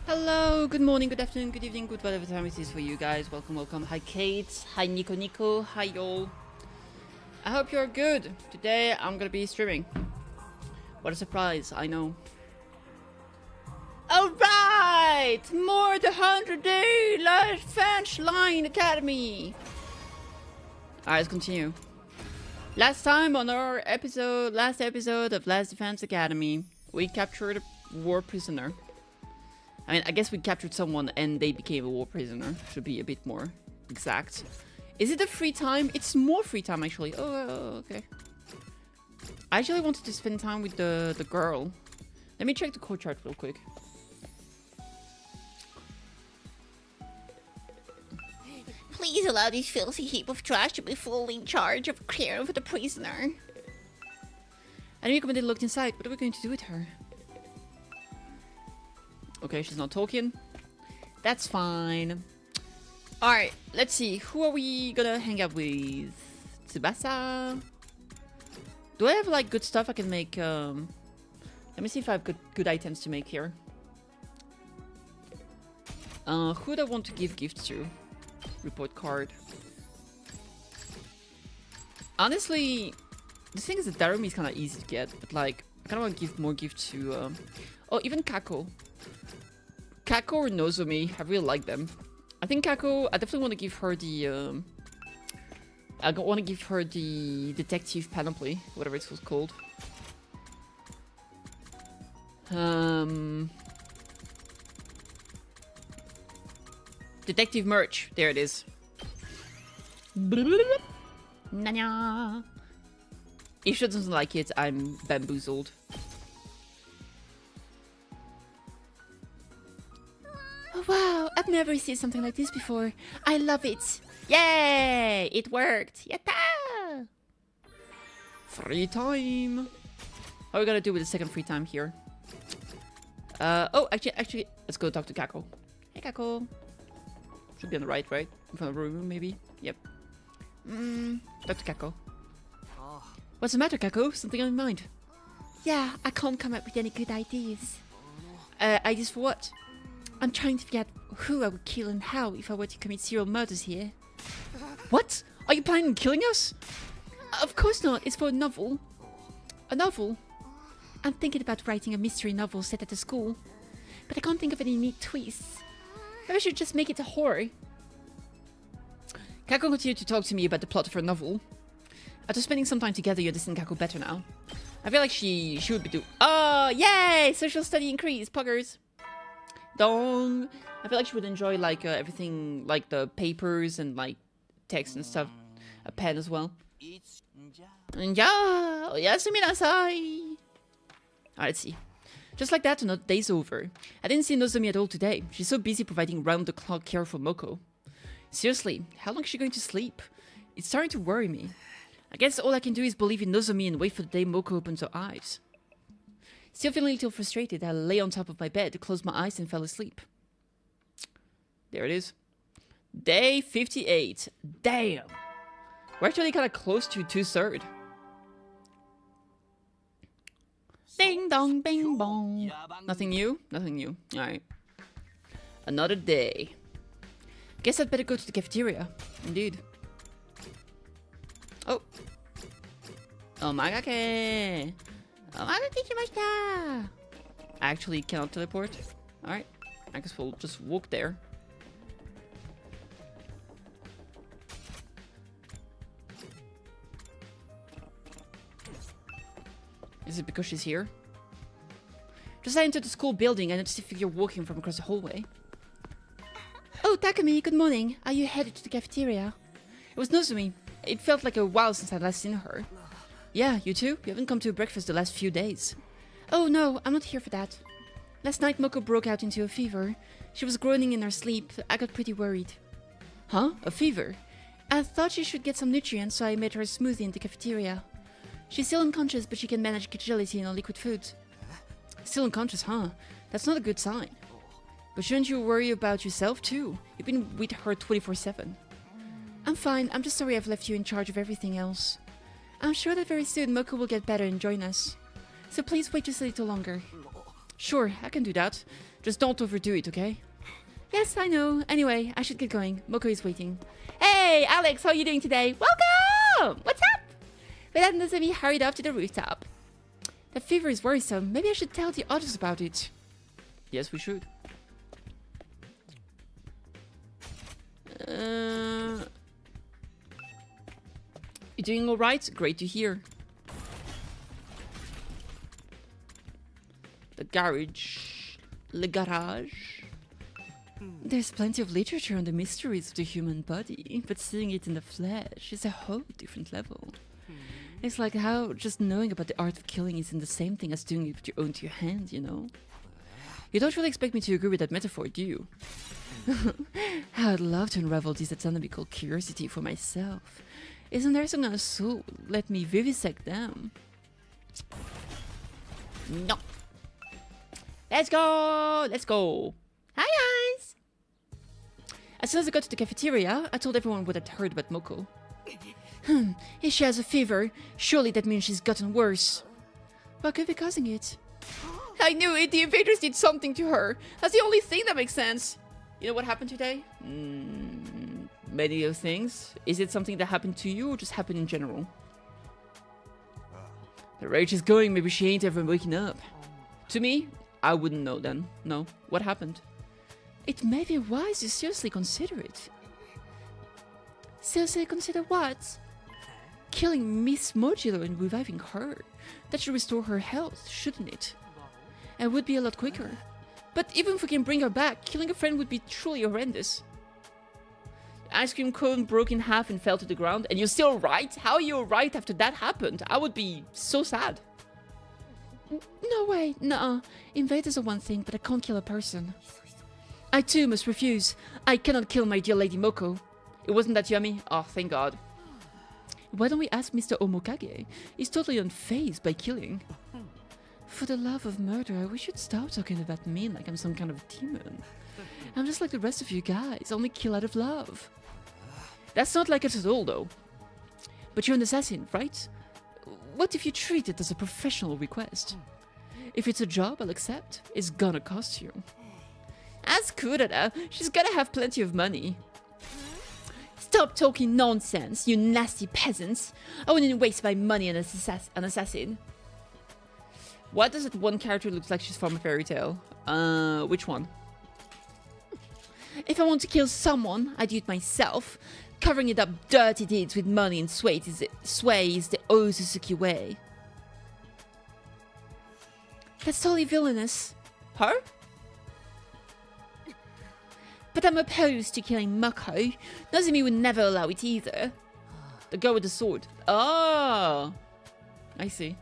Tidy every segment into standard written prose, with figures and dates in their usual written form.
Hello, good morning, good afternoon, good evening, good whatever time it is for you guys. Welcome, welcome. Hi Kate, hi Nico, hi y'all. I hope you're good. Today I'm gonna be streaming. What a surprise, I know. Alright! More the 100-day Last French Line Academy! Alright, let's continue. Last time on our last episode of Last Defense Academy, we captured a war prisoner. I mean, I guess we captured someone and they became a war prisoner. Should be a bit more exact. Is it a free time? It's more free time, actually. Oh, okay. I actually wanted to spend time with the girl. Let me check the code chart real quick. Please allow this filthy heap of trash to be fully in charge of caring for the prisoner. Enemy commander looked inside. What are we going to do with her? Okay, she's not talking. That's fine. Alright, let's see. Who are we gonna hang out with? Tsubasa? Do I have, like, good stuff I can make? Let me see if I have good items to make here. Who do I want to give gifts to? Report card. Honestly, the thing is that Darumi is kind of easy to get, but, like, I kind of want to give more gifts to, oh, even Kako. Kako or Nozomi, I really like them. I think Kako, I definitely want to give her the, I want to give her the detective panoply, whatever it was called. Detective merch, there it is. Nanya. If she doesn't like it, I'm bamboozled. Wow, I've never seen something like this before. I love it. Yay! It worked! Yatta! Free time! How are we gonna do with the second free time here? Oh, actually, let's go talk to Kako. Hey, Kako. Should be on the right? In front of the room, maybe? Yep. Talk to Kako. What's the matter, Kako? Something on your mind? Yeah, I can't come up with any good ideas. Ideas for what? I'm trying to figure out who I would kill and how if I were to commit serial murders here. What? Are you planning on killing us? Of course not. It's for a novel. A novel? I'm thinking about writing a mystery novel set at a school. But I can't think of any neat twists. Maybe I should just make it a horror. Kako continued to talk to me about the plot of her novel. After spending some time together, you understand Kako better now. I feel like she would be oh, yay! Social study increase, puggers. Dong. I feel like she would enjoy, like, everything, like the papers and, like, text and stuff. A pen as well. Yeah, yasuminasai. Alright, let's see. Just like that, another day's over. I didn't see Nozomi at all today. She's so busy providing round-the-clock care for Moko. Seriously, how long is she going to sleep? It's starting to worry me. I guess all I can do is believe in Nozomi and wait for the day Moko opens her eyes. Still feeling a little frustrated, I lay on top of my bed, closed my eyes and fell asleep. There it is. Day 58. Damn! We're actually kind of close to 2/3. Ding dong, bing bong. Nothing new? Nothing new. Alright. Another day. Guess I'd better go to the cafeteria. Indeed. Oh. Omagake. I actually cannot teleport. Alright. I guess we'll just walk there. Is it because she's here? Just I entered the school building and noticed a figure walking from across the hallway. Oh, Takumi, good morning. Are you headed to the cafeteria? It was Nozomi. It felt like a while since I'd last seen her. Yeah, you too? You haven't come to breakfast the last few days. Oh no, I'm not here for that. Last night Moko broke out into a fever. She was groaning in her sleep. I got pretty worried. Huh? A fever? I thought she should get some nutrients, so I made her a smoothie in the cafeteria. She's still unconscious, but she can manage agility on liquid food. Still unconscious, huh? That's not a good sign. But shouldn't you worry about yourself too? You've been with her 24/7. I'm fine. I'm just sorry I've left you in charge of everything else. I'm sure that very soon Moko will get better and join us. So please wait just a little longer. Sure, I can do that. Just don't overdo it, okay? Yes, I know. Anyway, I should get going. Moko is waiting. Hey, Alex, how are you doing today? Welcome! What's up? With that, Nozomi hurried up to the rooftop. That fever is worrisome. Maybe I should tell the others about it. Yes, we should. You doing alright? Great to hear. The garage. Le garage. There's plenty of literature on the mysteries of the human body, but seeing it in the flesh is a whole different level. It's like how just knowing about the art of killing isn't the same thing as doing it with your own two hands, you know? You don't really expect me to agree with that metaphor, do you? I'd love to unravel this anatomical curiosity for myself. Isn't there some kind of soul? Let me vivisect them. No. Let's go! Let's go! Hi guys! As soon as I got to the cafeteria, I told everyone what I'd heard about Moko. If she has a fever, surely that means she's gotten worse. What could be causing it? I knew it! The invaders did something to her! That's the only thing that makes sense! You know what happened today? Many of things. Is it something that happened to you or just happened in general? The rage is going, maybe she ain't ever waking up. To me, I wouldn't know then. No. What happened? It may be wise to seriously consider it. Seriously consider what? Killing Miss Modulo and reviving her. That should restore her health, shouldn't it? And would be a lot quicker. But even if we can bring her back, killing a friend would be truly horrendous. The ice cream cone broke in half and fell to the ground, and you're still right? How are you right after that happened? I would be so sad. No way, nuh-uh. Invaders are one thing, but I can't kill a person. I too must refuse. I cannot kill my dear Lady Moko. It wasn't that yummy? Oh, thank God. Why don't we ask Mr. Omokage? He's totally unfazed by killing. For the love of murder, we should stop talking about me like I'm some kind of demon. I'm just like the rest of you guys, only kill out of love. That's not like it at all, though. But you're an assassin, right? What if you treat it as a professional request? If it's a job I'll accept, it's gonna cost you. Ask Kurara. She's gotta have plenty of money. Stop talking nonsense, you nasty peasants. I wouldn't waste my money on an assassin. Why does that one character look like she's from a fairy tale? Which one? If I want to kill someone, I do it myself. Covering it up dirty deeds with money and sway is the Ozusuki way. That's totally villainous. Her? But I'm opposed to killing Moko. Nozomi would never allow it either. The girl with the sword. Oh, I see.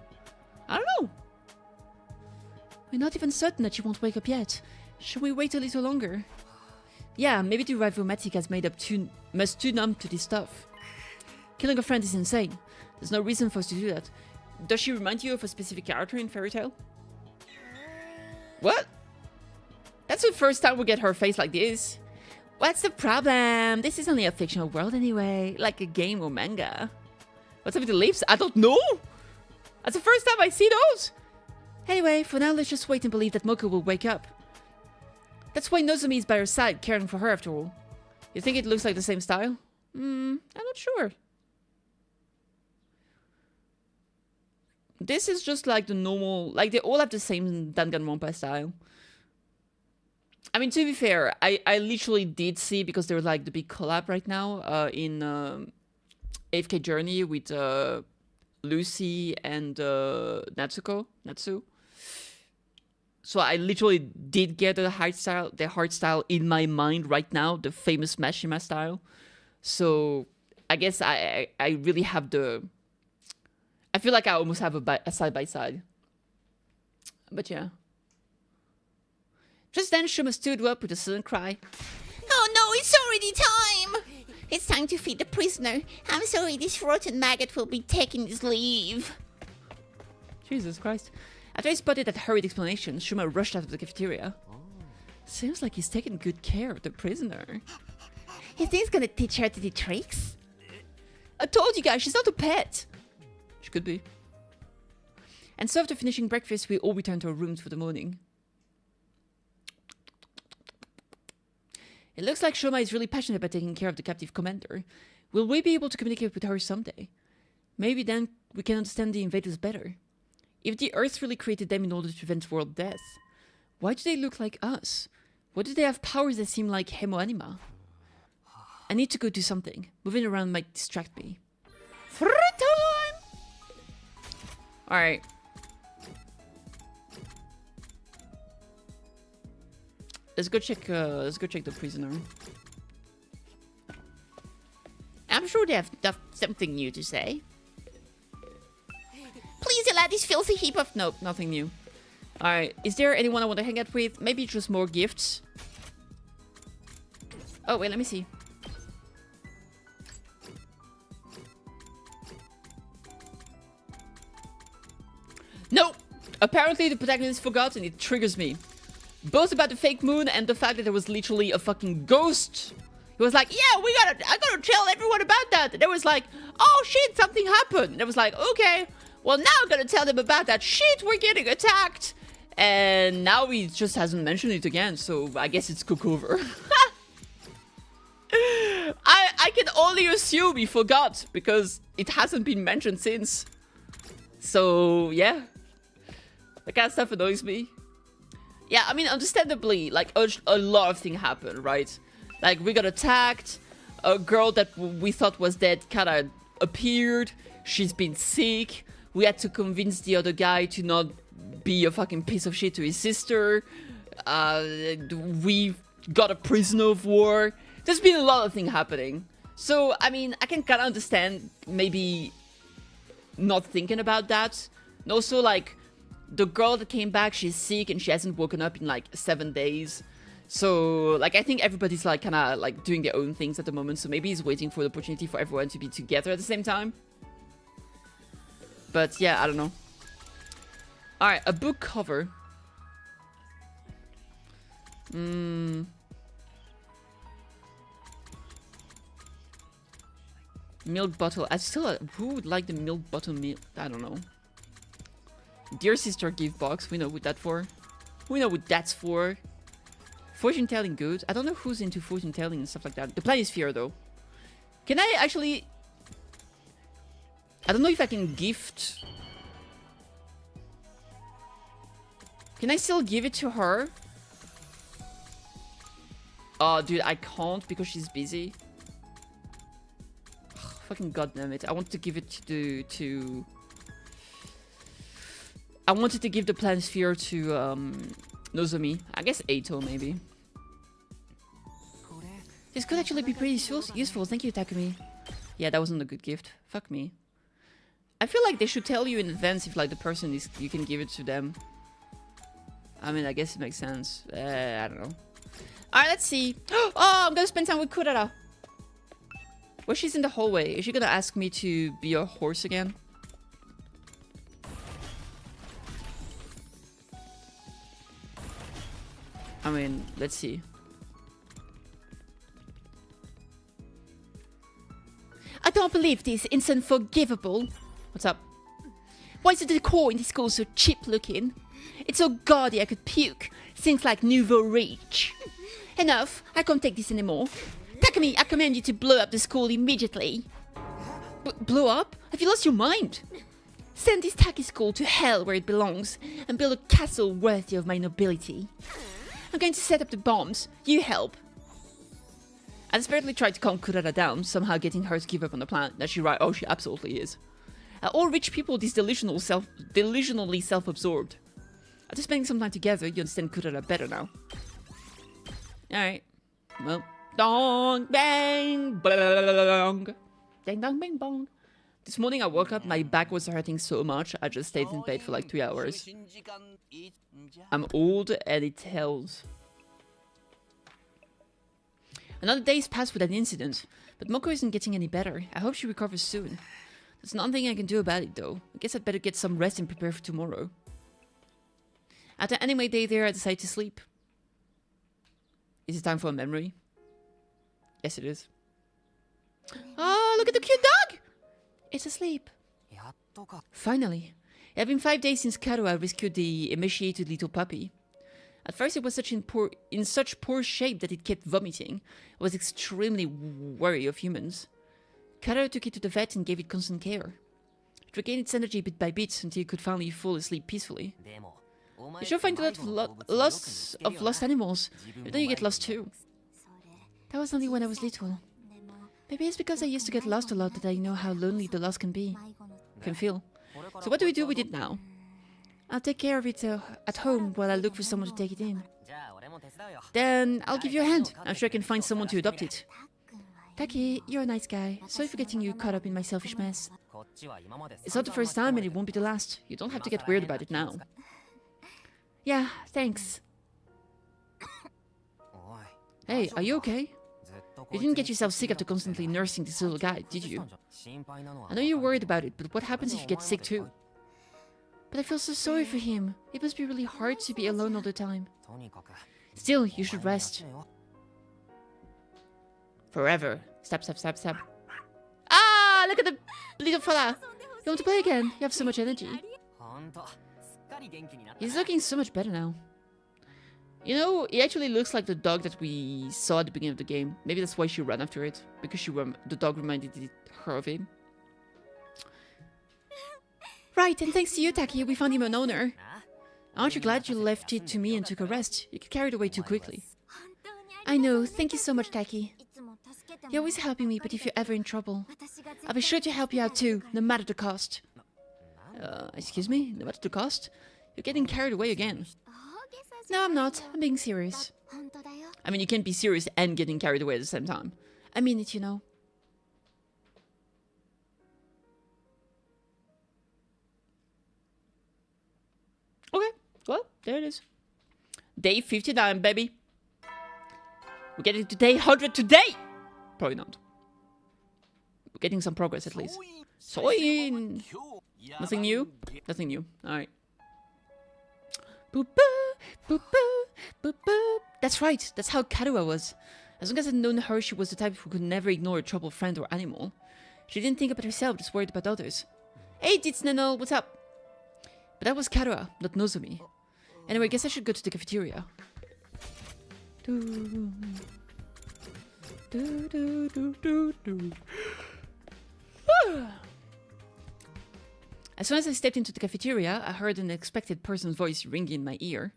I don't know. We're not even certain that she won't wake up yet. Should we wait a little longer? Yeah, maybe the Rivomatic has made up too numb to this stuff. Killing a friend is insane. There's no reason for us to do that. Does she remind you of a specific character in Fairy Tail? What? That's the first time we get her face like this. What's the problem? This is only a fictional world anyway, like a game or manga. What's up with the lips? I don't know. That's the first time I see those. Anyway, for now, let's just wait and believe that Moko will wake up. That's why Nozomi is by her side, caring for her after all. You think it looks like the same style? I'm not sure. This is just like the normal, like they all have the same Danganronpa style. I mean, to be fair, I literally did see, because there's like the big collab right now in AFK Journey with Lucy and Natsu. So I literally did get the heart style in my mind right now, the famous Mashima style. So I guess I really have I feel like I almost have a side by side. But yeah. Just then Shuma stood up with a sudden cry. Oh no, it's already time! It's time to feed the prisoner. I'm sorry, this rotten maggot will be taking his leave. Jesus Christ. After I spotted that hurried explanation, Shuma rushed out of the cafeteria. Seems like he's taking good care of the prisoner. Is this gonna teach her to do tricks? I told you guys, she's not a pet. She could be. And so after finishing breakfast, we all returned to our rooms for the morning. It looks like Shoma is really passionate about taking care of the captive commander. Will we be able to communicate with her someday? Maybe then we can understand the invaders better. If the Earth really created them in order to prevent world death, why do they look like us? Why do they have powers that seem like hemoanima? I need to go do something. Moving around might distract me. Free time! Alright. Let's go check the prisoner. I'm sure they have something new to say. Please allow this filthy heap of... Nope, nothing new. Alright, is there anyone I want to hang out with? Maybe just more gifts. Oh, wait, let me see. No! Apparently the protagonist forgot and it triggers me. Both about the fake moon and the fact that there was literally a fucking ghost. He was like, yeah, I gotta tell everyone about that. And it was like, oh shit, something happened. And it was like, okay, well now I'm gonna tell them about that shit, we're getting attacked. And now he just hasn't mentioned it again, so I guess it's cook over. I can only assume he forgot, because it hasn't been mentioned since. So, yeah. That kind of stuff annoys me. Yeah, I mean, understandably, like, a lot of things happened, right? Like, we got attacked, a girl that we thought was dead kind of appeared, she's been sick, we had to convince the other guy to not be a fucking piece of shit to his sister, we got a prisoner of war. There's been a lot of things happening. So, I mean, I can kind of understand maybe not thinking about that. And also, like, the girl that came back, she's sick and she hasn't woken up in like 7 days. So, like, I think everybody's like kind of like doing their own things at the moment. So maybe he's waiting for the opportunity for everyone to be together at the same time. But yeah, I don't know. Alright, a book cover. Milk bottle. Who would like the milk bottle milk? I don't know. Dear sister gift box. We know what that's for. We know what that's for. Fortune telling good. I don't know who's into fortune telling and stuff like that. The Planisphere though. Can I actually... I don't know if I can gift... Can I still give it to her? Oh, dude, I can't because she's busy. Ugh, fucking goddamn it. I want to give it to... I wanted to give the Planisphere to Nozomi. I guess Eito, maybe. This could actually be pretty useful. Thank you, Takumi. Yeah, that wasn't a good gift. Fuck me. I feel like they should tell you in advance if like the person is... You can give it to them. I mean, I guess it makes sense. I don't know. Alright, let's see. Oh, I'm gonna spend time with Kurara. Well, she's in the hallway. Is she gonna ask me to be a horse again? I mean, let's see. I don't believe this. It's unforgivable. What's up? Why is the decor in this school so cheap looking? It's so gaudy I could puke. Seems like nouveau riche. Enough. I can't take this anymore. Takumi, I command you to blow up the school immediately. Blow up? Have you lost your mind? Send this tacky school to hell where it belongs and build a castle worthy of my nobility. I'm going to set up the bombs. You help. I desperately tried to calm Kurara down, somehow getting her to give up on the plan. That she right? Oh, she absolutely is. All rich people, these delusionally self-absorbed. After spending some time together, you understand Kurara better now. Alright. Well, dong, bang, blang. Dang, dong, bang, bong. This morning I woke up, my back was hurting so much, I just stayed in bed for like 3 hours. I'm old and it tells. Another day's passed without incident, but Moko isn't getting any better. I hope she recovers soon. There's nothing I can do about it though. I guess I'd better get some rest and prepare for tomorrow. After ending my day there, I decide to sleep. Is it time for a memory? Yes, it is. Oh, look at the cute dog! It's asleep. Finally. It had been 5 days since Karua rescued the emaciated little puppy. At first it was in such poor shape that it kept vomiting. It was extremely wary of humans. Kara took it to the vet and gave it constant care. It regained its energy bit by bit until it could finally fall asleep peacefully. You sure find a lot of lost animals, but then you get lost too. That was only when I was little. Maybe it's because I used to get lost a lot that I know how lonely the lost can be. Can feel. So what do we do with it now? I'll take care of it at home while I look for someone to take it in. Then I'll give you a hand. I'm sure I can find someone to adopt it. Taki, you're a nice guy. Sorry for getting you caught up in my selfish mess. It's not the first time and it won't be the last. You don't have to get weird about it now. Yeah, thanks. Hey, are you okay? You didn't get yourself sick after constantly nursing this little guy, did you? I know you're worried about it, but what happens if you get sick too? But I feel so sorry for him. It must be really hard to be alone all the time. Still, you should rest. Forever. Stab, stab, stab, stab. Ah, look at the little fella. You want to play again? You have so much energy. He's looking so much better now. You know, he actually looks like the dog that we saw at the beginning of the game. Maybe that's why she ran after it. Because the dog reminded her of him. Right, and thanks to you, Taki, we found him an owner. Aren't you glad you left it to me and took a rest? You get carried away too quickly. I know, thank you so much, Taki. You're always helping me, but if you're ever in trouble, I'll be sure to help you out too, no matter the cost. Excuse me? No matter the cost? You're getting carried away again. No, I'm not. I'm being serious. I mean, you can't be serious and getting carried away at the same time. I mean it, you know. Okay, well, there it is. Day 59, baby. We're getting to day 100 today! Probably not. We're getting some progress at least. Soy! Nothing new? Nothing new. Alright. Boop boop, boop boop, boop boop. That's right, that's how Karuha was. As long as I'd known her, she was the type who could never ignore a troubled friend or animal. She didn't think about herself, just worried about others. Hey, Ditsuneno, what's up? But that was Karuha, not Nozomi. Anyway, I guess I should go to the cafeteria. As soon as I stepped into the cafeteria, I heard an unexpected person's voice ringing in my ear.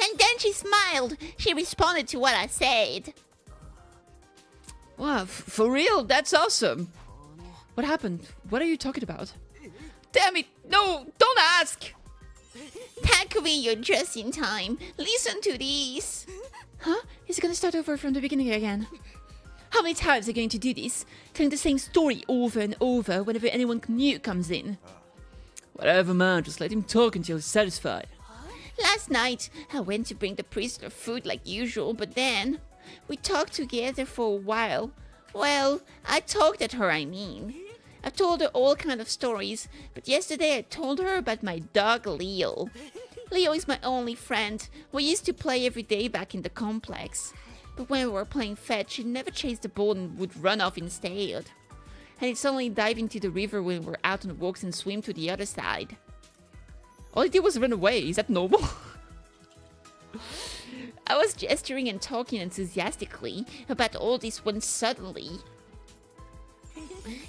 And then she smiled. She responded to what I said. Wow, for real? That's awesome. What happened? What are you talking about? Damn it! No! Don't ask! Takumi, you're just in time. Listen to this. Huh? Is it gonna start over from the beginning again? How many times are you going to do this? Telling the same story over and over whenever anyone new comes in? Whatever, man. Just let him talk until he's satisfied. Last night, I went to bring the prisoner food like usual, but then we talked together for a while. Well, I talked at her, I mean. I told her all kind of stories, but yesterday I told her about my dog Leo. Leo is my only friend. We used to play every day back in the complex. But when we were playing fetch, she never chased the ball and would run off instead. And it's only dive into the river when we're out on walks and swim to the other side. All he did was run away. Is that normal? I was gesturing and talking enthusiastically about all this when suddenly...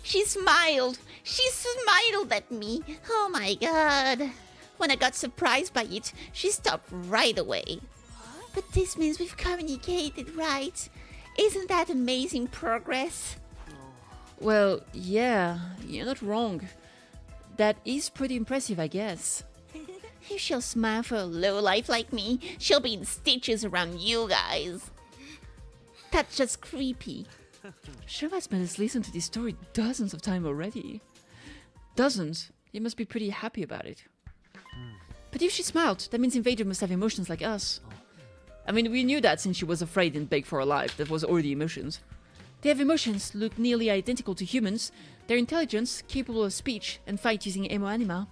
She smiled. She smiled at me. Oh my god. When I got surprised by it, she stopped right away. But this means we've communicated, right? Isn't that amazing progress? Well, yeah, you're not wrong. That is pretty impressive, I guess. If she'll smile for a lowlife like me, she'll be in stitches around you guys. That's just creepy. Shuvas has listened to this story dozens of times already. Dozens? You must be pretty happy about it. But if she smiled, that means Invader must have emotions like us. I mean, we knew that since she was afraid and begged for her life. That was already emotions. They have emotions, look nearly identical to humans. They're intelligent, capable of speech, and fight using emo anima.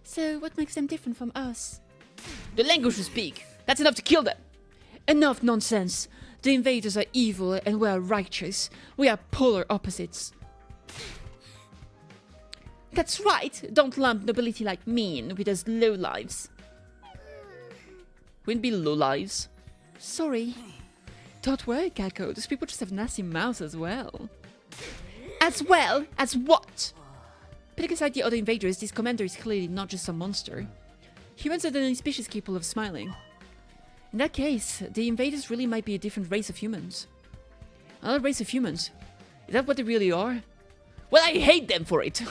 So, what makes them different from us? The language we speak. That's enough to kill them. Enough nonsense. The invaders are evil and we are righteous. We are polar opposites. That's right. Don't lump nobility like me in with those lowlives. Wouldn't be lowlives. Sorry. Don't worry, Kako. Those people just have nasty mouths as well. As well as what? Putting aside the other invaders, this commander is clearly not just some monster. Humans are the only species capable of smiling. In that case, the invaders really might be a different race of humans. Another race of humans? Is that what they really are? Well, I hate them for it.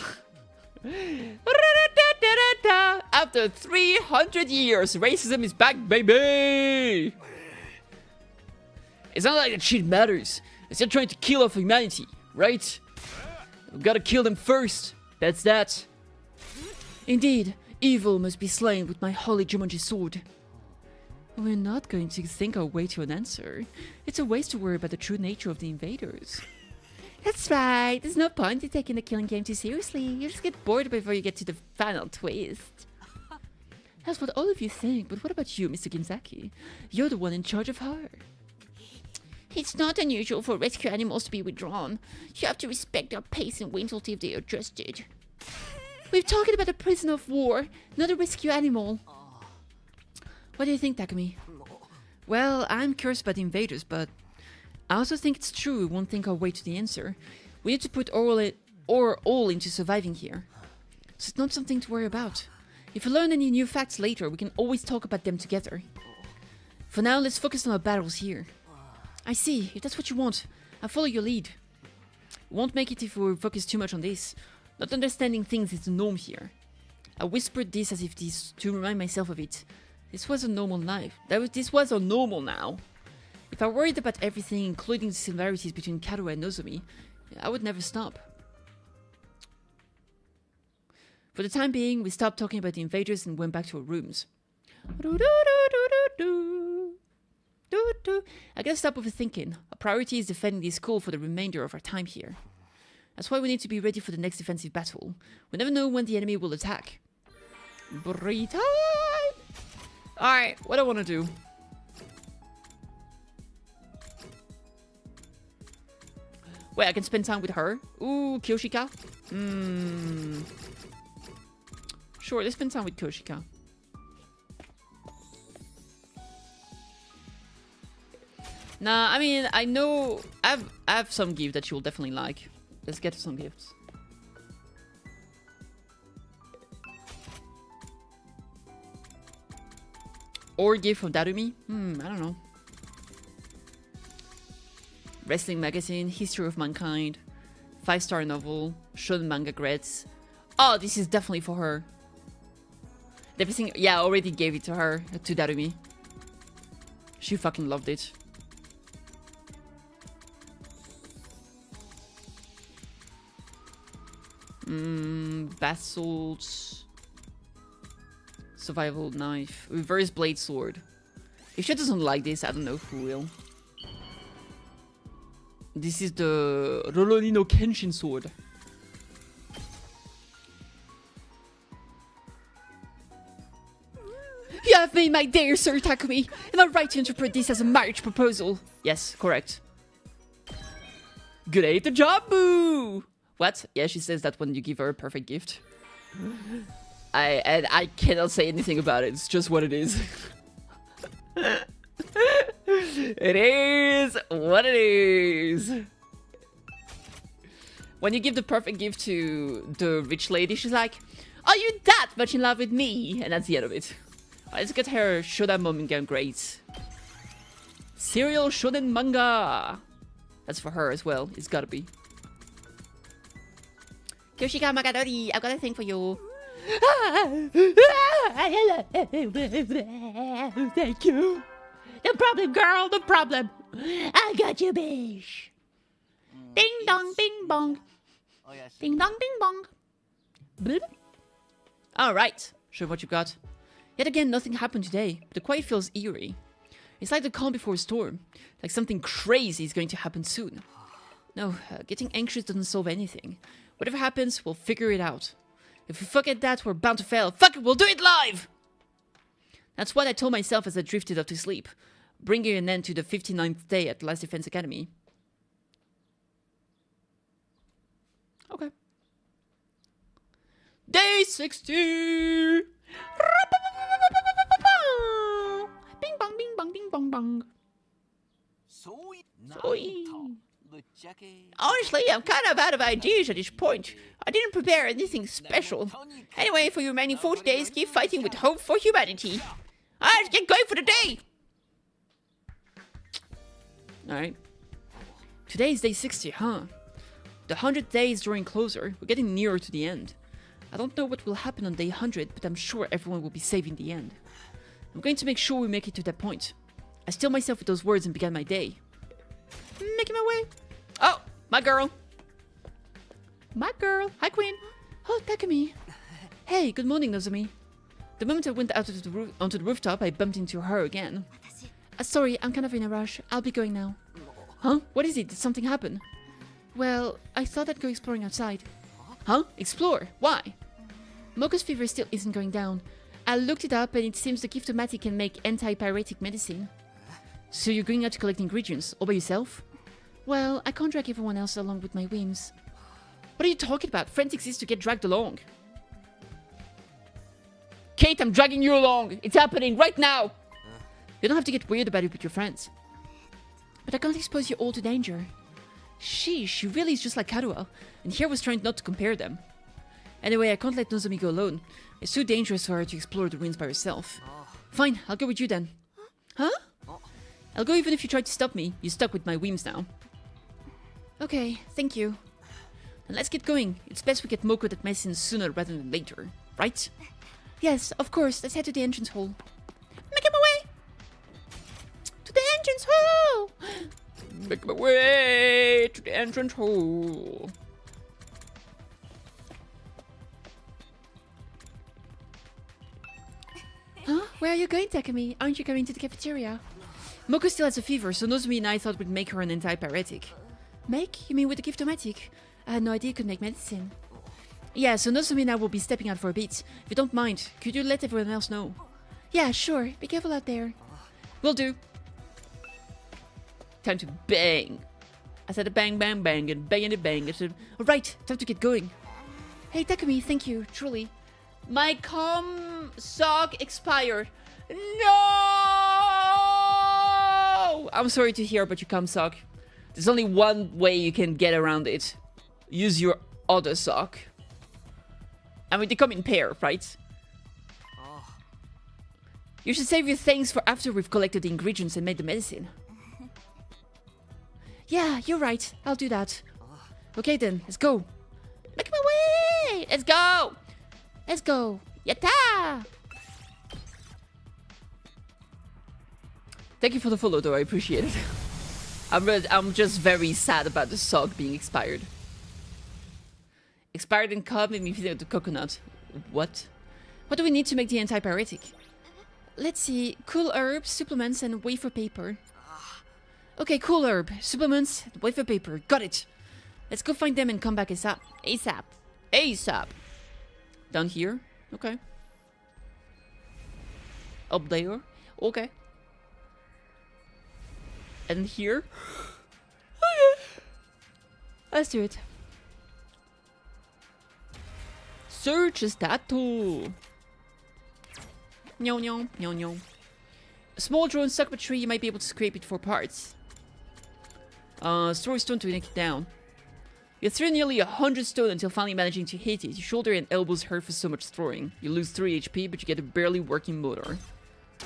After 300 years, racism is back, baby! It's not like that shit matters. They're still trying to kill off humanity, right? We gotta kill them first. That's that. Indeed, evil must be slain with my holy Jumanji sword. We're not going to think our way to an answer. It's a waste to worry about the true nature of the invaders. That's right. There's no point in taking the killing game too seriously. You just get bored before you get to the final twist. That's what all of you think, but what about you, Mr. Ginzaki? You're the one in charge of her. It's not unusual for rescue animals to be withdrawn. You have to respect their pace and wait until they are adjusted. We're talking about a prisoner of war, not a rescue animal. What do you think, Takumi? Well, I'm curious about the invaders, but I also think it's true we won't think our way to the answer. We need to put our all into surviving here. So it's not something to worry about. If we learn any new facts later, we can always talk about them together. For now, let's focus on our battles here. I see, if that's what you want, I'll follow your lead. We won't make it if we focus too much on this. Not understanding things is the norm here. I whispered this as if to remind myself of it. This was a normal life. This was a normal now. If I worried about everything, including the similarities between Karu and Nozomi, I would never stop. For the time being, we stopped talking about the invaders and went back to our rooms. I gotta stop overthinking. Our priority is defending this school for the remainder of our time here. That's why we need to be ready for the next defensive battle. We never know when the enemy will attack. Breathe time! Alright, what do I want to do? Wait, I can spend time with her? Ooh, Kyoshika? Sure, let's spend time with Kyoshika. Nah, I mean, I know... I have some gift that she will definitely like. Let's get some gifts. Or gift from Darumi? I don't know. Wrestling magazine, History of Mankind, 5-star novel, shonen manga grades. Oh, this is definitely for her. Everything, yeah, I already gave it to her, to Darumi. She fucking loved it. Bath salts. Survival knife. Reverse blade sword. If she doesn't like this, I don't know who will. This is the Rurouni no Kenshin sword. You have made my day, Sir Takumi. Am I right to interpret this as a marriage proposal? Yes, correct. Good at the job, boo! What? Yeah, she says that when you give her a perfect gift. I cannot say anything about it. It's just what it is. It is what it is. When you give the perfect gift to the rich lady, she's like, "Are you that much in love with me?" And that's the end of it. Let's get her shonen manga grades. Serial shonen manga. That's for her as well. It's gotta be. Kyoshika Magadori, I've got a thing for you. Thank you. No problem, girl, no problem. I got you, bish. Ding dong, bing bong. Oh, yes. Ding dong, bing bong. Bloop. Alright, show what you got. Yet again, nothing happened today. The quiet feels eerie. It's like the calm before a storm. Like something crazy is going to happen soon. No, getting anxious doesn't solve anything. Whatever happens, we'll figure it out. If we forget that, we're bound to fail. Fuck it, we'll do it live! That's what I told myself as I drifted off to sleep, bringing an end to the 59th day at Last Defense Academy. Okay. Day 60! Bing bong, bing bong bong. Soy. Honestly, I'm kind of out of ideas at this point. I didn't prepare anything special. Anyway, for your remaining 40 days, keep fighting with hope for humanity. Alright, get going for the day! Alright. Today is day 60, huh? The 100 days drawing closer. We're getting nearer to the end. I don't know what will happen on day 100, but I'm sure everyone will be saved in the end. I'm going to make sure we make it to that point. I stilled myself with those words and began my day. Making my way. Oh, my girl. My girl. Hi, Queen. Oh, Takumi. Hey, good morning, Nozomi. The moment I went out of onto the rooftop, I bumped into her again. Sorry, I'm kind of in a rush. I'll be going now. Huh? What is it? Did something happen? Well, I thought I'd go exploring outside. Huh? Explore? Why? Moko's fever still isn't going down. I looked it up and it seems the Giftomatic can make antipyretic medicine. So you're going out to collect ingredients all by yourself? Well, I can't drag everyone else along with my whims. What are you talking about? Friends exist to get dragged along. Kate, I'm dragging you along. It's happening right now. You don't have to get weird about it with your friends. But I can't expose you all to danger. Sheesh, she really is just like Karuha. And here was trying not to compare them. Anyway, I can't let Nozomi go alone. It's too dangerous for her to explore the ruins by herself. Fine, I'll go with you then. Huh? I'll go even if you try to stop me. You're stuck with my whims now. Okay, thank you. Then let's get going. It's best we get Moko that medicine sooner rather than later, right? Yes, of course. Let's head to the entrance hall. Making my way to the entrance hall. Making my way to the entrance hall. Huh? Where are you going, Takumi? Aren't you going to the cafeteria? Moko still has a fever, so Nozomi and I thought we'd make her an antipyretic. Make? You mean with the Giftomatic? I had no idea it could make medicine. Yeah, so Nozomi and I will be stepping out for a bit. If you don't mind, could you let everyone else know? Yeah, sure. Be careful out there. Will do. Time to bang. I said a bang, bang, bang, and bang and a bang. I said, alright, time to get going. Hey, Takumi, thank you, truly. My sock expired. No! I'm sorry to hear about your sock. There's only one way you can get around it. Use your other sock. I mean, they come in pair, right? You should save your things for after we've collected the ingredients and made the medicine. Yeah, you're right. I'll do that. Okay then, let's go. Make my way! Let's go! Let's go. Yatta! Thank you for the follow though, I appreciate it. I'm just very sad about the sock being expired. Expired in cup made me feel like the coconut. What? What do we need to make the antipyretic? Let's see. Cool herbs, supplements, and wafer paper. Okay, cool herb, supplements, wafer paper. Got it. Let's go find them and come back ASAP. ASAP. ASAP. Down here? Okay. Up there? Okay. And here? Okay. Let's do it. Search status. No, no, no, no. A small drone stuck up a tree, you might be able to scrape it for parts. Store stone to knock it down. You threw nearly 100 stone until finally managing to hit it. Your shoulder and elbows hurt for so much throwing. You lose 3 HP, but you get a barely working motor.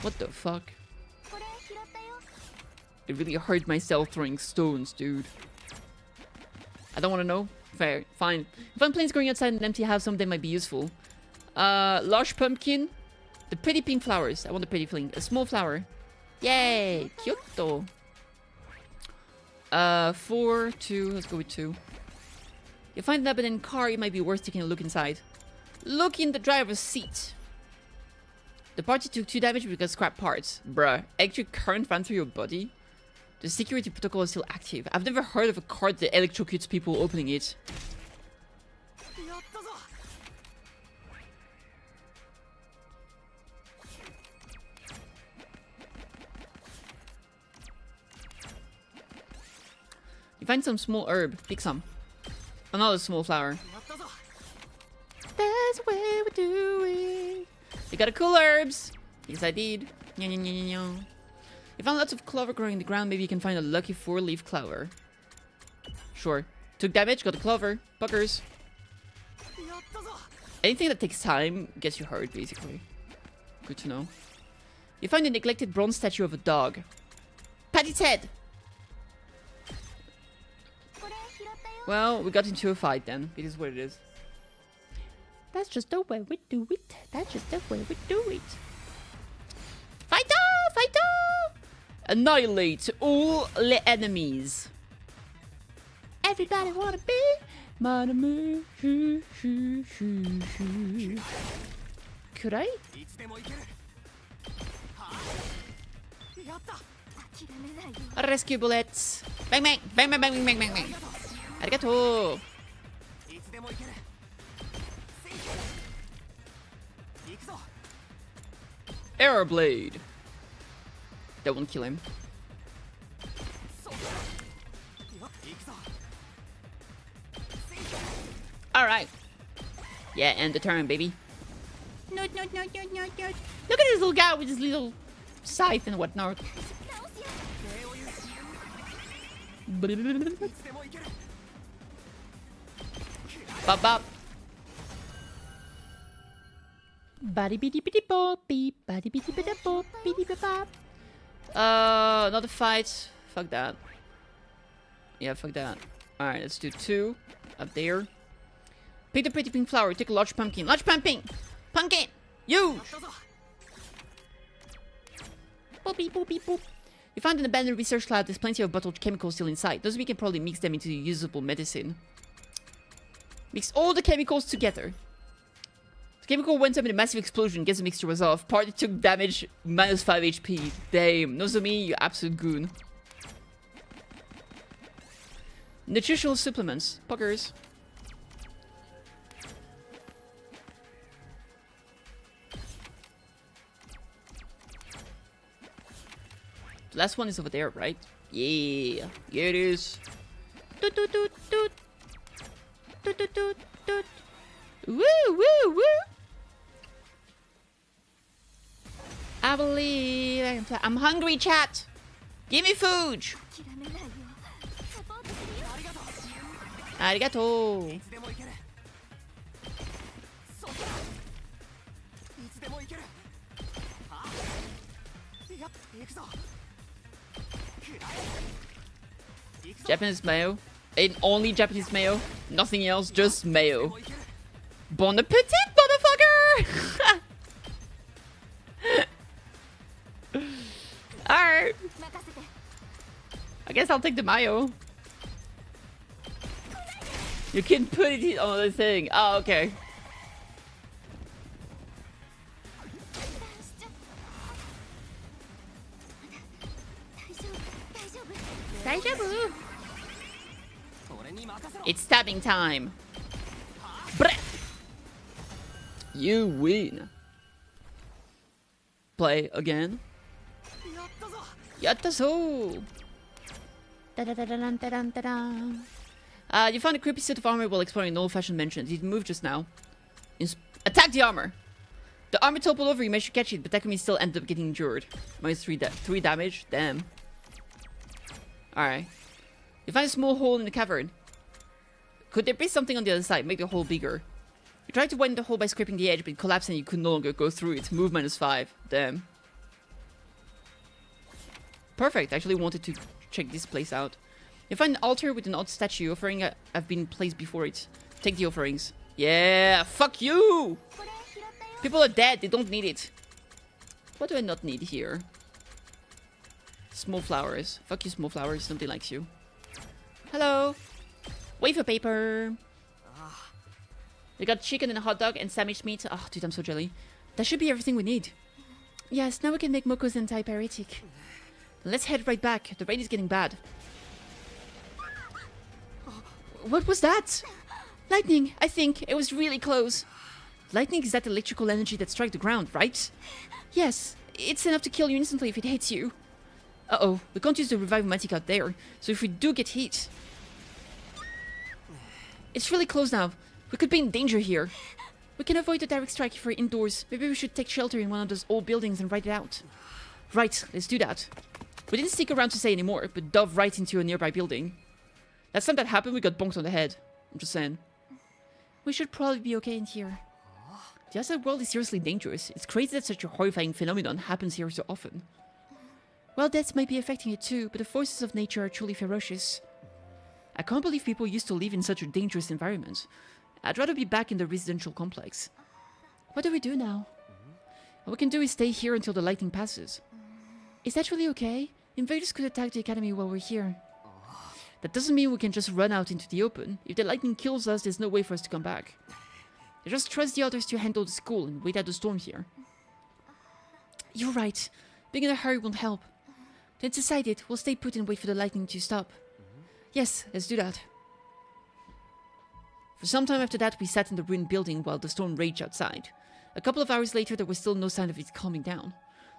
What the fuck? It really hurt myself throwing stones, dude. I don't want to know. Fair, fine. If I'm planning going outside an empty house, some of them might be useful. Large pumpkin. The pretty pink flowers. I want the pretty pink. A small flower. Yay! Kyoto. 4, 2. Let's go with 2. You find an abandoned car, it might be worth taking a look inside. Look in the driver's seat. The party took 2 damage because scrap parts. Bruh, electric current ran through your body? The security protocol is still active. I've never heard of a card that electrocutes people opening it. You find some small herb. Pick some. Another small flower. That's the way we do it. You got a cool herbs. Yes, I did. You found lots of clover growing in the ground. Maybe you can find a lucky 4-leaf clover. Sure. Took damage, got the clover. Buggers. Anything that takes time gets you hurt, basically. Good to know. You find a neglected bronze statue of a dog. Pat its head! Well, we got into a fight then. It is what it is. That's just the way we do it. That's just the way we do it. Fight-o! Fight-o! Annihilate all the enemies. Everybody wanna be my enemy. Could I? Rescue bullets. Bang bang! Bang bang bang bang bang bang bang! Arigato! Arrow blade. That won't kill him. Alright. Yeah, end the turn, baby. No, no, no, no, no, no. Look at this little guy with his little scythe and whatnot. Bop bop. Body bitty bitty bop beep. Body bitty bitty bop bitty bop. Another fight. Fuck that. Yeah, fuck that. Alright, let's do 2 up there. Pick the pretty pink flower. Take a large pumpkin. Large pumpkin! Pumpkin! You! Boopy boopy boop. You found an abandoned research lab. There's plenty of bottled chemicals still inside. Those we can probably mix them into usable medicine. Mix all the chemicals together. The chemical went up in a massive explosion. Guess the mixture was off. Party took damage, minus 5 HP. Damn. Nozomi, you absolute goon. Nutritional supplements. Puckers. The last one is over there, right? Yeah. Yeah, it is. Toot toot toot toot. Toot toot toot toot. Woo, woo, woo. I believe I can fly. I'm hungry, chat. Give me food. Arigato. Japanese mayo. And only Japanese mayo. Nothing else, just mayo. Bon appetit, motherfucker! Alright. I guess I'll take the mayo. You can put it on the thing. Oh, okay. It's stabbing time. Breh. You win. Play again. Yattazo! You found a creepy set of armor while exploring an old-fashioned mansion. It moved just now. Attack the armor! The armor toppled over, you managed to catch it, but Takumi still ended up getting injured. Minus 3 damage. Damn. Alright. You find a small hole in the cavern. Could there be something on the other side? Make the hole bigger. You tried to widen the hole by scraping the edge, but it collapsed and you could no longer go through it. Move minus 5. Damn. Perfect. I actually wanted to check this place out. You find an altar with an odd statue. Offering have been placed before it. Take the offerings. Yeah, fuck you! People are dead. They don't need it. What do I not need here? Small flowers. Fuck you, small flowers. Nobody likes you. Hello. Wafer paper. We got chicken and a hot dog and sandwich meat. Oh, dude, I'm so jelly. That should be everything we need. Yes, now we can make Moko's antipyretic. Let's head right back. The rain is getting bad. What was that? Lightning, I think. It was really close. Lightning is that electrical energy that strikes the ground, right? Yes, it's enough to kill you instantly if it hits you. Uh-oh, we can't use the Revive-O-Matic out there, so if we do get hit... It's really close now. We could be in danger here. We can avoid the direct strike if we're indoors. Maybe we should take shelter in one of those old buildings and ride it out. Right, let's do that. We didn't stick around to say anymore, but dove right into a nearby building. Last time that happened, we got bonked on the head. I'm just saying. We should probably be okay in here. The outside world is seriously dangerous. It's crazy that such a horrifying phenomenon happens here so often. Well, deaths might be affecting it too, but the forces of nature are truly ferocious. I can't believe people used to live in such a dangerous environment. I'd rather be back in the residential complex. What do we do now? All we can do is stay here until the lightning passes. Is that really okay? Invaders could attack the academy while we're here. That doesn't mean we can just run out into the open. If the lightning kills us, there's no way for us to come back. I just trust the others to handle the school and wait out the storm here. You're right. Being in a hurry won't help. Then decided we'll stay put and wait for the lightning to stop. Yes, let's do that. For some time after that, we sat in the ruined building while the storm raged outside. A couple of hours later, there was still no sign of it calming down.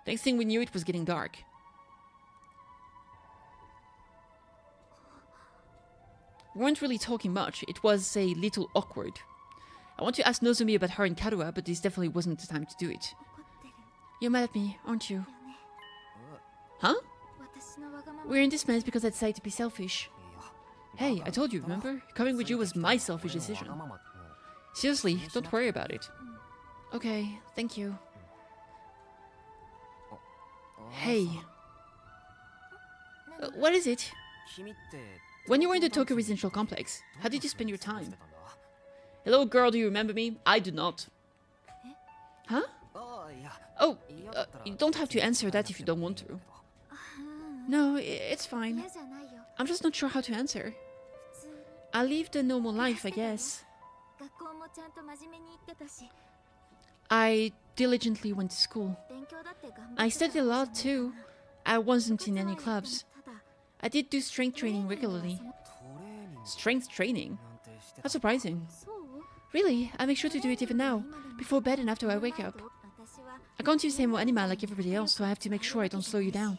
The next thing we knew, it was getting dark. We weren't really talking much. It was a little awkward. I want to ask Nozomi about her and Karua, but this definitely wasn't the time to do it. You're mad at me, aren't you? Huh? We're in this mess because I decided to be selfish. Hey, I told you, remember? Coming with you was my selfish decision. Seriously, don't worry about it. Okay, thank you. Hey. What is it? When you were in the Tokyo Residential Complex, how did you spend your time? Hello, girl, do you remember me? I do not. Huh? Oh, you don't have to answer that if you don't want to. No, it's fine. I'm just not sure how to answer. I lived a normal life, I guess. I diligently went to school. I studied a lot too. I wasn't in any clubs. I did do strength training regularly. Strength training? How surprising. Really, I make sure to do it even now, before bed and after I wake up. I can't use Hemo Anima like everybody else, so I have to make sure I don't slow you down.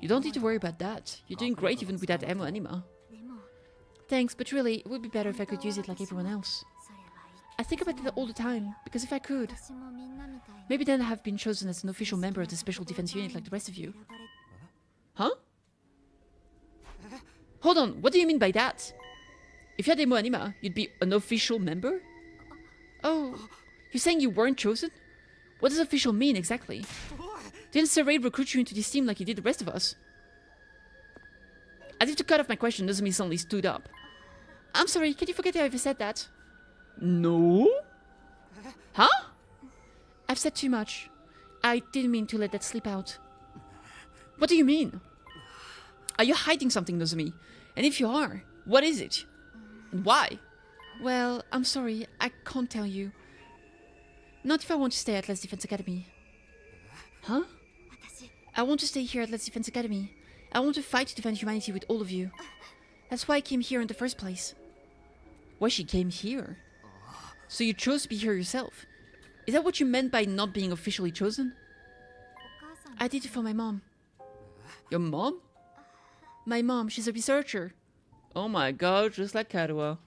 You don't need to worry about that. You're doing great even without Emo Anima. Thanks, but really, it would be better if I could use it like everyone else. I think about it all the time, because if I could, maybe then I have been chosen as an official member of the Special Defense Unit like the rest of you. Huh? Hold on, what do you mean by that? If you had Emo Anima, you'd be an official member? Oh, you're saying you weren't chosen? What does official mean exactly? Didn't Saray recruit you into this team like he did the rest of us? As if to cut off my question, Nozomi suddenly stood up. I'm sorry, can you forget I ever said that? No? Huh? I've said too much. I didn't mean to let that slip out. What do you mean? Are you hiding something, Nozomi? And if you are, what is it? And why? Well, I'm sorry, I can't tell you. Not if I want to stay at Let's Defense Academy. Huh? I want to stay here at Let's Defense Academy. I want to fight to defend humanity with all of you. That's why I came here in the first place. Why she came here? So you chose to be here yourself? Is that what you meant by not being officially chosen? I did it for my mom. Your mom? My mom, she's a researcher. Oh my god, just like Karua.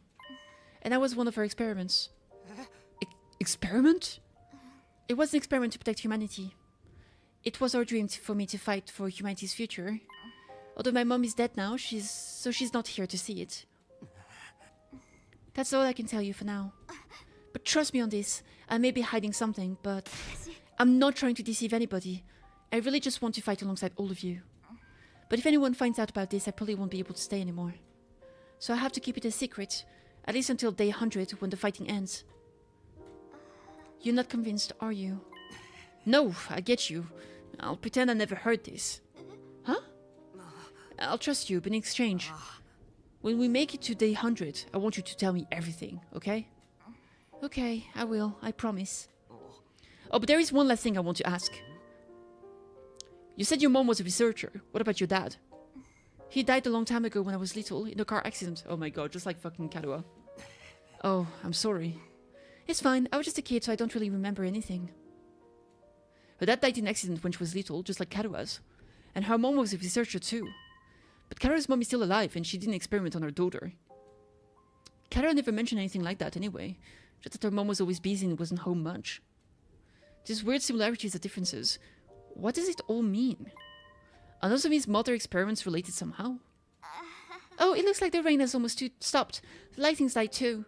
And I was one of her experiments. Experiment? It was an experiment to protect humanity. It was our dream for me to fight for humanity's future. Although my mom is dead now, she's not here to see it. That's all I can tell you for now. But trust me on this, I may be hiding something, but I'm not trying to deceive anybody. I really just want to fight alongside all of you. But if anyone finds out about this, I probably won't be able to stay anymore. So I have to keep it a secret, at least until day 100 when the fighting ends. You're not convinced, are you? No, I get you. I'll pretend I never heard this. Huh? I'll trust you, but in exchange, when we make it to day 100, I want you to tell me everything, okay? Okay, I will, I promise. Oh, but there is one last thing I want to ask. You said your mom was a researcher. What about your dad? He died a long time ago when I was little, in a car accident. Oh my god, just like fucking Karua. Oh, I'm sorry. It's fine, I was just a kid, so I don't really remember anything. Her dad died in an accident when she was little, just like Karua's. And her mom was a researcher too. But Karua's mom is still alive, and she didn't experiment on her daughter. Karua never mentioned anything like that anyway. Just that her mom was always busy and wasn't home much. These weird similarities and differences. What does it all mean? Are Nozomi's mother experiments related somehow? Oh, it looks like the rain has almost stopped. The lightings died too.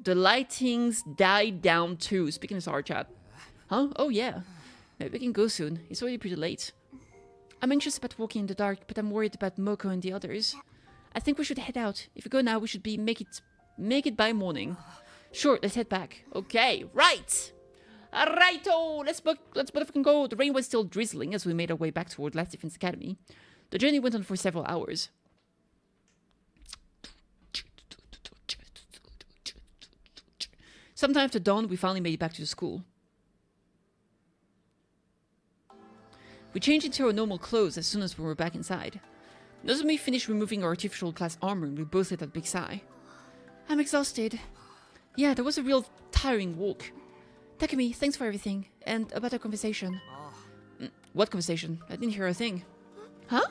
The lightings died down too. Speaking of our chat. Huh? Oh yeah. Maybe we can go soon. It's already pretty late. I'm anxious about walking in the dark, but I'm worried about Moko and the others. I think we should head out. If we go now, we should make it by morning. Sure, let's head back. Okay, right. Righto, let's motherfucking go. The rain was still drizzling as we made our way back toward Last Defense Academy. The journey went on for several hours. Sometime after dawn, we finally made it back to the school. We changed into our normal clothes as soon as we were back inside. Nozomi finished removing our artificial class armor and we both let a big sigh. I'm exhausted. Yeah, that was a real tiring walk. Takumi, thanks for everything. And about our conversation. What conversation? I didn't hear a thing. Huh?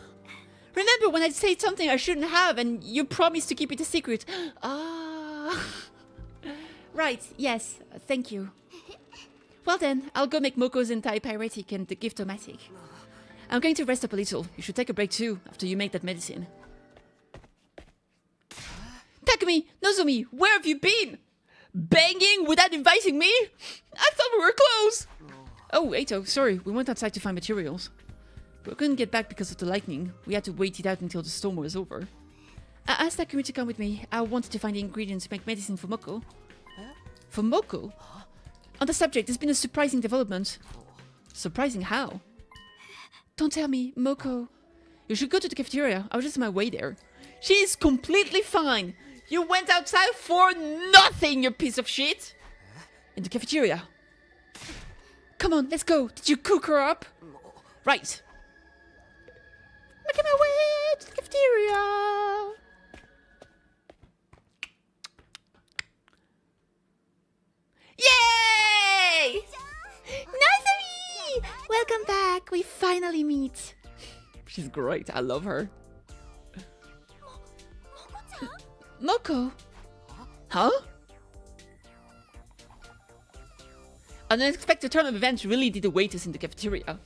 Remember when I said something I shouldn't have and you promised to keep it a secret? Ah. Right, yes, thank you. Well then, I'll go make Moko's anti-pyretic and the gift-o-matic. I'm going to rest up a little. You should take a break too, after you make that medicine. Takumi, Nozomi, where have you been? Banging without inviting me? I thought we were close! Oh, Eito, sorry, we went outside to find materials. We couldn't get back because of the lightning. We had to wait it out until the storm was over. I asked Takumi to come with me. I wanted to find the ingredients to make medicine for Moko. For Moko? On the subject, there's been a surprising development. Surprising how? Don't tell me, Moko. You should go to the cafeteria. I was just on my way there. She's completely fine. You went outside for nothing, you piece of shit. In the cafeteria. Come on, let's go. Did you cook her up? Right. Making my way to the cafeteria. Yay! Nozomi! Welcome back. We finally meet. She's great. I love her. Moko? Huh? An unexpected turn of events really did await us in the cafeteria.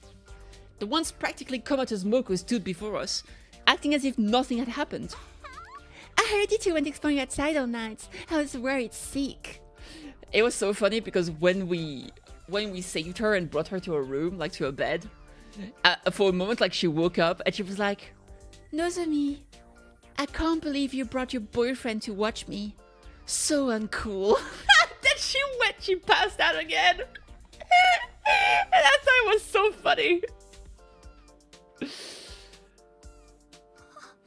The once practically comatose Moko stood before us, acting as if nothing had happened. I heard you two went exploring outside all night. I was worried sick. It was so funny because when we saved her and brought her to her room, like to her bed, for a moment, like she woke up and she was like, Nozomi, I can't believe you brought your boyfriend to watch me. So uncool. Then she passed out again. And I thought it was so funny.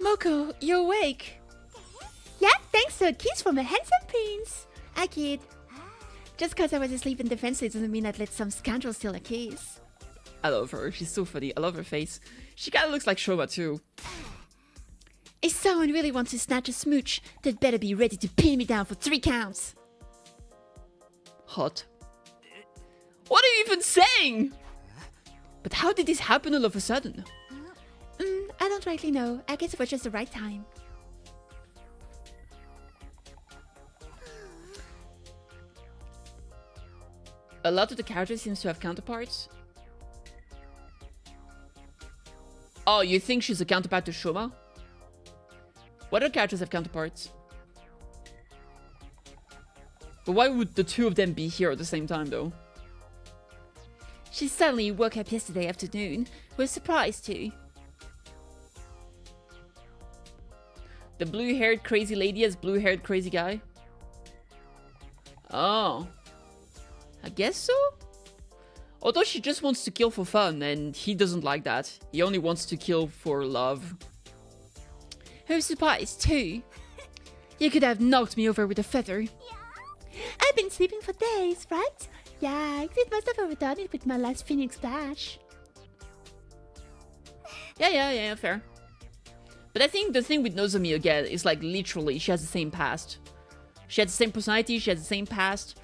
Moko, you're awake. Yeah, thanks to a kiss from a handsome prince. I kid. Just because I was asleep in defenseless doesn't mean I'd let some scoundrel steal a kiss. I love her. She's so funny. I love her face. She kind of looks like Shoma too. If someone really wants to snatch a smooch, they'd better be ready to pin me down for 3 counts. Hot. What are you even saying? But how did this happen all of a sudden? I don't rightly know. I guess it was just the right time. A lot of the characters seems to have counterparts. Oh, you think she's a counterpart to Shoma? What other characters have counterparts? But why would the two of them be here at the same time, though? She suddenly woke up yesterday afternoon. Was surprised too. The blue-haired crazy lady as blue-haired crazy guy? Oh. I guess so? Although she just wants to kill for fun, and he doesn't like that. He only wants to kill for love. Who's surprised too? You could have knocked me over with a feather. Yeah. I've been sleeping for days, right? Yeah, it must have overdone it with my last Phoenix Dash. Yeah, fair. But I think the thing with Nozomi again is like literally she has the same past. She has the same personality, she has the same past.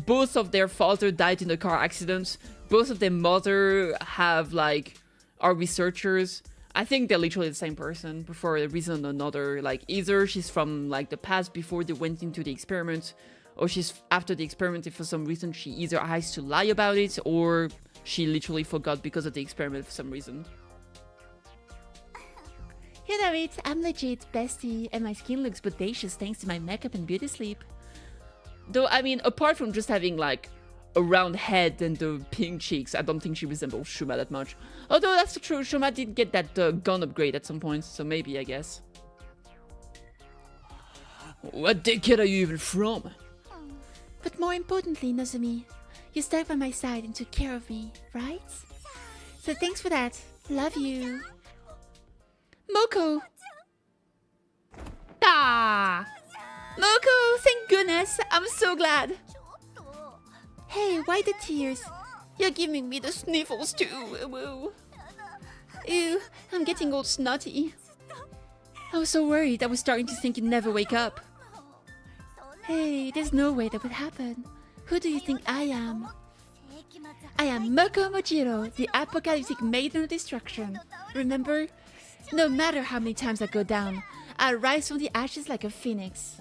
Both of their father died in a car accident. Both of their mother are researchers. I think they're literally the same person for a reason or another. Like either she's from like the past before they went into the experiment, or she's after the experiment if for some reason she either has to lie about it or she literally forgot because of the experiment for some reason. You know it, I'm legit, bestie, and my skin looks bodacious thanks to my makeup and beauty sleep. Though, I mean, apart from just having, like, a round head and the pink cheeks, I don't think she resembles Shuma that much. Although, that's true, Shuma did get that gun upgrade at some point, so maybe, I guess. What decade are you even from? But more importantly, Nozomi, you stuck by my side and took care of me, right? So thanks for that. Love you. Moko! Ah! Moko, thank goodness! I'm so glad! Hey, why the tears? You're giving me the sniffles too. Woo. Ew, I'm getting all snotty. I was so worried I was starting to think you'd never wake up. Hey, there's no way that would happen. Who do you think I am? I am Moko Mojiro, the apocalyptic maiden of destruction. Remember? No matter how many times I go down, I rise from the ashes like a phoenix.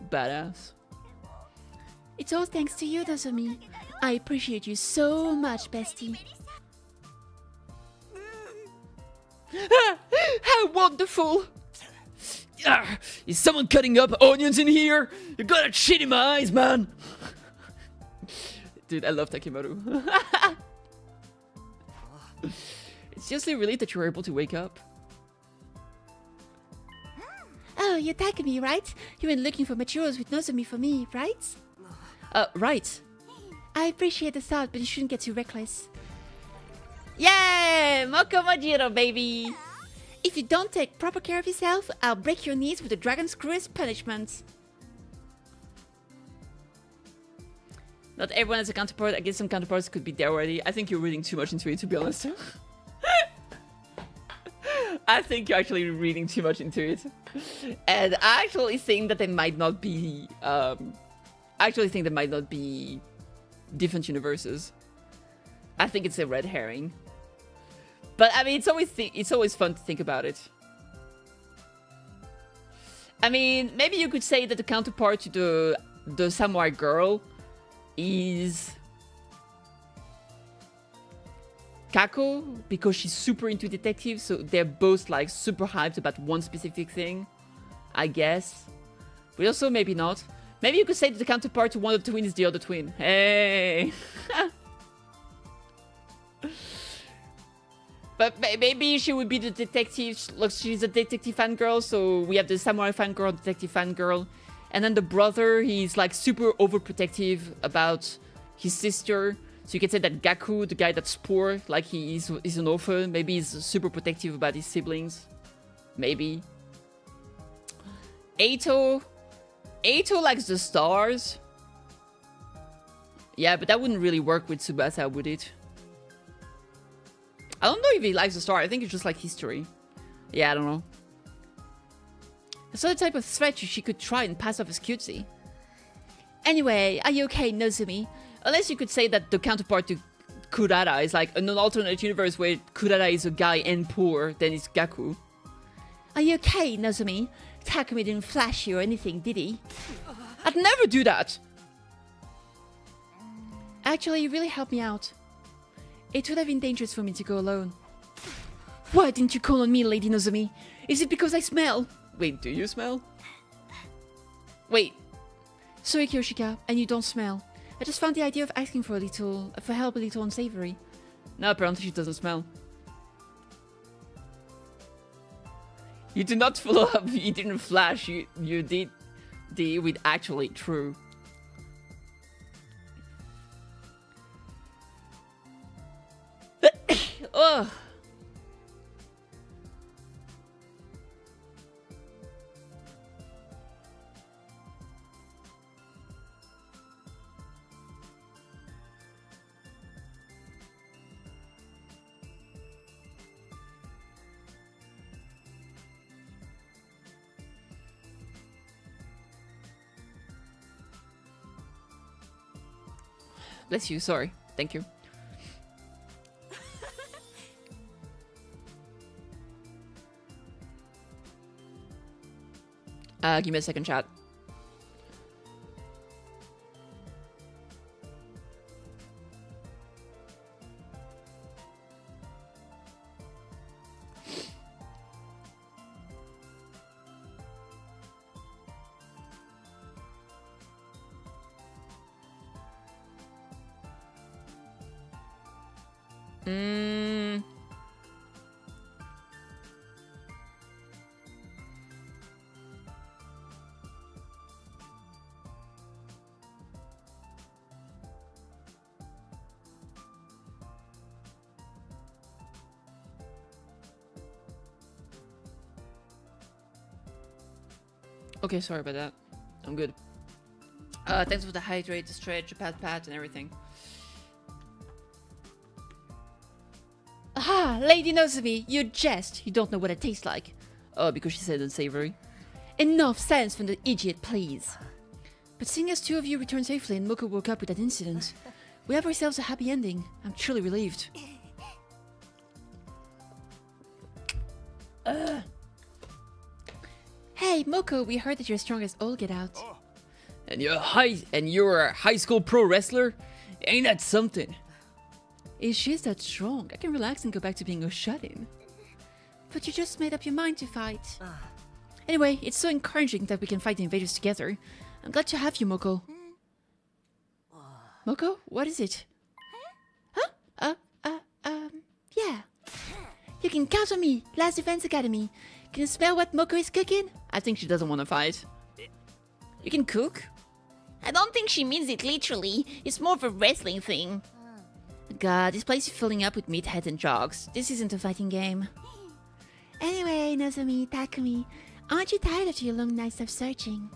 Badass. It's all thanks to you, Nozomi. I appreciate you so much, bestie. How wonderful! Is someone cutting up onions in here? You got that shit in my eyes, man! Dude, I love Takemaru. It's just really that you were able to wake up. Oh, you tagged me, right? You went looking for materials with Nozomi for me, right? Right. I appreciate the thought, but you shouldn't get too reckless. Yay! Moko Mojiro, baby! If you don't take proper care of yourself, I'll break your knees with a dragon screw as punishment. Not everyone has a counterpart. I guess some counterparts could be there already. I think you're reading too much into it, to be honest. I think you're actually reading too much into it. And I actually think that there might not be... different universes. I think it's a red herring. But, I mean, it's always fun to think about it. I mean, maybe you could say that the counterpart to the samurai girl is Kako, because she's super into detectives, so they're both like super hyped about one specific thing, I guess. But also maybe not. Maybe you could say that the counterpart to one of the twins is the other twin. Hey! But maybe she would be the detective. Look, she's a detective fangirl, so we have the samurai fangirl, detective fangirl. And then the brother, he's like super overprotective about his sister. So you can say that Gaku, the guy that's poor, like he's an orphan. Maybe he's super protective about his siblings. Maybe. Eito likes the stars. Yeah, but that wouldn't really work with Tsubasa, would it? I don't know if he likes the star. I think it's just like history. Yeah, I don't know. That's not the type of threat she could try and pass off as cutesy. Anyway, are you okay, Nozomi? Unless you could say that the counterpart to Kurara is like an alternate universe where Kurara is a guy and poor, then it's Gaku. Are you okay, Nozomi? Takumi didn't flash you or anything, did he? I'd never do that! Actually, you really helped me out. It would have been dangerous for me to go alone. Why didn't you call on me, Lady Nozomi? Is it because I smell? Wait, do you smell? Wait. Sorry, Kyoshika, and you don't smell. I just found the idea of asking for help a little unsavory. No, apparently she doesn't smell. You did not follow up, you didn't flash, you did with actually true. Ugh. Bless you, sorry. Thank you. Give me a second, chat. Okay, sorry about that. I'm good. Thanks for the hydrate, the stretch, the pat, and everything. Aha, Lady Nozomi, you jest. You don't know what it tastes like. Oh, because she said unsavory. Enough sense from the idiot, please. But seeing as 2 of you returned safely and Moko woke up with that incident, we have ourselves a happy ending. I'm truly relieved. Hey, Moko, we heard that you're strong as all get out. And you're a high school pro wrestler? Ain't that something? If she's that strong, I can relax and go back to being a shut-in. But you just made up your mind to fight. Anyway, it's so encouraging that we can fight the invaders together. I'm glad to have you, Moko. Moko, what is it? Huh? Yeah. You can count on me, Last Defense Academy. Can you smell what Moko is cooking? I think she doesn't want to fight. You can cook? I don't think she means it literally. It's more of a wrestling thing. God, this place is filling up with meatheads and jogs. This isn't a fighting game. Anyway, Nozomi, Takumi, aren't you tired after your long nights of searching?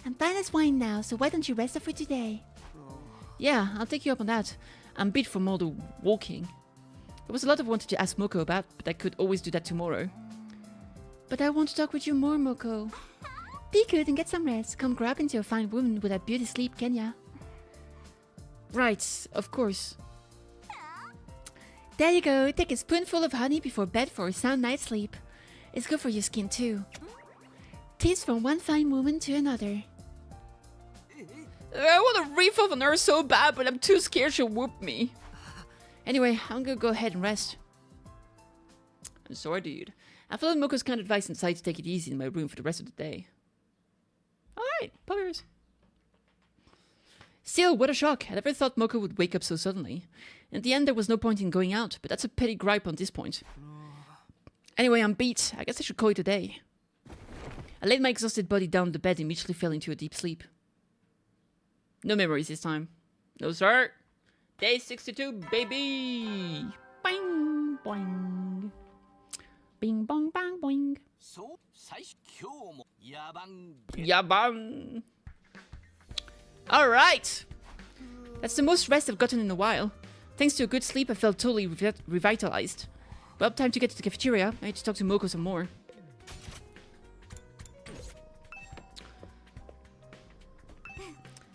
I'm fine as wine now, so why don't you rest up for today? Yeah, I'll take you up on that. I'm beat from all the walking. There was a lot I wanted to ask Moko about, but I could always do that tomorrow. But I want to talk with you more, Moko. Be good and get some rest. Come grow up into a fine woman with a beauty sleep, Kenya. Right, of course. There you go. Take a spoonful of honey before bed for a sound night's sleep. It's good for your skin too. Tips from one fine woman to another. I want to reef off on her so bad, but I'm too scared she'll whoop me. Anyway, I'm gonna go ahead and rest. I'm sorry, dude. I followed Moko's kind advice and decided to take it easy in my room for the rest of the day. Alright, buggers. Still, what a shock. I never thought Moko would wake up so suddenly. In the end, there was no point in going out, but that's a petty gripe on this point. Anyway, I'm beat. I guess I should call it a day. I laid my exhausted body down on the bed and immediately fell into a deep sleep. No memories this time. No, sir. Day 62, baby! Boing, boing. Bing, bong, bang, boing. Yabang. Alright! That's the most rest I've gotten in a while. Thanks to a good sleep, I felt totally revitalized. Well, time to get to the cafeteria. I need to talk to Moko some more.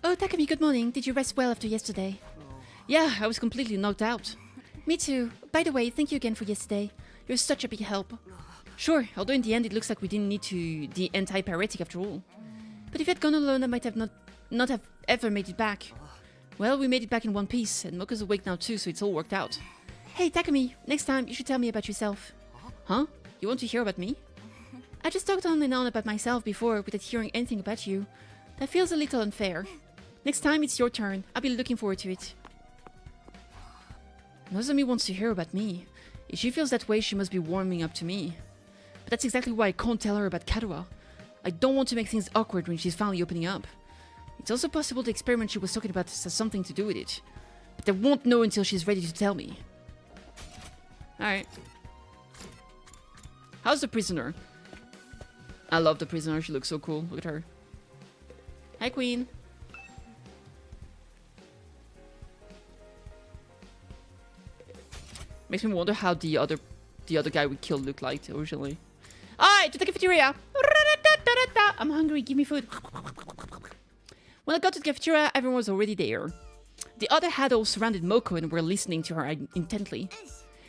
Oh, Takumi, good morning. Did you rest well after yesterday? Yeah, I was completely knocked out. Me too. By the way, thank you again for yesterday. You're such a big help. Sure, although in the end it looks like we didn't need to the anti-pyretic after all. But if you had gone alone, I might have not have ever made it back. Well, we made it back in one piece, and Moko's awake now too, so it's all worked out. Hey, Takumi, next time you should tell me about yourself. Huh? You want to hear about me? I just talked on and on about myself before without hearing anything about you. That feels a little unfair. Next time it's your turn. I'll be looking forward to it. Nozomi wants to hear about me. If she feels that way, she must be warming up to me. But that's exactly why I can't tell her about Karuha. I don't want to make things awkward when she's finally opening up. It's also possible the experiment she was talking about has something to do with it. But I won't know until she's ready to tell me. Alright. How's the prisoner? I love the prisoner, she looks so cool. Look at her. Hi, Queen. Makes me wonder how the other guy we killed looked like originally. Alright, to the cafeteria! I'm hungry, give me food. When I got to the cafeteria, everyone was already there. The other all surrounded Moko and were listening to her intently.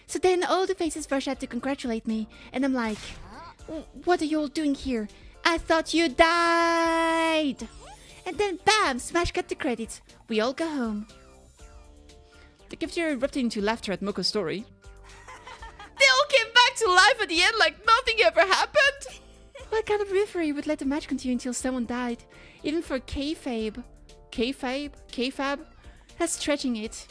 So then all the faces rush out to congratulate me, and I'm like, what are you all doing here? I thought you died! And then bam, smash cut the credits. We all go home. The cafeteria erupted into laughter at Moko's story. They all came back to life at the end like nothing ever happened! What kind of referee would let the match continue until someone died? Even for kayfabe. Kayfabe? Kayfab? That's stretching it.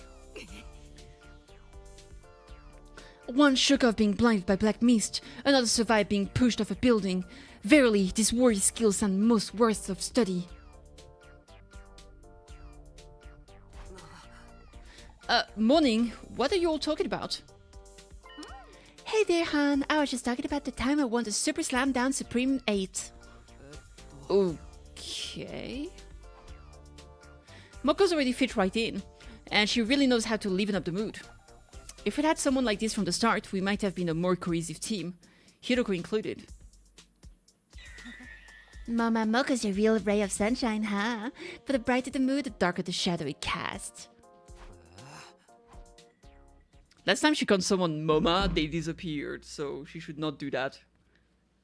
One shook off being blinded by black mist, another survived being pushed off a building. Verily, these warrior skills sound most worth of study. Morning. What are you all talking about? Hey there, Han. I was just talking about the time I won the Super Slam Down Supreme 8. Okay. Moko's already fit right in, and she really knows how to liven up the mood. If we'd had someone like this from the start, we might have been a more cohesive team, Hiroko included. Mama Moko's a real ray of sunshine, huh? For the brighter the mood, the darker the shadow it casts. Last time she called someone Mama, they disappeared, so she should not do that.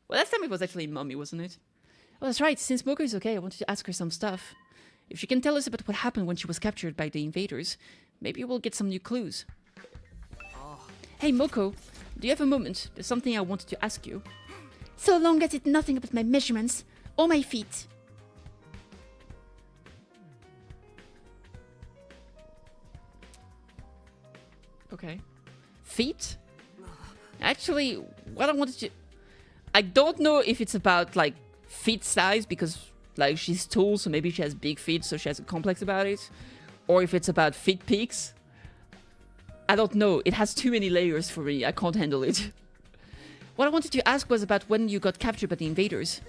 Well, last time it was actually Mommy, wasn't it? Oh, that's right. Since Moko is okay, I wanted to ask her some stuff. If she can tell us about what happened when she was captured by the invaders, maybe we'll get some new clues. Hey, Moko, do you have a moment? There's something I wanted to ask you. So long as it's nothing about my measurements or my feet. Okay. Feet? Actually, what I wanted to... I don't know if it's about, like, feet size, because, like, she's tall, so maybe she has big feet, so she has a complex about it. Or if it's about feet peaks. I don't know. It has too many layers for me. I can't handle it. What I wanted to ask was about when you got captured by the invaders.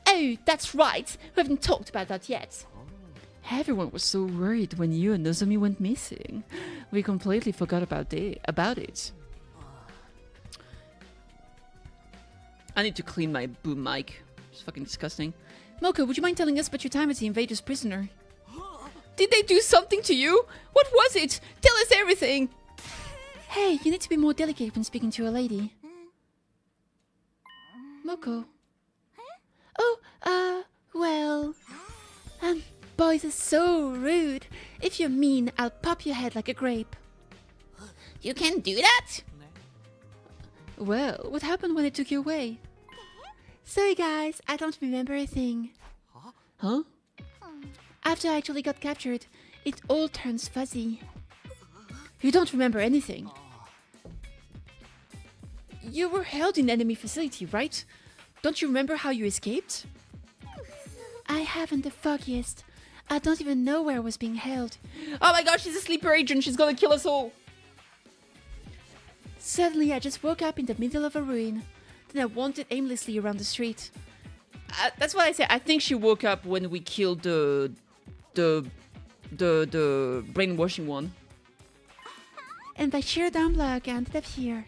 Oh, that's right. We haven't talked about that yet. Everyone was so worried when you and Nozomi went missing. We completely forgot about it. I need to clean my boom mic. It's fucking disgusting. Moko, would you mind telling us about your time as the invaders' prisoner? Did they do something to you? What was it? Tell us everything! Hey, you need to be more delicate when speaking to a lady. Moko. Oh, well... boys are so rude. If you're mean, I'll pop your head like a grape. You can do that? Well, what happened when they took you away? Sorry guys, I don't remember a thing. Huh? After I actually got captured, it all turns fuzzy. You don't remember anything? You were held in enemy facility, right? Don't you remember how you escaped? I haven't the foggiest. I don't even know where I was being held. Oh my gosh, she's a sleeper agent. She's gonna kill us all. Suddenly, I just woke up in the middle of a ruin. Then I wandered aimlessly around the street. That's what I said. I think she woke up when we killed the brainwashing one. And by sheer dumb luck, I ended up here.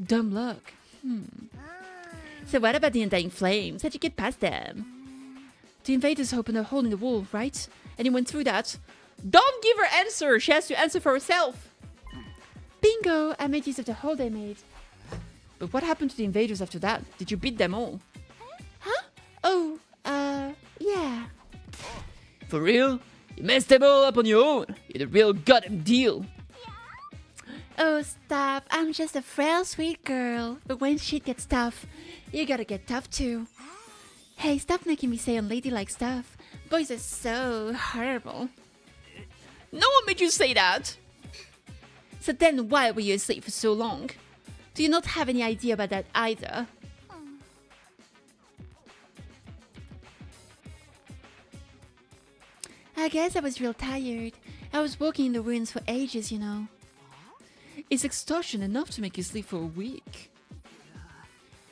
Dumb luck. So what about the undying flames? How'd you get past them? The invaders opened a hole in the wall, right? And you went through that. Don't give her answer. She has to answer for herself. Bingo! I made use of the hole they made. But what happened to the invaders after that? Did you beat them all? Huh? Oh, yeah. For real? You messed them all up on your own. You're the real goddamn deal. Oh, stop. I'm just a frail, sweet girl. But when shit gets tough, you gotta get tough too. Hey, stop making me say unladylike stuff. Boys are so horrible. No one made you say that. So then why were you asleep for so long? Do you not have any idea about that either? I guess I was real tired. I was walking in the ruins for ages, you know. Is extortion enough to make you sleep for a week?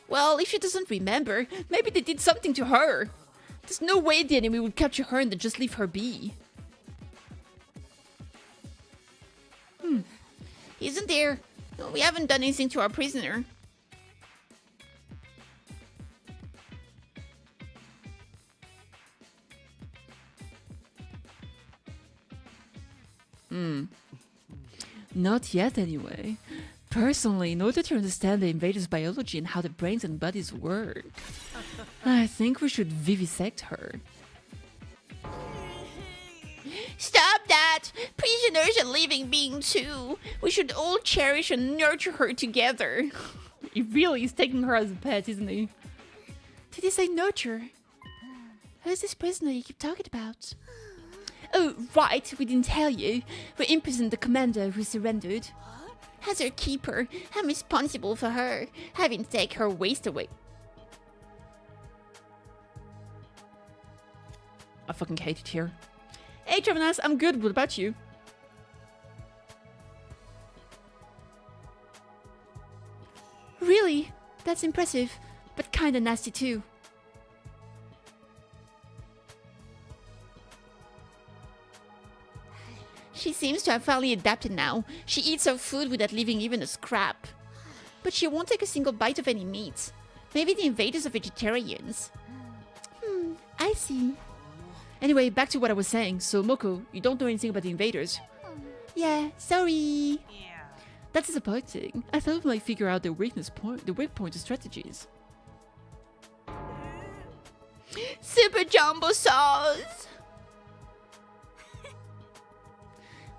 Well, if she doesn't remember, maybe they did something to her. There's no way the enemy would capture her and then just leave her be. Isn't there? No, we haven't done anything to our prisoner. Not yet, anyway. Personally, in order to understand the invaders' biology and how their brains and bodies work, I think we should vivisect her. Stop that! Prisoners are living beings too. We should all cherish and nurture her together. He really is taking her as a pet, isn't he? Did you say nurture? Who's this prisoner you keep talking about? Oh, right, we didn't tell you. We imprisoned the commander who surrendered. As her keeper, I'm responsible for her, having to take her waste away. I fucking hate it here. Hey, Travanas, I'm good. What about you? Really? That's impressive, but kinda nasty too. She seems to have finally adapted now. She eats her food without leaving even a scrap. But she won't take a single bite of any meat. Maybe the invaders are vegetarians. I see. Anyway, back to what I was saying. So, Moko, you don't know anything about the invaders. Yeah, sorry. That's disappointing. I thought we might figure out the weak point of strategies. Super jumbo sauce!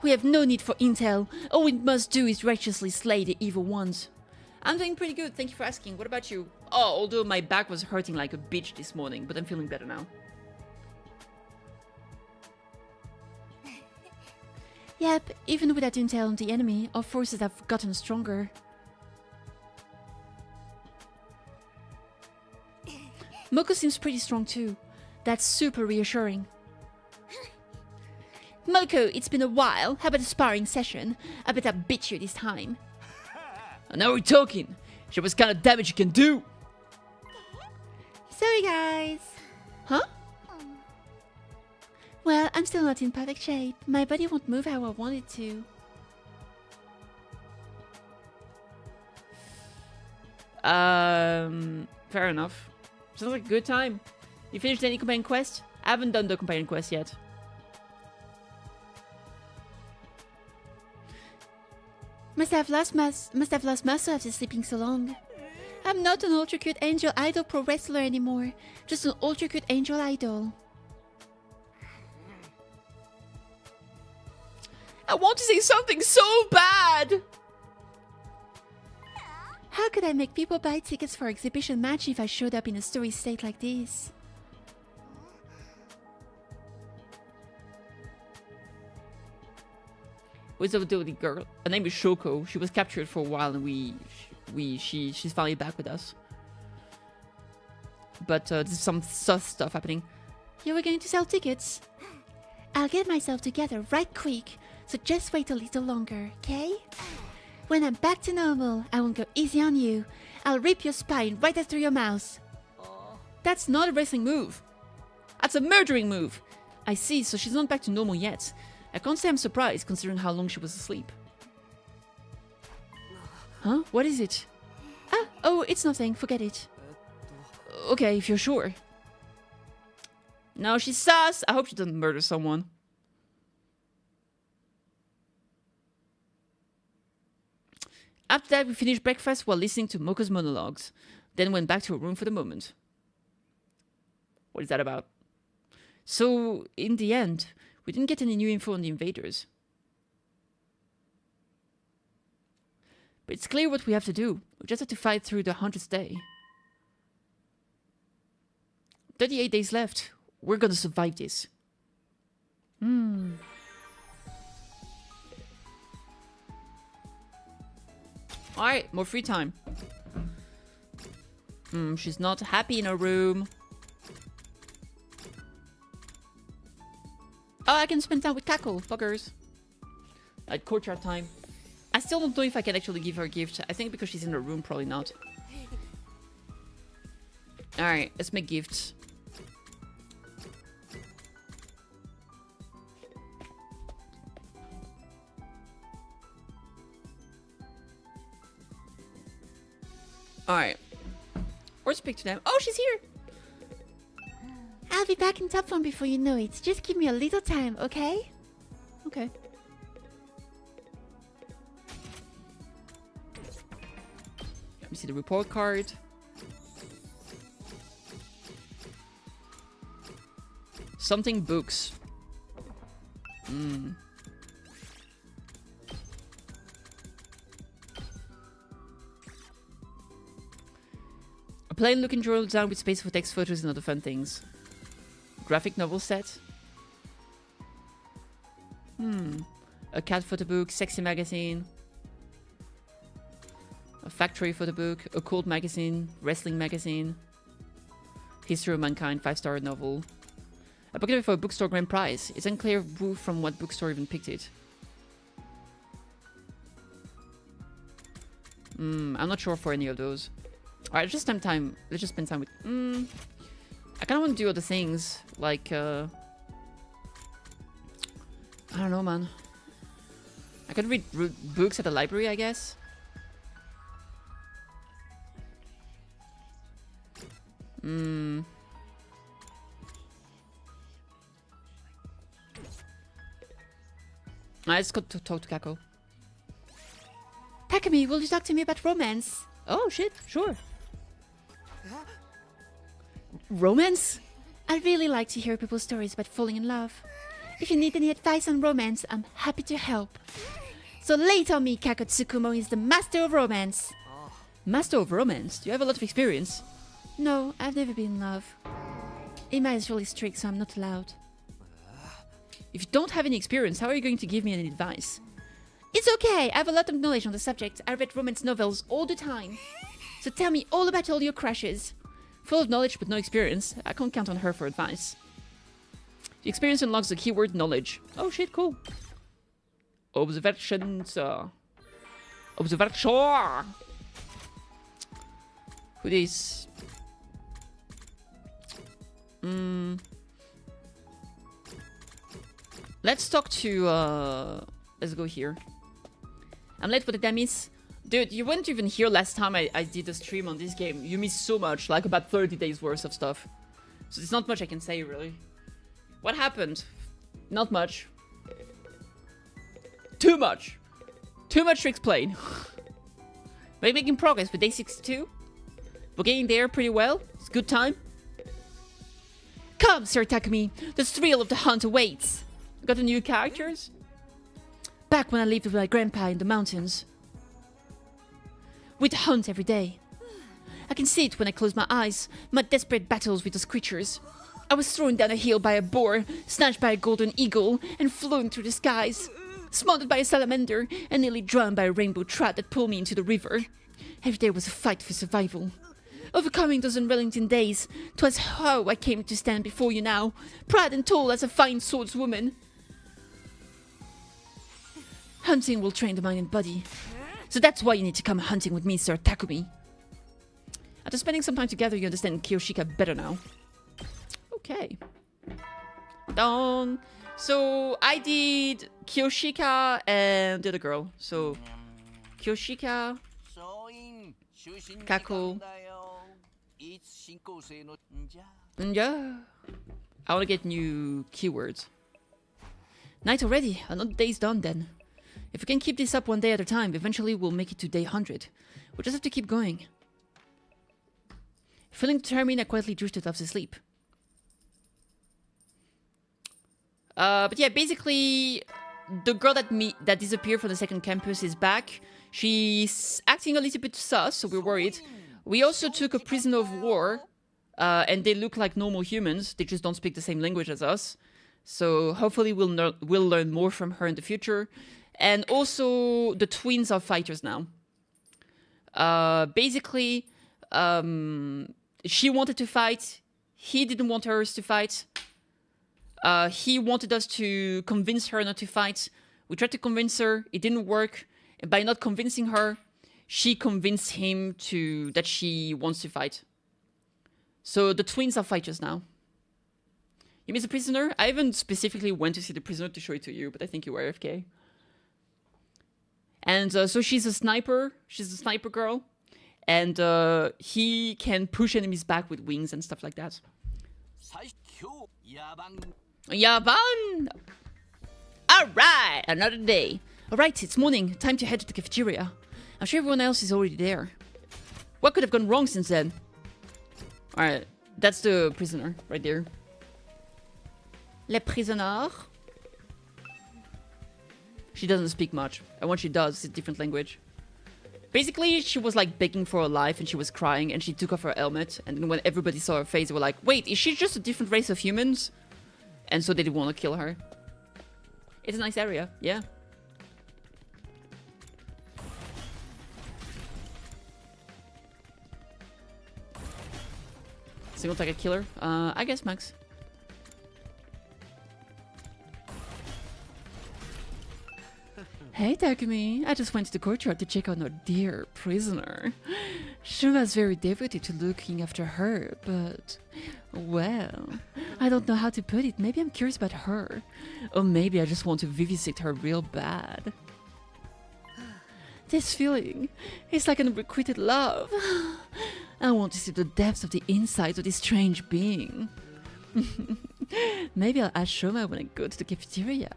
We have no need for intel. All we must do is righteously slay the evil ones. I'm doing pretty good, thank you for asking. What about you? Oh, although my back was hurting like a bitch this morning, but I'm feeling better now. Yep, even without intel on the enemy, our forces have gotten stronger. Moko seems pretty strong too. That's super reassuring. Moko, it's been a while. How about a sparring session? I bet I beat you this time. And now we're talking. Show us kind of damage you can do. Sorry, guys. Huh? Well, I'm still not in perfect shape. My body won't move how I want it to. Fair enough. Sounds like a good time. You finished any companion quest? I haven't done the companion quest yet. Must have lost muscle after sleeping so long. I'm not an ultra cute angel idol pro wrestler anymore. Just an ultra cute angel idol. I want to say something so bad! How could I make people buy tickets for exhibition match if I showed up in a story state like this? What's up with the girl? Her name is Shoko. She was captured for a while and she's finally back with us. But there's some sus stuff happening. You were going to sell tickets? I'll get myself together right quick, so just wait a little longer, okay? When I'm back to normal, I won't go easy on you. I'll rip your spine right out through your mouth. That's not a wrestling move. That's a murdering move. I see, so she's not back to normal yet. I can't say I'm surprised, considering how long she was asleep. Huh? What is it? Oh, it's nothing. Forget it. Okay, if you're sure. No, she's sus. I hope she doesn't murder someone. After that, we finished breakfast while listening to Moko's monologues. Then went back to her room for the moment. What is that about? So, in the end, we didn't get any new info on the invaders. But it's clear what we have to do. We just have to fight through the 100th day. 38 days left. We're gonna survive this. Alright, more free time. She's not happy in her room. Oh, I can spend time with Kako, fuckers. Like courtyard time. I still don't know if I can actually give her a gift. I think because she's in her room, probably not. Alright, let's make gifts. Alright. Or speak to them. Oh, she's here! I'll be back in top form before you know it. Just give me a little time, okay? Okay. Let me see the report card. Something books. A plain looking journal down with space for text, photos, and other fun things. Graphic novel set. A cat photo book, sexy magazine. A factory photo book, a cult magazine, wrestling magazine. History of Mankind, 5-star novel. A book for a bookstore grand prize. It's unclear who from what bookstore even picked it. I'm not sure for any of those. Alright, let's just spend time with... I kind of want to do other things, like, I don't know, man. I could read books at the library, I guess. Let's go to talk to Kako. Takumi, will you talk to me about romance? Oh shit, sure. Romance? I really like to hear people's stories about falling in love. If you need any advice on romance, I'm happy to help. So lay it on me, Kako Tsukumo is the master of romance. Master of romance? Do you have a lot of experience? No, I've never been in love. Ima is really strict, so I'm not allowed. If you don't have any experience, how are you going to give me any advice? It's okay, I have a lot of knowledge on the subject. I read romance novels all the time. So tell me all about all your crushes. Full of knowledge but no experience. I can't count on her for advice. The experience unlocks the keyword knowledge. Oh shit, cool. Observations. Observation. Who this? Let's talk to let's go here. I'm late for the dummies. Dude, you weren't even here last time I did a stream on this game. You missed so much, like about 30 days worth of stuff. So there's not much I can say, really. What happened? Not much. Too much. Too much to explain. We're making progress with day 62. We're getting there pretty well. It's a good time. Come, Sir Takumi. The thrill of the hunt awaits. Got the new characters? Back when I lived with my grandpa in the mountains. We'd hunt every day. I can see it when I close my eyes, my desperate battles with those creatures. I was thrown down a hill by a boar, snatched by a golden eagle, and flown through the skies. Smothered by a salamander, and nearly drowned by a rainbow trout that pulled me into the river. Every day was a fight for survival. Overcoming those unrelenting days, 'twas how I came to stand before you now, proud and tall as a fine swordswoman. Hunting will train the mind and body. So that's why you need to come hunting with me, Sir Takumi. After spending some time together, you understand Kiyoshika better now. Okay. Done. So I did Kiyoshika and the other girl. So Kiyoshika, Kako. Yeah. I want to get new keywords. Night already. Another day's done then. If we can keep this up one day at a time, eventually we'll make it to day 100. We'll just have to keep going. Feeling determined, I quietly drifted off to sleep. But yeah, basically, the girl that disappeared from the second campus is back. She's acting a little bit sus, so we're worried. We also took a prisoner of war, and they look like normal humans. They just don't speak the same language as us. So hopefully we'll learn more from her in the future. And also, the twins are fighters now. Basically, she wanted to fight. He didn't want us to fight. He wanted us to convince her not to fight. We tried to convince her. It didn't work. And by not convincing her, she convinced him that she wants to fight. So the twins are fighters now. You miss a prisoner? I haven't specifically went to see the prisoner to show it to you, but I think you were AFK. And so she's a sniper. She's a sniper girl. And he can push enemies back with wings and stuff like that. Yaban! Alright, another day. Alright, it's morning. Time to head to the cafeteria. I'm sure everyone else is already there. What could have gone wrong since then? Alright, that's the prisoner right there. Le prisoner. She doesn't speak much. And when she does, it's a different language. Basically, she was like begging for her life and she was crying and she took off her helmet. And then when everybody saw her face, they were like, wait, is she just a different race of humans? And so they didn't want to kill her. It's a nice area, yeah. Single target killer? I guess Max. Hey Takumi, I just went to the courtyard to check on our dear prisoner. Shuma's very devoted to looking after her, but... well, I don't know how to put it. Maybe I'm curious about her. Or maybe I just want to vivisect her real bad. This feeling is like an unrequited love. I want to see the depths of the insides of this strange being. Maybe I'll ask Shoma when I go to the cafeteria.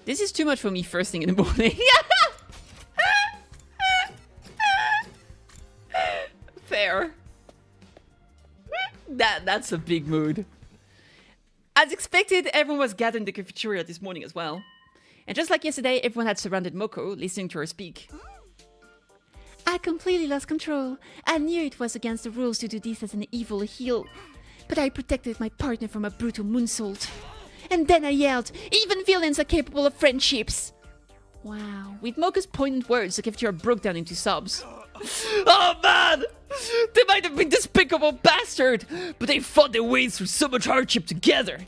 This is too much for me first thing in the morning. Fair. That's a big mood. As expected, everyone was gathered in the cafeteria this morning as well. And just like yesterday, everyone had surrounded Moko, listening to her speak. I completely lost control. I knew it was against the rules to do this as an evil heel. But I protected my partner from a brutal moonsault. And then I yelled, even villains are capable of friendships. Wow. With Moko's poignant words, the cafeteria broke down into sobs. Oh man! They might have been despicable bastard, but they fought their way through so much hardship together.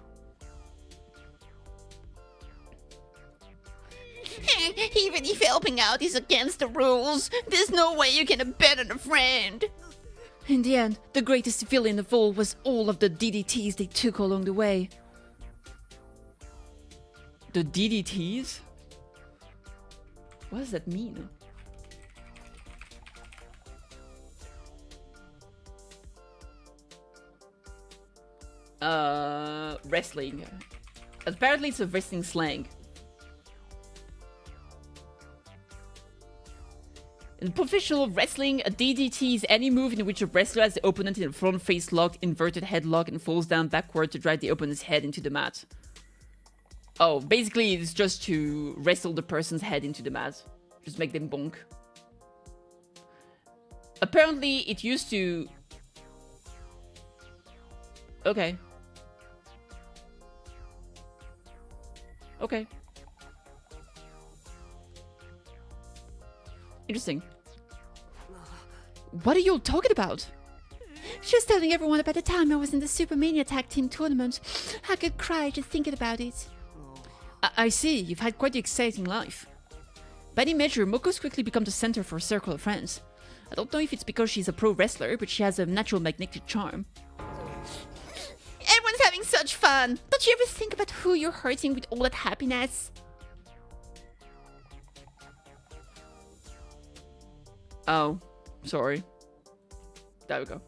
Even if helping out is against the rules, there's no way you can abandon a friend. In the end, the greatest villain of all was all of the DDTs they took along the way. The DDTs? What does that mean? Wrestling. Apparently it's a wrestling slang. In professional wrestling, a DDT is any move in which a wrestler has the opponent in a front face lock, inverted headlock, and falls down backward to drive the opponent's head into the mat. Oh, basically it's just to wrestle the person's head into the mat. Just make them bonk. Apparently it used to... Okay. Okay. Interesting. What are you all talking about? She was telling everyone about the time I was in the Supermania Tag Team tournament. I could cry just thinking about it. I see, you've had quite an exciting life. By any measure, Moko's quickly become the center for a circle of friends. I don't know if it's because she's a pro wrestler, but she has a natural magnetic charm. Everyone's having such fun. Don't you ever think about who you're hurting with all that happiness? Oh, sorry. There we go.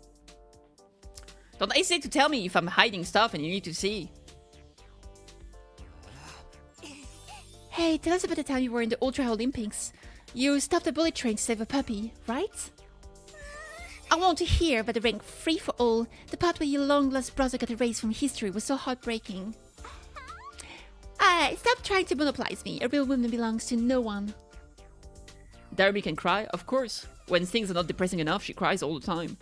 Don't hesitate to tell me if I'm hiding stuff and you need to see. Hey, tell us about the time you were in the Ultra Olympics. You stopped a bullet train to save a puppy, right? I want to hear about the rank free for all. The part where your long-lost brother got erased from history was so heartbreaking. Stop trying to monopolize me. A real woman belongs to no one. Darby can cry, of course. When things are not depressing enough, she cries all the time.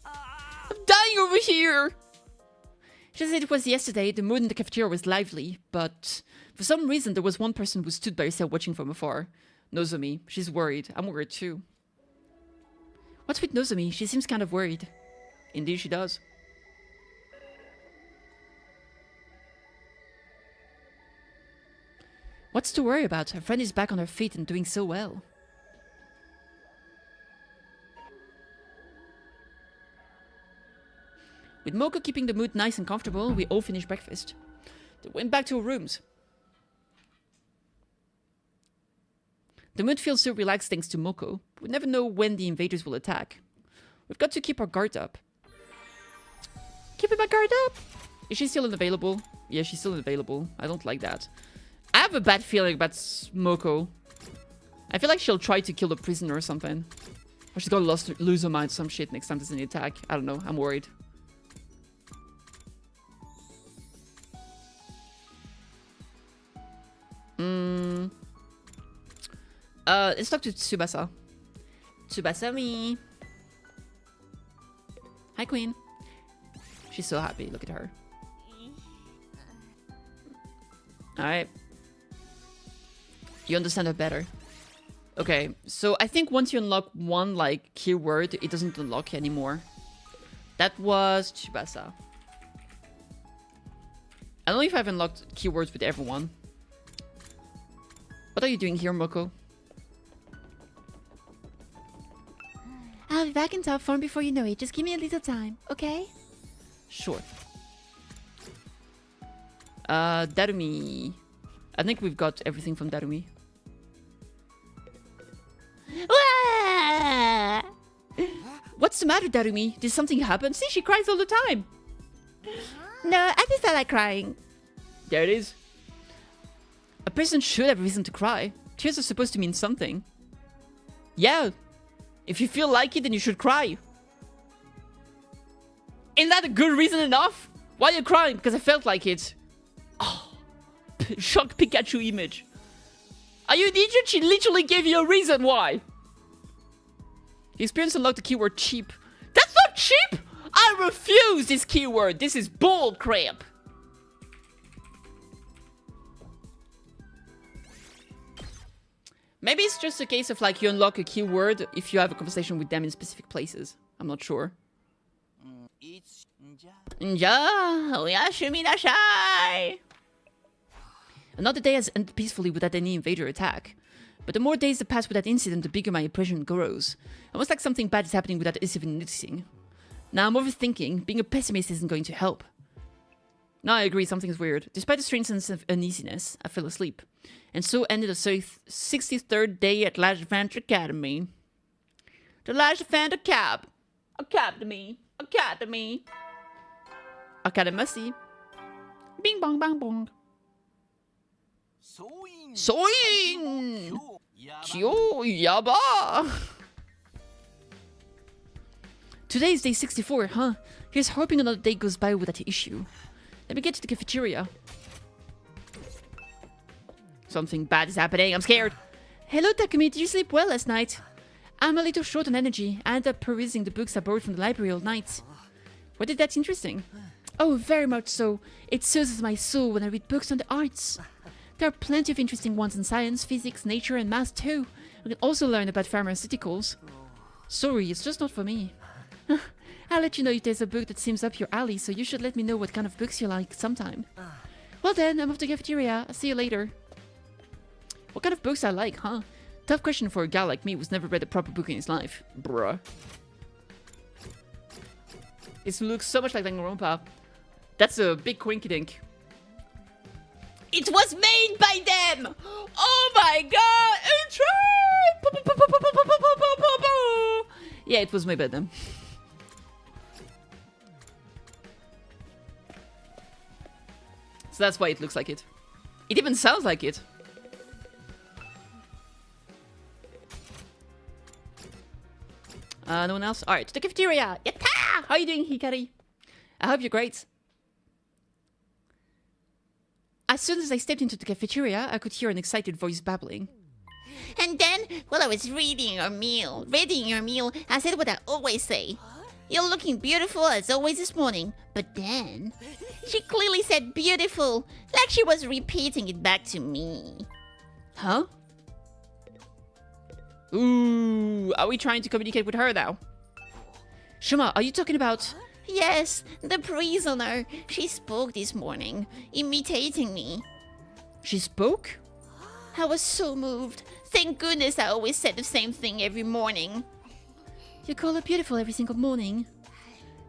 I'm dying over here! She said it was yesterday, the mood in the cafeteria was lively, but for some reason there was one person who stood by herself watching from afar. Nozomi. She's worried. I'm worried too. What's with Nozomi? She seems kind of worried. Indeed she does. What's to worry about? Her friend is back on her feet and doing so well. With Moko keeping the mood nice and comfortable, we all finished breakfast. They went back to our rooms. The mood feels so relaxed thanks to Moko. We never know when the invaders will attack. We've got to keep our guard up. Keeping my guard up? Is she still unavailable? Yeah, she's still unavailable. I don't like that. I have a bad feeling about Moko. I feel like she'll try to kill the prisoner or something. Or she's gonna lose her mind or some shit next time there's an attack. I don't know. I'm worried. Let's talk to Tsubasa. Tsubasa-mi. Hi, Queen. She's so happy. Look at her. Alright. You understand her better. Okay, so I think once you unlock one, like, keyword, it doesn't unlock anymore. That was Tsubasa. I don't know if I've unlocked keywords with everyone. What are you doing here, Moko? I'll be back in top form before you know it. Just give me a little time, okay? Sure. Darumi. I think we've got everything from Darumi. What's the matter, Darumi? Did something happen? See, she cries all the time. No, I just felt like crying. There it is. A person should have reason to cry. Tears are supposed to mean something. Yeah. If you feel like it, then you should cry. Isn't that a good reason enough? Why are you crying? Because I felt like it. Oh. Shock Pikachu image. Are you an idiot? She literally gave you a reason why. The experience unlocked the keyword cheap. That's not cheap! I refuse this keyword. This is bull crap. Maybe it's just a case of like you unlock a keyword if you have a conversation with them in specific places. I'm not sure. Another day has ended peacefully without any invader attack. But the more days that pass without incident, the bigger my impression grows. Almost like something bad is happening without us even noticing. Now I'm overthinking. Being a pessimist isn't going to help. No, I agree, something's weird. Despite a strange sense of uneasiness, I fell asleep. And so ended the 63rd day at Lash Adventure Academy. The Lash Adventure Academy. Academy. Bing bong bang bong. Soin! Kyo yaba! Today is day 64, huh? Here's hoping another day goes by without the issue. Let me get to the cafeteria. Something bad is happening, I'm scared. Hello, Takumi, did you sleep well last night? I'm a little short on energy. I ended up perusing the books I borrowed from the library all night. What did that interesting? Oh, very much so. It soothes my soul when I read books on the arts. There are plenty of interesting ones in science, physics, nature, and math too. We can also learn about pharmaceuticals. Sorry, it's just not for me. I'll let you know if there's a book that seems up your alley, so you should let me know what kind of books you like sometime. Well then, I'm off to the cafeteria. I'll see you later. What kind of books I like, huh? Tough question for a guy like me who's never read a proper book in his life. Bruh. This looks so much like Danganronpa. That's a big quinky-dink. It was made by them! Oh my god! Yeah, it was made by them. So that's why it looks like it. It even sounds like it. No one else? Alright, to the cafeteria! Yatta! How are you doing, Hikari? I hope you're great. As soon as I stepped into the cafeteria, I could hear an excited voice babbling. And then, while I was reading your meal, I said what I always say. You're looking beautiful as always this morning. But then, she clearly said beautiful, like she was repeating it back to me. Huh? Ooh, are we trying to communicate with her now? Shuma, are you talking about... Yes, the prisoner. She spoke this morning, imitating me. She spoke? I was so moved. Thank goodness I always said the same thing every morning. You call her beautiful every single morning.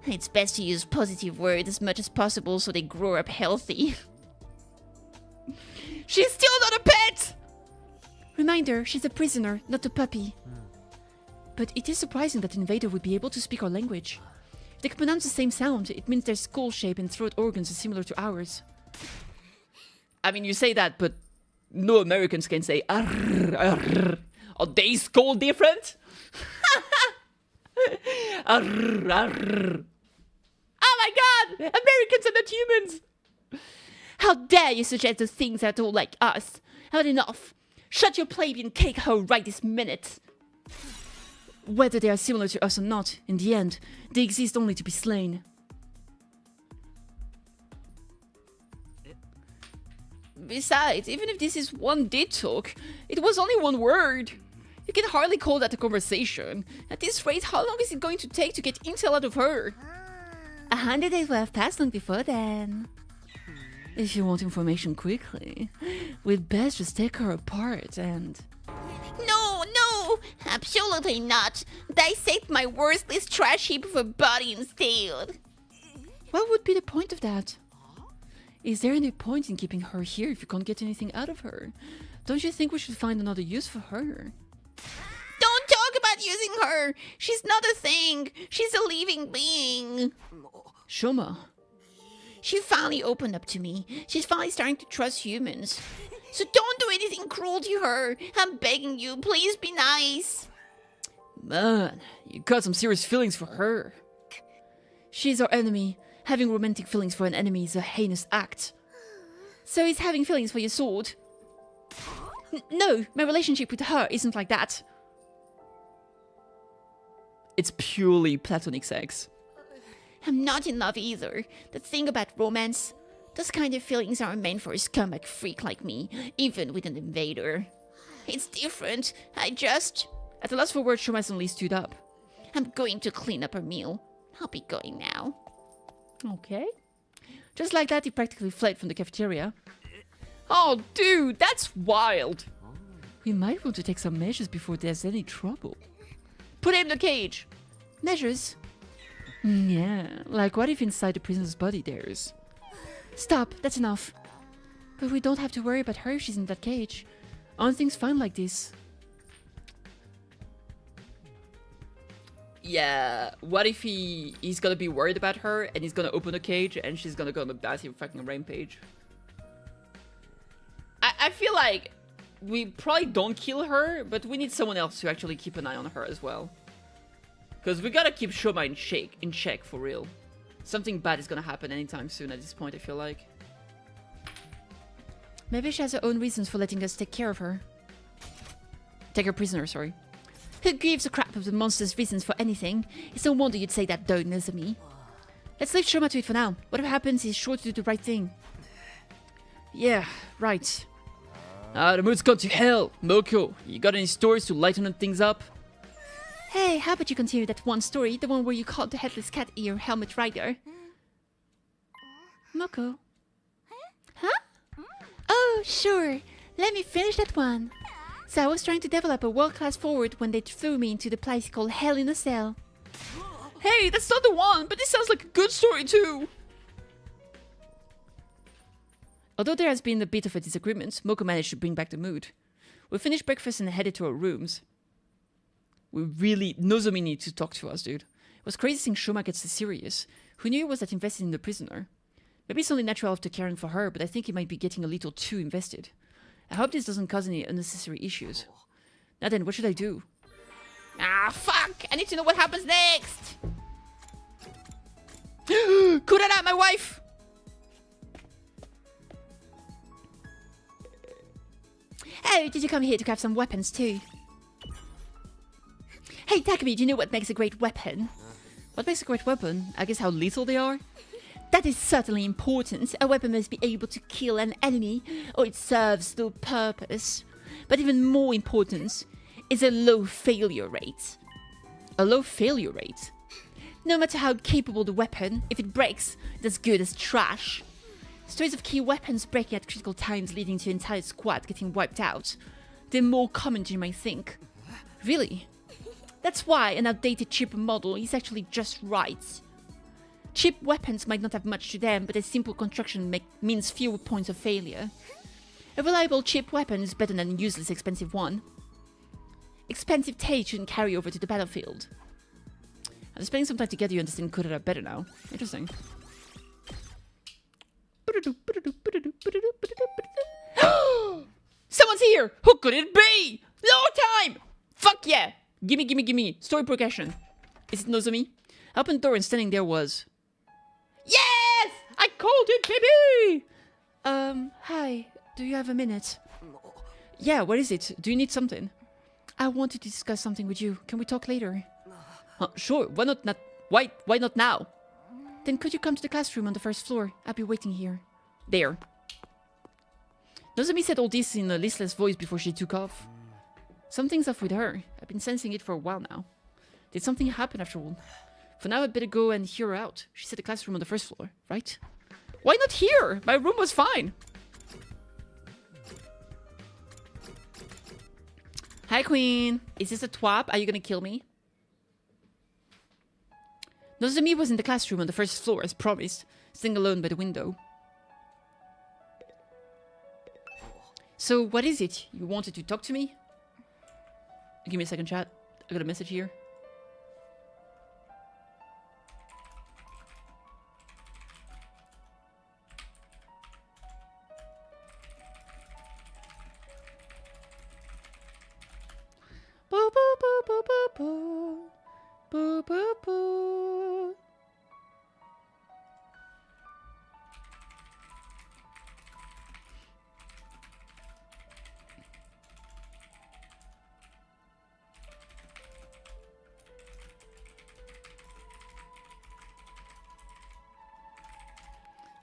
It's best to use positive words as much as possible so they grow up healthy. She's still not a pet! Reminder, she's a prisoner, not a puppy. But it is surprising that an invader would be able to speak our language. If they can pronounce the same sound, it means their skull shape and throat organs are similar to ours. I mean, you say that, but no Americans can say arr, arr. Are they skull different? Arr, arr. Oh my god! Americans are not humans! How dare you suggest those things at all like us? Had enough. Shut your plebeian cake hole right this minute. Whether they are similar to us or not, in the end, they exist only to be slain. Besides, even if this is one did talk, it was only one word. You can hardly call that a conversation. At this rate, how long is it going to take to get intel out of her? 100 days will have passed long before then. If you want information quickly, we'd best just take her apart and... No, absolutely not. Dissect my worthless trash heap of a body instead. What would be the point of that? Is there any point in keeping her here if you can't get anything out of her? Don't you think we should find another use for her? Don't talk about using her. She's not a thing. She's a living being. Shoma. She finally opened up to me. She's finally starting to trust humans. So don't do anything cruel to her. I'm begging you. Please be nice. Man, you got some serious feelings for her. She's our enemy. Having romantic feelings for an enemy is a heinous act. So he's having feelings for your sword? No, my relationship with her isn't like that. It's purely platonic sex. I'm not in love either. The thing about romance, those kind of feelings aren't meant for a scumbag freak like me, even with an invader. It's different. At the last four words, Shoma suddenly stood up. I'm going to clean up her meal. I'll be going now. Okay. Just like that, he practically fled from the cafeteria. Oh, dude, that's wild. We might want to take some measures before there's any trouble. Put him in the cage. Measures? Yeah, like what if inside the prisoner's body there's... Stop, that's enough. But we don't have to worry about her if she's in that cage. Aren't things fine like this? Yeah, what if he's gonna be worried about her and he's gonna open the cage and she's gonna go on a massive fucking rampage? I feel like we probably don't kill her, but we need someone else to actually keep an eye on her as well. Because we gotta keep Shoma in check for real. Something bad is gonna happen anytime soon at this point, I feel like. Maybe she has her own reasons for letting us take care of her. Take her prisoner, sorry. Who gives a crap of the monster's reasons for anything? It's no wonder you'd say that, though, Nozomi. Let's leave Shoma to it for now. Whatever happens, he's sure to do the right thing. Yeah, right. The mood's gone to hell. Moko, you got any stories to lighten things up? Hey, how about you continue that one story, the one where you caught the headless cat ear helmet rider? Moko? Huh? Oh, sure. Let me finish that one. So I was trying to develop a world-class forward when they threw me into the place called Hell in a Cell. Hey, that's not the one, but this sounds like a good story too. Although there has been a bit of a disagreement, Moko managed to bring back the mood. We finished breakfast and headed to our rooms. Nozomi needs to talk to us, dude. It was crazy seeing Shoma get so serious. Who knew he was that invested in the prisoner? Maybe it's only natural after caring for her, but I think he might be getting a little too invested. I hope this doesn't cause any unnecessary issues. Now then, what should I do? Ah, fuck! I need to know what happens next! Kurara, my wife! Oh, did you come here to grab some weapons too? Hey, Takumi, do you know what makes a great weapon? What makes a great weapon? I guess how lethal they are? That is certainly important. A weapon must be able to kill an enemy, or it serves no purpose. But even more important is a low failure rate. A low failure rate? No matter how capable the weapon, if it breaks, it's as good as trash. Stories of key weapons breaking at critical times leading to an entire squad getting wiped out. They're more common than you might think. Really? That's why an outdated chip model is actually just right. Cheap weapons might not have much to them, but a simple construction means fewer points of failure. A reliable cheap weapon is better than a useless expensive one. Expensive taste shouldn't carry over to the battlefield. I'm spending some time together, you understand Kurara better now. Interesting. Someone's here! Who could it be? No time! Fuck yeah! Gimme. Story progression. Is it Nozomi? I opened the door and standing there was... Yes! I called it, baby! Hi. Do you have a minute? Yeah, what is it? Do you need something? I wanted to discuss something with you. Can we talk later? Sure. Why not now? Then could you come to the classroom on the first floor? I'll be waiting here. There. Nozomi said all this in a listless voice before she took off. Something's off with her. I've been sensing it for a while now. Did something happen after all? For now, I'd better go and hear her out. She said the classroom on the first floor, right? Why not here? My room was fine. Hi, Queen. Is this a twap? Are you gonna kill me? Nozomi was in the classroom on the first floor, as promised, sitting alone by the window. So what is it? You wanted to talk to me? Give me a second, chat. I got a message here. Boo boo boo boo boo boo. Boo boo boo.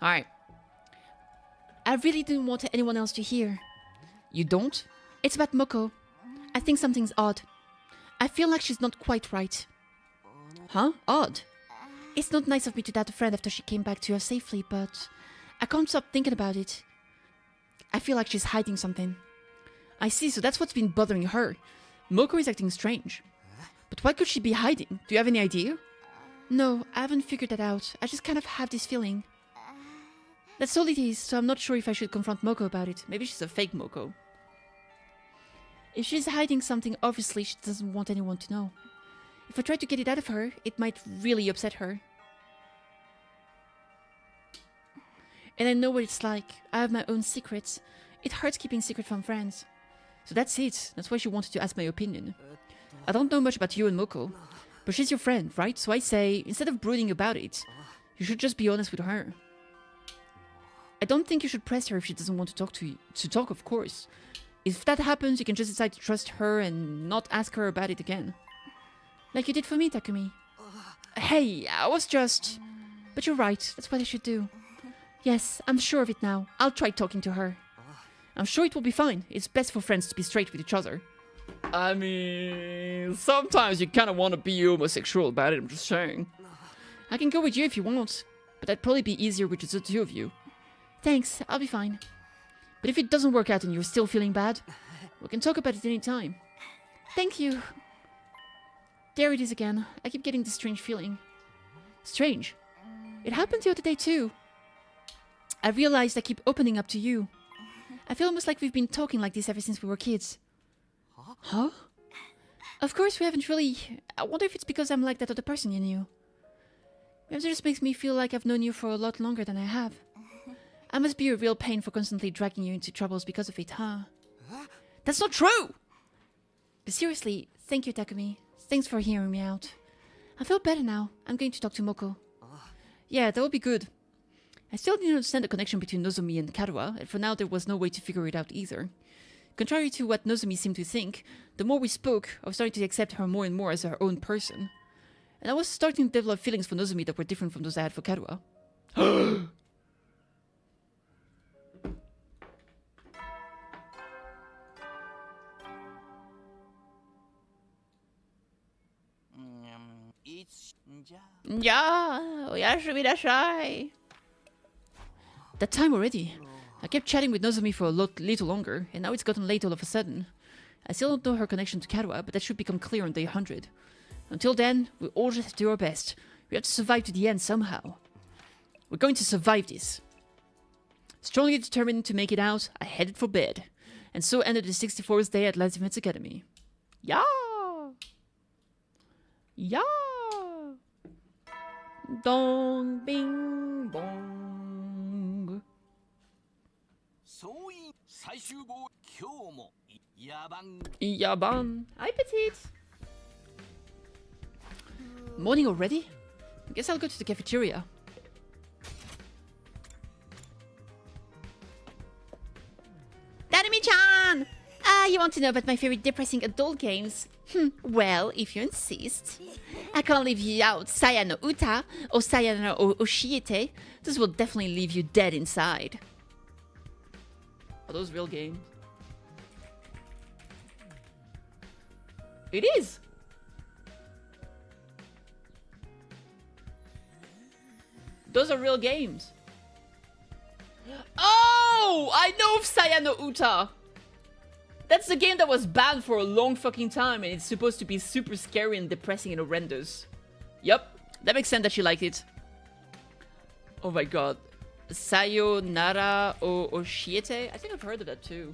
Alright. I really didn't want anyone else to hear. You don't? It's about Moko. I think something's odd. I feel like she's not quite right. Huh? Odd? It's not nice of me to doubt a friend after she came back to her safely, but I can't stop thinking about it. I feel like she's hiding something. I see, so that's what's been bothering her. Moko is acting strange. But what could she be hiding? Do you have any idea? No, I haven't figured that out. I just kind of have this feeling. That's all it is, so I'm not sure if I should confront Moko about it. Maybe she's a fake Moko. If she's hiding something, obviously she doesn't want anyone to know. If I try to get it out of her, it might really upset her. And I know what it's like. I have my own secrets. It hurts keeping secret from friends. So that's it. That's why she wanted to ask my opinion. I don't know much about you and Moko, but she's your friend, right? So I say, instead of brooding about it, you should just be honest with her. I don't think you should press her if she doesn't want to talk to you. To talk, of course. If that happens, you can just decide to trust her and not ask her about it again. Like you did for me, Takumi. Hey, I was just... But you're right, that's what I should do. Yes, I'm sure of it now. I'll try talking to her. I'm sure it will be fine. It's best for friends to be straight with each other. I mean... Sometimes you kind of want to be homosexual about it, I'm just saying. I can go with you if you want, but that'd probably be easier with just the two of you. Thanks, I'll be fine. But if it doesn't work out and you're still feeling bad, we can talk about it any time. Thank you. There it is again. I keep getting this strange feeling. Strange? It happened the other day too. I realized I keep opening up to you. I feel almost like we've been talking like this ever since we were kids. Huh? Of course we haven't really... I wonder if it's because I'm like that other person you knew. Maybe it just makes me feel like I've known you for a lot longer than I have. I must be a real pain for constantly dragging you into troubles because of it, huh? That's not true! But seriously, thank you, Takumi. Thanks for hearing me out. I feel better now. I'm going to talk to Moko. Yeah, that would be good. I still didn't understand the connection between Nozomi and Karuha, and for now there was no way to figure it out either. Contrary to what Nozomi seemed to think, the more we spoke, I was starting to accept her more and more as her own person. And I was starting to develop feelings for Nozomi that were different from those I had for Karuha. Yeah, that time already. I kept chatting with Nozomi for a little longer, and now it's gotten late all of a sudden. I still don't know her connection to Karuha, but that should become clear on day 100. Until then, we all just have to do our best. We have to survive to the end somehow. We're going to survive this. Strongly determined to make it out, I headed for bed. And so ended the 64th day at Last Defense Academy. Yeah! Yeah! Dong, bing, bong. Yaban. Hi, petite. Morning already? I guess I'll go to the cafeteria. Nanami-chan! You want to know about my favorite depressing adult games? Well, if you insist. I can't leave you out Saya no Uta or Saya no Oshiete. This will definitely leave you dead inside. Are those real games? It is! Those are real games. Oh! I know of Saya no Uta! That's the game that was banned for a long fucking time, and it's supposed to be super scary and depressing and horrendous. Yup, that makes sense that you liked it. Oh my god. Sayonara o Oshiete? I think I've heard of that too.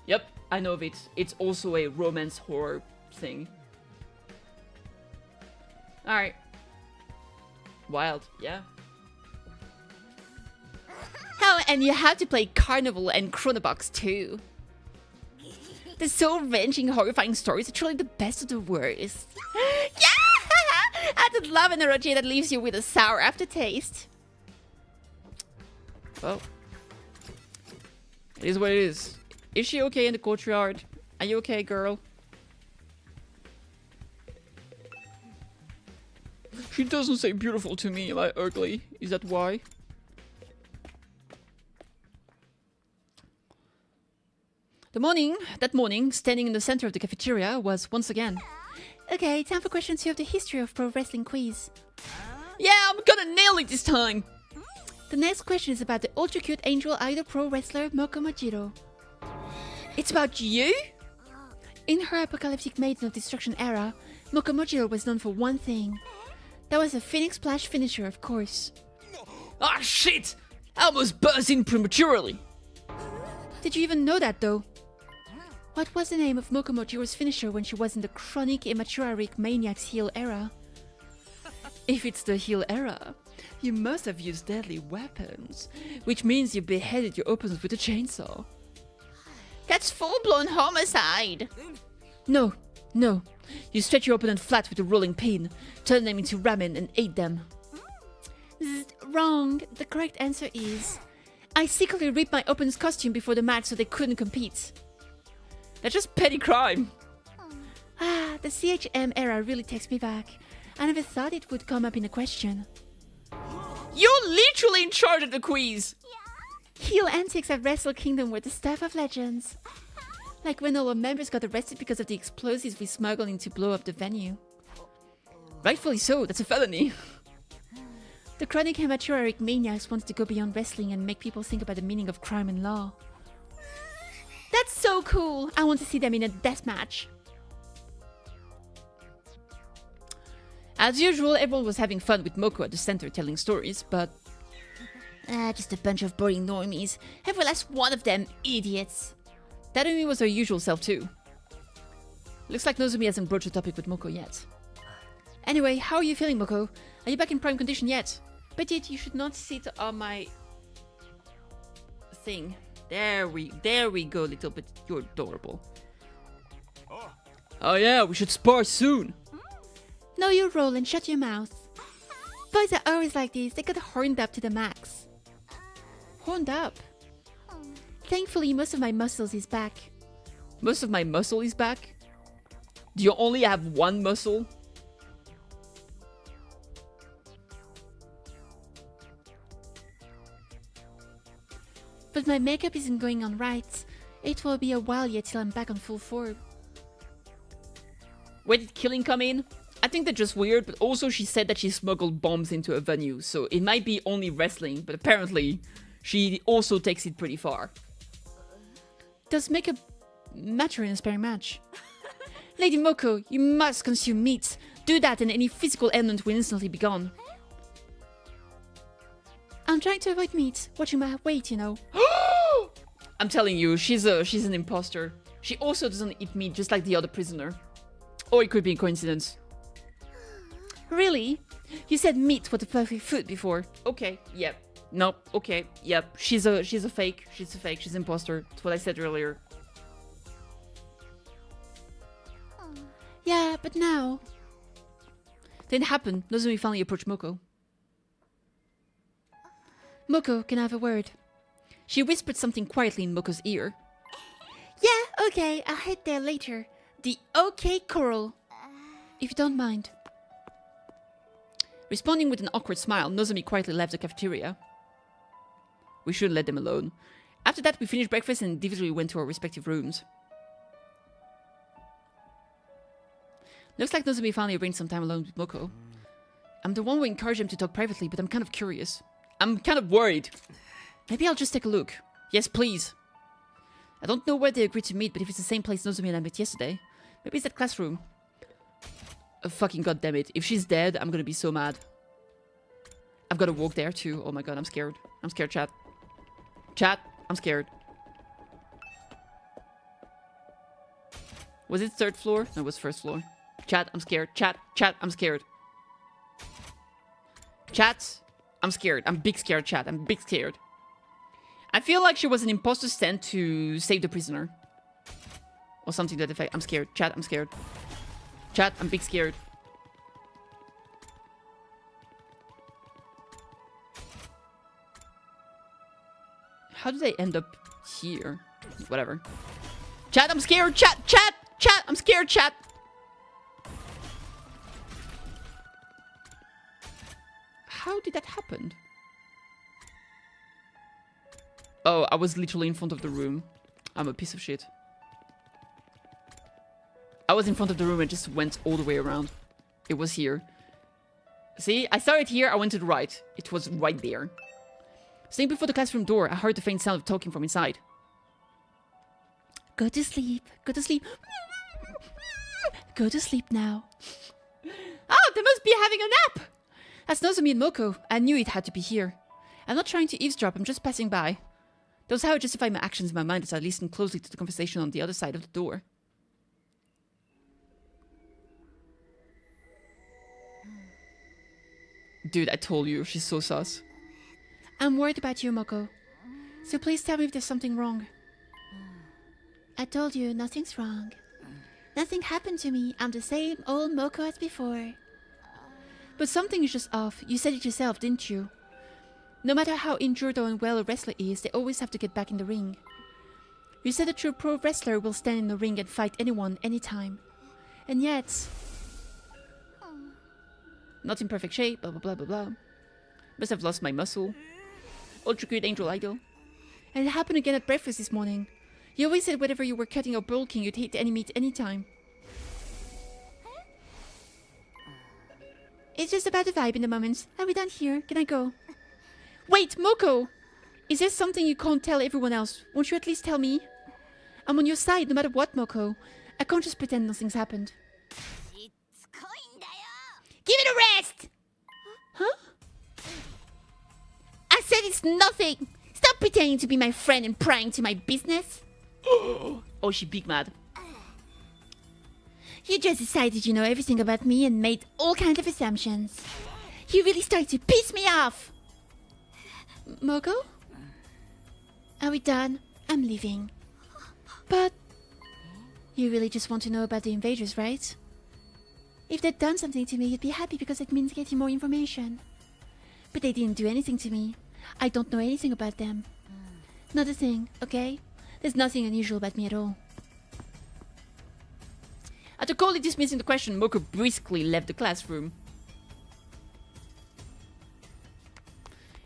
Yep, I know of it. It's also a romance horror thing. Alright. Wild, yeah. Oh, and you have to play Carnival and Chronobox too. The soul-wrenching, horrifying stories are truly the best of the worst. Yeah! I just love an RPG that leaves you with a sour aftertaste. Well. It is what it is. Is she okay in the courtyard? Are you okay, girl? She doesn't say beautiful to me. Am I ugly? Is that why? That morning, standing in the center of the cafeteria was once again. Okay, time for question 2 of the history of pro wrestling quiz. Yeah, I'm gonna nail it this time! The next question is about the ultra cute angel idol pro wrestler Moko Majiro. It's about you? In her apocalyptic Maiden of Destruction era, Moko Majiro was known for one thing. That was a Phoenix Splash finisher, of course. Ah, shit! I almost buzzed in prematurely! Did you even know that, though? What was the name of Moko Majiro's finisher when she was in the chronic immaturaric Maniac's heel era? If it's the heel era, you must have used deadly weapons, which means you beheaded your opponents with a chainsaw. That's full-blown homicide! No. You stretch your opponent flat with a rolling pin, turn them into ramen and ate them. Wrong. The correct answer is... I secretly ripped my opponent's costume before the match so they couldn't compete. That's just petty crime. Ah, the CHM era really takes me back. I never thought it would come up in a question. You're literally in charge of the quiz! Heel antics at Wrestle Kingdom were the stuff of legends. Like when all our members got arrested because of the explosives we smuggled in to blow up the venue. Rightfully so, that's a felony. The chronic amateuric maniacs wanted to go beyond wrestling and make people think about the meaning of crime and law. That's so cool! I want to see them in a death match. As usual, everyone was having fun with Moko at the center telling stories, but... just a bunch of boring normies. Every last one of them, idiots. Tatumi was her usual self too. Looks like Nozomi hasn't broached the topic with Moko yet. Anyway, how are you feeling, Moko? Are you back in prime condition yet? Petit, you should not sit on my... thing. There we go, little bit. You're adorable. Oh yeah, we should spar soon. No, you roll and shut your mouth. Boys are always like this. They got horned up to the max. Horned up? Thankfully, most of my muscles is back. Most of my muscle is back? Do you only have one muscle? But my makeup isn't going on right. It will be a while yet till I'm back on full form. Where did killing come in? I think they're just weird, but also she said that she smuggled bombs into a venue, so it might be only wrestling, but apparently she also takes it pretty far. Does makeup matter in a sparring match? Lady Moko, you must consume meat. Do that and any physical ailment will instantly be gone. I'm trying to avoid meat, watching my weight, you know. I'm telling you, she's an imposter. She also doesn't eat meat, just like the other prisoner. Or it could be a coincidence. Really? You said meat was the perfect food before. Okay, yep. Nope, okay, yep. She's a fake. She's a fake. She's an imposter. That's what I said earlier. Yeah, but now... Then it happened. Nozomi finally approached Moko. Moko, can I have a word? She whispered something quietly in Moko's ear. Yeah, okay, I'll head there later. The OK Coral. If you don't mind. Responding with an awkward smile, Nozomi quietly left the cafeteria. We should let them alone. After that, we finished breakfast and individually went to our respective rooms. Looks like Nozomi finally arranged some time alone with Moko. I'm the one who encouraged him to talk privately, but I'm kind of curious. I'm kind of worried. Maybe I'll just take a look. Yes, please. I don't know where they agreed to meet, but if it's the same place Nozomi and I met yesterday, maybe it's that classroom. Oh, fucking goddammit. If she's dead, I'm gonna be so mad. I've got to walk there too. Oh my god, I'm scared. I'm scared, chat. Chat, I'm scared. Was it 3rd floor? No, it was 1st floor. Chat, I'm scared. Chat, I'm scared. Chat, I'm scared. I'm big scared, chat. I'm big scared. I feel like she was an imposter sent to save the prisoner. Or something to that effect. I'm scared. Chat, I'm scared. Chat, I'm big scared. How did they end up here? Whatever. Chat, I'm scared. Chat, I'm scared, chat. How did that happen? Oh, I was literally in front of the room. I'm a piece of shit. I was in front of the room and just went all the way around. It was here. See, I saw it here, I went to the right. It was right there. Staying before the classroom door, I heard the faint sound of talking from inside. Go to sleep. Go to sleep. Go to sleep now. Oh, they must be having a nap! That's Nozomi and Moko. I knew it had to be here. I'm not trying to eavesdrop, I'm just passing by. That was how I justified my actions in my mind as I listened closely to the conversation on the other side of the door. Dude, I told you, she's so sus. I'm worried about you, Moko. So please tell me if there's something wrong. I told you, nothing's wrong. Nothing happened to me. I'm the same old Moko as before. But something is just off. You said it yourself, didn't you? No matter how injured or unwell a wrestler is, they always have to get back in the ring. You said a true pro wrestler will stand in the ring and fight anyone, anytime. And yet... Not in perfect shape, blah blah blah blah blah. Must have lost my muscle. Ultra good angel idol. And it happened again at breakfast this morning. You always said whenever you were cutting or bulking, you'd hit any meat anytime. It's just about the vibe in the moment. Are we done here? Can I go? Wait, Moko! Is there something you can't tell everyone else? Won't you at least tell me? I'm on your side no matter what, Moko. I can't just pretend nothing's happened. Give it a rest! Huh? I said it's nothing! Stop pretending to be my friend and prying to my business. Oh, she big mad. You just decided you know everything about me and made all kinds of assumptions. You really started to piss me off. Moko? Are we done? I'm leaving. But... You really just want to know about the invaders, right? If they'd done something to me, you'd be happy because it means getting more information. But they didn't do anything to me. I don't know anything about them. Not a thing, okay? There's nothing unusual about me at all. After coldly dismissing the question, Moko briskly left the classroom.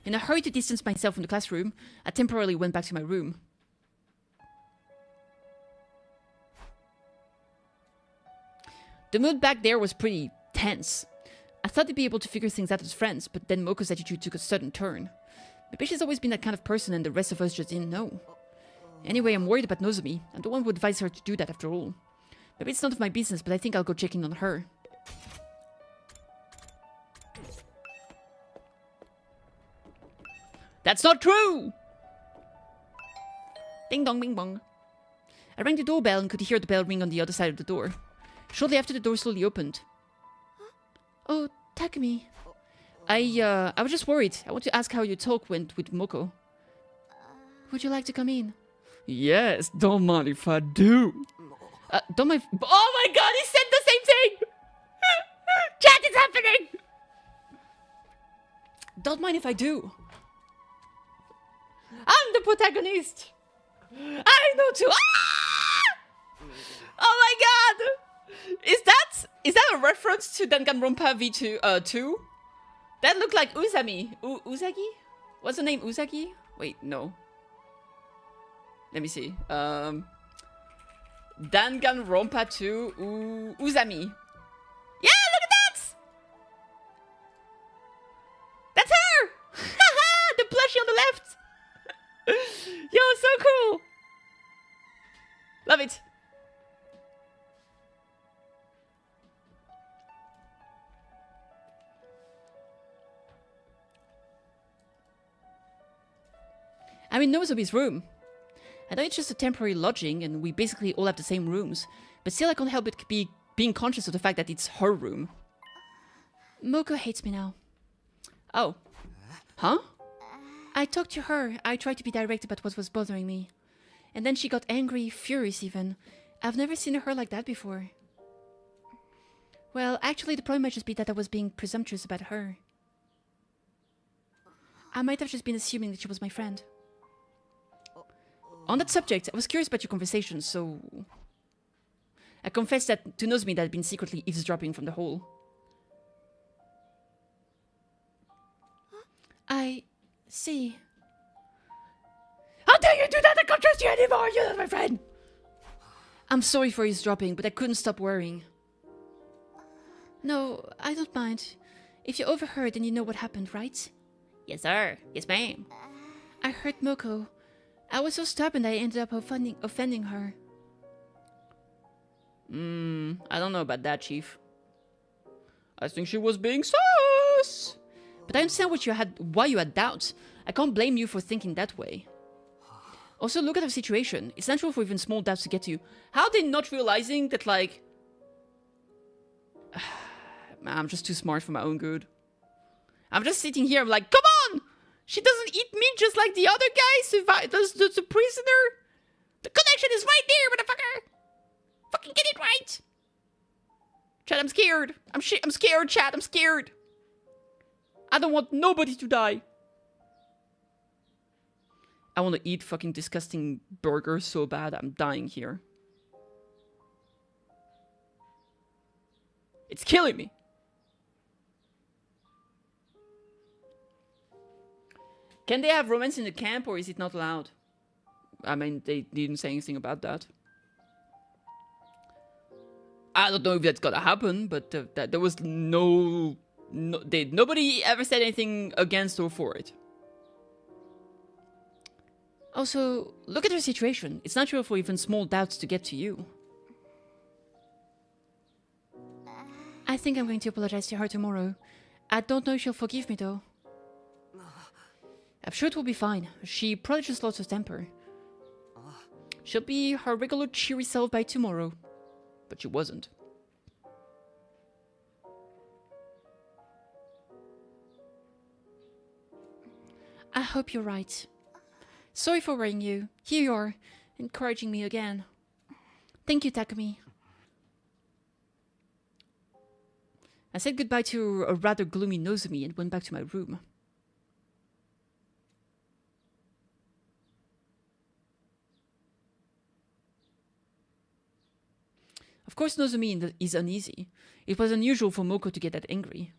In a hurry to distance myself from the classroom, I temporarily went back to my room. The mood back there was pretty tense. I thought they'd be able to figure things out as friends, but then Moko's attitude took a sudden turn. Maybe she's always been that kind of person and the rest of us just didn't know. Anyway, I'm worried about Nozomi. I'm the one who advised her to do that after all. Maybe it's none of my business, but I think I'll go check in on her. That's not true! Ding dong bing bong. I rang the doorbell and could hear the bell ring on the other side of the door. Shortly after, the door slowly opened. Oh, Takumi. I was just worried. I want to ask how your talk went with Moko. Would you like to come in? Yes, don't mind if I do. Don't mind. Oh my god, he said the same thing! Chat, it's happening! Don't mind if I do. I'm the protagonist! I know too. Ah! Oh my god! Is that a reference to Danganronpa V2 2? That looked like Uzami. Uzagi? What's the name? Uzagi? Wait, no. Let me see. Danganronpa 2 Uzami. Yeah, look at that! That's her! The plushie on the left! Yo, so cool! Love it. I'm in Nozomi's room. I know it's just a temporary lodging and we basically all have the same rooms, But still I can't help but being conscious of the fact that it's her room. Moko hates me now. Oh. Huh? I talked to her. I tried to be direct about what was bothering me. And then she got angry, furious even. I've never seen her like that before. Well, actually the problem might just be that I was being presumptuous about her. I might have just been assuming that she was my friend. On that subject, I was curious about your conversation, so... I confess that to Nozomi that I'd been secretly eavesdropping from the hall. I see. How dare you do that? I can't trust you anymore! You're not my friend! I'm sorry for eavesdropping, but I couldn't stop worrying. No, I don't mind. If you overheard, then you know what happened, right? Yes, sir. Yes, ma'am. I hurt Moko. I was so stubborn that I ended up offending her. I don't know about that, Chief. I think she was being sus! But I understand why you had doubts. I can't blame you for thinking that way. Also, look at the situation. It's natural for even small doubts to get to you. How are they not realizing that, like... I'm just too smart for my own good. I'm just sitting here, I'm like, come on! She doesn't eat meat just like the other guy, the prisoner. The connection is right there, motherfucker! Fucking get it right! Chat, I'm scared. I'm scared, chat, I'm scared. I don't want nobody to die. I want to eat fucking disgusting burgers so bad I'm dying here. It's killing me. Can they have romance in the camp, or is it not allowed? I mean, they didn't say anything about that. I don't know if that's gonna happen, but there was nobody ever said anything against or for it. Also, look at her situation. It's natural for even small doubts to get to you. I think I'm going to apologize to her tomorrow. I don't know if she'll forgive me though. I'm sure it will be fine. She probably just lost her temper. She'll be her regular cheery self by tomorrow. But she wasn't. I hope you're right. Sorry for worrying you. Here you are, encouraging me again. Thank you, Takumi. I said goodbye to a rather gloomy Nozomi and went back to my room. Of course Nozomi is uneasy. It was unusual for Moko to get that angry.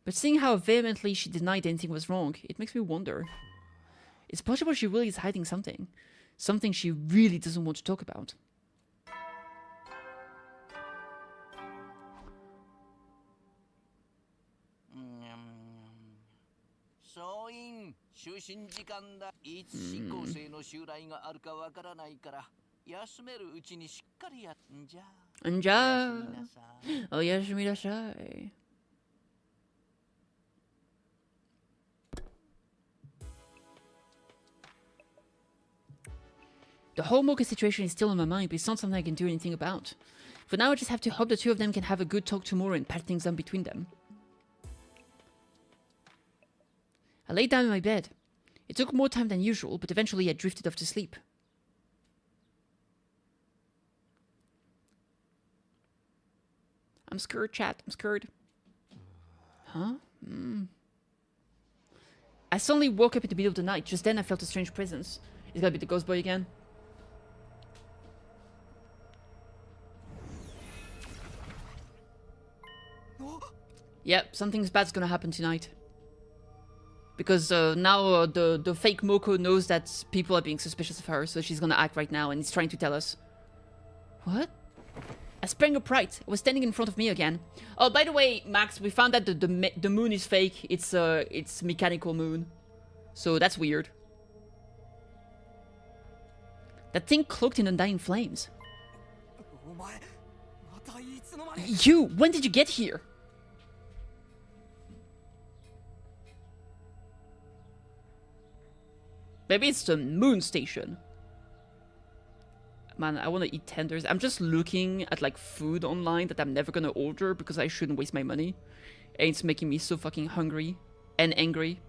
But seeing how vehemently she denied anything was wrong, it makes me wonder. It's possible she really is hiding something. Something she really doesn't want to talk about. Anja! Oh, yasumi-nasai. The whole Mocha situation is still on my mind, but it's not something I can do anything about. For now, I just have to hope the two of them can have a good talk tomorrow and pat things up between them. I lay down in my bed. It took more time than usual, but eventually I drifted off to sleep. I'm scared, chat. I'm scared. Huh? I suddenly woke up in the middle of the night. Just then I felt a strange presence. It's gotta be the ghost boy again. Yep, something bad's gonna happen tonight. Because now the fake Moko knows that people are being suspicious of her, so she's gonna act right now and is trying to tell us. What? I sprang upright. It was standing in front of me again. Oh, by the way, Max, we found that the moon is fake. It's mechanical moon. So that's weird. That thing cloaked in undying flames. You! When did you get here? Maybe it's the moon station. Man, I want to eat tenders. I'm just looking at like food online that I'm never gonna order because I shouldn't waste my money. And it's making me so fucking hungry and angry.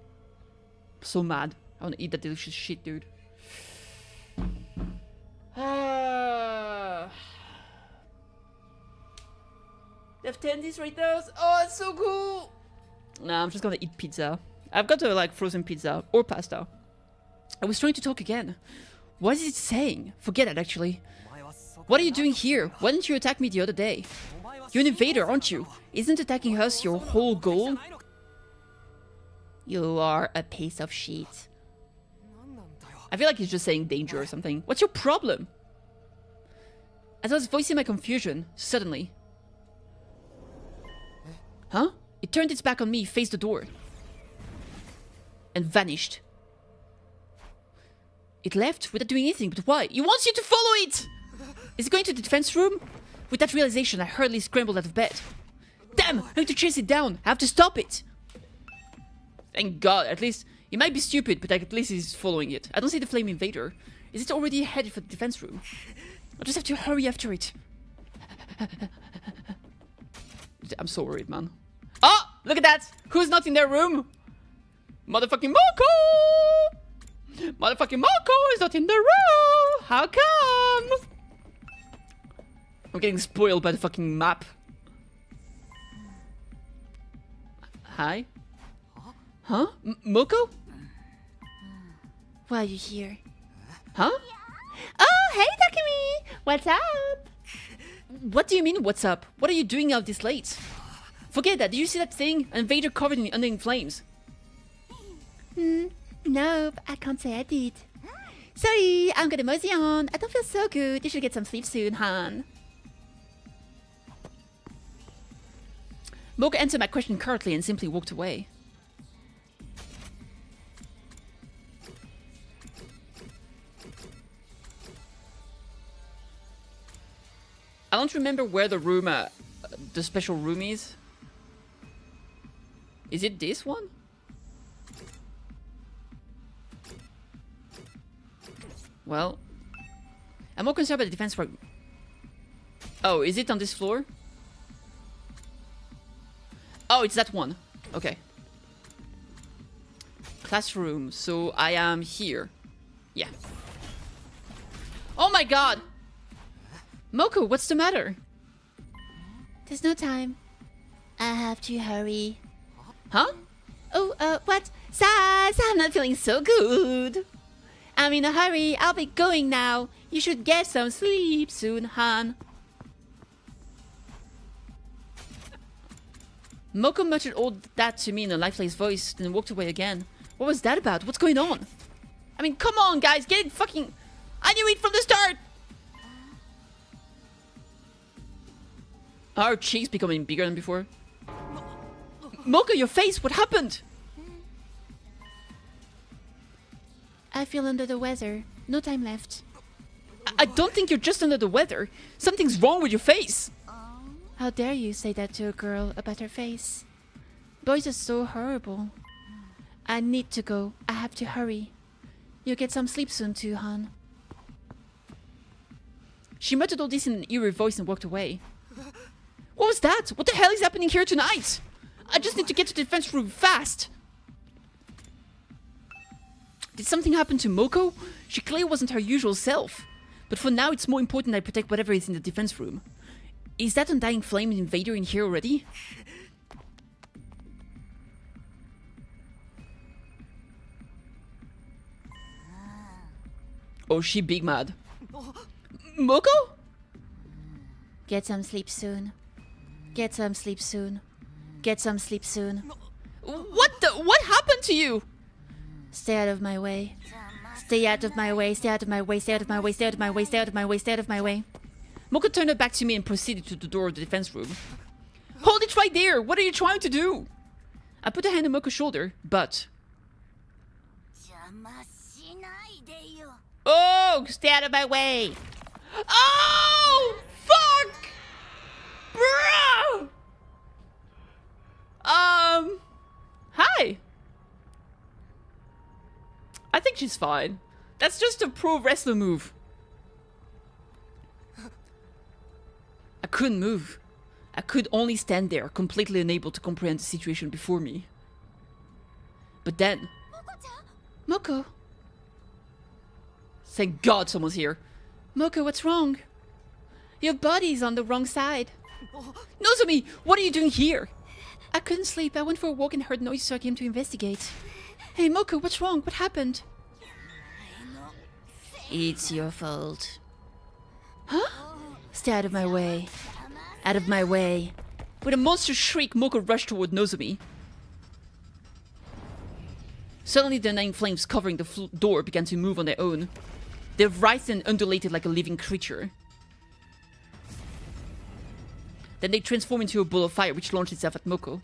So mad. I want to eat that delicious shit, dude. They have tendies right now. Oh, it's so cool. Nah, I'm just gonna eat pizza. I've got a like frozen pizza or pasta. I was trying to talk again. What is it saying? Forget it, actually. What are you doing here? Why didn't you attack me the other day? You're an invader, aren't you? Isn't attacking us your whole goal? You are a piece of shit. I feel like he's just saying danger or something. What's your problem? As I was voicing my confusion, suddenly... Huh? It turned its back on me, faced the door. And vanished. It left without doing anything, but why? It wants you to follow it! Is it going to the defense room? With that realization, I hurriedly scrambled out of bed. Damn! I have to chase it down! I have to stop it! Thank God, at least... It might be stupid, but at least he's following it. I don't see the flame invader. Is it already headed for the defense room? I'll just have to hurry after it. I'm so worried, man. Oh! Look at that! Who's not in their room? Motherfucking Moko! Motherfucking Moko is not in the room! How come? I'm getting spoiled by the fucking map. Hi? Huh? Moko? Why are you here? Huh? Oh, hey, Takumi! What's up? What do you mean, what's up? What are you doing out this late? Forget that. Did you see that thing? An invader covered in flames. Nope, I can't say I did. Sorry, I'm gonna mosey on. I don't feel so good. You should get some sleep soon, hon. Moko answered my question curtly and simply walked away. I don't remember where the room, the special room is. Is it this one? Well, I'm more concerned about the defense for... Oh, is it on this floor? Oh, it's that one. Okay. Classroom. So I am here. Yeah. Oh my God! Moko, what's the matter? There's no time. I have to hurry. Huh? Oh, what? Sass, I'm not feeling so good. I'm in a hurry. I'll be going now. You should get some sleep soon, hon. Moko muttered all that to me in a lifeless voice, then walked away again. What was that about? What's going on? I mean, come on, guys, get it fucking... I knew it from the start! Are our cheeks becoming bigger than before? Moko, your face, what happened? I feel under the weather. No time left. I don't think you're just under the weather. Something's wrong with your face. How dare you say that to a girl about her face? Boys are so horrible. I need to go. I have to hurry. You'll get some sleep soon too, hon. She muttered all this in an eerie voice and walked away. What was that? What the hell is happening here tonight? I just need to get to the defense room fast. Did something happen to Moko? She clearly wasn't her usual self. But for now, it's more important I protect whatever is in the defense room. Is that undying flame invader in here already? Oh, she big mad. Moko? Get some sleep soon. Get some sleep soon. Get some sleep soon. What happened to you? Stay out of my way. Stay out of my way. Stay out of my way. Stay out of my way. Stay out of my way. Stay out of my way. Stay out of my way. Moko turned her back to me and proceeded to the door of the defense room. Hold it right there! What are you trying to do? I put a hand on Moko's shoulder, but... Oh, stay out of my way. Oh! Fuck! Bro! Hi! I think she's fine. That's just a pro wrestler move. I couldn't move. I could only stand there, completely unable to comprehend the situation before me. But then... Moko. Thank God someone's here. Moko, what's wrong? Your body's on the wrong side. Nozomi, what are you doing here? I couldn't sleep. I went for a walk and heard noises, so I came to investigate. Hey, Moko, what's wrong? What happened? It's your fault. Huh? Stay out of my way. Out of my way. With a monster shriek, Moko rushed toward Nozomi. Suddenly, the 9 flames covering the door began to move on their own. They writhed and undulated like a living creature. Then they transformed into a ball of fire, which launched itself at Moko.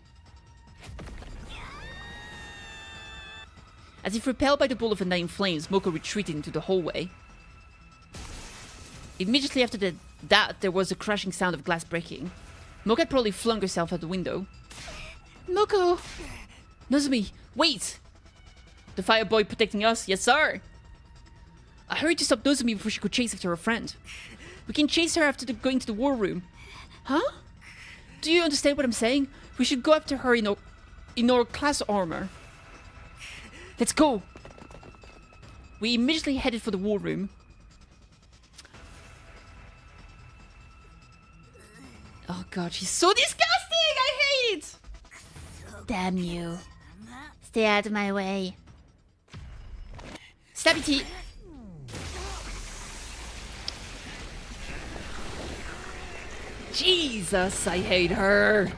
As if repelled by the ball of the 9 flames, Moko retreated into the hallway. Immediately after that, there was a crashing sound of glass breaking. Moko had probably flung herself out the window. Moko! Nozomi, wait! The fire boy protecting us, yes sir! I hurried to stop Nozomi before she could chase after her friend. We can chase her after going to the war room. Huh? Do you understand what I'm saying? We should go after her in our class armor. Let's go! We immediately headed for the war room. Oh god, she's so disgusting! I hate it! Damn you. Stay out of my way. Stabby. Jesus, I hate her.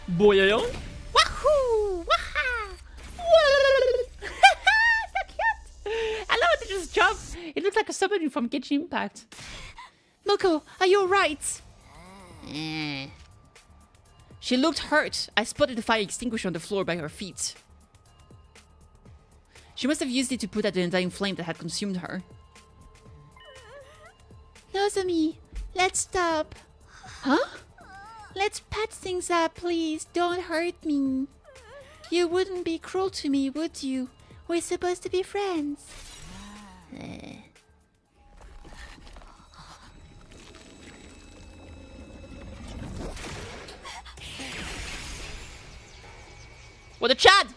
Boy, Wahoo! Waha! so cute! I love it to just jump. It looks like a somebody from Genshin Impact. Moko, are you alright? She looked hurt. I spotted the fire extinguisher on the floor by her feet. She must have used it to put out the undying flame that had consumed her. Nozomi, let's stop. Huh? Let's patch things up, please. Don't hurt me. You wouldn't be cruel to me, would you? We're supposed to be friends. What a Chad!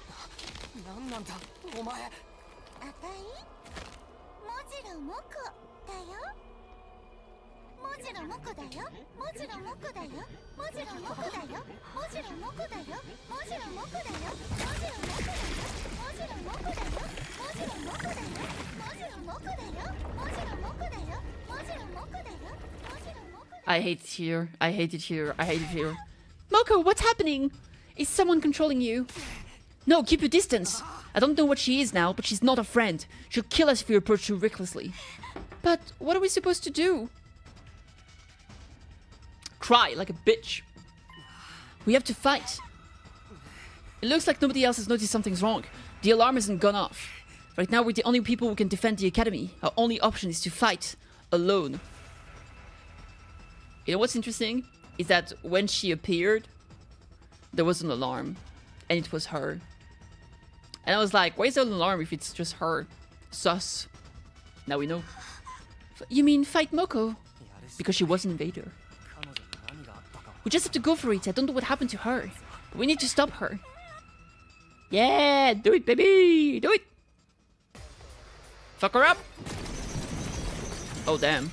I hate it here. I hate it here. I hate it here. Moko, what's happening? Is someone controlling you? No, keep your distance. I don't know what she is now, but she's not a friend. She'll kill us if we approach too recklessly. But what are we supposed to do? Cry like a bitch. We have to fight. It looks like nobody else has noticed something's wrong. The alarm hasn't gone off. Right now we're the only people who can defend the academy. Our only option is to fight alone. You know what's interesting? Is that when she appeared, there was an alarm. And it was her. And I was like, why is there an alarm if it's just her? Sus. Now we know. You mean fight Moko? Because she was an invader. We just have to go for it. I don't know what happened to her. But we need to stop her. Yeah, do it, baby! Do it! Fuck her up! Oh, damn.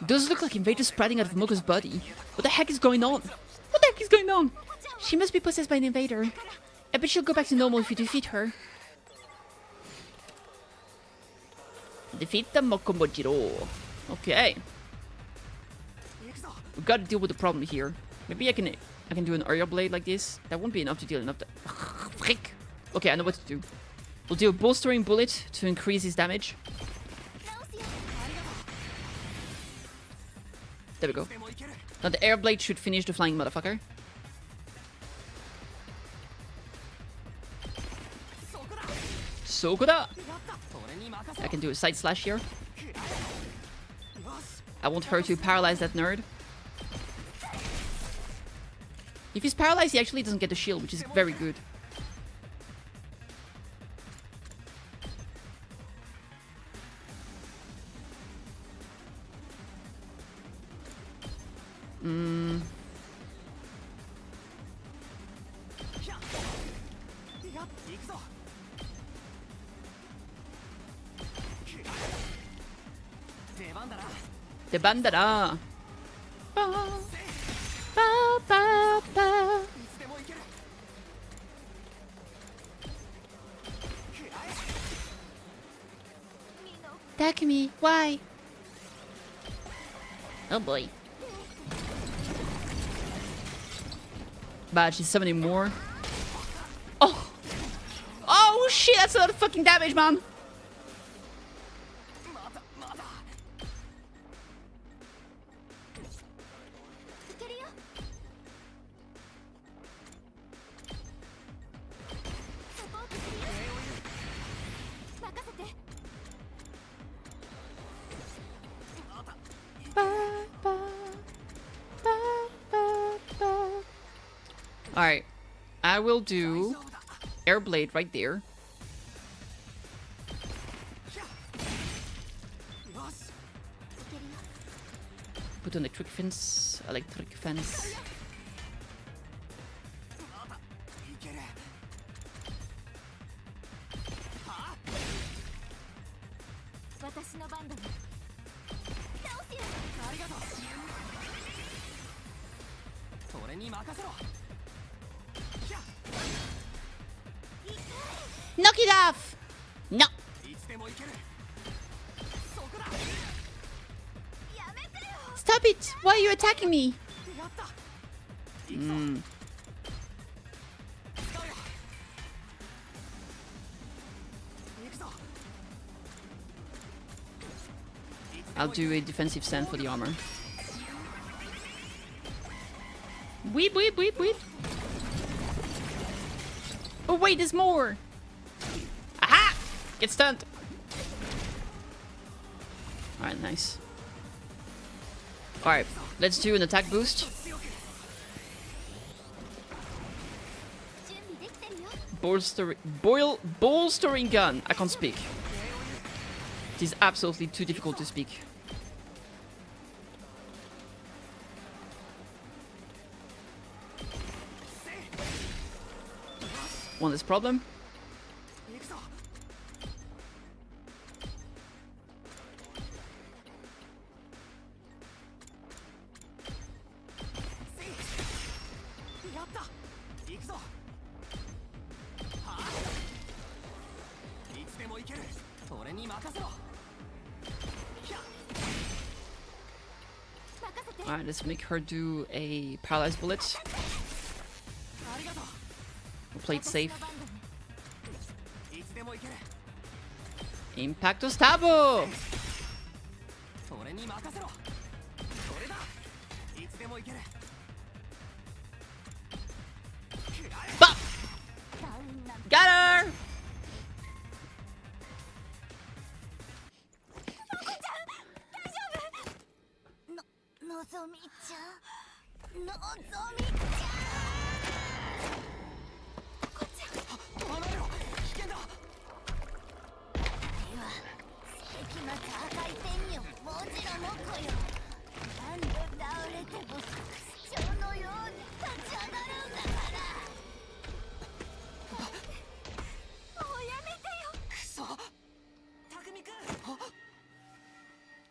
Those look like invaders sprouting out of Moko's body. What the heck is going on? What the heck is going on? She must be possessed by an invader. I bet she'll go back to normal if you defeat her. Defeat the Mokomojiro. Okay. We've got to deal with the problem here. Maybe I can do an Aerial Blade like this. That won't be enough to deal enough. Frick. Okay, I know what to do. We'll do a bolstering bullet to increase his damage. There we go. Now the air blade should finish the flying motherfucker. Sokoda! I can do a side slash here. I want her to paralyze that nerd. If he's paralyzed, he actually doesn't get the shield, which is very good. The bandara. Ba, ba, ba, ba. Takumi, why? Oh boy. Bad, she's summoning more. Oh! Oh shit, that's a lot of fucking damage, man! Alright. I will do air blade right there. Put on electric fence. Electric fence. Knock it off! No! Stop it! Why are you attacking me? I'll do a defensive stand for the armor. Weep, weep, weep, weep. Oh wait, there's more! Aha! Get stunned! Alright, nice. Alright, let's do an attack boost. Bolstering gun. I can't speak. It is absolutely too difficult to speak. One less problem. Alright, let's make her do a paralyzed bullet. We'll play it safe. Impacto Stabo! Bop! Got her!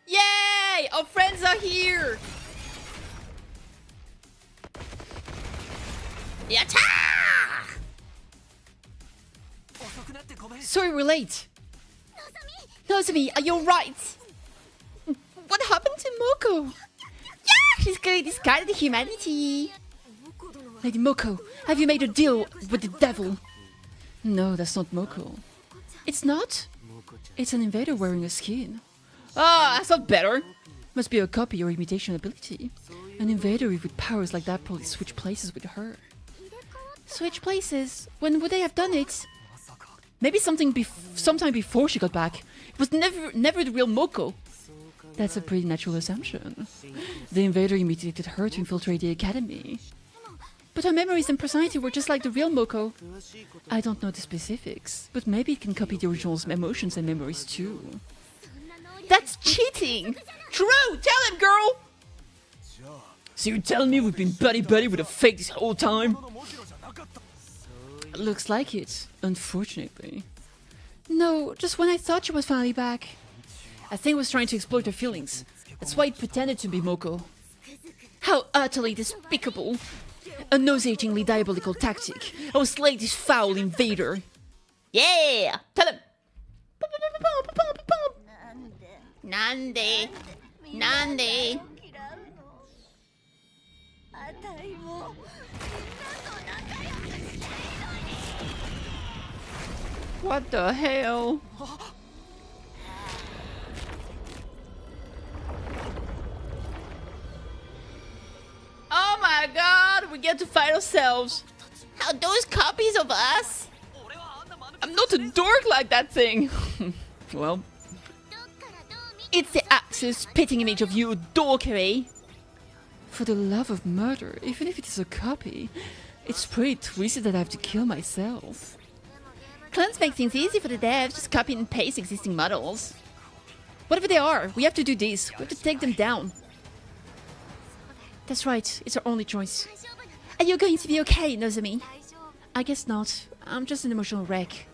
Yay! Our friends are here! Yatta! Sorry we're late. Nozomi, are you alright? What happened to Moko? Yeah, she's going to discard the humanity. Lady Moko, have you made a deal with the devil? No, that's not Moko. It's not? It's an invader wearing a skin. Ah, that's not better. Must be a copy or imitation ability. An invader with powers like that probably switch places with her. Switch places? When would they have done it? Maybe sometime before she got back. It was never the real Moko. That's a pretty natural assumption. The invader imitated her to infiltrate the academy. But her memories and personality were just like the real Moko. I don't know the specifics, but maybe it can copy the original's emotions and memories too. That's cheating! True! Tell him, girl! So you're telling me we've been buddy-buddy with a fake this whole time? Looks like it, unfortunately. No, just when I thought she was finally back. I think he was trying to exploit her feelings. That's why he pretended to be Moko. How utterly despicable! A nauseatingly diabolical tactic. I will slay this foul invader. Yeah! Tell him! Nande! Nande! What the hell? Oh my god, we get to fight ourselves. How those copies of us? I'm not a dork like that thing. Well, it's the absolute spitting image of you, dorkery. For the love of murder, even if it is a copy, it's pretty twisted that I have to kill myself. Clones make things easy for the devs, just copy and paste existing models. Whatever they are, we have to do this. We have to take them down. That's right, it's our only choice. Are you going to be okay, Nozomi? I guess not. I'm just an emotional wreck.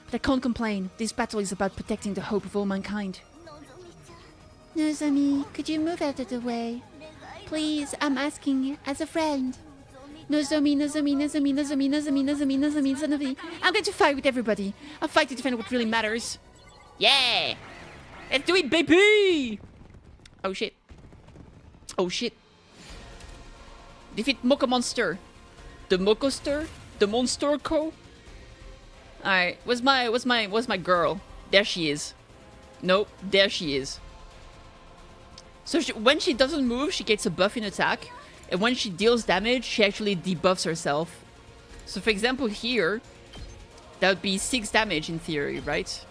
But I can't complain. This battle is about protecting the hope of all mankind. Nozomi, could you move out of the way? Please, I'm asking as a friend. Nozomi, Nozomi, Nozomi, Nozomi, Nozomi, Nozomi, Nozomi, Nozomi. I'm going to fight with everybody. I'll fight to defend what really matters. Yeah! Let's do it, baby! Oh shit. Oh shit. Defeat Moko Monster. The Mokoster? The Monster Co? Alright, where's my girl? There she is. Nope, there she is. So when she doesn't move, she gets a buff in attack. And when she deals damage, she actually debuffs herself. So for example here, that would be 6 damage in theory, right?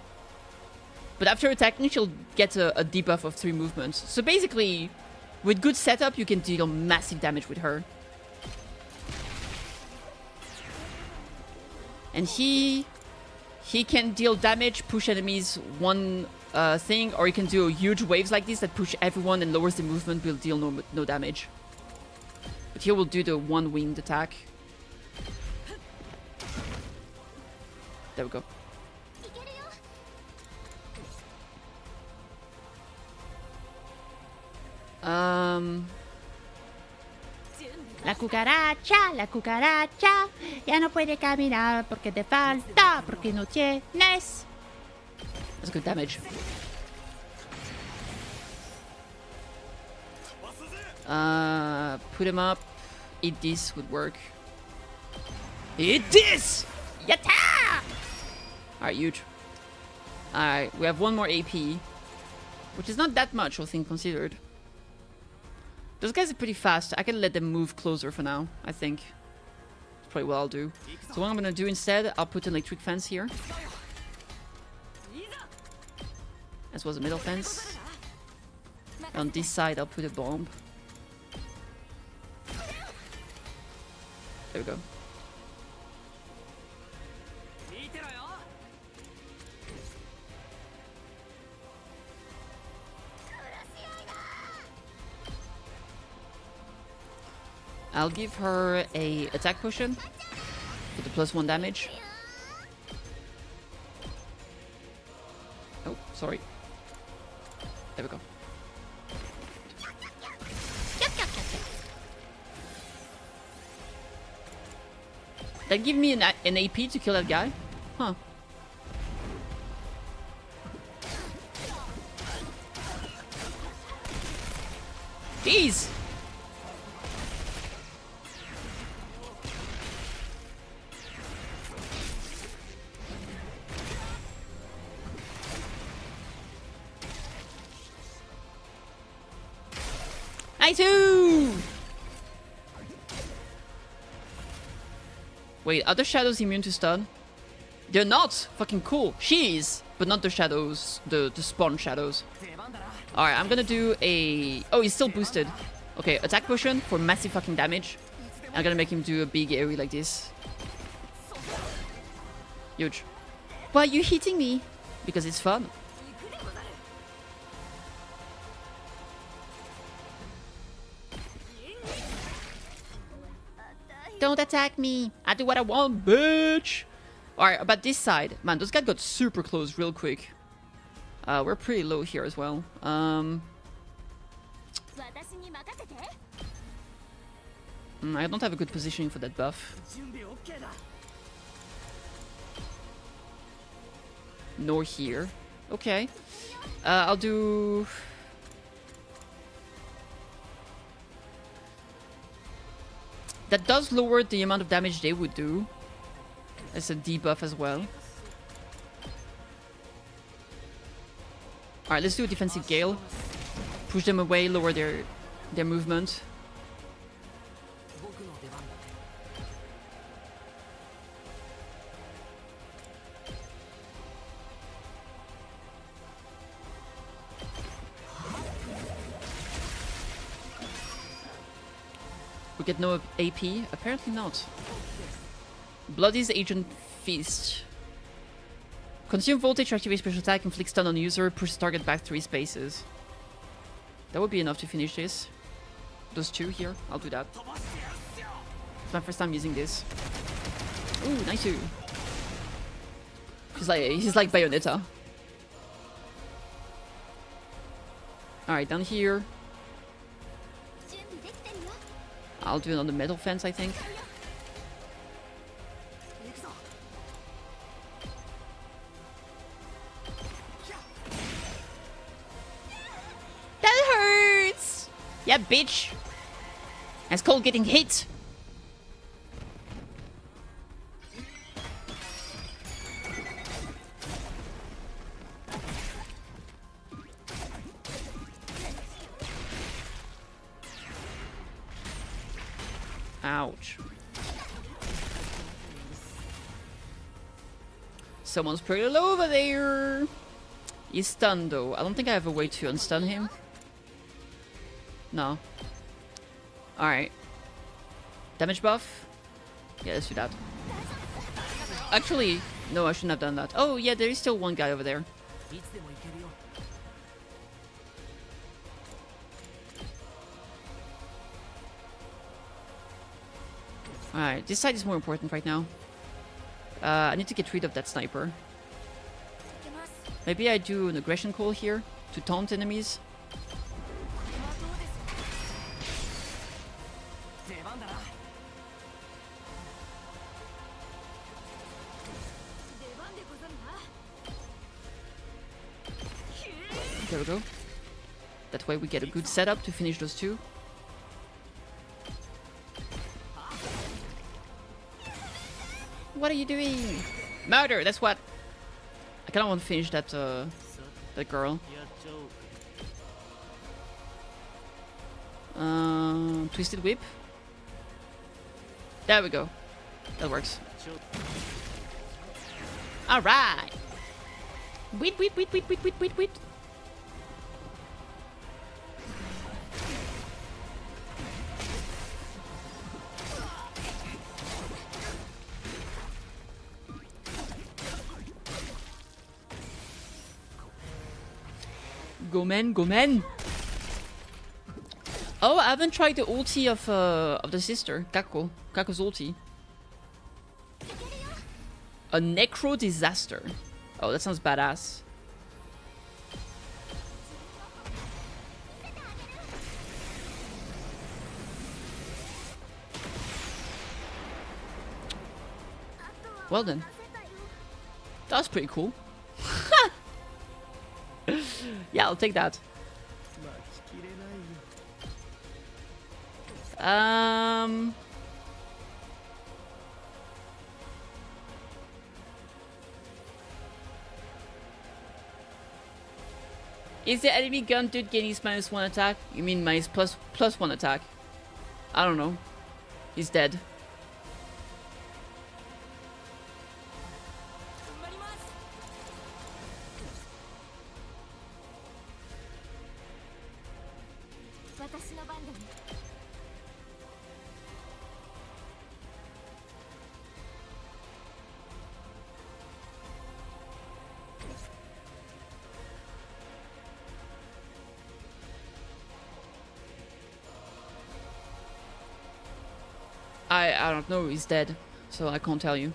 But after attacking, she'll get a debuff of 3 movements. So basically, with good setup, you can deal massive damage with her. And he can deal damage, push enemies one thing, or he can do huge waves like this that push everyone and lowers the movement, will deal no damage. But here we'll do the one winged attack. There we go. La cucaracha, ya no puede caminar porque te falta, porque no tienes. That's good damage. Put him up. Eat this would work. Eat this! Yatta! Alright, huge. Alright, we have 1 more AP. Which is not that much, all things considered. Those guys are pretty fast. I can let them move closer for now, I think. That's probably what I'll do. So what I'm gonna do instead, I'll put an electric fence here. As was a middle fence. On this side, I'll put a bomb. There we go. I'll give her a attack potion for the +1 damage. Oh, sorry. There we go. That give me an AP to kill that guy? Huh. Jeez! Nice! Wait, are the shadows immune to stun? They're not! Fucking cool. She is, but not the shadows, the spawn shadows. Alright, I'm gonna do a... Oh, he's still boosted. Okay, attack potion for massive fucking damage. I'm gonna make him do a big AoE like this. Huge. Why are you hitting me? Because it's fun. Don't attack me. I do what I want, bitch! Alright, about this side. Man, those guys got super close real quick. We're pretty low here as well. I don't have a good positioning for that buff. Nor here. Okay. I'll do... That does lower the amount of damage they would do. It's a debuff as well. Alright, let's do a defensive gale. Push them away, lower their movement. We get no AP? Apparently not. Bloody's Agent Feast. Consume voltage, activate special attack, inflict stun on user, push target back 3 spaces. That would be enough to finish this. Those 2 here, I'll do that. It's my first time using this. Ooh, nice too. He's like Bayonetta. Alright, down here. I'll do it on the metal fence, I think. That hurts! Yeah, bitch! It's called getting hit! Ouch. Someone's pretty low over there. He's stunned though. I don't think I have a way to unstun him. No. Alright. Damage buff? Yeah, let's do that. Actually, no, I shouldn't have done that. Oh yeah, there is still one guy over there. Alright, this side is more important right now. I need to get rid of that sniper. Maybe I do an aggression call here to taunt enemies. There we go. That way we get a good setup to finish those 2. What are you doing? Murder, that's what. I kinda want to finish that that girl. Twisted whip. There we go. That works. Alright. Wait. Go men! Oh, I haven't tried the ulti of the sister, Kako's ulti. A necro disaster. Oh, that sounds badass. Well then. That's pretty cool. Yeah, I'll take that. Is the enemy gun dude getting his -1 attack? You mean minus plus 1 attack? I don't know. He's dead. I don't know, he's dead, so I can't tell you.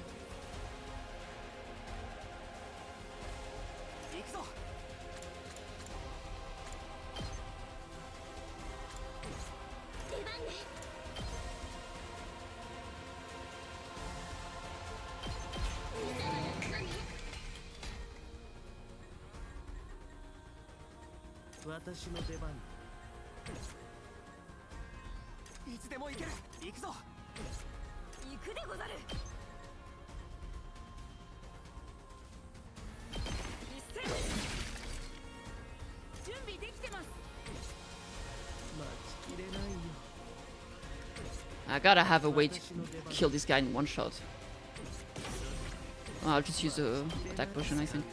I gotta have a way to kill this guy in one shot. Oh, I'll just use a attack potion, I think.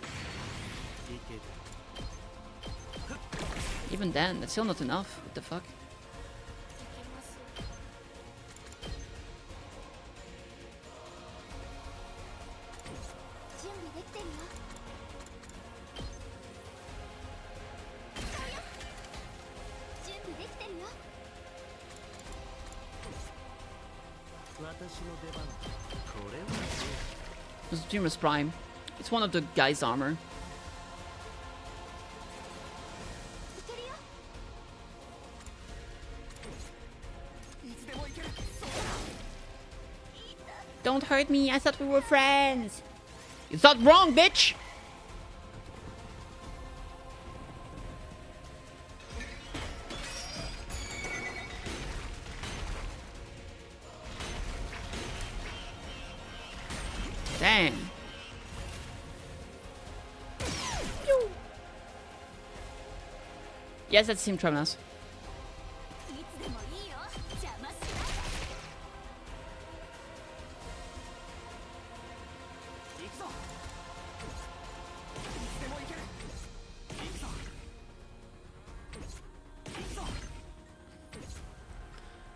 Even then, that's still not enough. What the fuck? This is Dreamer's Prime. It's one of the guy's armor. Don't hurt me, I thought we were friends. You thought wrong, bitch! Damn. Yes, that's Team Tremnas.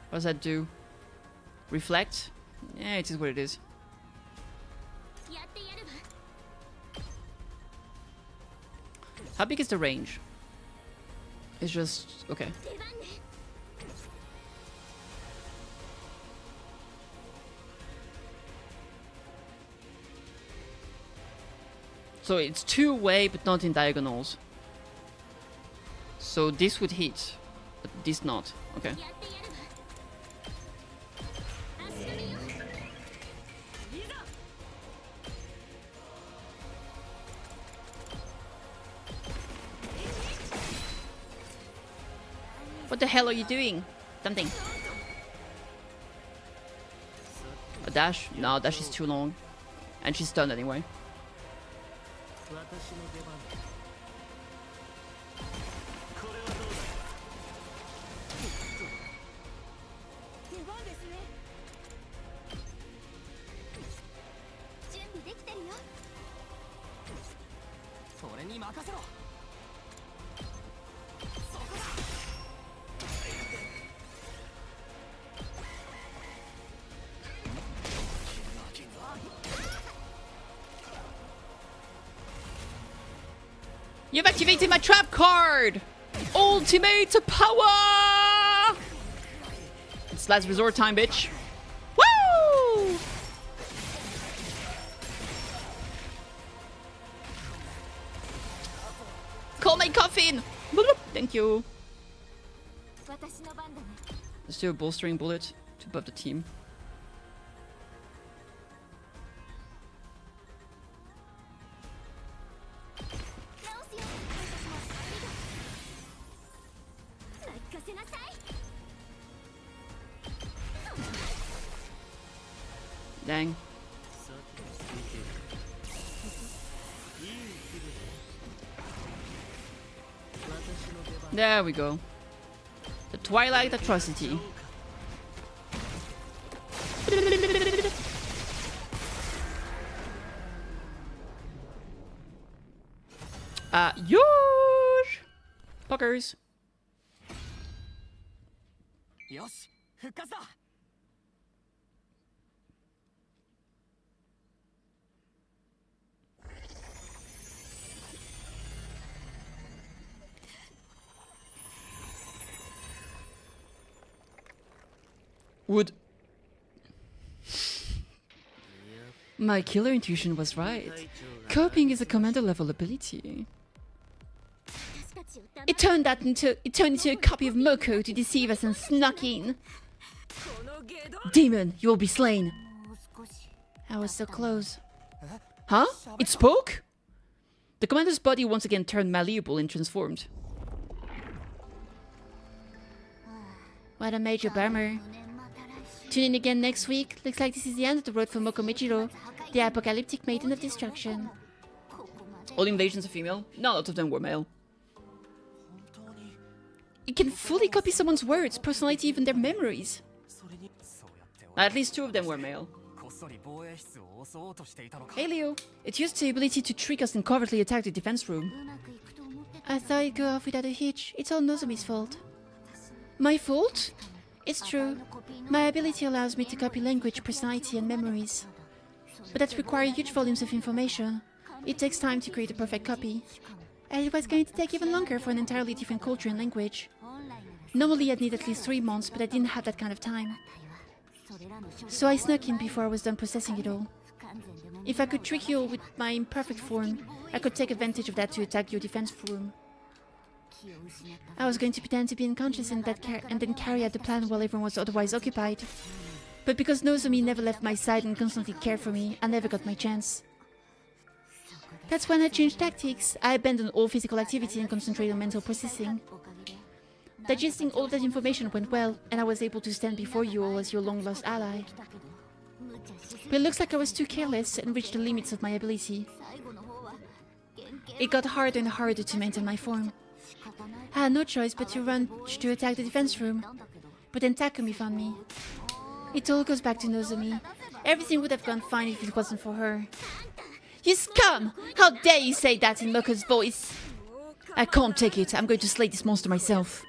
What does that do? Reflect? Yeah, it is what it is. How big is the range? It's just... okay. So it's two-way, but not in diagonals. So this would hit, but this not. Okay. What the hell are you doing? Something. A dash? No, dash is too long. And she's stunned anyway. You've activated my trap card! Ultimate power! It's last resort time, bitch. Woo! Call my coffin! Bloop. Thank you. Let's do a bolstering bullet to buff the team. Dang. There we go. The Twilight Atrocity. Yosh! Puckers. Wood. My killer intuition was right. Coping is a commander level ability. It turned into a copy of Moko to deceive us and snuck in. Demon, you will be slain. I was so close. Huh? It spoke? The commander's body once again turned malleable and transformed. What a major bummer. Tune in again next week. Looks like this is the end of the road for Moko Michiro, the apocalyptic maiden of destruction. All invasions are female. Not a lot of them were male. You can fully copy someone's words, personality, even their memories. At least 2 of them were male. Hey Leo. It used the ability to trick us and covertly attack the defense room. I thought it'd go off without a hitch. It's all Nozomi's fault. My fault? It's true. My ability allows me to copy language, personality, and memories. But that requires huge volumes of information. It takes time to create a perfect copy. And it was going to take even longer for an entirely different culture and language. Normally I'd need at least 3 months, but I didn't have that kind of time. So I snuck in before I was done processing it all. If I could trick you all with my imperfect form, I could take advantage of that to attack your defense room. I was going to pretend to be unconscious and then carry out the plan while everyone was otherwise occupied. But because Nozomi never left my side and constantly cared for me, I never got my chance. That's when I changed tactics. I abandoned all physical activity and concentrated on mental processing. Digesting all that information went well, and I was able to stand before you all as your long-lost ally. But it looks like I was too careless and reached the limits of my ability. It got harder and harder to maintain my form. I had no choice but to run to attack the defense room. But then Takumi found me. It all goes back to Nozomi. Everything would have gone fine if it wasn't for her. You scum! How dare you say that in Moko's voice? I can't take it. I'm going to slay this monster myself.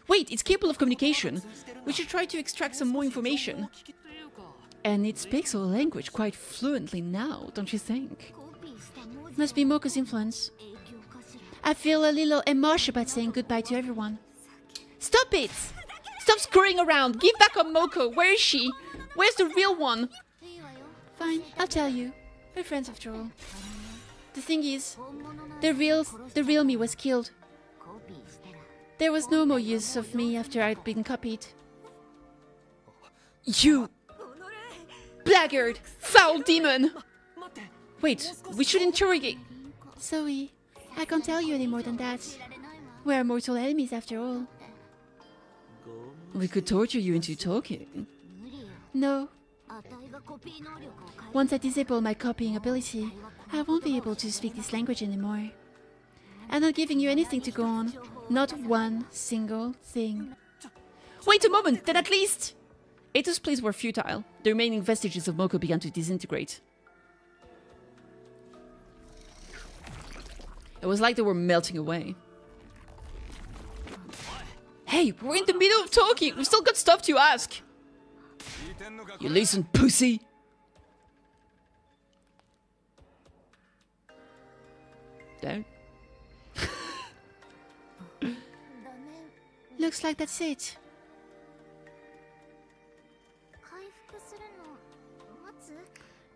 Wait, it's capable of communication. We should try to extract some more information. And it speaks our language quite fluently now, don't you think? Must be Moko's influence. I feel a little emotional about saying goodbye to everyone. Stop it! Stop screwing around! Give back on Moko! Where is she? Where's the real one? Fine, I'll tell you. We're friends after all. The thing is, the real me was killed. There was no more use of me after I'd been copied. You... blackguard! Foul demon! Wait, we should interrogate... Zoe, I can't tell you any more than that. We're mortal enemies after all. We could torture you into talking. No. Once I disable my copying ability, I won't be able to speak this language anymore. I'm not giving you anything to go on. Not one single thing. Wait a moment, then at least... Ato's pleas were futile. The remaining vestiges of Moko began to disintegrate. It was like they were melting away. Hey, we're in the middle of talking! We've still got stuff to ask! You listen, pussy! Don't. Looks like that's it.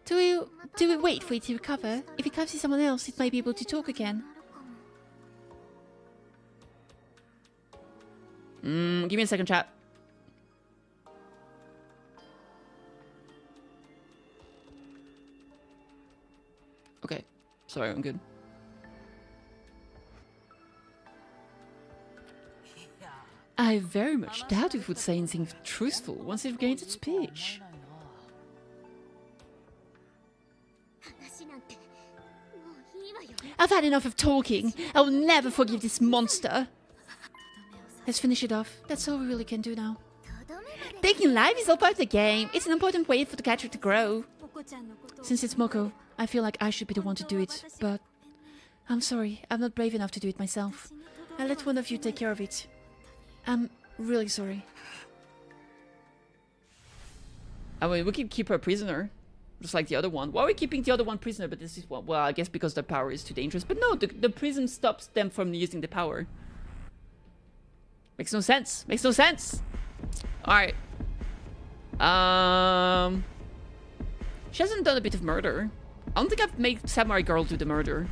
Do we wait for it to recover? If it comes to someone else, it might be able to talk again. Give me a second, chat. Okay. Sorry, I'm good. I very much doubt it would say anything truthful once it regained its speech. I've had enough of talking. I will never forgive this monster. Let's finish it off. That's all we really can do now. Taking life is all part of the game. It's an important way for the character to grow. Since it's Moko, I feel like I should be the one to do it, but I'm sorry, I'm not brave enough to do it myself. I'll let one of you take care of it. I'm really sorry. I mean, we can keep her prisoner, just like the other one. Why are we keeping the other one prisoner, but this is one? Well, I guess because the power is too dangerous. But no, the prison stops them from using the power. Makes no sense. Makes no sense. All right. She hasn't done a bit of murder. I don't think I've made Samurai Girl do the murder.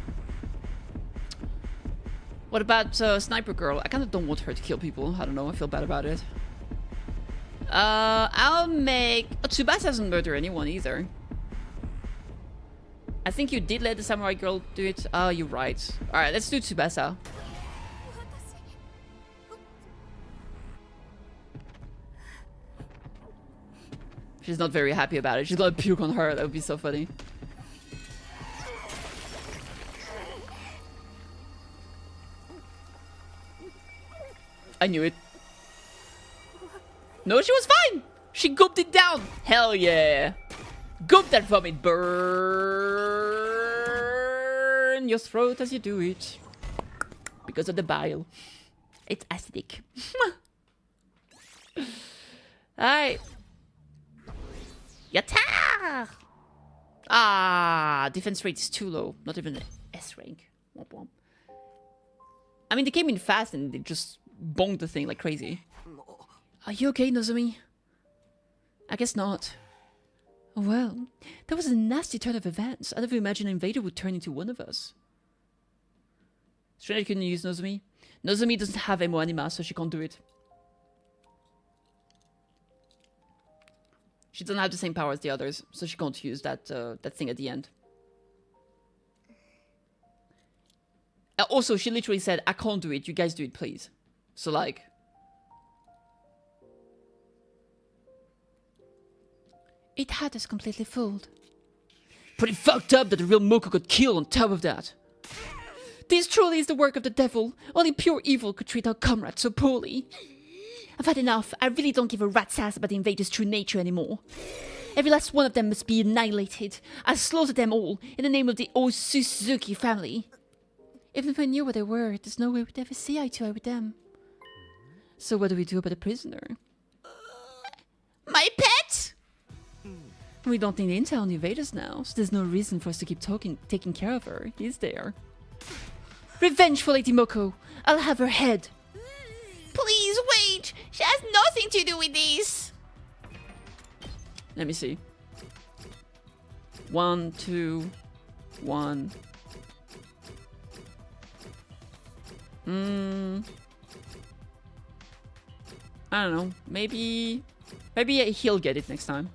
What about Sniper Girl? I kind of don't want her to kill people. I don't know. I feel bad about it. I'll make... Oh, Tsubasa doesn't murder anyone either. I think you did let the Samurai Girl do it. Oh, you're right. Alright, let's do Tsubasa. She's not very happy about it. She's gonna puke on her. That would be so funny. I knew it. No, she was fine. She gulped it down. Hell yeah. Gulp that vomit. Burn your throat as you do it. Because of the bile. It's acidic. Alright. Yatta! Ah, defense rate is too low. Not even an S rank. Womp womp. I mean, they came in fast and they just bonged the thing like crazy. Are you okay, Nozomi? I guess not. Well, that was a nasty turn of events. I never imagined Invader would turn into one of us. Strange I couldn't use Nozomi. Nozomi doesn't have Emo Anima, so she can't do it. She doesn't have the same power as the others, so she can't use that that thing at the end. Also, she literally said, I can't do it, you guys do it, please. So, like... It had us completely fooled. Pretty fucked up that the real Moko got killed on top of that. This truly is the work of the devil. Only pure evil could treat our comrades so poorly. I've had enough. I really don't give a rat's ass about the invaders' true nature anymore. Every last one of them must be annihilated. I slaughtered them all in the name of the Osuzuki family. Even if I knew what they were, there's no way we'd ever see eye to eye with them. So what do we do about the prisoner? My pet? We don't need intel on the invaders now, so there's no reason for us to keep taking care of her, is there? Revenge for Lady Moko. I'll have her head. Please wait. She has nothing to do with this. Let me see. 1, 2, 1. I don't know. Maybe he'll get it next time.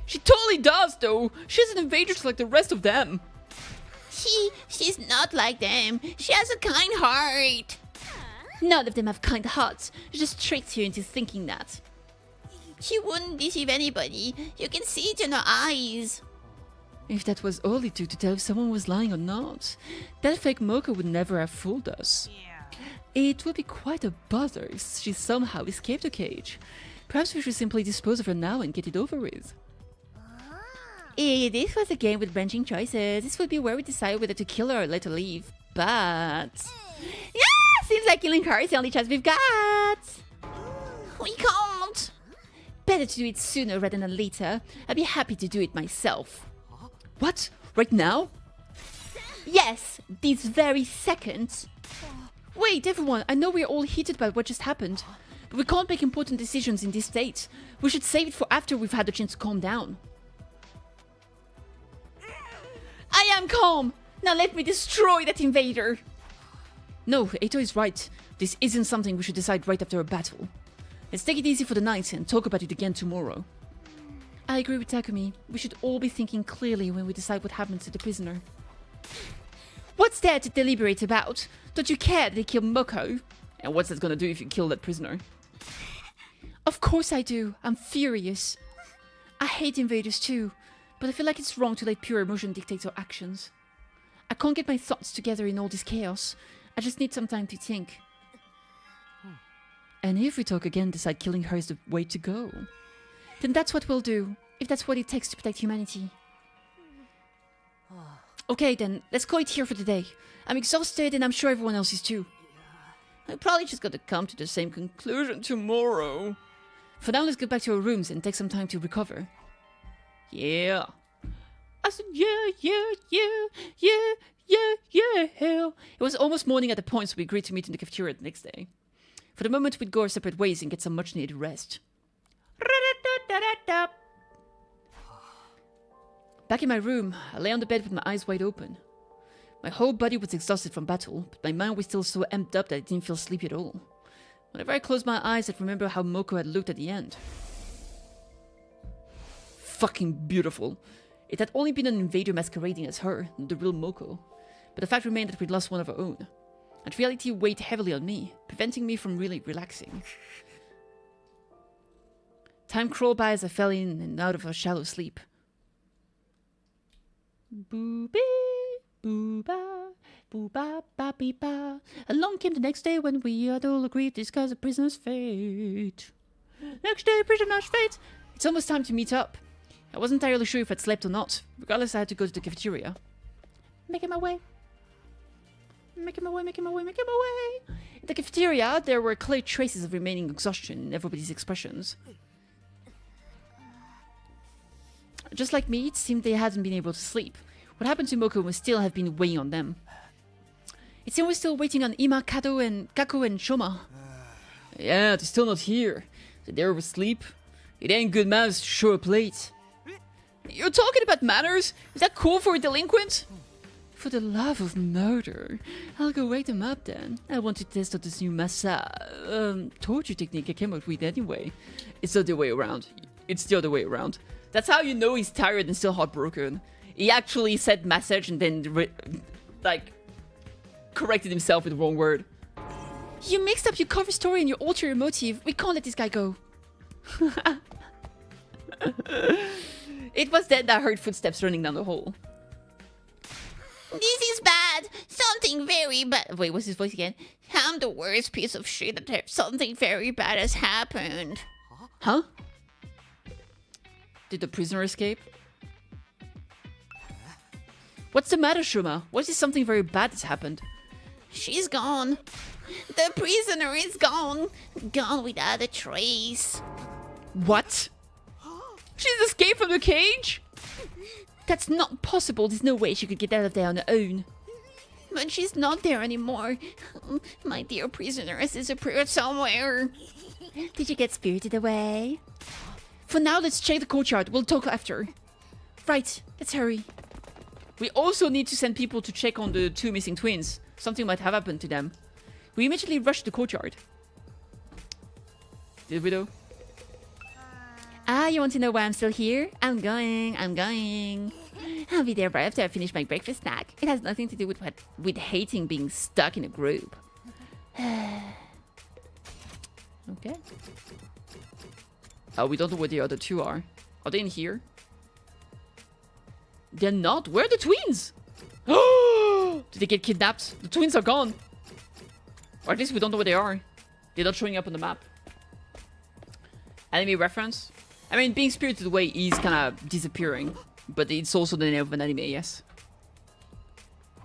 She totally does, though. She's an invader like the rest of them. She's not like them. She has a kind heart. None of them have kind hearts. She just tricked you into thinking that. She wouldn't deceive anybody. You can see it in her eyes. If that was all it took to tell if someone was lying or not, that fake Moko would never have fooled us. It would be quite a bother if she somehow escaped the cage. Perhaps we should simply dispose of her now and get it over with. If this was a game with branching choices, this would be where we decide whether to kill her or let her leave. But... yeah, seems like killing her is the only chance we've got. We can't. Better to do it sooner rather than later. I'd be happy to do it myself. What? Right now? Yes, this very second. Wait, everyone, I know we're all heated about what just happened, but we can't make important decisions in this state. We should save it for after we've had a chance to calm down. I am calm. Now let me destroy that invader. No, Eito is right. This isn't something we should decide right after a battle. Let's take it easy for the night and talk about it again tomorrow. I agree with Takumi. We should all be thinking clearly when we decide what happens to the prisoner. What's there to deliberate about? Don't you care that they killed Moko? And what's that gonna do if you kill that prisoner? Of course I do. I'm furious. I hate invaders too, but I feel like it's wrong to let pure emotion dictate our actions. I can't get my thoughts together in all this chaos. I just need some time to think. And if we talk again, decide killing her is the way to go, then that's what we'll do, if that's what it takes to protect humanity. Okay then, let's call it here for today. I'm exhausted and I'm sure everyone else is too. I probably just got to come to the same conclusion tomorrow. For now, let's get back to our rooms and take some time to recover. Yeah. I said yeah. It was almost morning at the point, so we agreed to meet in the cafeteria the next day. For the moment, we'd go our separate ways and get some much-needed rest. Back in my room, I lay on the bed with my eyes wide open. My whole body was exhausted from battle, but my mind was still so amped up that I didn't feel sleepy at all. Whenever I closed my eyes, I'd remember how Moko had looked at the end. Fucking beautiful. It had only been an invader masquerading as her, not the real Moko. But the fact remained that we'd lost one of our own. And reality weighed heavily on me, preventing me from really relaxing. Time crawled by as I fell in and out of a shallow sleep. Boo-bee, boo-ba, boo-ba, ba-bee-ba. Along came the next day when we had all agreed to discuss a prisoner's fate. Next day, prisoner's fate! It's almost time to meet up. I wasn't entirely sure if I'd slept or not. Regardless, I had to go to the cafeteria. Making my way. In the cafeteria, there were clear traces of remaining exhaustion in everybody's expressions. Just like me, it seemed they hadn't been able to sleep. What happened to Moko must still have been weighing on them. It seemed we're still waiting on Ima, Kato, and Kako and Shoma. Yeah, they're still not here. They're oversleep. It ain't good manners to show up late. You're talking about manners? Is that cool for a delinquent? For the love of murder. I'll go wake them up then. I want to test out this new torture technique I came up with anyway. It's the other way around. It's the other way around. That's how you know he's tired and still heartbroken. He actually said massage and then, corrected himself with the wrong word. You mixed up your cover story and your ulterior motive. We can't let this guy go. It was then that I heard footsteps running down the hall. This is bad. Something very bad. Wait, what's his voice again? I'm the worst piece of shit that something very bad has happened. Huh? Did the prisoner escape? What's the matter, Shuma? What is something very bad that's happened? She's gone. The prisoner is gone. Gone without a trace. What? She's escaped from the cage? That's not possible. There's no way she could get out of there on her own. But she's not there anymore. My dear prisoner has disappeared somewhere. Did you get spirited away? For now, let's check the courtyard. We'll talk after. Right, let's hurry. We also need to send people to check on the two missing twins. Something might have happened to them. We immediately rushed the courtyard. Did we though? Ah, you want to know why I'm still here? I'm going. I'll be there right after I finish my breakfast snack. It has nothing to do with hating being stuck in a group. Okay. Oh, we don't know where the other two are. Are they in here? They're not. Where are the twins? Did they get kidnapped? The twins are gone. Or at least we don't know where they are. They're not showing up on the map. Anime reference? I mean, being spirited away is kind of disappearing. But it's also the name of an anime, yes.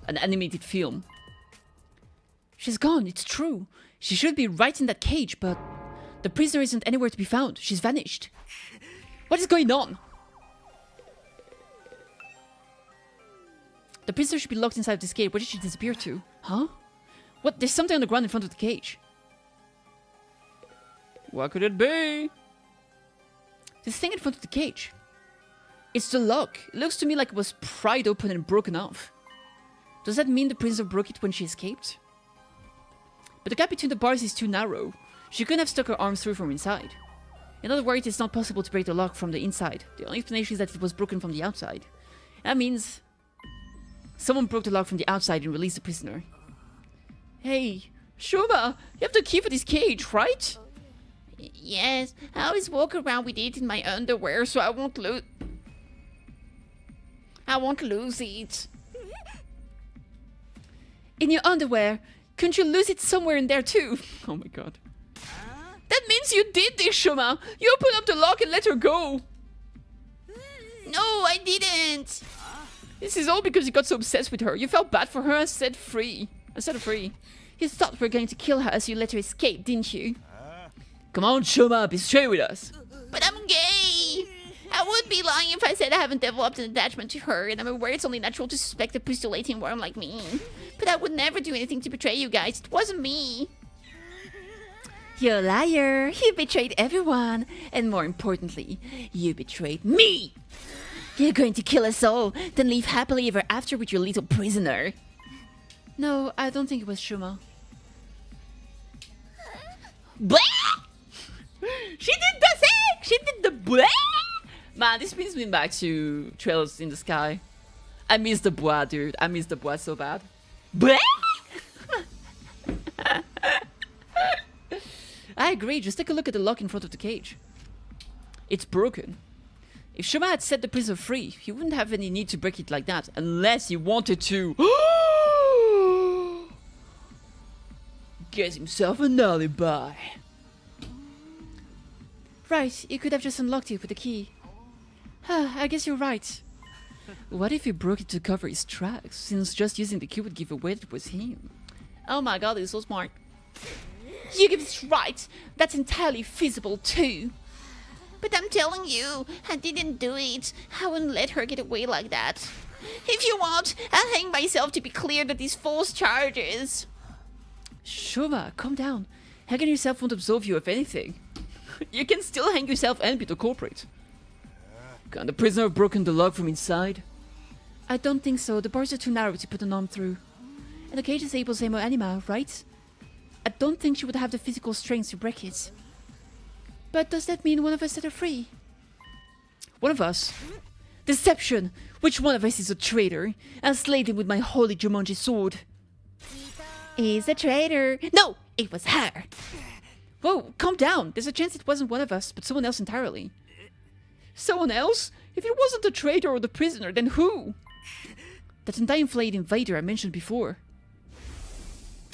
An animated film. She's gone, it's true. She should be right in that cage, but the prisoner isn't anywhere to be found. She's vanished. What is going on? The prisoner should be locked inside this cage. Where did she disappear to? Huh? What? There's something on the ground in front of the cage. What could it be? This thing in front of the cage. It's the lock. It looks to me like it was pried open and broken off. Does that mean the prisoner broke it when she escaped? But the gap between the bars is too narrow. She couldn't have stuck her arms through from inside. In other words, it's not possible to break the lock from the inside. The only explanation is that it was broken from the outside. That means someone broke the lock from the outside and released the prisoner. Hey, Shuma, you have the key for this cage, right? Yes, I always walk around with it in my underwear so I won't lose it. In your underwear. Couldn't you lose it somewhere in there too? Oh my god. That means you did this, Shoma! You opened up the lock and let her go! No, I didn't. This is all because you got so obsessed with her. You felt bad for her and set her free. You thought we were going to kill her as you let her escape, didn't you? Come on, Shoma, be straight with us. But I'm gay. I would be lying if I said I haven't developed an attachment to her, and I'm aware it's only natural to suspect a postulating worm like me. But I would never do anything to betray you guys. It wasn't me. You're a liar. You betrayed everyone. And more importantly, you betrayed me. You're going to kill us all, then leave happily ever after with your little prisoner. No, I don't think it was Shuma. Blah! She did the thing! She did the blah! Man, this brings me back to Trails in the Sky. I miss the bois, dude. I miss the bois so bad. Blah! I agree. Just take a look at the lock in front of the cage. It's broken. If Shoma had set the prisoner free, he wouldn't have any need to break it like that, unless he wanted to get himself an alibi. Right, you could have just unlocked it with the key. I guess you're right. What if he broke it to cover his tracks, since just using the key would give away that it was him? Oh my god, he's so smart. You give this right. That's entirely feasible too. But I'm telling you, I didn't do it. I wouldn't let her get away like that. If you want, I'll hang myself to be cleared of these false charges. Shoma, calm down. Hanging yourself won't absolve you of anything. You can still hang yourself and be the culprit. Can the prisoner have broken the lock from inside? I don't think so. The bars are too narrow to put an arm through. And the cage disables Emo Anima, right? I don't think she would have the physical strength to break it. But does that mean one of us set her free? One of us? Deception! Which one of us is a traitor? I'll slay them with my holy Jumanji sword. He's a traitor. No, it was her. Whoa, calm down. There's a chance it wasn't one of us, but someone else entirely. Someone else? If it wasn't the traitor or the prisoner, then who? That undying-flayed invader I mentioned before.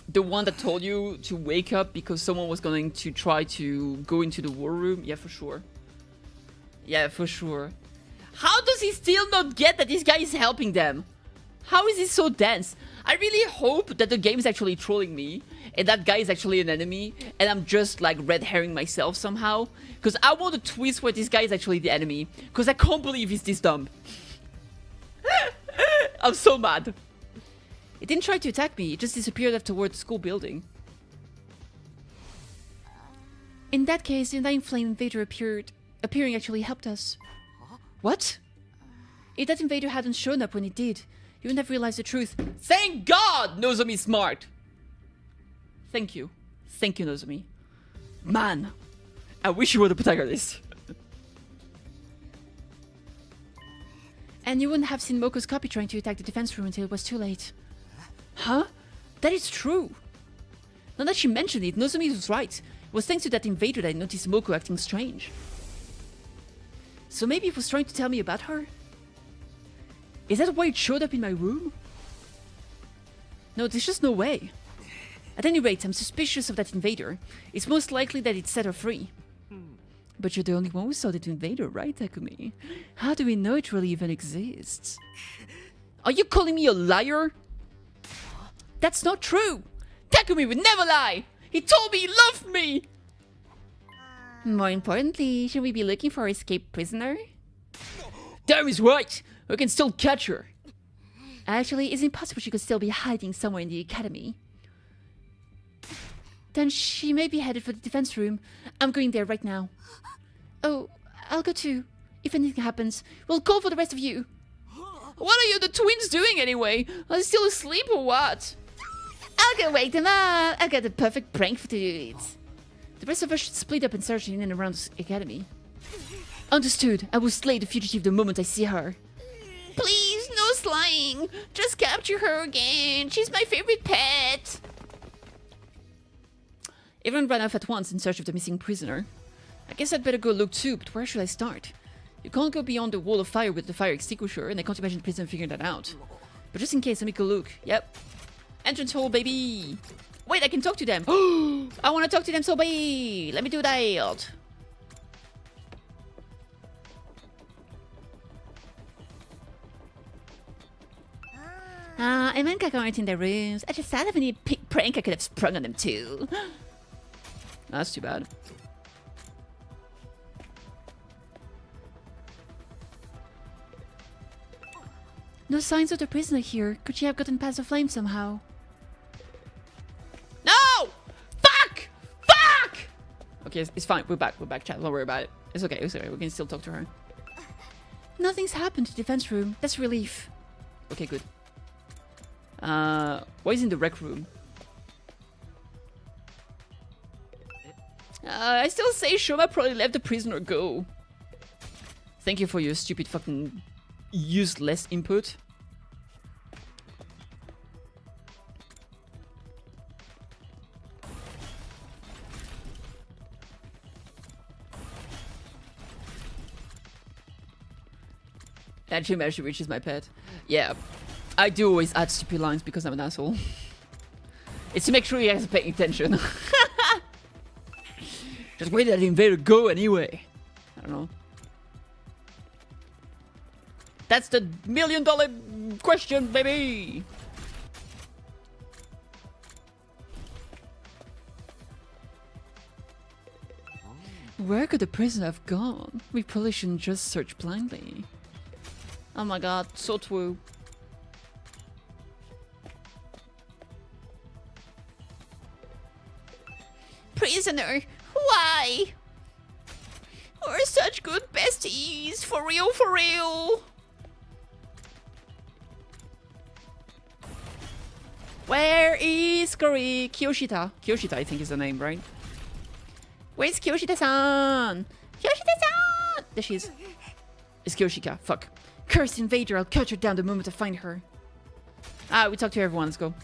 The one that told you to wake up because someone was going to try to go into the war room? Yeah, for sure. Yeah, for sure. How does he still not get that this guy is helping them? How is he so dense? I really hope that the game is actually trolling me and that guy is actually an enemy and I'm just like red herring myself somehow. Because I want a twist where this guy is actually the enemy. Because I can't believe he's this dumb. I'm so mad. It didn't try to attack me, it just disappeared afterward the school building. In that case, the undying flame invader appearing actually helped us. What? If that invader hadn't shown up when it did, you wouldn't have realized the truth. Thank God Nozomi's smart! Thank you. Thank you, Nozomi. Man, I wish you were the protagonist. And you wouldn't have seen Moko's copy trying to attack the defense room until it was too late. Huh? That is true. Now that she mentioned it, Nozomi was right. It was thanks to that invader that I noticed Moko acting strange. So maybe it was trying to tell me about her? Is that why it showed up in my room? No, there's just no way. At any rate, I'm suspicious of that invader. It's most likely that it set her free. But you're the only one who saw that invader, right, Takumi? How do we know it really even exists? Are you calling me a liar? That's not true! Takumi would never lie! He told me he loved me! More importantly, should we be looking for our escaped prisoner? Damn is right! We can still catch her! Actually, it's impossible she could still be hiding somewhere in the academy. Then she may be headed for the defense room. I'm going there right now. Oh, I'll go too. If anything happens, we'll call for the rest of you. What are you the twins doing anyway? Are they still asleep or what? I'll go wake them up. I've got the perfect prank for it. The rest of us should split up and search in and around the academy. Understood. I will slay the fugitive the moment I see her. Please, no slaying. Just capture her again. She's my favorite pet. Everyone ran off at once in search of the missing prisoner. I guess I'd better go look too, but where should I start? You can't go beyond the wall of fire with the fire extinguisher, and I can't imagine the prisoner figuring that out. But just in case, let me go look. Yep. Entrance hole, baby. Wait, I can talk to them. I want to talk to them so bad. Let me do that. Iman and Kako aren't in their rooms. I just thought of any prank I could have sprung on them too. That's too bad. No signs of the prisoner here. Could she have gotten past the flame somehow? No! Fuck! Fuck! Okay, it's fine. We're back. We're back, chat. Don't worry about it. It's okay. It's okay. We can still talk to her. Nothing's happened to the defense room. That's a relief. Okay, good. What is in the rec room? I still say Shoma probably let the prisoner go. Thank you for your stupid fucking useless input. Actually, Mashi Rich is my pet. Yeah, I do always add stupid lines because I'm an asshole. It's to make sure you guys are paying attention. Just wait, let the invader go anyway. I don't know. That's the $1 million question, baby! Where could the prisoner have gone? We probably shouldn't just search blindly. Oh my god, so true. Prisoner, why? We're such good besties, for real, for real. Where is Kyoshita? Kyoshita, I think is the name, right? Where's Kyoshita-san? Kyoshita-san! There she is. It's Kyoshika. Fuck. Cursed invader, I'll cut her down the moment I find her. Ah, we talked to everyone. Let's go.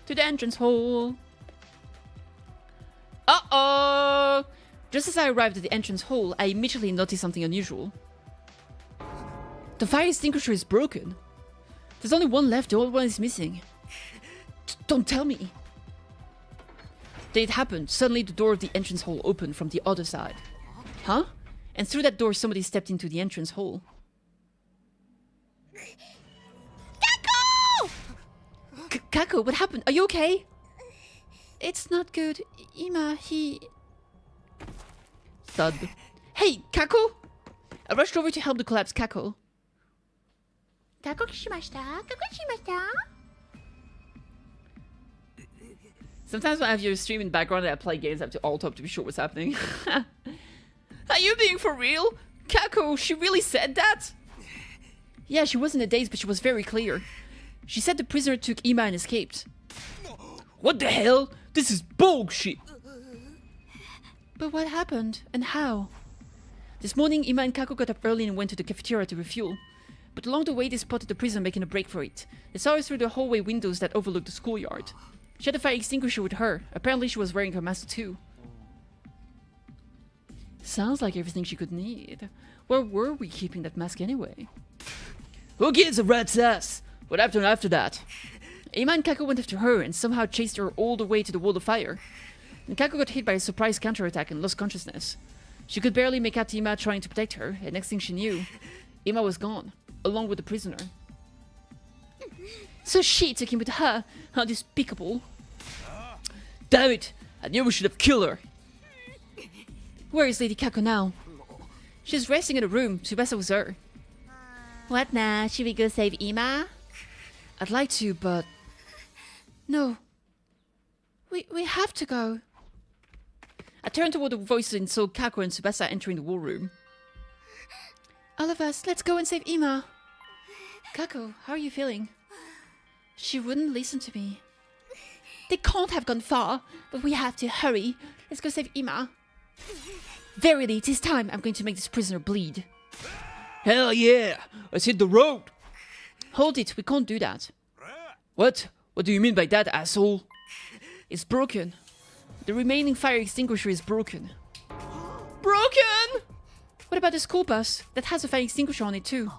To the entrance hole. Uh-oh! Just as I arrived at the entrance hole, I immediately noticed something unusual. The fire extinguisher is broken. There's only one left, the old one is missing. Don't tell me. Then it happened. Suddenly the door of the entrance hole opened from the other side. Huh? And through that door somebody stepped into the entrance hole. Kako! Kako, what happened? Are you okay? It's not good. Ima, he... Thud. Hey, Kako! I rushed over to help the collapsed Kako. Kako shimashita? Kako shimashita? Sometimes when I have your stream in the background and I play games, I have to alt up to be sure what's happening. Are you being for real? Kako, she really said that? Yeah, she was in a daze, but she was very clear. She said the prisoner took Ima and escaped. What the hell? This is bullshit! But what happened? And how? This morning, Ima and Kako got up early and went to the cafeteria to refuel. But along the way, they spotted the prisoner making a break for it. They saw her through the hallway windows that overlooked the schoolyard. She had a fire extinguisher with her. Apparently, she was wearing her mask too. Sounds like everything she could need. Where were we keeping that mask anyway? Who gives a rat's ass? What happened after that? Ima and Kako went after her and somehow chased her all the way to the wall of fire. And Kako got hit by a surprise counterattack and lost consciousness. She could barely make out Ima trying to protect her, and next thing she knew, Ima was gone, along with the prisoner. So she took him with her. How despicable. Damn it! I knew we should have killed her! Where is Lady Kako now? She's resting in a room. Tsubasa was her. What now? Should we go save Ima? I'd like to, but... No. We have to go. I turned toward the voices and saw Kako and Tsubasa entering the war room. All of us, let's go and save Ima. Kako, how are you feeling? She wouldn't listen to me. They can't have gone far, but we have to hurry. Let's go save Ima. Verily, it is time. I'm going to make this prisoner bleed. Hell yeah! Let's hit the road! Hold it, we can't do that. What? What do you mean by that, asshole? It's broken. The remaining fire extinguisher is broken. Broken?! What about the school bus? That has a fire extinguisher on it too.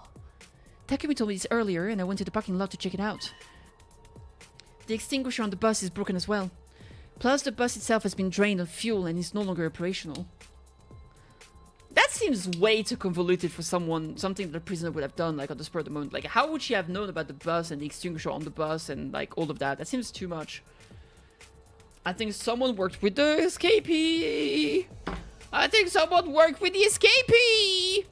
Takumi told me this earlier and I went to the parking lot to check it out. The extinguisher on the bus is broken as well. Plus, the bus itself has been drained of fuel and is no longer operational. That seems way too convoluted for something that a prisoner would have done, like, on the spur of the moment. Like, how would she have known about the bus and the extinguisher on the bus and, like, all of that? That seems too much. I think someone worked with the escapee. I think someone worked with the escapee.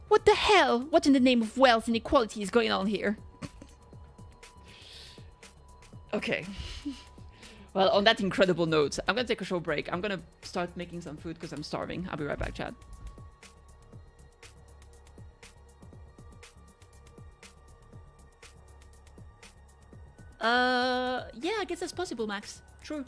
What the hell? What in the name of wealth and equality is going on here? Okay. Well, on that incredible note, I'm gonna take a short break. I'm gonna start making some food because I'm starving. I'll be right back, chat. Yeah, I guess that's possible, Max. True.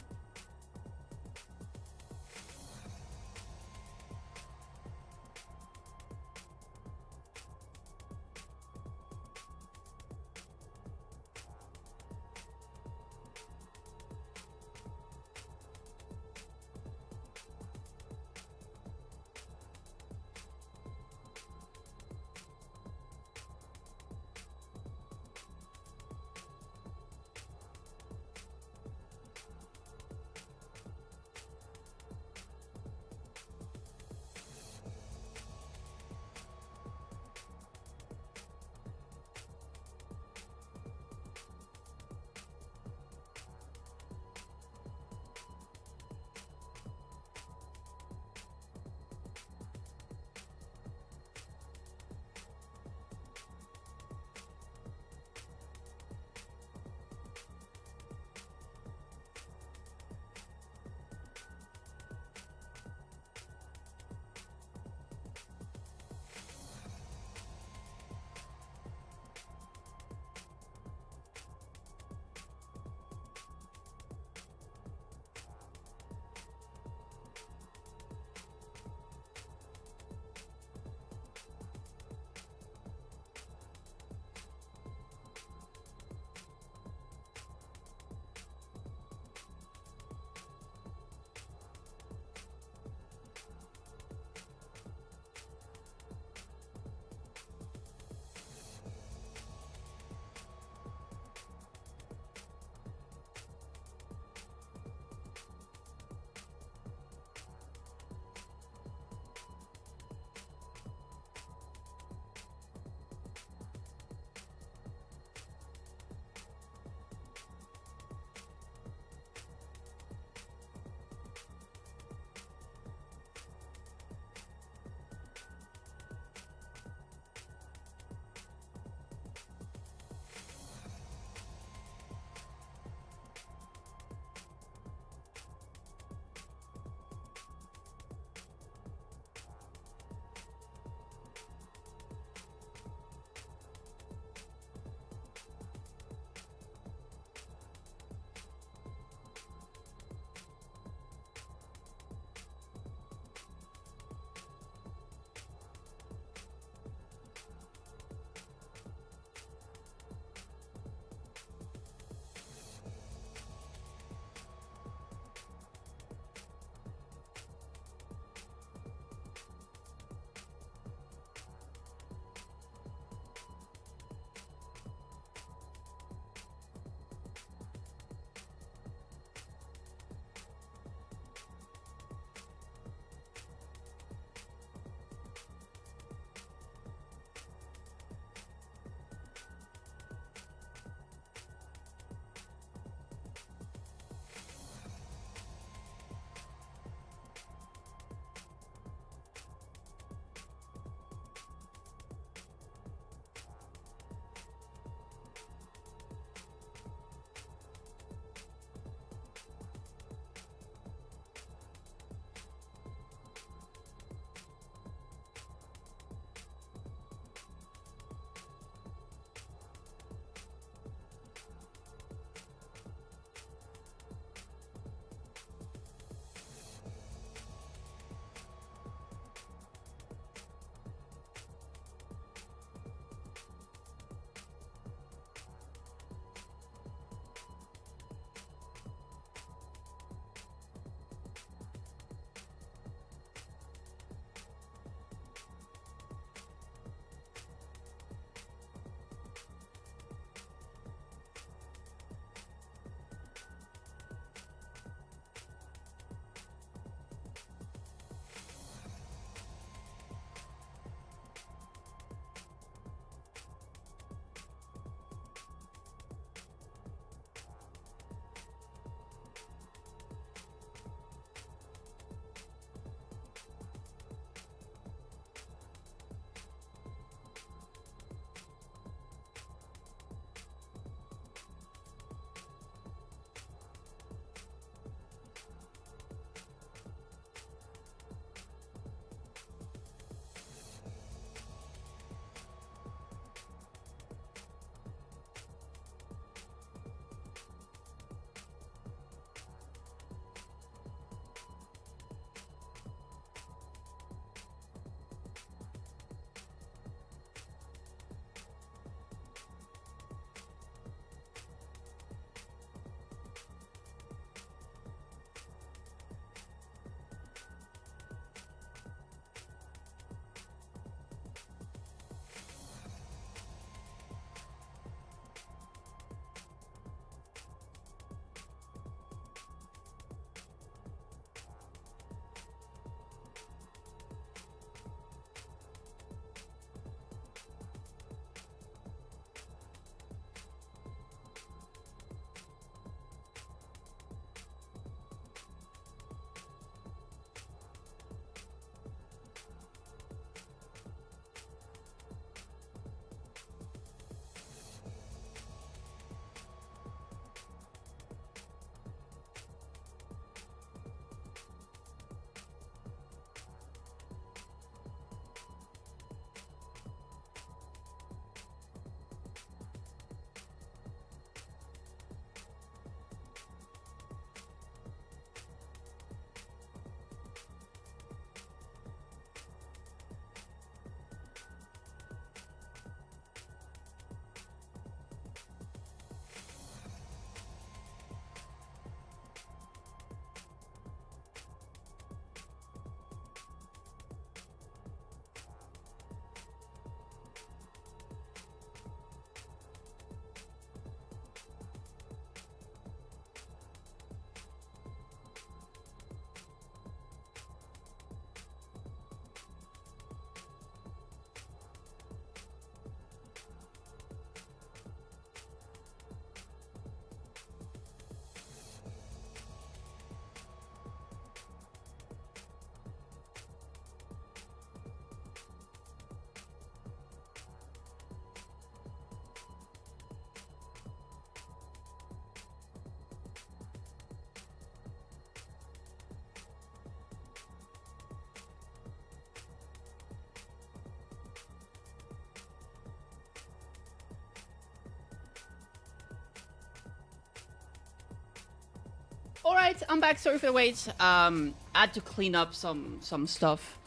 Alright, I'm back. Sorry for the wait. I had to clean up some stuff.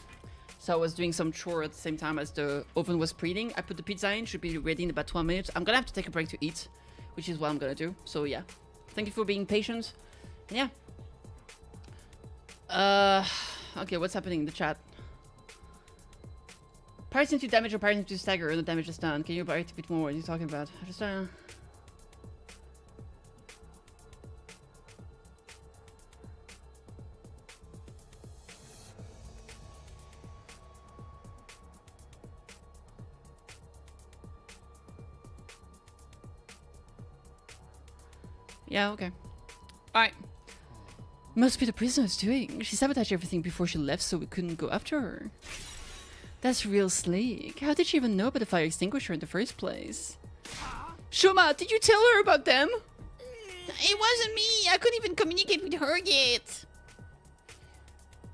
So I was doing some chore at the same time as the oven was preheating. I put the pizza in, should be ready in about 12 minutes. I'm gonna have to take a break to eat, which is what I'm gonna do. So yeah, thank you for being patient. Yeah. Okay, what's happening in the chat? Pirates into damage or pirates into stagger, the damage is done. Can you elaborate a bit more? What are you talking about? Just yeah, okay. Alright. Must be the prisoner's doing. She sabotaged everything before she left so we couldn't go after her. That's real sleek. How did she even know about the fire extinguisher in the first place? Shuma, did you tell her about them? It wasn't me. I couldn't even communicate with her yet.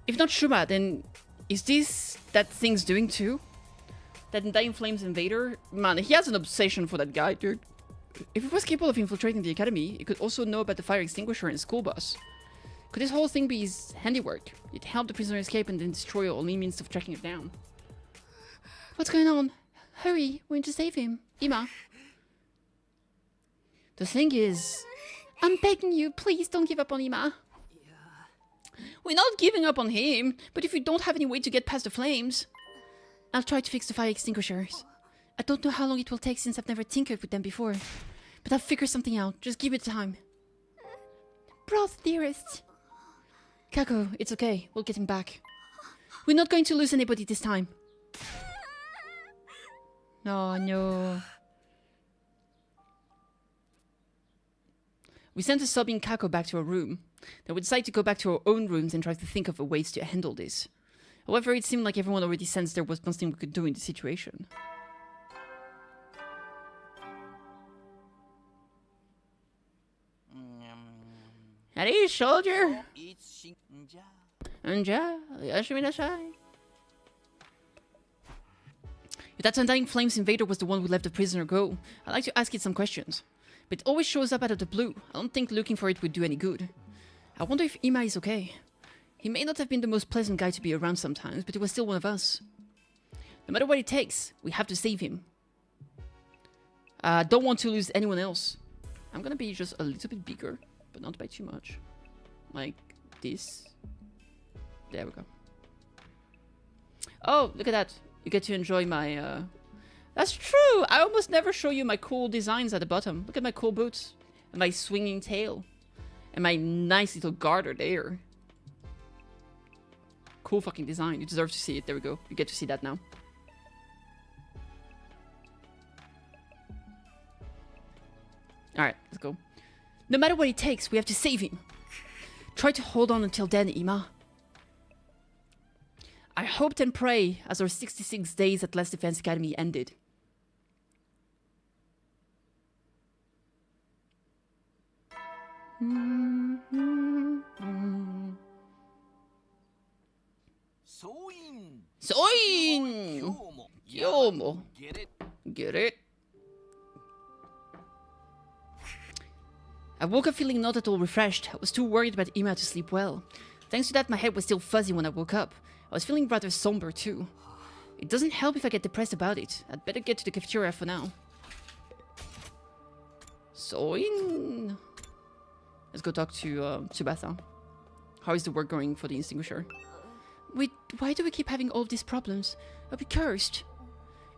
If not Shuma, then is this that thing's doing too? That Dying Flames invader? Man, he has an obsession for that guy, dude. If he was capable of infiltrating the academy, he could also know about the fire extinguisher and school bus. Could this whole thing be his handiwork? It helped the prisoner escape and then destroy all means of tracking it down. What's going on? Hurry, we need to save him. Ima. The thing is... I'm begging you, please don't give up on Ima. We're not giving up on him, but if you don't have any way to get past the flames... I'll try to fix the fire extinguishers. I don't know how long it will take since I've never tinkered with them before. But I'll figure something out. Just give it time. Broth, dearest. Kako, it's okay. We'll get him back. We're not going to lose anybody this time. Oh, no. We sent a sobbing Kako back to her room. Then we decided to go back to our own rooms and try to think of ways to handle this. However, it seemed like everyone already sensed there was nothing we could do in the situation. Hey, soldier! If that Undying Flames invader was the one who let the prisoner go, I'd like to ask it some questions. But it always shows up out of the blue. I don't think looking for it would do any good. I wonder if Ima is okay. He may not have been the most pleasant guy to be around sometimes, but he was still one of us. No matter what it takes, we have to save him. I don't want to lose anyone else. I'm gonna be just a little bit bigger, but not by too much. Like this. There we go. Oh, look at that. You get to enjoy my... That's true! I almost never show you my cool designs at the bottom. Look at my cool boots. And my swinging tail. And my nice little garter there. Cool fucking design. You deserve to see it. There we go. You get to see that now. Alright, let's go. No matter what it takes, we have to save him. Try to hold on until then, Ima. I hoped and pray as our 66 days at Last Defense Academy ended. Soin! Kyomo. Get it? I woke up feeling not at all refreshed. I was too worried about Ima to sleep well. Thanks to that, my head was still fuzzy when I woke up. I was feeling rather somber too. It doesn't help if I get depressed about it. I'd better get to the cafeteria for now. Soin. Let's go talk to Tsubasa. How is the work going for the extinguisher? Wait, why do we keep having all of these problems? Are we cursed?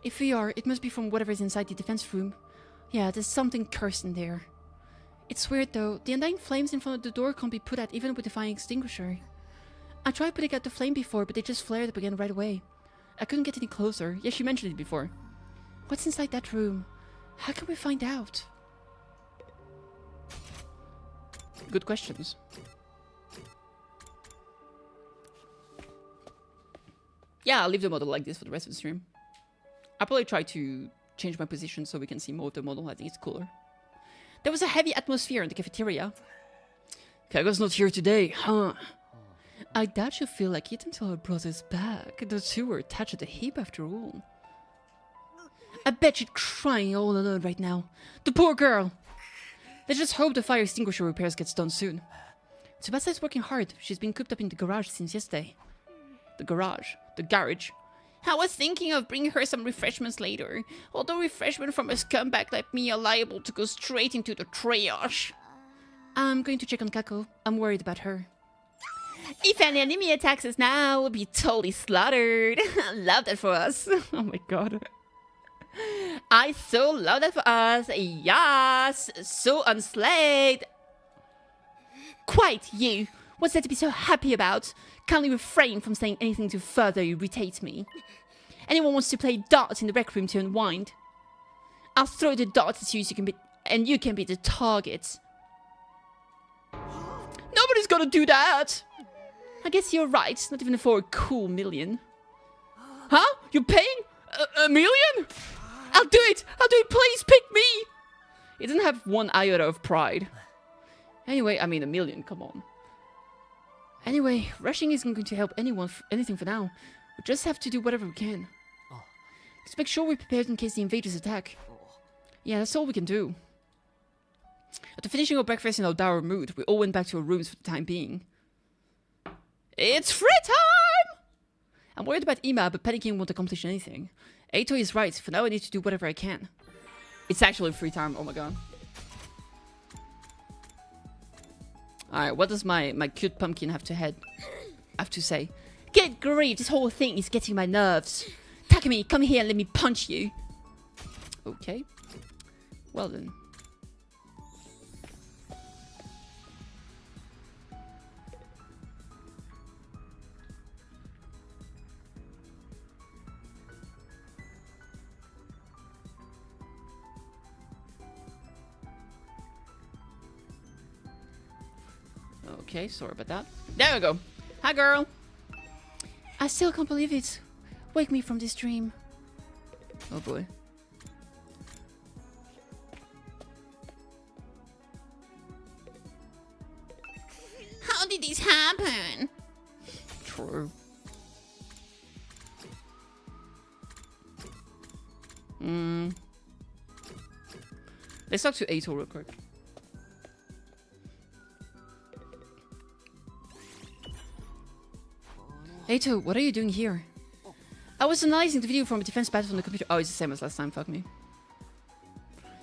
If we are, it must be from whatever's inside the defense room. Yeah, there's something cursed in there. It's weird though, the Undying Flames in front of the door can't be put out even with the fire extinguisher. I tried putting out the flame before, but they just flared up again right away. I couldn't get any closer. Yes, you mentioned it before. What's inside that room? How can we find out? Good questions. Yeah, I'll leave the model like this for the rest of the stream. I'll probably try to change my position so we can see more of the model. I think it's cooler. There was a heavy atmosphere in the cafeteria. Kago's not here today, huh? I doubt she'll feel like it until her brother's back. The two were attached at the hip after all. I bet she's crying all alone right now. The poor girl! Let's just hope the fire extinguisher repairs gets done soon. Tsubasa is working hard. She's been cooped up in the garage since yesterday. The garage. The garage. I was thinking of bringing her some refreshments later, although refreshment from a scumbag like me are liable to go straight into the trash. I'm going to check on Kako. I'm worried about her. If an enemy attacks us now, we'll be totally slaughtered. Love that for us. Oh my god. I so love that for us. Yes, so unslayed. Quite you. What's there to be so happy about? Kindly refrain from saying anything to further irritate me. Anyone wants to play darts in the rec room to unwind? I'll throw the darts at you so you can be, and you can be the target. Nobody's gonna do that. I guess you're right. Not even for a cool million. Huh? You're paying a million? I'll do it. I'll do it. Please pick me. He doesn't have one iota of pride. Anyway, I mean, a million. Come on. Anyway, rushing isn't going to help anything for now. We just have to do whatever we can. Let's make sure we're prepared in case the invaders attack. Yeah, that's all we can do. After finishing our breakfast in our dour mood, we all went back to our rooms for the time being. It's free time! I'm worried about Ima, but panicking won't accomplish anything. Eito is right. For now, I need to do whatever I can. It's actually free time. Oh my god. Alright, what does my cute pumpkin have to say? Good grief, this whole thing is getting my nerves. Takumi, come here and let me punch you. Okay. Well then. Okay, sorry about that. There we go. Hi, girl. I still can't believe it. Wake me from this dream. Oh boy. How did this happen? True. Let's talk to Eito real quick. Eito, what are you doing here? I was analyzing the video from a defense battle on the computer. Oh, it's the same as last time, fuck me.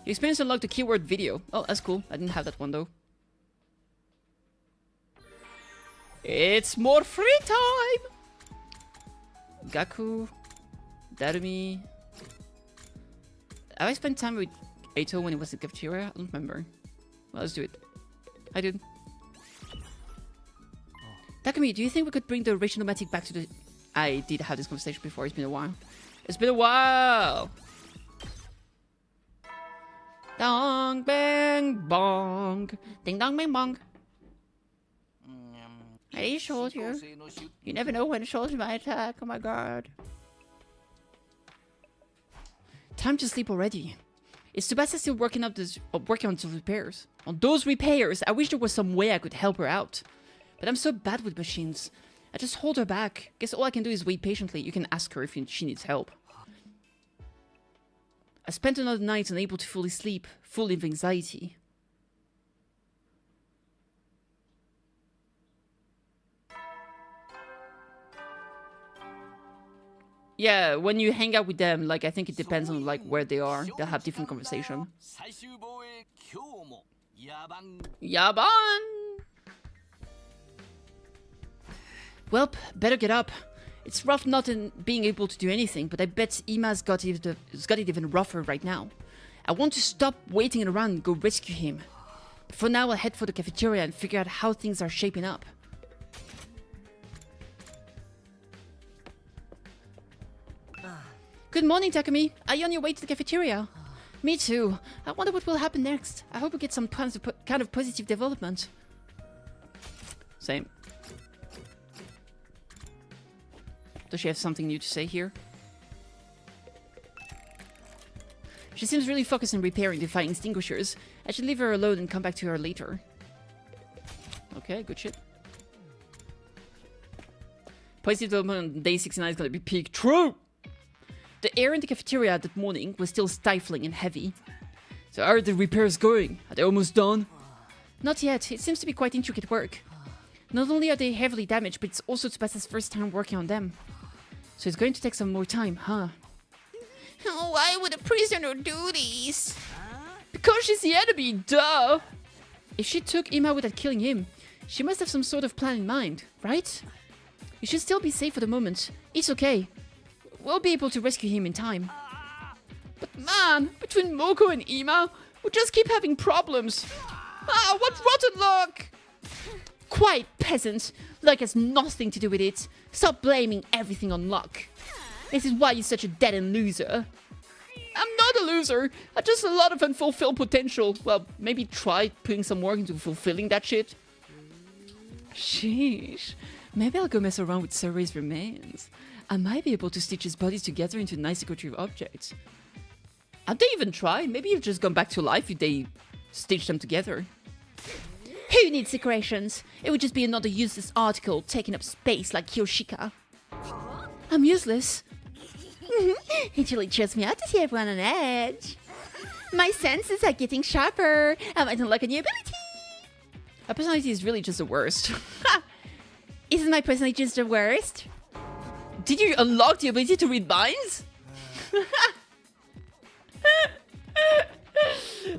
You experienced unlocked the keyword video. Oh, that's cool. I didn't have that one though. It's more free time! Gaku, Darumi. Have I spent time with Eito when he was in cafeteria? I don't remember. Well, let's do it. Hi, dude. Takumi, do you think we could bring the rage nomadic back to the... I did have this conversation before. It's been a while. It's been a while! Dong, bang, bong. Ding, dong, bang, bong. Hey, soldier. You never know when a soldier might attack. Oh my god. Time to sleep already. Is Tsubasa still working on those repairs? On those repairs? I wish there was some way I could help her out. But I'm so bad with machines. I just hold her back. Guess all I can do is wait patiently. You can ask her if she needs help. I spent another night unable to fully sleep, full of anxiety. Yeah, when you hang out with them, like, I think it depends on, like, where they are. They'll have different conversation. Yaban! Welp, better get up. It's rough not being able to do anything, but I bet Ima's got it even rougher right now. I want to stop waiting around and go rescue him. But for now, I'll head for the cafeteria and figure out how things are shaping up. Good morning, Takumi. Are you on your way to the cafeteria? Me too. I wonder what will happen next. I hope we get some kind of positive development. Same. Does she have something new to say here? She seems really focused on repairing the fire extinguishers. I should leave her alone and come back to her later. Okay, good shit. Positive development on day 69 is gonna be peak. True! The air in the cafeteria that morning was still stifling and heavy. So how are the repairs going? Are they almost done? Not yet. It seems to be quite intricate work. Not only are they heavily damaged, but it's also Tsubasa's first time working on them. So it's going to take some more time, huh? Oh, why would a prisoner do this? Because she's the enemy, duh! If she took Ima without killing him, she must have some sort of plan in mind, right? You should still be safe for the moment. It's okay. We'll be able to rescue him in time. But man, between Moko and Ima, we just keep having problems. Ah, what rotten luck! Quiet, peasant. Luck has nothing to do with it. Stop blaming everything on luck. This is why you're such a dead-end loser. I'm not a loser. I just have a lot of unfulfilled potential. Well, maybe try putting some work into fulfilling that shit. Sheesh. Maybe I'll go mess around with Surrey's remains. I might be able to stitch his bodies together into nice decorative objects. Have they even tried? Maybe you've just gone back to life if they stitch them together. Who needs decorations? It would just be another useless article taking up space like Kyoshika. I'm useless. It really chills me out to see everyone on edge. My senses are getting sharper. I might unlock a new ability. My personality is really just the worst. Isn't my personality just the worst? Did you unlock the ability to read minds?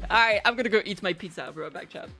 Alright, I'm gonna go eat my pizza. I'll be right back, chat.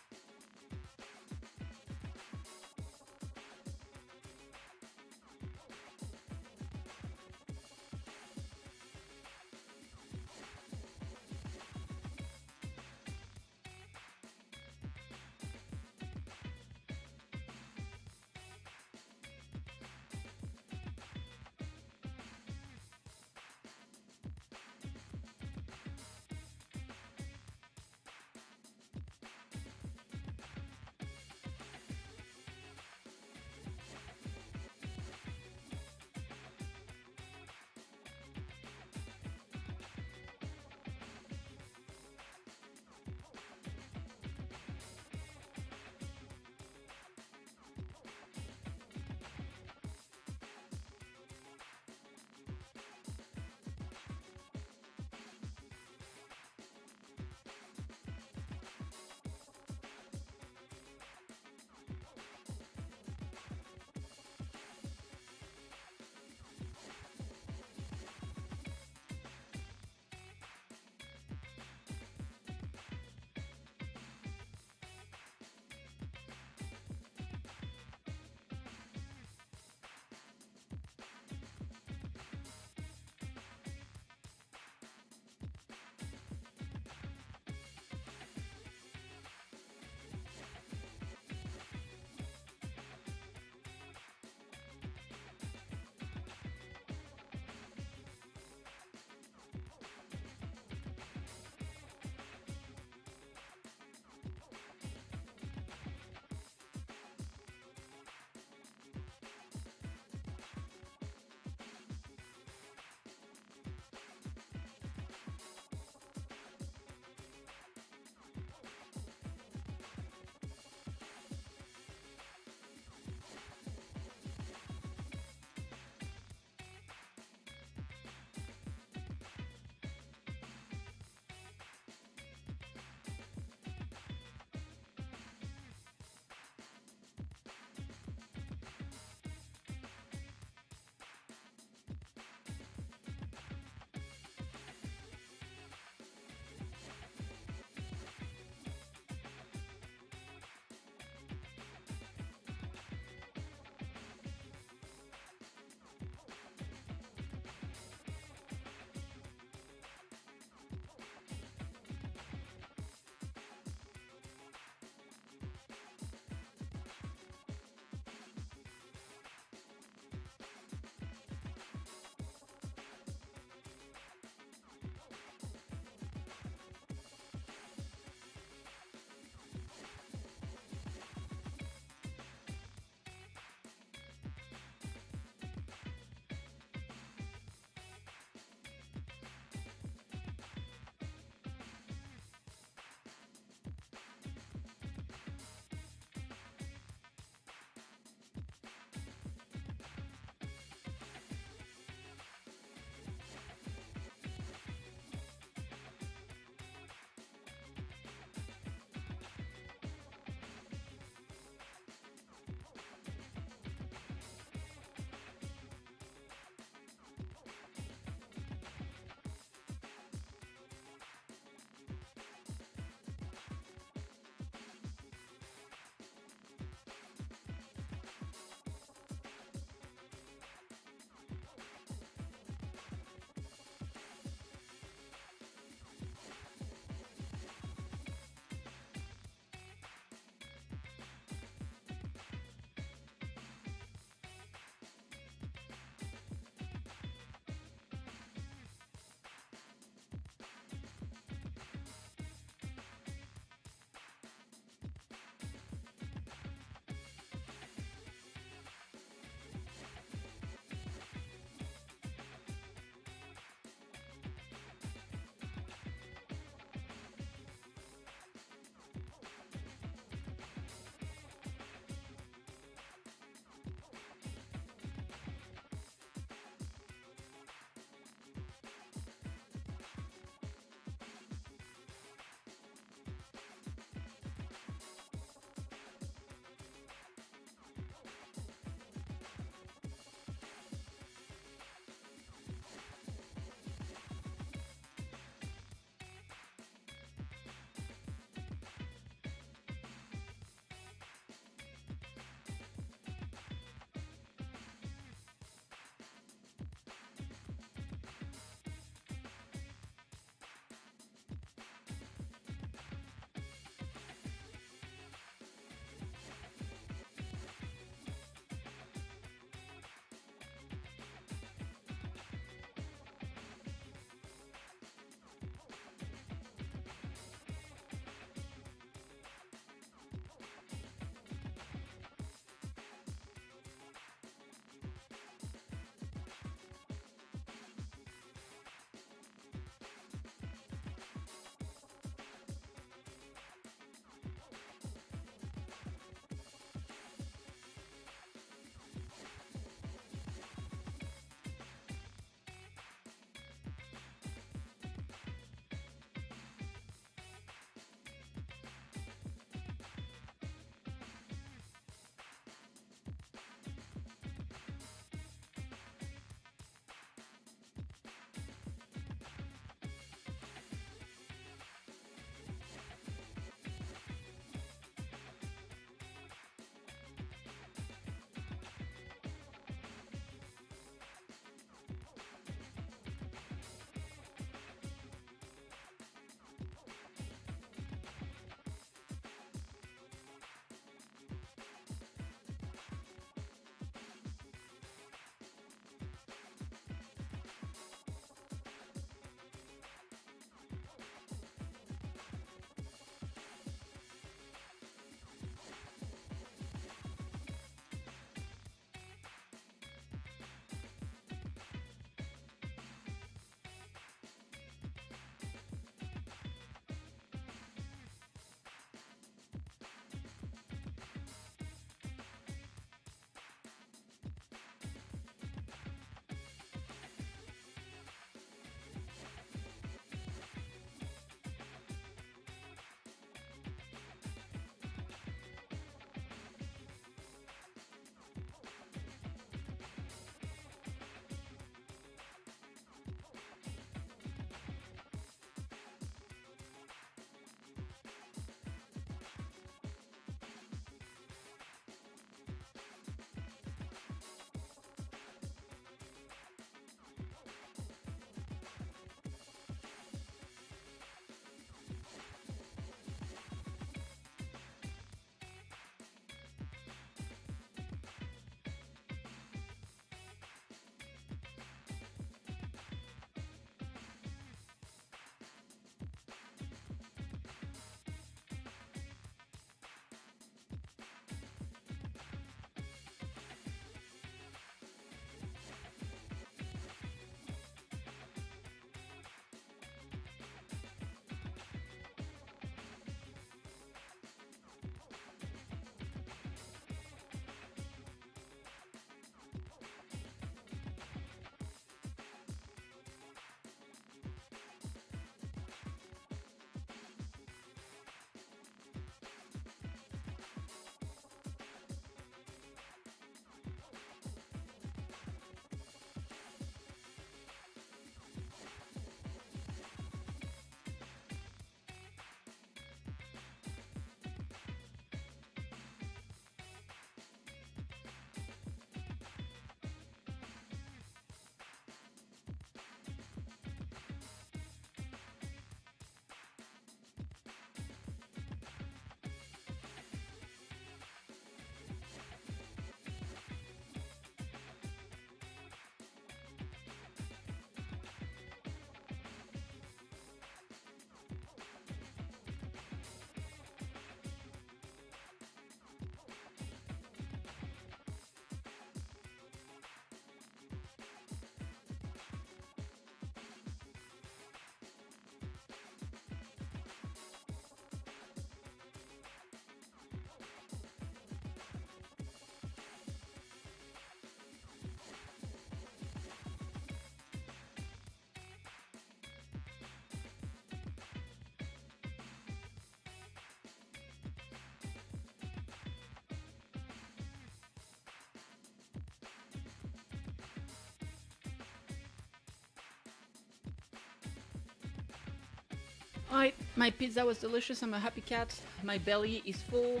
Alright, my pizza was delicious. I'm a happy cat. My belly is full.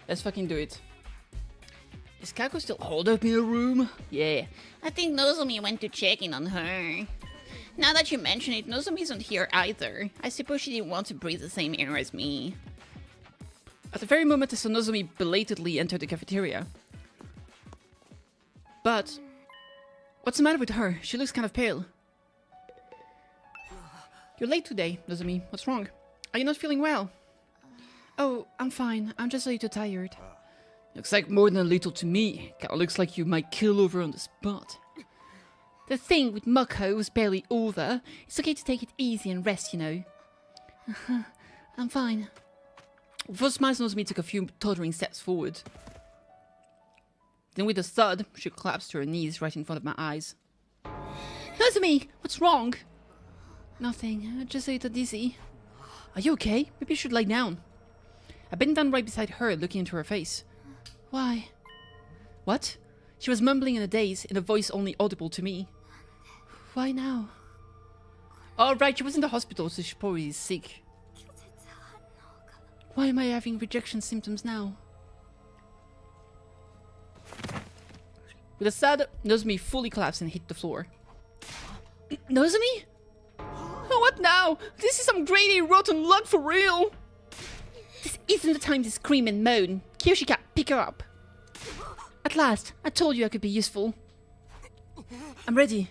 Let's fucking do it. Is Kako still holed up in a room? Yeah. I think Nozomi went to check in on her. Now that you mention it, Nozomi isn't here either. I suppose she didn't want to breathe the same air as me. At the very moment, I saw Nozomi belatedly enter the cafeteria. But what's the matter with her? She looks kind of pale. You're late today, Nozomi. What's wrong? Are you not feeling well? Oh, I'm fine. I'm just a little tired. Looks like more than a little to me. Kinda looks like you might kill over on the spot. The thing with Moko was barely over. It's okay to take it easy and rest, you know. I'm fine. Before smiles, Nozomi took a few tottering steps forward. Then with a thud, she collapsed to her knees right in front of my eyes. Nozomi, what's wrong? Nothing, just a little dizzy. Are you okay? Maybe you should lie down. I bent down right beside her, looking into her face. Why? What? She was mumbling in a daze, in a voice only audible to me. Why now? Oh, right, she was in the hospital, so she probably is sick. Why am I having rejection symptoms now? With a thud, Nozomi fully collapsed and hit the floor. Nozomi? Oh, what now? This is some grade A rotten luck for real! This isn't the time to scream and moan. Kyoshika, pick her up. At last, I told you I could be useful. I'm ready.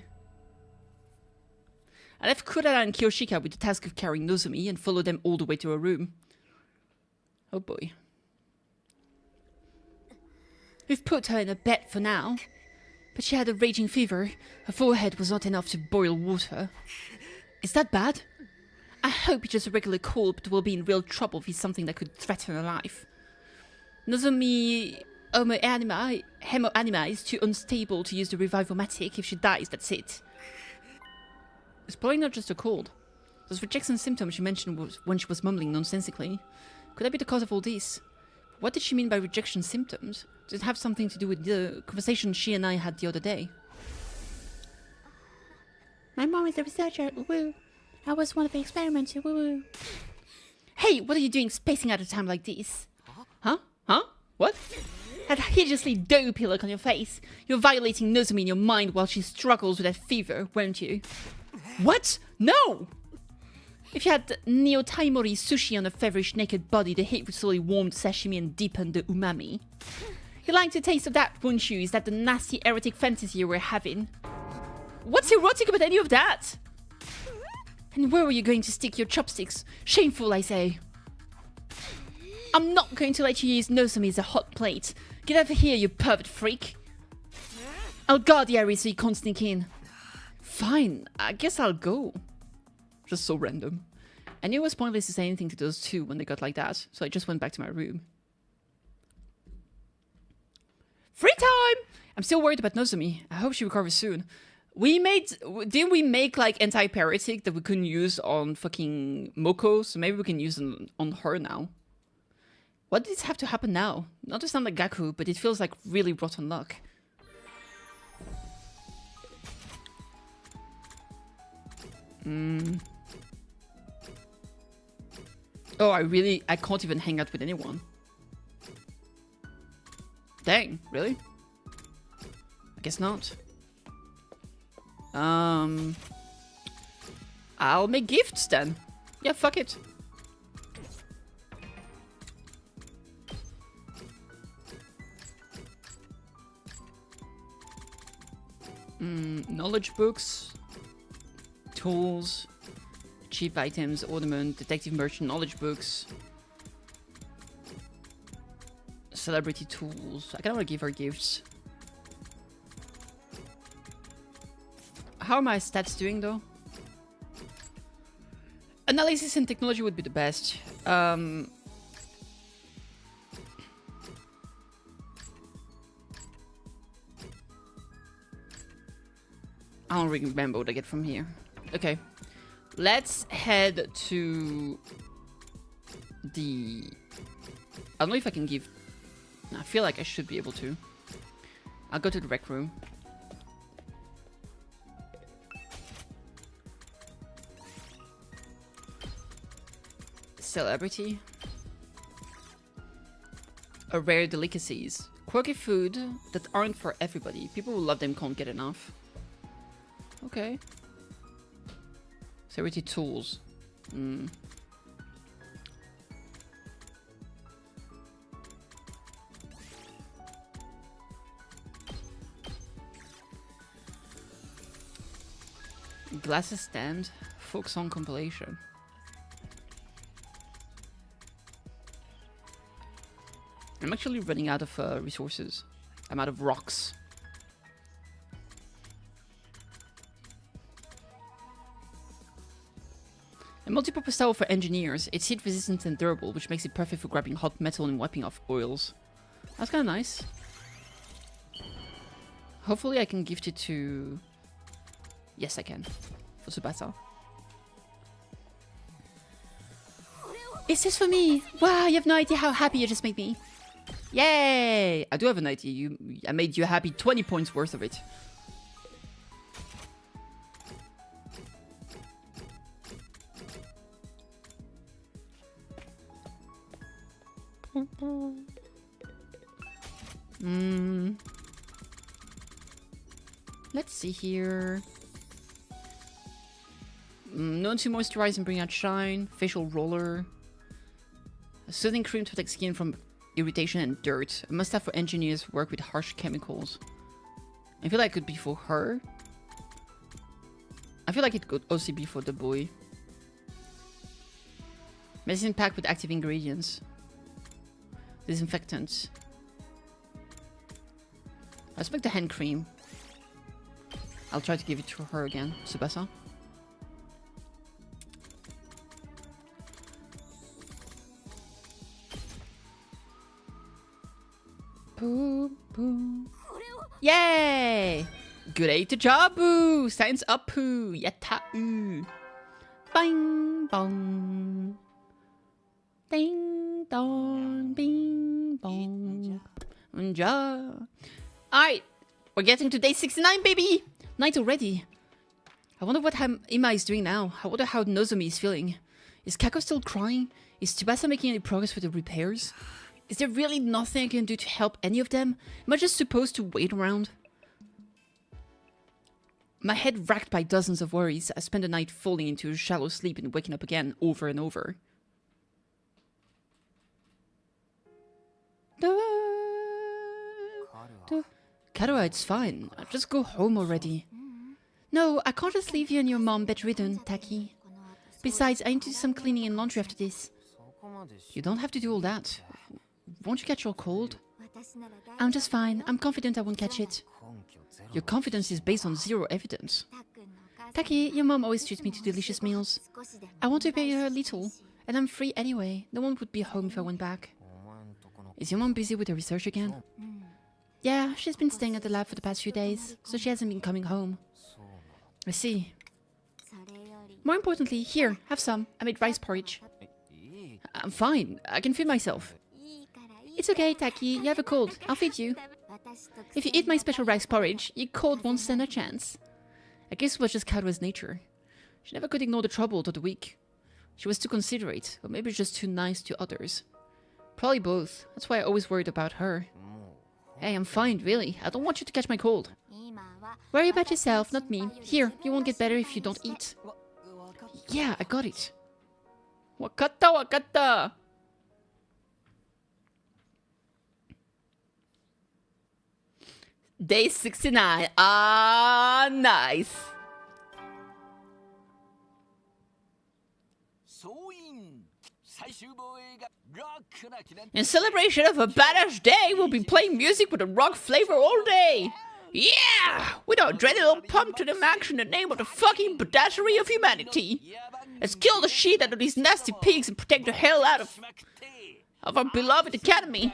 I left Kurara and Kyoshika with the task of carrying Nozomi and followed them all the way to her room. Oh boy. We've put her in a bed for now. But she had a raging fever. Her forehead was not enough to boil water. Is that bad? I hope it's just a regular cold, but we'll be in real trouble if it's something that could threaten her life. Nozomi Hemoanima is too unstable to use the revivomatic. If she dies, that's it. It's probably not just a cold. Those rejection symptoms she mentioned was when she was mumbling nonsensically. Could that be the cause of all this? What did she mean by rejection symptoms? Does it have something to do with the conversation she and I had the other day? My mom is a researcher, woo. I was one of the experiments, woo. Hey, what are you doing spacing out of time like this? Huh? Huh? What? That hideously dopey look on your face. You're violating Nozomi in your mind while she struggles with that fever, weren't you? What? No! If you had Neotaimori sushi on a feverish naked body, the heat would slowly warm the sashimi and deepen the umami. You like the taste of that, wouldn't you? Is that the nasty erotic fantasy you were having? What's erotic about any of that? And where were you going to stick your chopsticks? Shameful, I say. I'm not going to let you use Nozomi as a hot plate. Get over here, you pervert freak. I'll guard the area so you can't sneak in. Fine, I guess I'll go. Just so random. I knew it was pointless to say anything to those two when they got like that, so I just went back to my room. Free time! I'm still worried about Nozomi. I hope she recovers soon. Didn't we make like antipyretic that we couldn't use on fucking Moko? So maybe we can use it on her now. What did this have to happen now? Not to sound like Gaku, but it feels like really rotten luck. Oh, I can't even hang out with anyone. Dang, really? I guess not. I'll make gifts then. Yeah, fuck it. Knowledge books, tools, cheap items, ornament, detective merchant, knowledge books, celebrity tools. I kind of want to give her gifts. How are my stats doing though? Analysis and technology would be the best. I don't really remember what I get from here. Okay. Let's head to the... I don't know if I can give... I feel like I should be able to. I'll go to the rec room. Celebrity. A rare delicacies. Quirky food that aren't for everybody. People who love them can't get enough. Okay. Celebrity tools. Glasses stand. Folk song compilation. I'm actually running out of resources. I'm out of rocks. A multi-purpose towel for engineers. It's heat resistant and durable, which makes it perfect for grabbing hot metal and wiping off oils. That's kind of nice. Hopefully I can gift it to... Yes, I can. For Tsubasa. Is this for me? Wow, you have no idea how happy you just made me. Yay! I do have an idea. I made you happy. 20 points worth of it. Let's see here. Known to moisturize and bring out shine. Facial roller. A soothing cream to protect skin from irritation and dirt. A must-have for engineers who work with harsh chemicals. I feel like it could be for her. I feel like it could also be for the boy. Medicine packed with active ingredients. Disinfectants. Let's make the hand cream. I'll try to give it to her again. Tsubasa. Boo, boo. Yay! Good day to Jabu! Signs up poo! Yatta-oo! Bang bong! Ding dong! Bing bong! Alright! We're getting to day 69, baby! Night already. I wonder what Ima is doing now. I wonder how Nozomi is feeling. Is Kako still crying? Is Tsubasa making any progress with the repairs? Is there really nothing I can do to help any of them? Am I just supposed to wait around? My head racked by dozens of worries. I spent the night falling into a shallow sleep and waking up again over and over. Karuha, it's fine. I'll just go home already. No, I can't just leave you and your mom bedridden, Taki. Besides, I need to do some cleaning and laundry after this. You don't have to do all that. Won't you catch your cold? I'm just fine. I'm confident I won't catch it. Your confidence is based on zero evidence. Taki, your mom always treats me to delicious meals. I want to pay her a little, and I'm free anyway. No one would be home if I went back. Is your mom busy with her research again? Yeah, she's been staying at the lab for the past few days, so she hasn't been coming home. I see. More importantly, here, have some. I made rice porridge. I'm fine. I can feed myself. It's okay, Taki. You have a cold. I'll feed you. If you eat my special rice porridge, your cold won't stand a chance. I guess it was just Karuha's nature. She never could ignore the trouble or the weak. She was too considerate, or maybe just too nice to others. Probably both. That's why I always worried about her. Hey, I'm fine, really. I don't want you to catch my cold. Worry about yourself, not me. Here, you won't get better if you don't eat. Yeah, I got it. Wakatta, wakatta! Day 69. Ah, nice. In celebration of a badass day, we'll be playing music with a rock flavor all day. Yeah! With our dreaded little pump to the max in the name of the fucking badassery of humanity. Let's kill the shit out of these nasty pigs and protect the hell out of our beloved academy.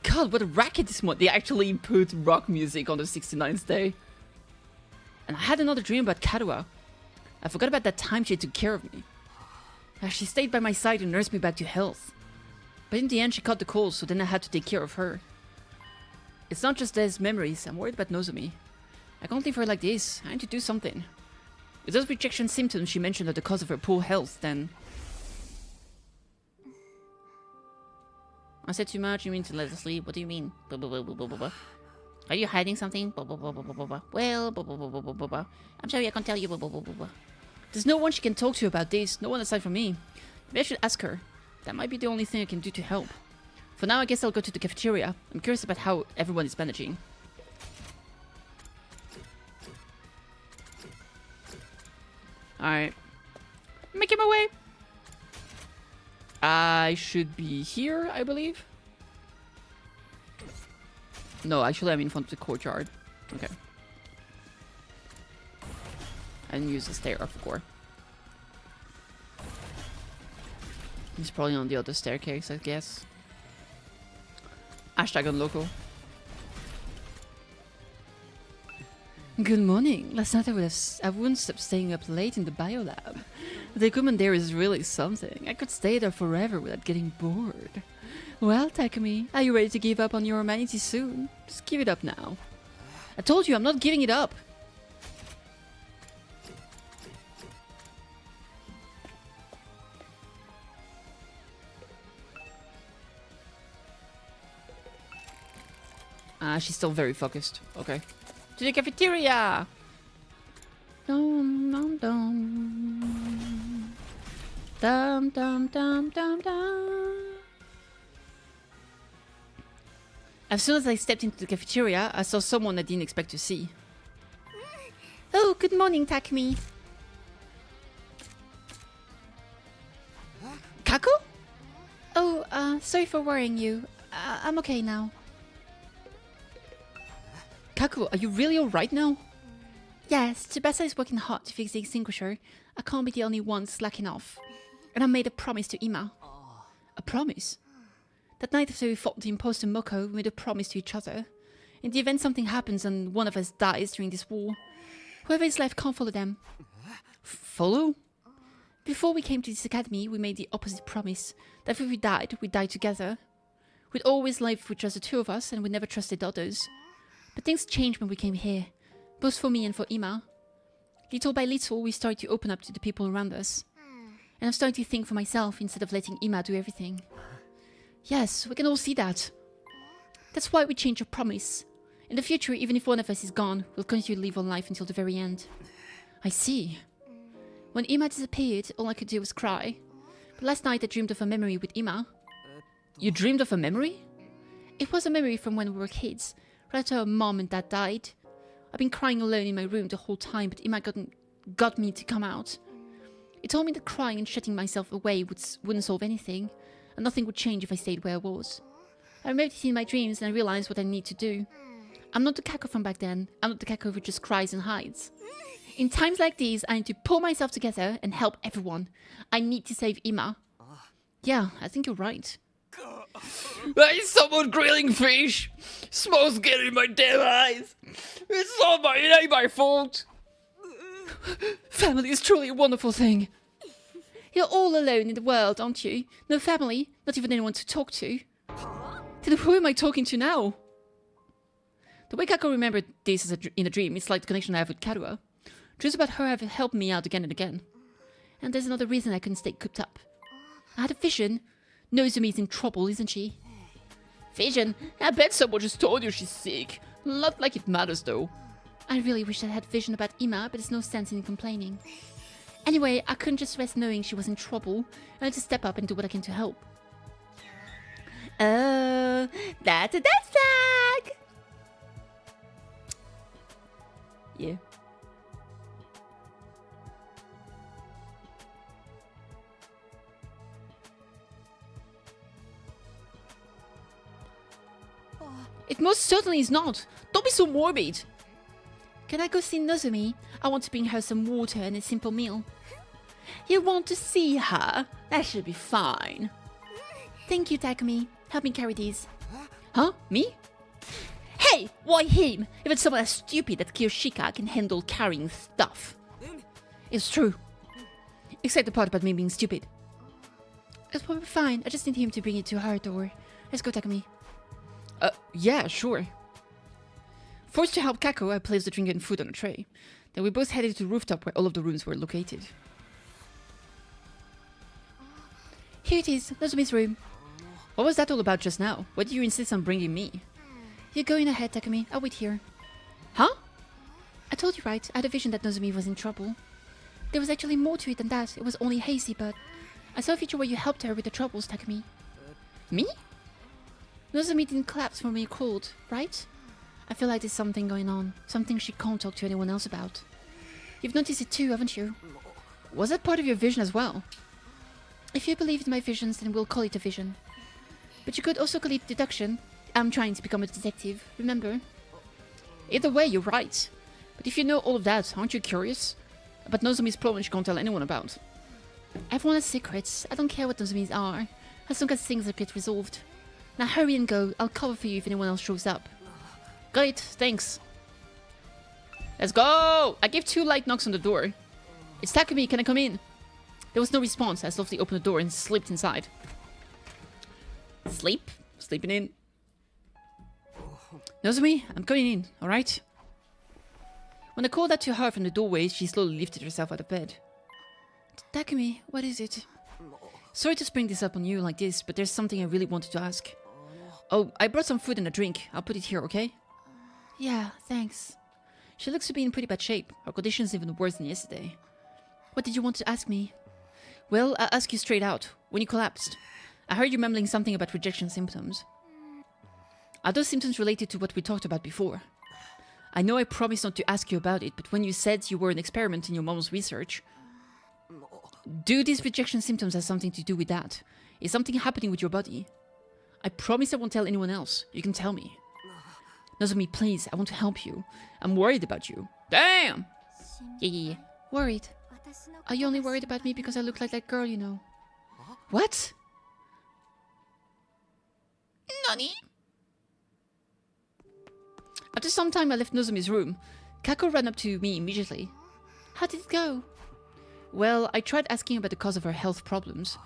God, what a racket this month. They actually put rock music on the 69th day. And I had another dream about Karuha. I forgot about that time she took care of me. She stayed by my side and nursed me back to health. But in the end, she caught the cold, so then I had to take care of her. It's not just these memories. I'm worried about Nozomi. I can't leave her like this. I need to do something. If those rejection symptoms she mentioned are the cause of her poor health, then... I said too much, you mean to let us sleep? What do you mean? Blah, blah, blah, blah, blah, blah. Are you hiding something? Blah, blah, blah, blah, blah, blah. Well, blah, blah, blah, blah, blah, blah. I'm sorry, I can't tell you. Blah, blah, blah, blah, blah. There's no one she can talk to about this. No one aside from me. Maybe I should ask her. That might be the only thing I can do to help. For now, I guess I'll go to the cafeteria. I'm curious about how everyone is managing. Alright. Making my way. I should be here, I believe. No, actually I'm in front of the courtyard. Okay. I didn't use the stair before. He's probably on the other staircase, I guess. Hashtag unlocal. Good morning. Last night I wouldn't stop staying up late in the biolab. The equipment there is really something. I could stay there forever without getting bored. Well, Takumi, are you ready to give up on your humanity soon? Just give it up now. I told you, I'm not giving it up. She's still very focused. Okay. To the cafeteria! Dum dum dum. Dum dum dum dum dum. As soon as I stepped into the cafeteria, I saw someone I didn't expect to see. Oh, good morning, Takumi. Kako? Oh, sorry for worrying you. I'm okay now. Kako, are you really alright now? Yes, Tsubasa is working hard to fix the extinguisher. I can't be the only one slacking off. And I made a promise to Ima. A promise? That night after we fought the imposter Moko, we made a promise to each other. In the event something happens and one of us dies during this war, whoever is left can't follow them. Follow? Before we came to this academy, we made the opposite promise. That if we died, we'd die together. We'd always live with just the two of us and we never trusted others. But things changed when we came here, both for me and for Ima. Little by little, we started to open up to the people around us. And I'm starting to think for myself instead of letting Ima do everything. Yes, we can all see that. That's why we changed our promise. In the future, even if one of us is gone, we'll continue to live our life until the very end. I see. When Ima disappeared, all I could do was cry. But last night I dreamed of a memory with Ima. You dreamed of a memory? It was a memory from when we were kids, right after our mom and dad died. I've been crying alone in my room the whole time, but Ima got me to come out. It told me that crying and shutting myself away wouldn't solve anything, and nothing would change if I stayed where I was. I remembered it in my dreams and I realized what I need to do. I'm not the Kako from back then. I'm not the Kako who just cries and hides. In times like these, I need to pull myself together and help everyone. I need to save Ima. Yeah, I think you're right. Is someone grilling fish? Smoke's getting in my damn eyes. It ain't my fault. Family is truly a wonderful thing. You're all alone in the world, aren't you? No family, not even anyone to talk to. Then who am I talking to now? The way Kako remembered this in a dream, it's like the connection I have with Karua. Dreams about her have helped me out again and again. And there's another reason I couldn't stay cooped up. I had a vision. Nozomi's in trouble, isn't she? Vision? I bet someone just told you she's sick. Not like it matters though. I really wish I had vision about Ima, but there's no sense in complaining. Anyway, I couldn't just rest knowing she was in trouble. I had to step up and do what I can to help. Oh, that's a death flag! Yeah. It most certainly is not. Don't be so morbid. Can I go see Nozomi? I want to bring her some water and a simple meal. You want to see her? That should be fine. Thank you, Takumi. Help me carry these. Huh? Me? Hey, why him? Even someone as stupid as Kiyoshika can handle carrying stuff. It's true. Except the part about me being stupid. It's probably fine. I just need him to bring it to her door. Let's go, Takumi. Yeah, sure. Forced to help Kako, I placed the drink and food on a tray. Then we both headed to the rooftop where all of the rooms were located. Here it is, Nozomi's room. What was that all about just now? Why do you insist on bringing me? You're going ahead, Takumi. I'll wait here. Huh? I told you right, I had a vision that Nozomi was in trouble. There was actually more to it than that. It was only hazy, but I saw a future where you helped her with the troubles, Takumi. Me? Nozomi didn't collapse when we called, right? I feel like there's something going on. Something she can't talk to anyone else about. You've noticed it too, haven't you? Was that part of your vision as well? If you believe in my visions, then we'll call it a vision. But you could also call it deduction. I'm trying to become a detective, remember? Either way, you're right. But if you know all of that, aren't you curious? About Nozomi's problem she can't tell anyone about. Everyone has secrets. I don't care what Nozomi's are, as long as things get resolved. Now hurry and go. I'll cover for you if anyone else shows up. Got it, thanks. Let's go! I gave 2 light knocks on the door. It's Takumi, can I come in? There was no response. I softly opened the door and slipped inside. Sleeping in. Nozomi, I'm coming in, alright? When I called out to her from the doorway, she slowly lifted herself out of bed. Takumi, what is it? Sorry to spring this up on you like this, but there's something I really wanted to ask. Oh, I brought some food and a drink. I'll put it here, okay? Yeah, thanks. She looks to be in pretty bad shape. Her condition's even worse than yesterday. What did you want to ask me? Well, I'll ask you straight out. When you collapsed, I heard you mumbling something about rejection symptoms. Are those symptoms related to what we talked about before? I know I promised not to ask you about it, but when you said you were an experiment in your mom's research, do these rejection symptoms have something to do with that? Is something happening with your body? I promise I won't tell anyone else. You can tell me. Nozomi, please, I want to help you. I'm worried about you. Damn! Yeah. Worried? Are you only worried about me because I look like that girl you know? What? Nani? After some time I left Nozomi's room. Kako ran up to me immediately. How did it go? Well, I tried asking about the cause of her health problems.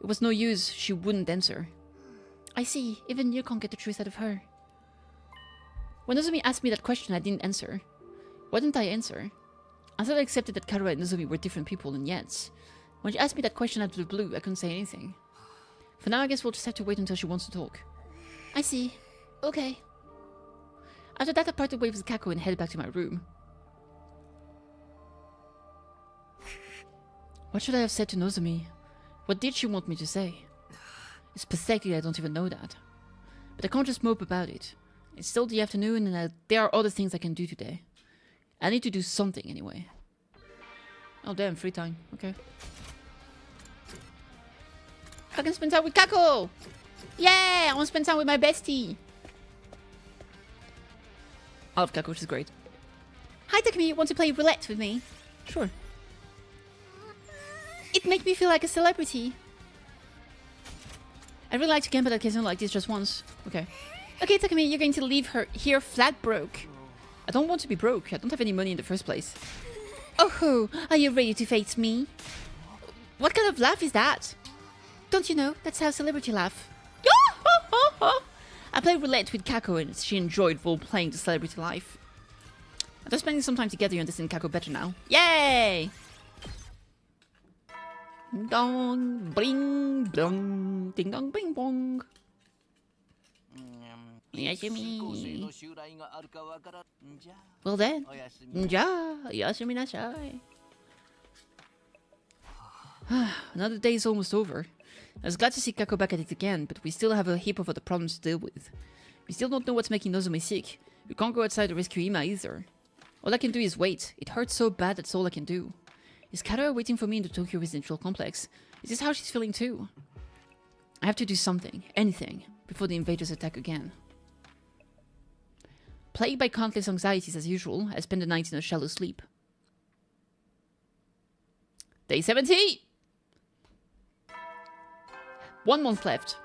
It was no use, she wouldn't answer. I see, even you can't get the truth out of her. When Nozomi asked me that question, I didn't answer. Why didn't I answer? I thought I accepted that Karua and Nozomi were different people, and yet, when she asked me that question out of the blue, I couldn't say anything. For now, I guess we'll just have to wait until she wants to talk. I see. Okay. After that, I parted ways with Kako and headed back to my room. What should I have said to Nozomi? What did she want me to say? It's pathetic I don't even know that. But I can't just mope about it. It's still the afternoon and there are other things I can do today. I need to do something anyway. Oh damn, free time. Okay. I can spend time with Kako! Yeah, I want to spend time with my bestie! I love Kako, she's great. Hi Takumi, want to play roulette with me? Sure. It makes me feel like a celebrity. I'd really like to gamble at a casino like this just once. Okay. Okay, Takumi, you're going to leave her here flat broke. I don't want to be broke. I don't have any money in the first place. Oh, are you ready to face me? What kind of laugh is that? Don't you know? That's how celebrity laugh. I played roulette with Kako and she enjoyed role-playing the celebrity life. After spending some time together, you understand Kako better now. Yay! Dong, bling, blong, ding dong, bing bong. Yashimi. Well then, yashimi nashai. Another day is almost over. I was glad to see Kako back at it again, but we still have a heap of other problems to deal with. We still don't know what's making Nozomi sick. We can't go outside to rescue Ima either. All I can do is wait. It hurts so bad, that's all I can do. Is Kara waiting for me in the Tokyo Residential Complex? Is this how she's feeling too? I have to do something, anything, before the invaders attack again. Plagued by countless anxieties as usual, I spend the night in a shallow sleep. Day 70! 1 month left.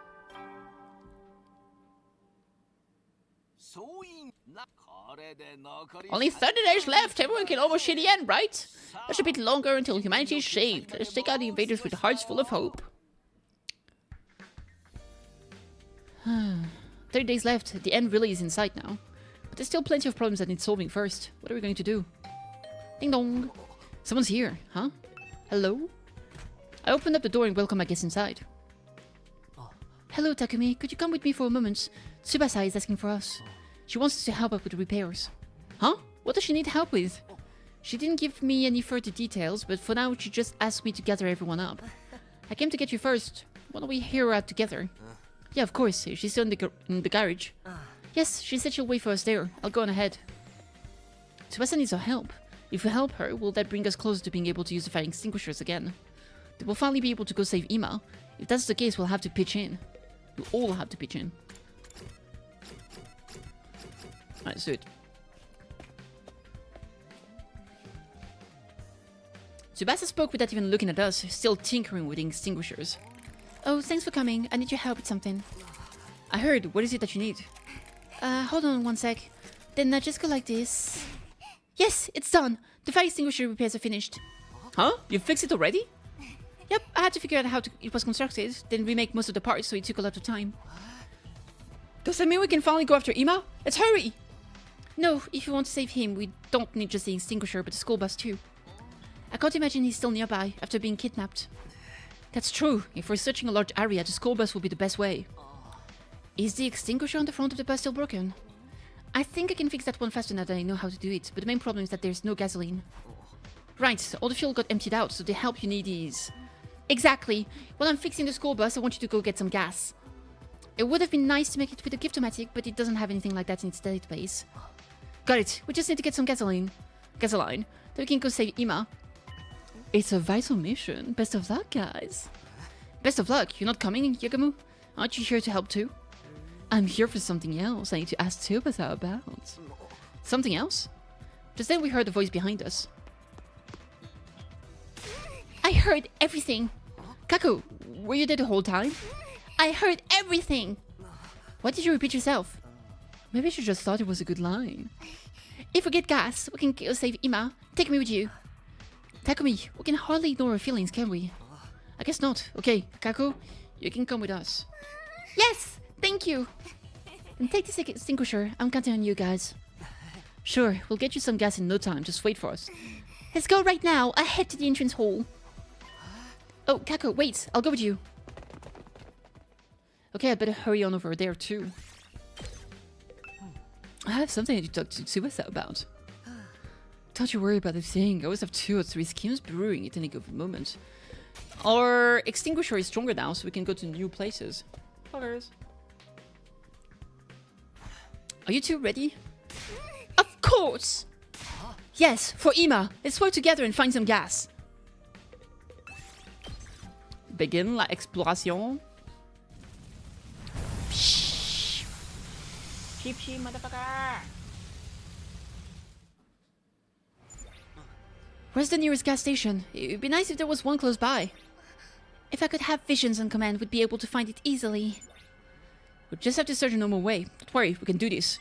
Only 30 days left. Everyone can almost see the end, right? Just a bit longer until humanity is saved. Let's take out the invaders with hearts full of hope. 30 days left. The end really is in sight now. But there's still plenty of problems that need solving first. What are we going to do? Ding dong. Someone's here, huh? Hello? I opened up the door and welcomed my guest inside. Hello, Takumi. Could you come with me for a moment? Tsubasa is asking for us. She wants us to help out with the repairs. Huh? What does she need help with? She didn't give me any further details, but for now she just asked me to gather everyone up. I came to get you first. Why don't we hear her out together? Yeah, of course. She's still in the garage. Yes, she said she'll wait for us there. I'll go on ahead. Tsubasa needs our help. If we help her, will that bring us closer to being able to use the fire extinguishers again? Then we'll finally be able to go save Ima. If that's the case, we'll have to pitch in. We'll all have to pitch in. Alright, let's do it. Tsubasa spoke without even looking at us, still tinkering with the extinguishers. Oh, thanks for coming. I need your help with something. I heard. What is it that you need? Hold on one sec. Then just go like this. Yes, it's done. The fire extinguisher repairs are finished. Huh? You fixed it already? Yep, I had to figure out how it was constructed, then remake most of the parts, so it took a lot of time. Does that mean we can finally go after Ima? Let's hurry! No, if you want to save him, we don't need just the extinguisher, but the school bus too. I can't imagine he's still nearby, after being kidnapped. That's true. If we're searching a large area, the school bus will be the best way. Is the extinguisher on the front of the bus still broken? I think I can fix that one faster now that I know how to do it, but the main problem is that there's no gasoline. Right, all the fuel got emptied out, so the help you need is... Exactly. While I'm fixing the school bus, I want you to go get some gas. It would have been nice to make it with a gift-o-matic, but it doesn't have anything like that in its database. Got it. We just need to get some gasoline. Then we can go save Ima. It's a vital mission. Best of luck, guys. Best of luck. You're not coming, Yagamu? Aren't you here to help too? I'm here for something else I need to ask Tsubasa about. Something else? Just then we heard a voice behind us. I heard everything. Kaku, were you there the whole time? I heard everything. Why did you repeat yourself? Maybe she just thought it was a good line. If we get gas, we can go save Ima. Take me with you. Takumi, we can hardly ignore our feelings, can we? I guess not. Okay, Kaku, you can come with us. Yes, thank you. And take this extinguisher. I'm counting on you guys. Sure, we'll get you some gas in no time. Just wait for us. Let's go right now. I head to the entrance hall. Oh, Kaku, wait. I'll go with you. Okay, I'd better hurry on over there too. I have something to talk to Tsubasa about. Don't you worry about the thing. I always have 2 or 3 schemes brewing at any given moment. Our extinguisher is stronger now, so we can go to new places. Fuckers. Are you two ready? Of course! Yes, for Ima. Let's work together and find some gas. Begin la exploration. Cheap, motherfucker! Where's the nearest gas station? It'd be nice if there was one close by. If I could have visions on command, we'd be able to find it easily. We'll just have to search a normal way. Don't worry, we can do this.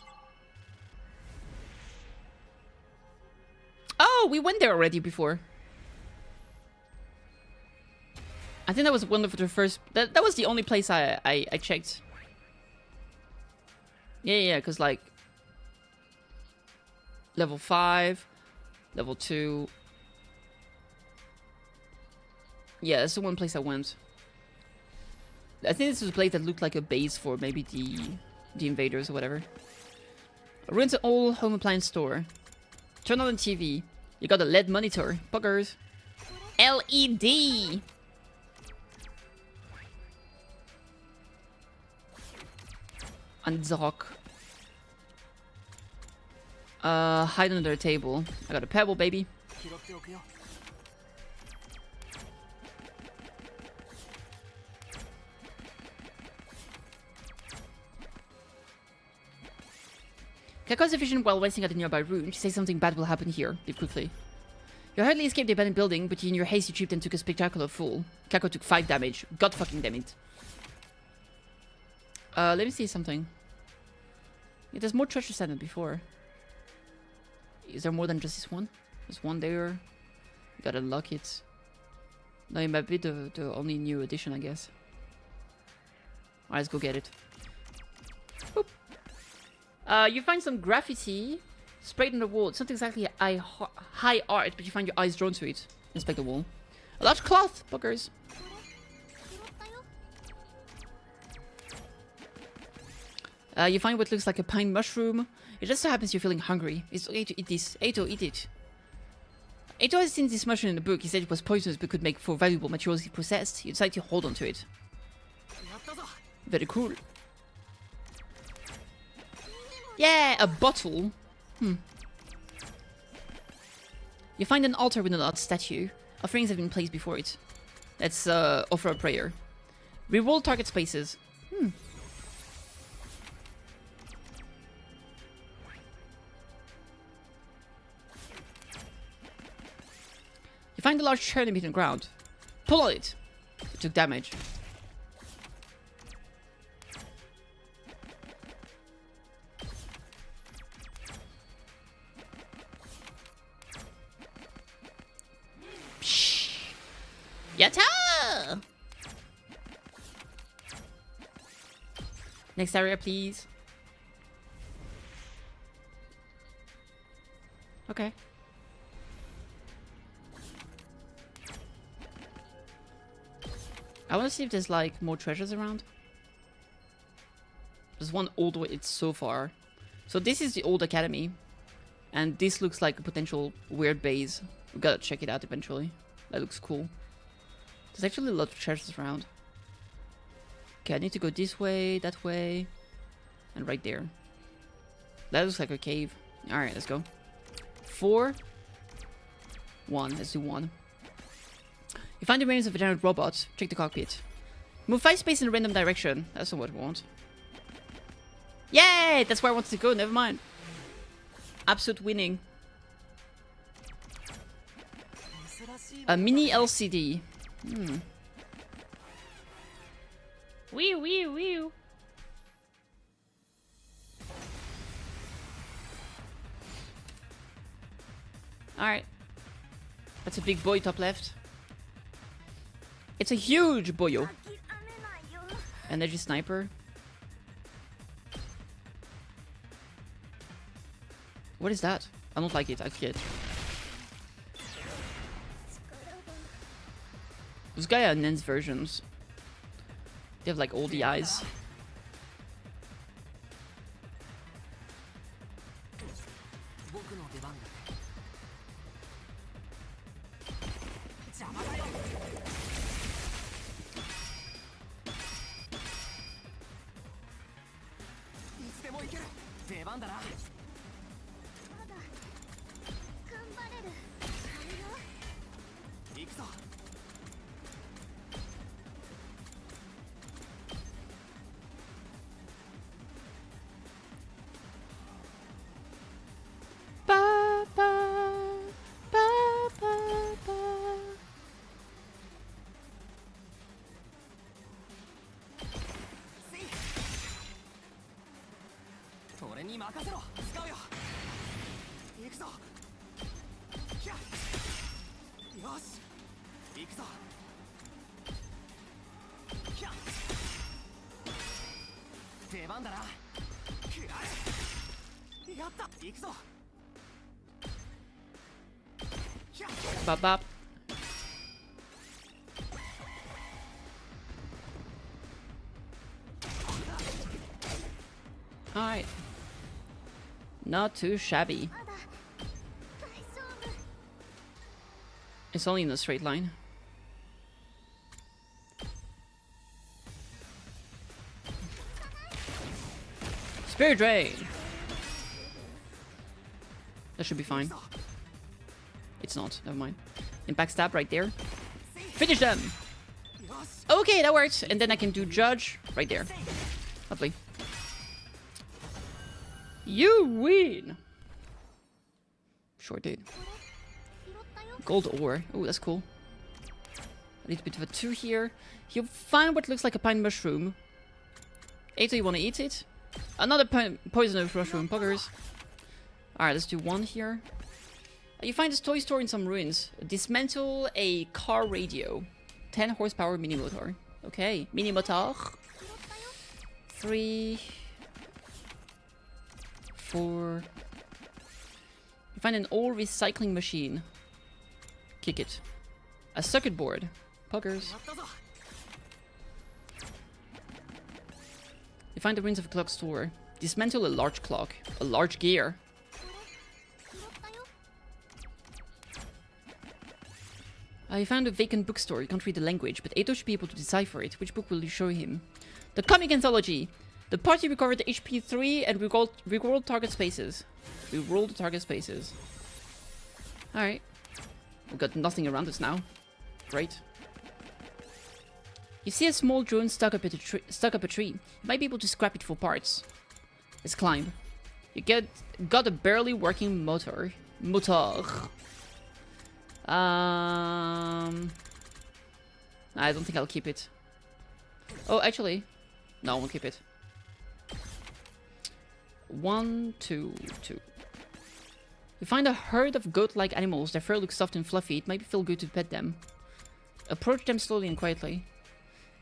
Oh, we went there already before. I think that was one of the first... That was the only place I checked. Yeah, because like... Level 5, level 2... Yeah, that's the one place I went. I think this was a place that looked like a base for maybe the invaders or whatever. Ruins an old home appliance store. Turn on the TV. You got a LED monitor. Buggers. LED! Undock. Hide under a table. I got a pebble, baby. Kako's efficient while resting at a nearby room. She says something bad will happen here. Leave quickly. You hardly escaped the abandoned building, but in your haste you tripped and took a spectacular fall. Kako took 5 damage. God fucking damn it. Let me see something. Yeah, there's more treasures than before. Is there more than just this one? There's one there. You gotta unlock it. No, it might be the only new addition, I guess. Alright, let's go get it. Boop. You find some graffiti Sprayed on the wall. It's not exactly high art, but you find your eyes drawn to it. Inspect the wall. A large cloth, buggers. You find what looks like a pine mushroom. It just so happens you're feeling hungry. It's okay to eat this. Eito, eat it. Eito has seen this mushroom in the book. He said it was poisonous but could make for valuable materials he possessed. You decide to hold on to it. Very cool. Yeah, a bottle. You find an altar with an odd statue. Offerings have been placed before it. Let's offer a prayer. Reroll target spaces. You find a large churn beneath the ground. Pull on it. It took damage. Yatta! Next area, please. Okay. I want to see if there's like more treasures around. There's one old way. It's so far. So this is the old academy, and this looks like a potential weird base. We gotta check it out eventually. That looks cool. There's actually a lot of treasures around. Okay, I need to go this way, that way, and right there. That looks like a cave. Alright, let's go. 4, 1. Let's do 1. You find the remains of a giant robot. Check the cockpit. Move 5 spaces in a random direction. That's not what we want. Yay! That's where I wanted to go. Never mind. Absolute winning. A mini LCD. Wee wee wee. Alright. That's a big boy top left. It's a huge boyo. Energy sniper. What is that? I don't like it. I forget. Those guys are NENS versions. They have like all the eyes. Bop bop. Alright. Not too shabby. It's only in a straight line. Spirit Drain! That should be fine. It's not. Never mind. Impact stab right there. Finish them! Okay, that works. And then I can do Judge right there. Lovely. You win! Sure did. Gold ore. Oh, that's cool. A little bit of a 2 here. You find what looks like a pine mushroom. Eito, you want to eat it? Another poisonous mushroom. Poggers. Alright, let's do 1 here. You find this toy store in some ruins. Dismantle a car radio. 10 horsepower mini motor. Okay, mini motor. 3, 4, You find an old recycling machine. Kick it. A circuit board. Puggers. You find the ruins of a clock store. Dismantle a large clock. A large gear. You found a vacant bookstore. You can't read the language, but Eito should be able to decipher it. Which book will you show him? The comic anthology! The party recovered the HP 3 and rerolled target spaces. Rerolled the target spaces. Alright. We've got nothing around us now. Great. You see a small drone stuck up a tree. You might be able to scrap it for parts. Let's climb. You got a barely working motor. I don't think I'll keep it. Oh, actually. No, I won't keep it. 1, 2, 2. You find a herd of goat-like animals. Their fur looks soft and fluffy. It might feel good to pet them. Approach them slowly and quietly.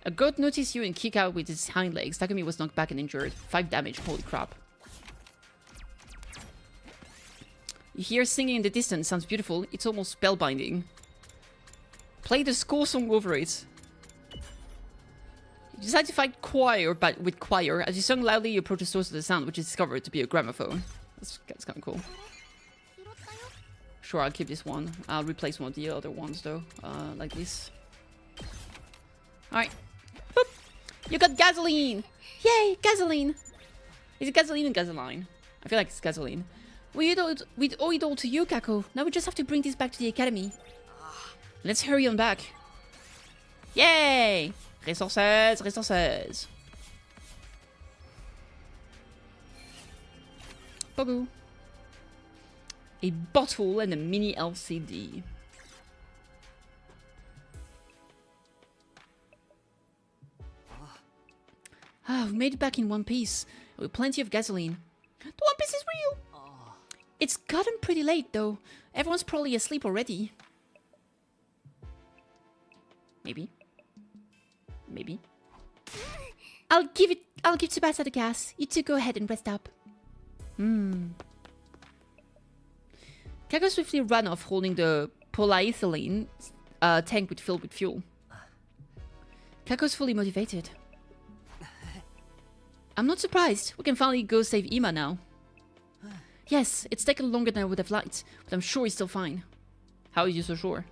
A goat noticed you and kick out with its hind legs. Takumi was knocked back and injured. 5 damage. Holy crap. You hear singing in the distance. Sounds beautiful. It's almost spellbinding. Play the school song over it. You decide to fight with choir. As you sing loudly, you approach the source of the sound, which is discovered to be a gramophone. That's kind of cool. Sure, I'll keep this one. I'll replace one of the other ones, though. Like this. Alright. Boop! You got gasoline! Yay, gasoline! Is it gasoline or gasoline? I feel like it's gasoline. We'd owe it all to you, Kako. Now we just have to bring this back to the academy. Let's hurry on back. Yay! Resources, resources. Pogu. A bottle and a mini LCD. We've made it back in one piece. With plenty of gasoline. The One Piece is real! It's gotten pretty late, though. Everyone's probably asleep already. Maybe. Maybe. I'll give Tsubasa the gas. You two go ahead and rest up. Kako swiftly ran off holding the polyethylene tank filled with fuel. Kako's fully motivated. I'm not surprised. We can finally go save Ima now. Yes, it's taken longer than I would have liked, but I'm sure he's still fine. How are you so sure?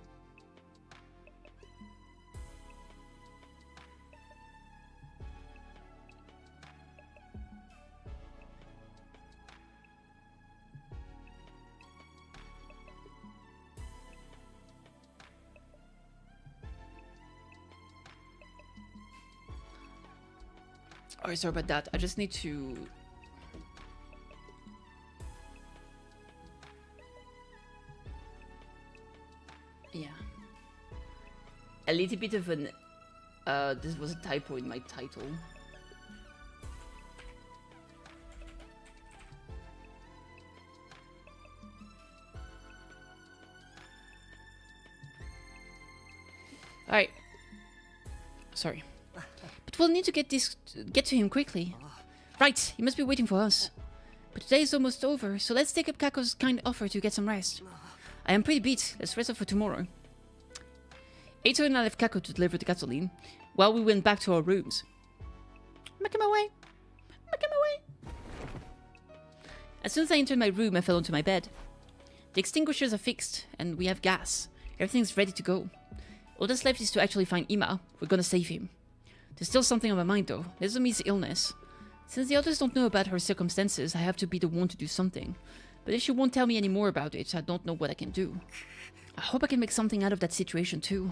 Oh, sorry about that. I just need to... Yeah. A little bit of an... this was a typo in my title. Alright. Sorry. But we'll need to get to him quickly. Right, he must be waiting for us. But today is almost over, so let's take up Kako's kind offer to get some rest. I am pretty beat. Let's rest up for tomorrow. Eito and I left Kako to deliver the gasoline, while we went back to our rooms. Making my way. Making my way. As soon as I entered my room, I fell onto my bed. The extinguishers are fixed, and we have gas. Everything's ready to go. All that's left is to actually find Ima. We're gonna save him. There's still something on my mind, though. Nezumi's illness. Since the others don't know about her circumstances, I have to be the one to do something. But if she won't tell me any more about it, I don't know what I can do. I hope I can make something out of that situation, too.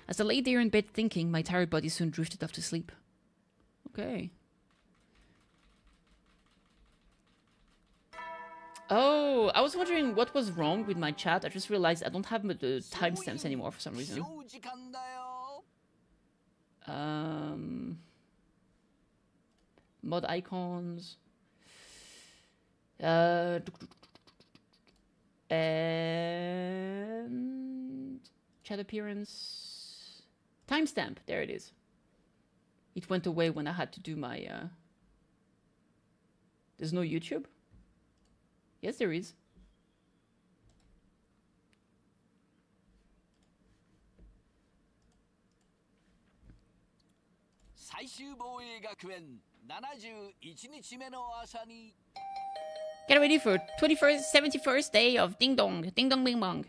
As I lay there in bed thinking, my tired body soon drifted off to sleep. Okay. Oh, I was wondering what was wrong with my chat. I just realized I don't have the timestamps anymore for some reason. Mod icons. And chat appearance. Timestamp. There it is. It went away when I had to do my... There's no YouTube? Yes, there is. 最終防衛学園71日目の朝に Get ready for 21st, 71st day of Ding Dong. Ding Dong Bing Bong.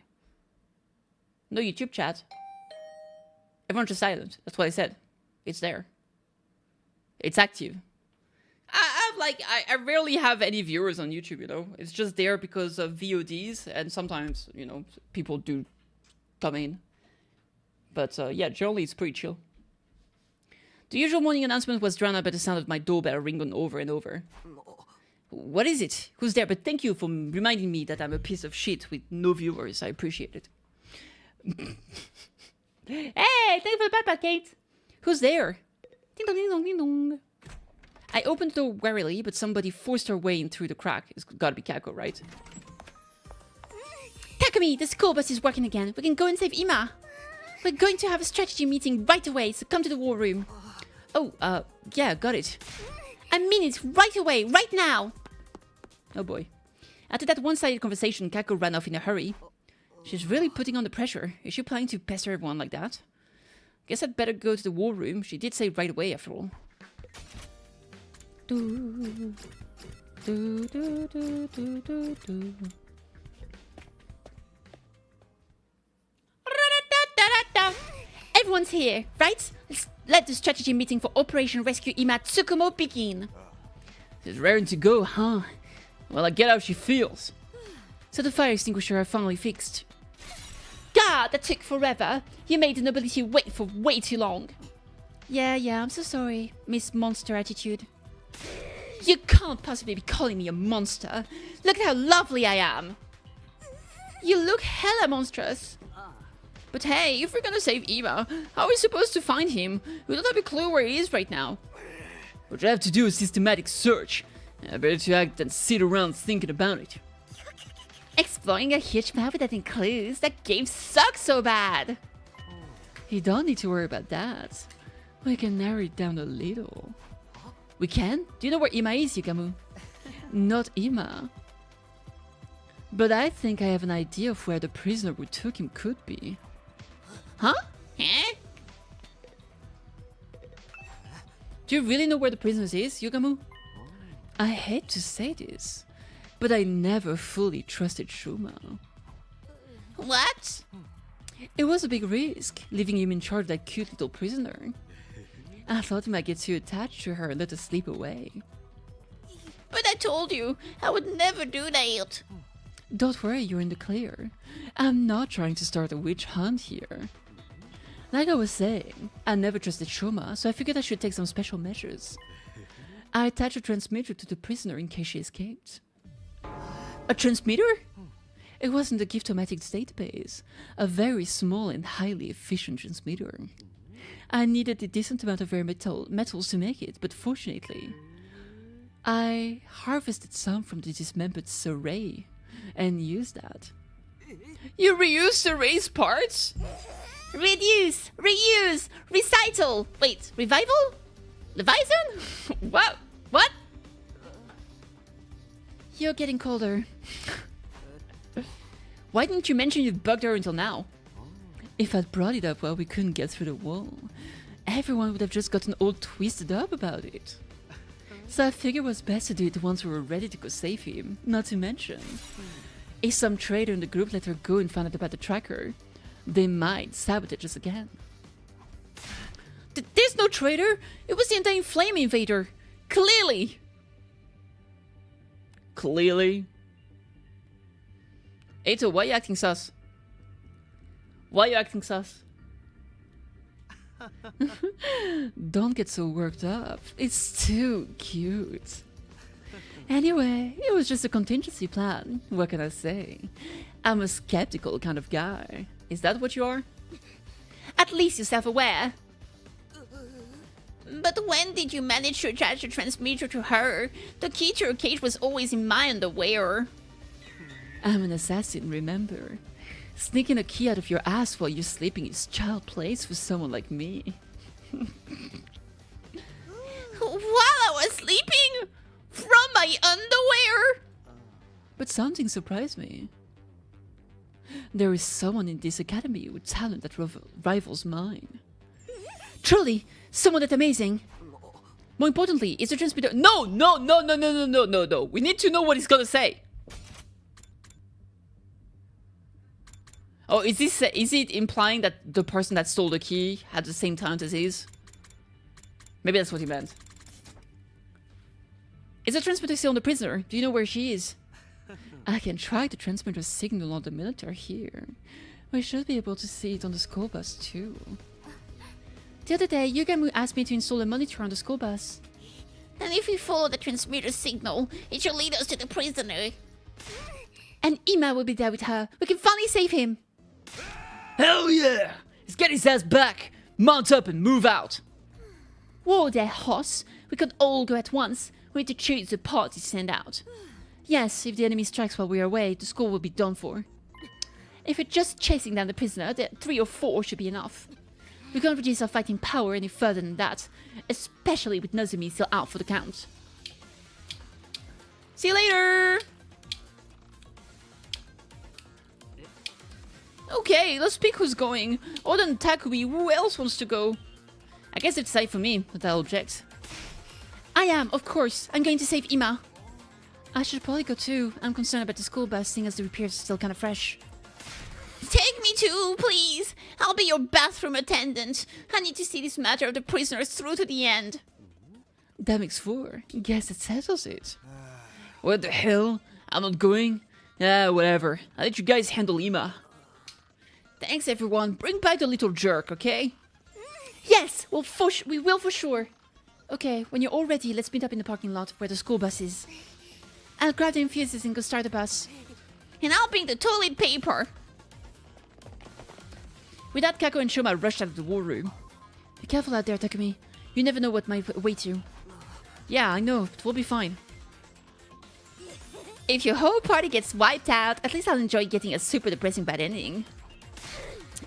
No YouTube chat. Everyone's just silent. That's what I said. It's there. It's active. I rarely have any viewers on YouTube, you know. It's just there because of VODs, and sometimes, you know, people do come in. But yeah, generally it's pretty chill. The usual morning announcement was drowned out by the sound of my doorbell ringing over and over. What is it? Who's there? But thank you for reminding me that I'm a piece of shit with no viewers. I appreciate it. Hey, thank you for the pat, Kate. Who's there? Ding dong, ding dong, ding dong. I opened the door warily, but somebody forced her way in through the crack. It's gotta be Kako, right? Takumi, the school bus is working again. We can go and save Ima. We're going to have a strategy meeting right away, so come to the war room. Oh, yeah, got it. I mean it right away, right now. Oh boy. After that one-sided conversation, Kako ran off in a hurry. She's really putting on the pressure. Is she planning to pester everyone like that? Guess I'd better go to the war room. She did say right away, after all. Do, do, do, do, do, do, do. Everyone's here, right? Let's let the strategy meeting for Operation Rescue Ima Tsukumo begin. She's raring to go, huh? Well, I get how she feels. So the fire extinguisher are finally fixed. God, that took forever. You made the nobility wait for way too long. Yeah, I'm so sorry, Miss Monster Attitude. You can't possibly be calling me a monster. Look at how lovely I am. You look hella monstrous. But hey, if we're gonna save Ima, how are we supposed to find him? We don't have a clue where he is right now. What you have to do is systematic search. Better to act than sit around thinking about it. Exploring a huge map without clues? That game sucks so bad. You don't need to worry about that. We can narrow it down a little. We can? Do you know where Ima is, Yukamu? Not Ima. But I think I have an idea of where the prisoner who took him could be. Huh? Huh? Do you really know where the prisoner is, Yukamu? I hate to say this, but I never fully trusted Shuma. What? It was a big risk, leaving him in charge of that cute little prisoner. I thought he might get too attached to her and let her slip away. But I told you, I would never do that. Don't worry, you're in the clear. I'm not trying to start a witch hunt here. Like I was saying, I never trusted Shoma, so I figured I should take some special measures. I attached a transmitter to the prisoner in case she escaped. A transmitter? It wasn't a Giftomatics database, a very small and highly efficient transmitter. I needed a decent amount of rare metals to make it, but fortunately, I harvested some from the dismembered Saray and used that. You reused Saray's parts? Reduce, reuse, recital. Wait, revival? Leviathan? What? What? You're getting colder. Why didn't you mention you bugged her until now? If I'd brought it up while we couldn't get through the wall, everyone would have just gotten all twisted up about it. So I figured it was best to do it once we were ready to go save him. Not to mention, if some traitor in the group let her go and found out about the tracker, they might sabotage us again. There's no traitor! It was the entire flame invader! Clearly! Clearly? Eito, why are you acting sus? Why are you acting sus? Don't get so worked up. It's too cute. Anyway, it was just a contingency plan. What can I say? I'm a skeptical kind of guy. Is that what you are? At least you're self-aware. But when did you manage to attach the transmitter to her? The key to her cage was always in my underwear. I'm an assassin, remember? Sneaking a key out of your ass while you're sleeping is child plays for someone like me. While I was sleeping? From my underwear? But something surprised me. There is someone in this academy with talent that rivals mine. Truly, someone that amazing. More importantly, is the transmitter... No! We need to know what he's gonna say. Oh, is it implying that the person that stole the key had the same talent as his? Maybe that's what he meant. Is the transmitter still on the prisoner? Do you know where she is? I can try to transmit a signal on the military here. We should be able to see it on the school bus too. The other day, Yugamu asked me to install a monitor on the school bus. And if we follow the transmitter signal, it should lead us to the prisoner. And Ima will be there with her. We can finally save him. Hell yeah! Let's get his ass back! Mount up and move out! Whoa there, Hoss. We can't all go at once. We need to choose the party to send out. Yes, if the enemy strikes while we are away, the school will be done for. If we're just chasing down the prisoner, then 3 or 4 should be enough. We can't reduce our fighting power any further than that, especially with Nozomi still out for the count. See you later! Okay, let's pick who's going. Other than Takumi, who else wants to go? I guess it's safe for me, but I'll object. I am, of course. I'm going to save Ima. I should probably go too. I'm concerned about the school bus, seeing as the repairs are still kind of fresh. Take me too, please. I'll be your bathroom attendant. I need to see this matter of the prisoners through to the end. That makes 4. Guess that settles it. What the hell? I'm not going? Whatever. I'll let you guys handle Ima. Thanks, everyone. Bring back the little jerk, okay? Yes, we will for sure. Okay, when you're all ready, let's meet up in the parking lot where the school bus is. I'll grab the infuses and go start the bus. And I'll bring the toilet paper. With that, Kako and Shoma rushed out of the war room. Be careful out there, Takumi. You never know what might await you. Yeah, I know, but we'll be fine. If your whole party gets wiped out, at least I'll enjoy getting a super depressing bad ending.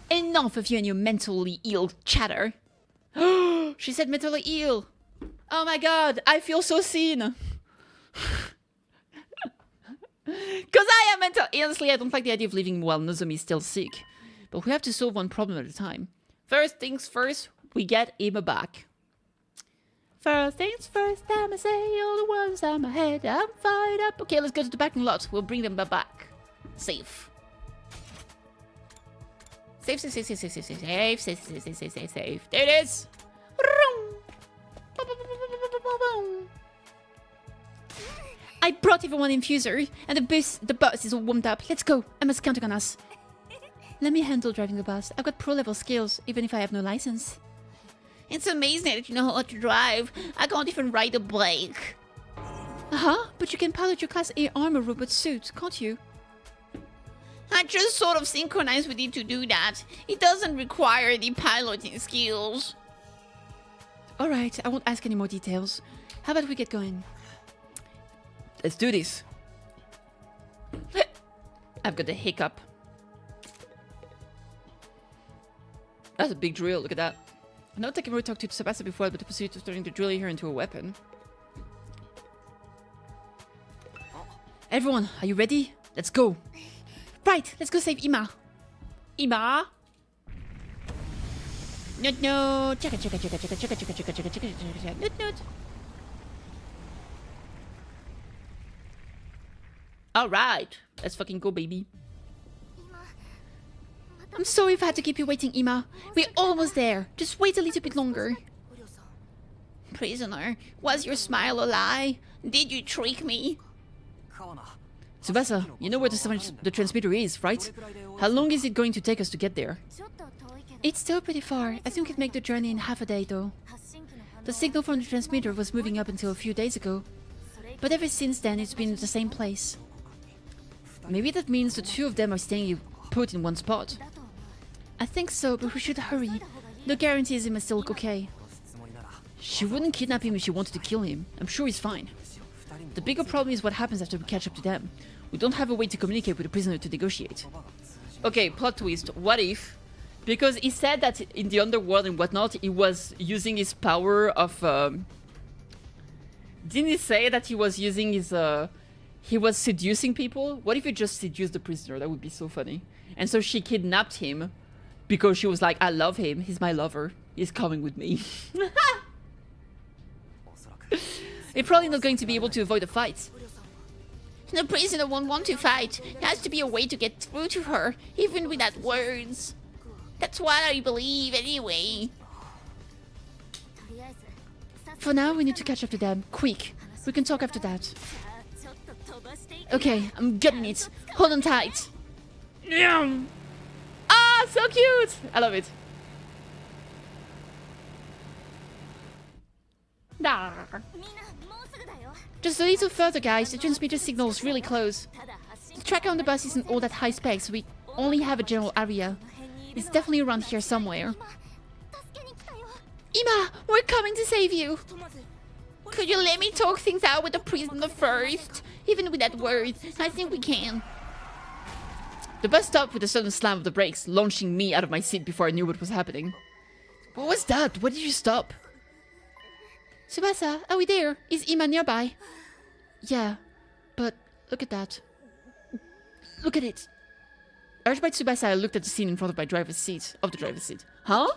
Enough of you and your mentally ill chatter. She said mentally ill. Oh my god, I feel so seen. Because I am mental. Honestly, I don't like the idea of leaving while Nozomi is still sick. But we have to solve one problem at a time. First things first, we get Ima back. First things first, I'ma say all the ones on my head. I'm fired up. Okay, let's go to the parking lot. We'll bring them back. Safe. Safe. There it is. I brought everyone infuser, and the bus is all warmed up. Let's go. Emma's counting on us. Let me handle driving the bus. I've got pro-level skills, even if I have no license. It's amazing that you know how to drive. I can't even ride a bike. But you can pilot your Class A armor robot suit, can't you? I just sort of synchronized with it to do that. It doesn't require the piloting skills. Alright, I won't ask any more details. How about we get going? Let's do this. I've got a hiccup. That's a big drill, look at that. I know Takemura talked to Tsubasa before, but the pursuit of turning the drill here into a weapon. Everyone, are you ready? Let's go. Right, let's go save Ima. Ima? No. Nut. Alright, let's fucking go, baby. I'm sorry if I had to keep you waiting, Ima. We're almost there. Just wait a little bit longer. Prisoner, was your smile a lie? Did you trick me? Tsubasa, you know where the transmitter is, right? How long is it going to take us to get there? It's still pretty far. I think we could make the journey in half a day, though. The signal from the transmitter was moving up until a few days ago. But ever since then, it's been at the same place. Maybe that means the 2 of them are staying put in one spot. I think so, but we should hurry. No guarantees he must still look okay. She wouldn't kidnap him if she wanted to kill him. I'm sure he's fine. The bigger problem is what happens after we catch up to them. We don't have a way to communicate with the prisoner to negotiate. Okay, plot twist. What if? Because he said that in the underworld and whatnot, he was using his power of... Didn't he say that he was using his... He was seducing people? What if he just seduced the prisoner? That would be so funny. And so she kidnapped him because she was like, I love him. He's my lover. He's coming with me. We're probably not going to be able to avoid a fight. The prisoner won't want to fight. There has to be a way to get through to her, even without words. That's what I believe, anyway. For now, we need to catch up to them. Quick. We can talk after that. Okay, I'm getting it. Hold on tight. Ah, so cute! I love it. Nah. Just a little further, guys. The transmitter signal is really close. The tracker on the bus isn't all that high spec, so we only have a general area. It's definitely around here somewhere. Ima, we're coming to save you. Could you let me talk things out with the prisoner first? Even without words, I think we can. The bus stopped with a sudden slam of the brakes, launching me out of my seat before I knew what was happening. What was that? Why did you stop? Tsubasa, are we there? Is Ima nearby? Yeah, but look at that. Look at it. Urged by Tsubasa, I looked at the scene in front of the driver's seat. Huh?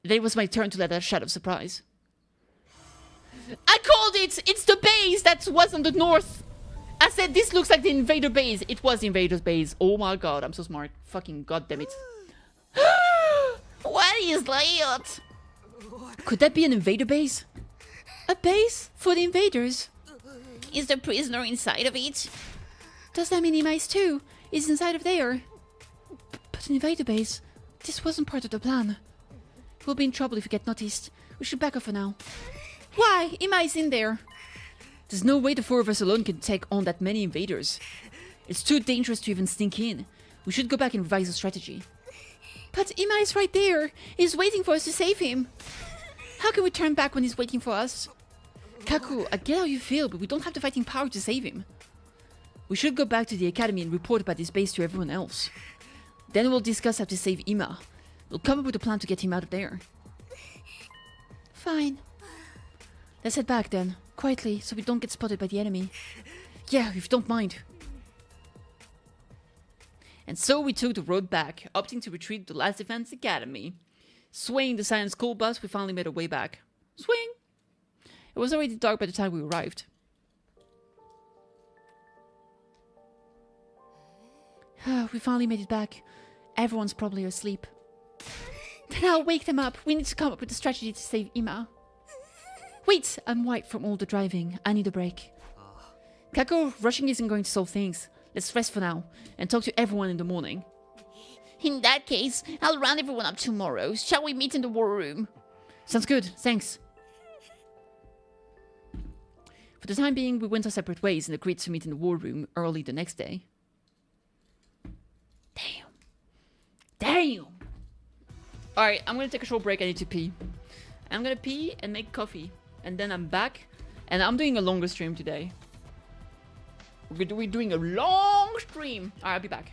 Then it was my turn to let out a shout of surprise. I called it! It's the base that was on the north! I said this looks like the invader base. It was the invader's base. Oh my god, I'm so smart. Fucking goddammit. What is that? Could that be an invader base? A base for the invaders? Is the prisoner inside of it? Does that mean Imais too is inside of there? But an invader base? This wasn't part of the plan. We'll be in trouble if we get noticed. We should back off for now. Why? Imai's in there. There's no way the four of us alone can take on that many invaders. It's too dangerous to even sneak in. We should go back and revise the strategy. But Imai's right there. He's waiting for us to save him. How can we turn back when he's waiting for us? Kaku, I get how you feel, but we don't have the fighting power to save him. We should go back to the academy and report about this base to everyone else. Then we'll discuss how to save Ima. We'll come up with a plan to get him out of there. Fine. Let's head back then, quietly, so we don't get spotted by the enemy. Yeah, if you don't mind. And so we took the road back, opting to retreat to the last defense academy. Swaying the silent school bus, we finally made our way back. Swing! It was already dark by the time we arrived. We finally made it back. Everyone's probably asleep. Then I'll wake them up. We need to come up with a strategy to save Ima. Wait! I'm white from all the driving. I need a break. Kako, rushing isn't going to solve things. Let's rest for now, and talk to everyone in the morning. In that case, I'll round everyone up tomorrow. Shall we meet in the war room? Sounds good, thanks. For the time being, we went our separate ways and agreed to meet in the war room early the next day. Damn! Alright, I'm gonna take a short break, I need to pee. I'm gonna pee and make coffee. And then I'm back, and I'm doing a longer stream today. We're doing a long stream. Alright, I'll be back.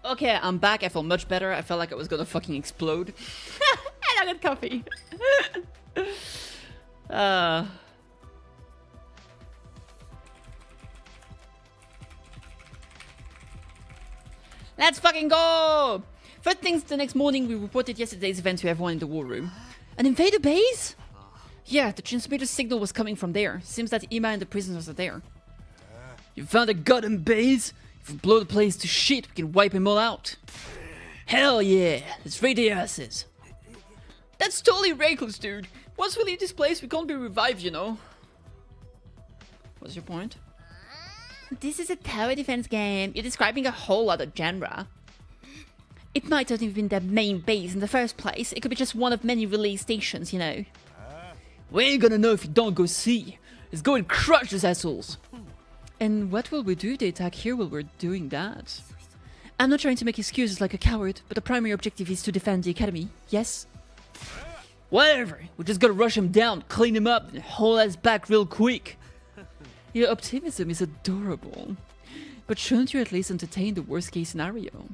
Okay, I'm back. I felt much better. I felt like I was gonna fucking explode. And I got coffee. Let's fucking go! First things the next morning, we reported yesterday's event to everyone in the war room. An invader base? Yeah, the transmitter signal was coming from there. Seems that Ima and the prisoners are there. You found a goddamn base? If we blow the place to shit, we can wipe them all out. Hell yeah, let's raid their asses. That's totally reckless, dude. Once we leave this place, we can't be revived, you know. What's your point? This is a tower defense game. You're describing a whole other genre. It might not have been their main base in the first place. It could be just one of many relay stations, you know. We ain't gonna know if you don't go see. Let's go and crush those assholes. And what will we do if they attack here while we're doing that? I'm not trying to make excuses like a coward, but the primary objective is to defend the academy, yes? Whatever. We just gotta rush him down, clean him up, and haul us back real quick. Your optimism is adorable. But shouldn't you at least entertain the worst case scenario?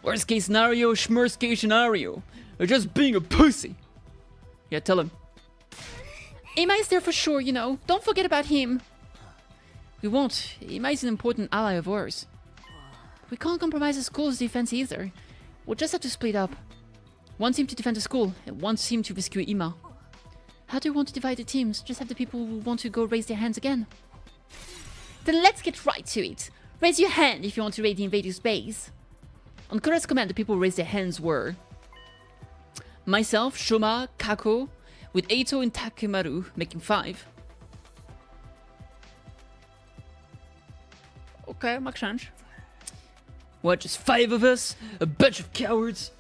Worst case scenario, schmurst case scenario. Or just being a pussy. Yeah, tell him. Ima is there for sure, you know. Don't forget about him. We won't. Ima is an important ally of ours. We can't compromise the school's defense either. We'll just have to split up. One team to defend the school, and one team to rescue Ima. How do you want to divide the teams? Just have the people who want to go raise their hands again. Then let's get right to it. Raise your hand if you want to raid the invader's base. On Kura's command, the people who raised their hands were myself, Shoma, Kako, with Eito and Takemaru making 5. Okay, makes sense. What, just 5 of us? A bunch of cowards?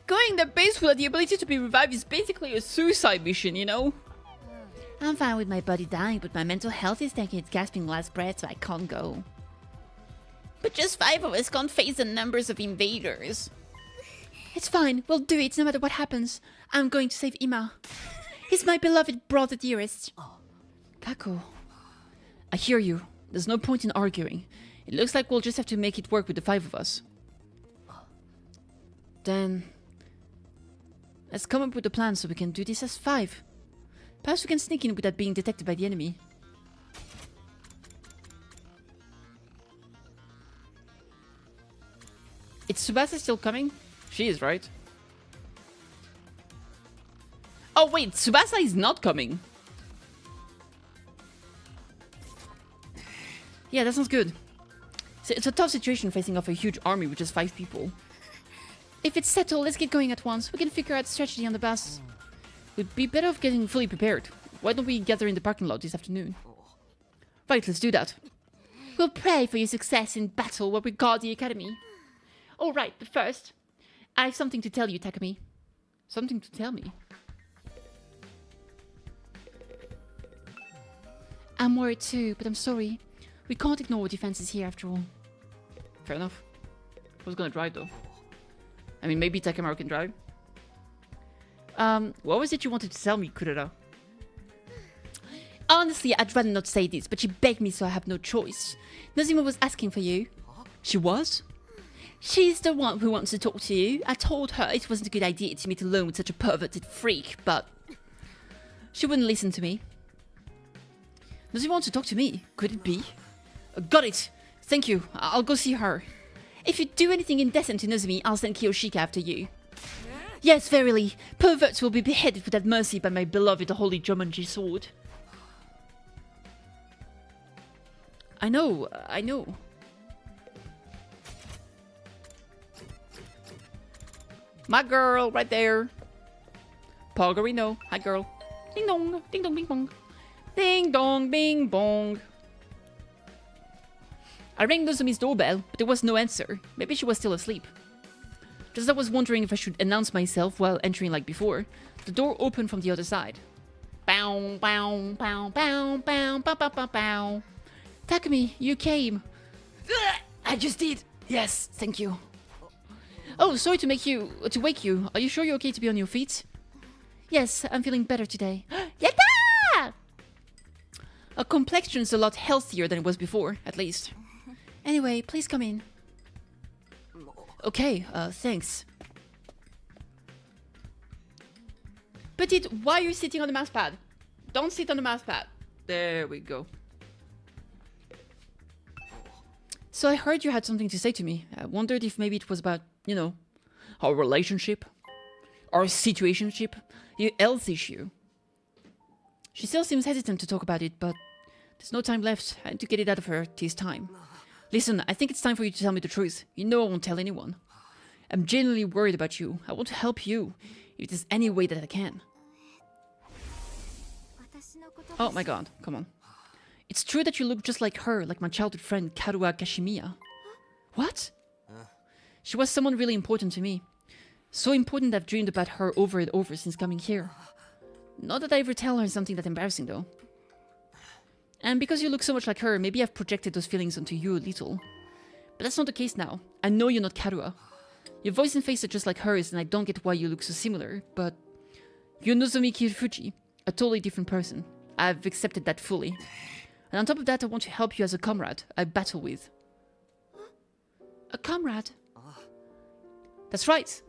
Going the base without the ability to be revived is basically a suicide mission, you know? I'm fine with my body dying, but my mental health is taking its gasping last breath, so I can't go. But just 5 of us can't face the numbers of invaders. It's fine, we'll do it no matter what happens. I'm going to save Ima. He's my beloved brother dearest. Kako, I hear you. There's no point in arguing. It looks like we'll just have to make it work with the 5 of us. Then let's come up with a plan so we can do this as 5. Perhaps we can sneak in without being detected by the enemy. Is Tsubasa still coming? She is, right? Oh wait, Tsubasa is not coming. Yeah, that sounds good. So it's a tough situation facing off a huge army with just 5 people. If it's settled, let's get going at once. We can figure out strategy on the bus. We'd be better off getting fully prepared. Why don't we gather in the parking lot this afternoon? Right, let's do that. We'll pray for your success in battle while we guard the academy. All right, but first, I have something to tell you, Takumi. Something to tell me? I'm worried too, but I'm sorry. We can't ignore defenses here after all. Fair enough. Who's gonna drive though? I mean, maybe Takemaru can drive. What was it you wanted to tell me, Kurara? Honestly, I'd rather not say this, but she begged me, so I have no choice. Nozima was asking for you. She was? She's the one who wants to talk to you. I told her it wasn't a good idea to meet alone with such a perverted freak, but she wouldn't listen to me. Does he want to talk to me? Could it be? Got it! Thank you. I'll go see her. If you do anything indecent to Nozomi, I'll send Kiyoshika after you. Yes, verily. Perverts will be beheaded without mercy by my beloved holy Jomonji sword. I know. My girl, right there. Poggerino. Hi, girl. Ding dong, ding dong, bing bong. Ding dong, bing bong. I rang Nozomi's doorbell, but there was no answer. Maybe she was still asleep. Just as I was wondering if I should announce myself while entering like before, the door opened from the other side. Bow, bow, bow, bow, bow, bow, bow, bow, bow. Takumi, you came. I just did. Yes, thank you. Oh, sorry to wake you. Are you sure you're okay to be on your feet? Yes, I'm feeling better today. Yatta! Her complexion's a lot healthier than it was before, at least. Anyway, please come in. Okay, thanks. Petite, why are you sitting on the mouse pad? Don't sit on the mouse pad. There we go. So I heard you had something to say to me. I wondered if maybe it was about, you know, our relationship, our situationship, your health issue. She still seems hesitant to talk about it, but there's no time left. I need to get it out of her this time. Listen, I think it's time for you to tell me the truth. You know I won't tell anyone. I'm genuinely worried about you. I want to help you, if there's any way that I can. Oh my god, come on. It's true that you look just like her, like my childhood friend Karua Kashimiya. What? She was someone really important to me. So important that I've dreamed about her over and over since coming here. Not that I ever tell her something that embarrassing though. And because you look so much like her, maybe I've projected those feelings onto you a little. But that's not the case now. I know you're not Karua. Your voice and face are just like hers, and I don't get why you look so similar, but you're Nozomi Kifuji, a totally different person. I've accepted that fully. And on top of that, I want to help you as a comrade I battle with. A comrade? That's right.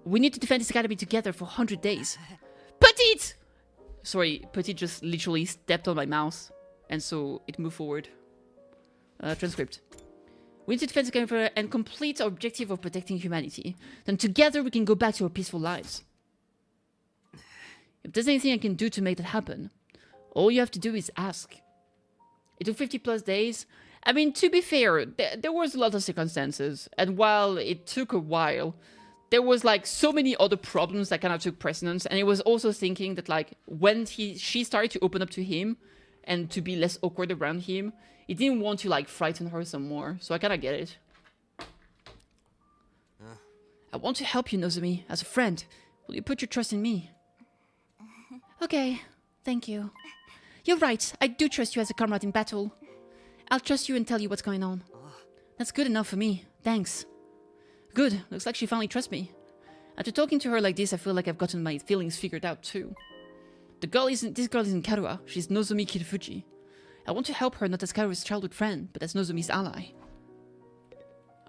We need to defend this academy together for 100 days. Petite! Sorry, Petite just literally stepped on my mouse, and so it moved forward. Transcript. We need to defend together and complete our objective of protecting humanity. Then together we can go back to our peaceful lives. If there's anything I can do to make that happen, all you have to do is ask. It took 50 plus days. I mean, to be fair, there was a lot of circumstances. And while it took a while, there was like so many other problems that kind of took precedence. And it was also thinking that like when she started to open up to him and to be less awkward around him, he didn't want to like frighten her some more. So I kind of get it. I want to help you, Nozomi, as a friend. Will you put your trust in me? Okay, thank you. You're right, I do trust you as a comrade in battle. I'll trust you and tell you what's going on. That's good enough for me, thanks. Good, looks like she finally trusts me. After talking to her like this, I feel like I've gotten my feelings figured out too. This girl isn't Karua, she's Nozomi Kifuji. I want to help her not as Karua's childhood friend, but as Nozomi's ally.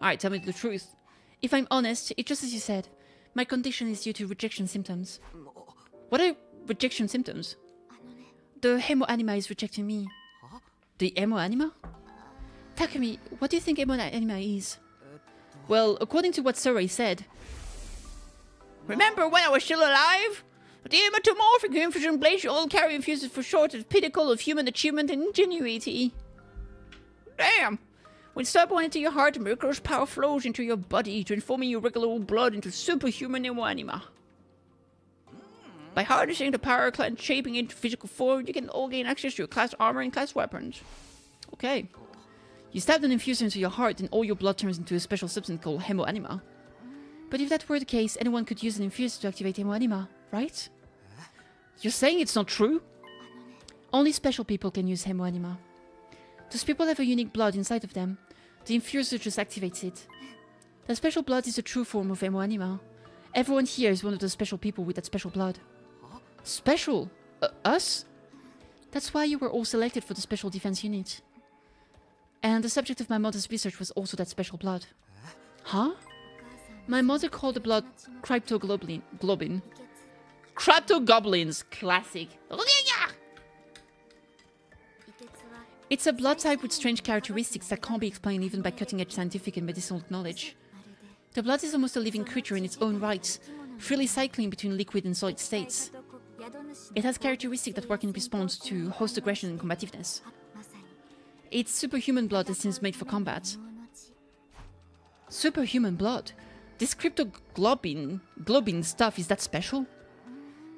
Alright, tell me the truth. If I'm honest, it's just as you said. My condition is due to rejection symptoms. What are rejection symptoms? The Hemo Anima is rejecting me. The Hemo Anima? Takumi, what do you think Hemo Anima is? Well, according to what Sarai said... Remember when I was still alive? The hematомorphic infusion glacial carry infuses for short the pinnacle of human achievement and ingenuity. Damn! When stop went into your heart, miraculous power flows into your body, transforming your regular old blood into superhuman Hemo Anima. By harnessing the power and shaping into physical form, you can all gain access to your class armor and class weapons. Okay. You stabbed an infuser into your heart and all your blood turns into a special substance called Hemo Anima. But if that were the case, anyone could use an infuser to activate Hemo Anima, right? You're saying it's not true? Only special people can use Hemo Anima. Those people have a unique blood inside of them. The infuser just activates it. That special blood is the true form of Hemo Anima. Everyone here is one of those special people with that special blood. Special? Us? That's why you were all selected for the Special Defense Unit. And the subject of my mother's research was also that special blood. Huh? My mother called the blood cryptoglobin. Cryptogoblins, classic. It's a blood type with strange characteristics that can't be explained even by cutting-edge scientific and medicinal knowledge. The blood is almost a living creature in its own right, freely cycling between liquid and solid states. It has characteristics that work in response to host aggression and combativeness. It's superhuman blood that seems made for combat. Superhuman blood? This cryptoglobin stuff, is that special?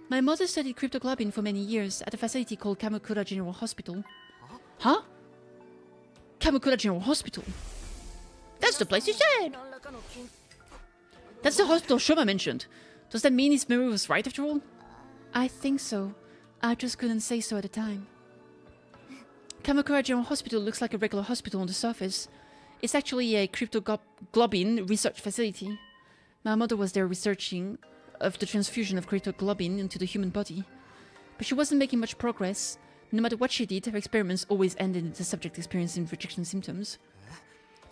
My mother studied cryptoglobin for many years at a facility called Kamakura General Hospital. Huh? Kamakura General Hospital? That's the place you said! That's the hospital Shoma mentioned. Does that mean his memory was right after all? I think so. I just couldn't say so at the time. Kamakura General Hospital looks like a regular hospital on the surface. It's actually a cryptoglobin research facility. My mother was there researching of the transfusion of cryptoglobin into the human body. But she wasn't making much progress. No matter what she did, her experiments always ended in the subject experiencing rejection symptoms.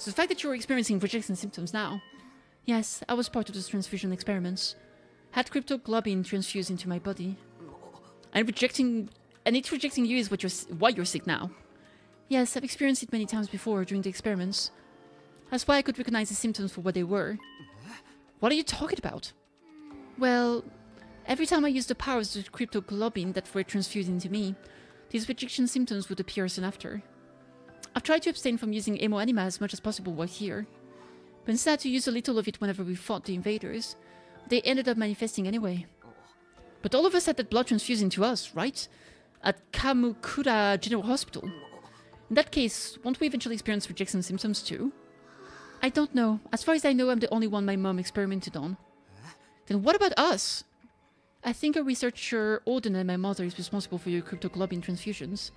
So the fact that you're experiencing rejection symptoms now. Yes, I was part of those transfusion experiments. Had cryptoglobin transfused into my body. And it's rejecting you is why you're sick now. Yes, I've experienced it many times before during the experiments. That's why I could recognize the symptoms for what they were. What are you talking about? Well, every time I used the powers of the cryptoglobin that were transfused into me, these rejection symptoms would appear soon after. I've tried to abstain from using emo anima as much as possible while here, but instead I had to use a little of it whenever we fought the invaders. They ended up manifesting anyway. But all of us had that blood transfused into us, right? At Kamukura General Hospital. In that case, won't we eventually experience rejection symptoms too? I don't know. As far as I know, I'm the only one my mom experimented on. Then what about us? I think a researcher older than my mother is responsible for your cryptoglobin transfusions.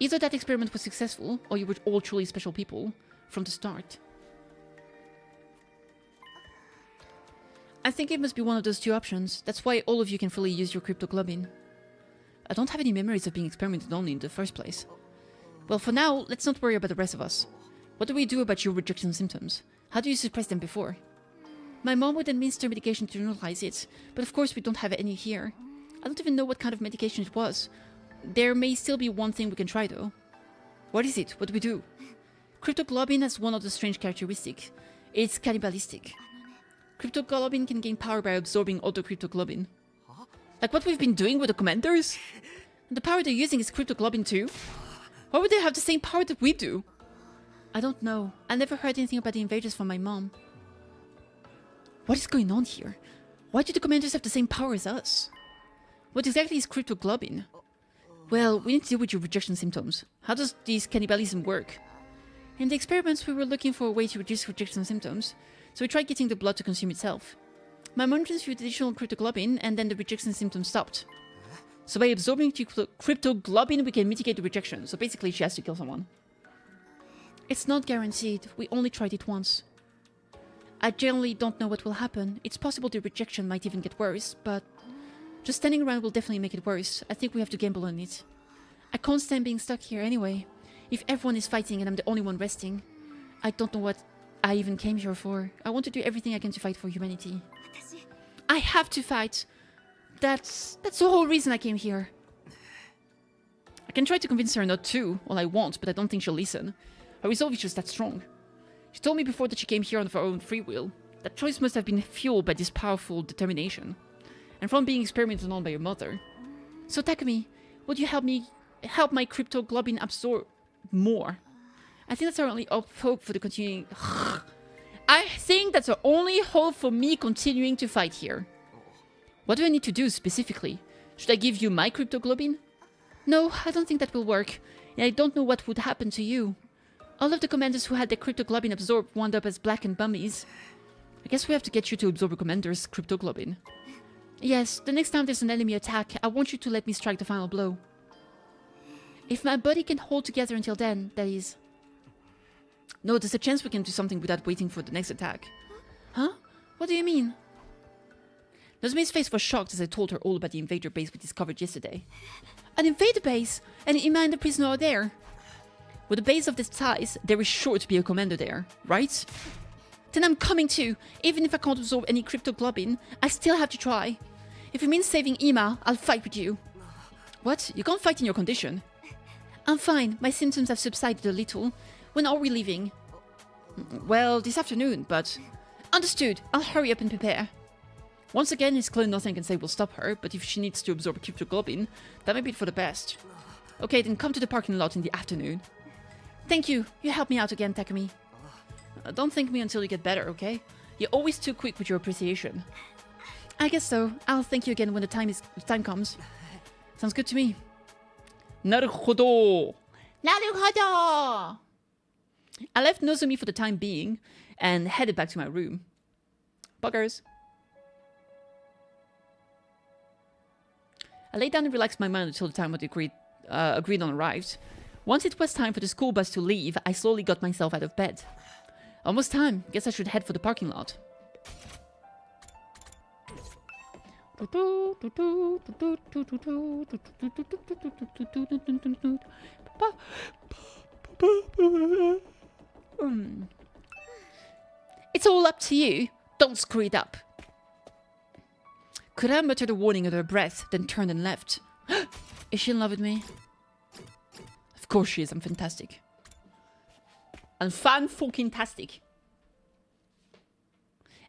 Either that experiment was successful, or you were all truly special people from the start. I think it must be one of those two options. That's why all of you can fully use your cryptoglobin. I don't have any memories of being experimented on in the first place. Well, for now, let's not worry about the rest of us. What do we do about your rejection symptoms? How do you suppress them before? My mom would administer medication to neutralize it, but of course we don't have any here. I don't even know what kind of medication it was. There may still be one thing we can try though. What is it? What do we do? Cryptoglobin has one of the strange characteristics. It's cannibalistic. Cryptoglobin can gain power by absorbing other cryptoglobin. Like what we've been doing with the commanders? And the power they're using is cryptoglobin too? Why would they have the same power that we do? I don't know. I never heard anything about the invaders from my mom. What is going on here? Why do the commanders have the same power as us? What exactly is cryptoglobin? Well, we need to deal with your rejection symptoms. How does this cannibalism work? In the experiments, we were looking for a way to reduce rejection symptoms, so we tried getting the blood to consume itself. My mom transfused additional cryptoglobin, and then the rejection symptoms stopped. So by absorbing cryptoglobin, we can mitigate the rejection. So basically, she has to kill someone. It's not guaranteed. We only tried it once. I generally don't know what will happen. It's possible the rejection might even get worse, but just standing around will definitely make it worse. I think we have to gamble on it. I can't stand being stuck here anyway. If everyone is fighting and I'm the only one resting, I don't know what I even came here for. I want to do everything I can to fight for humanity. I have to fight. That's the whole reason I came here. I can try to convince her not to, all I want, but I don't think she'll listen. Her resolve is just that strong. She told me before that she came here on her own free will. That choice must have been fueled by this powerful determination. And from being experimented on by your mother. So Takumi, would you help my cryptoglobin absorb more? I think that's our only hope for the continuing... I think that's the only hope for me continuing to fight here. What do I need to do specifically? Should I give you my cryptoglobin? No, I don't think that will work. And I don't know what would happen to you. All of the commanders who had their cryptoglobin absorbed wound up as blackened mummies. I guess we have to get you to absorb a commander's cryptoglobin. Yes, the next time there's an enemy attack, I want you to let me strike the final blow. If my body can hold together until then, that is. No, there's a chance we can do something without waiting for the next attack. Huh? What do you mean? Nozomi's face was shocked as I told her all about the invader base we discovered yesterday. An invader base? And Ima and the prisoner are there? With a base of this size, there is sure to be a commander there, right? Then I'm coming too. Even if I can't absorb any cryptoglobin, I still have to try. If it means saving Ima, I'll fight with you. What? You can't fight in your condition? I'm fine. My symptoms have subsided a little. When are we leaving? Well, this afternoon, but... Understood. I'll hurry up and prepare. Once again, his clone nothing can say will stop her, but if she needs to absorb cryptoglobin, that may be for the best. Okay, then come to the parking lot in the afternoon. Thank you. You helped me out again, Takumi. Don't thank me until you get better, okay? You're always too quick with your appreciation. I guess so. I'll thank you again when the time comes. Sounds good to me. Naruhodo! Naruhodo! I left Nozomi for the time being and headed back to my room. Buggers. I laid down and relaxed my mind until the time agreed on arrived. Once it was time for the school bus to leave, I slowly got myself out of bed. Almost time. Guess I should head for the parking lot. It's all up to you. Don't screw it up. Kurara muttered a warning under her breath, then turned and left. Is she in love with me? Of course she is. I'm fantastic. And fan-fucking-tastic.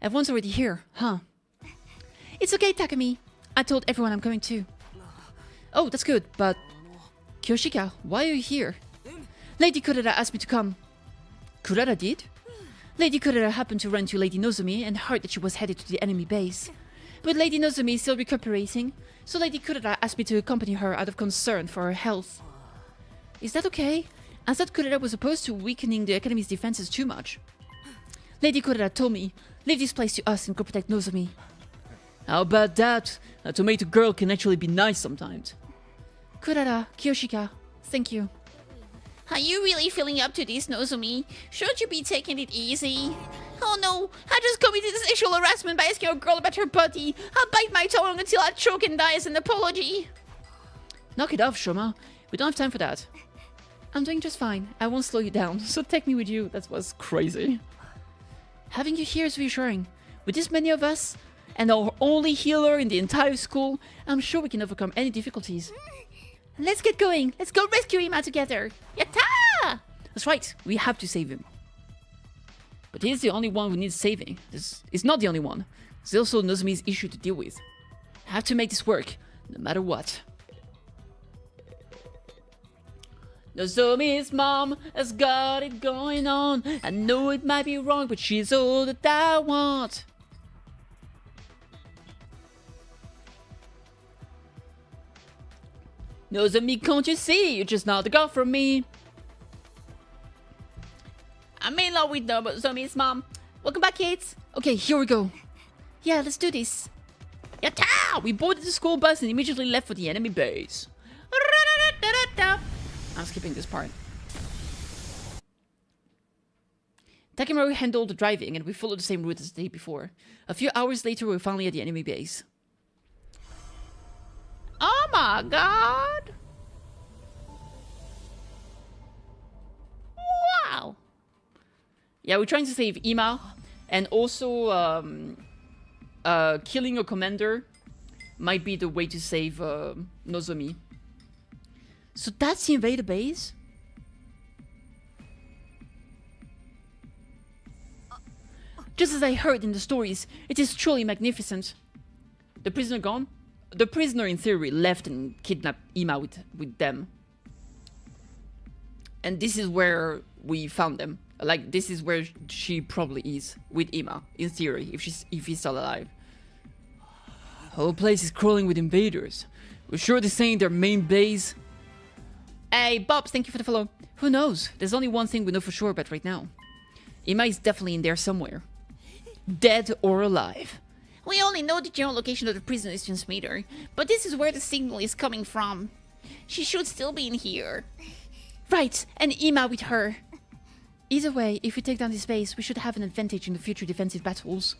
Everyone's already here, huh? It's okay, Takumi. I told everyone I'm coming too. Oh, that's good, but... Kyoshika, why are you here? Lady Kurara asked me to come. Kurara did? Lady Kurara happened to run to Lady Nozomi and heard that she was headed to the enemy base. But Lady Nozomi is still recuperating, so Lady Kurara asked me to accompany her out of concern for her health. Is that okay? I thought Kurara was opposed to weakening the Academy's defenses too much. Lady Kurara told me, leave this place to us and go protect Nozomi. How about that? A tomato girl can actually be nice sometimes. Kurara, Kyoshika, thank you. Are you really feeling up to this, Nozomi? Should you be taking it easy? Oh no, I just committed sexual harassment by asking a girl about her body. I'll bite my tongue until I choke and die as an apology. Knock it off, Shoma. We don't have time for that. I'm doing just fine. I won't slow you down, so take me with you. That was crazy. Having you here is reassuring. With this many of us, and our only healer in the entire school, I'm sure we can overcome any difficulties. Let's get going. Let's go rescue Ima together. Yatta! That's right. We have to save him. But he's the only one who needs saving. This is not the only one. There's also Nozomi's issue to deal with. I have to make this work, no matter what. Nozomi's mom has got it going on. I know it might be wrong, but she's all that I want. Nozomi, can't you see? You're just not the girl for me. I'm in love with Nozomi's mom. Welcome back, kids. Okay, here we go. Yeah, let's do this. Yatta! We boarded the school bus and immediately left for the enemy base. I'm skipping this part. Takemaru handled the driving and we followed the same route as the day before. A few hours later, we were finally at the enemy base. Oh my god! Wow! Yeah, we're trying to save Ima, and also killing a commander might be the way to save Nozomi. So that's the invader base? Just as I heard in the stories, it is truly magnificent. The prisoner gone? The prisoner, in theory, left and kidnapped Ima with them. And this is where we found them. Like, this is where she probably is, with Ima, in theory, if he's still alive. Whole place is crawling with invaders. We're sure this ain't their main base. Hey, Bobs, thank you for the follow. Who knows? There's only one thing we know for sure about right now. Ima is definitely in there somewhere. Dead or alive. We only know the general location of the prisoner's transmitter, but this is where the signal is coming from. She should still be in here. Right, and Ima with her. Either way, if we take down this base, we should have an advantage in the future defensive battles.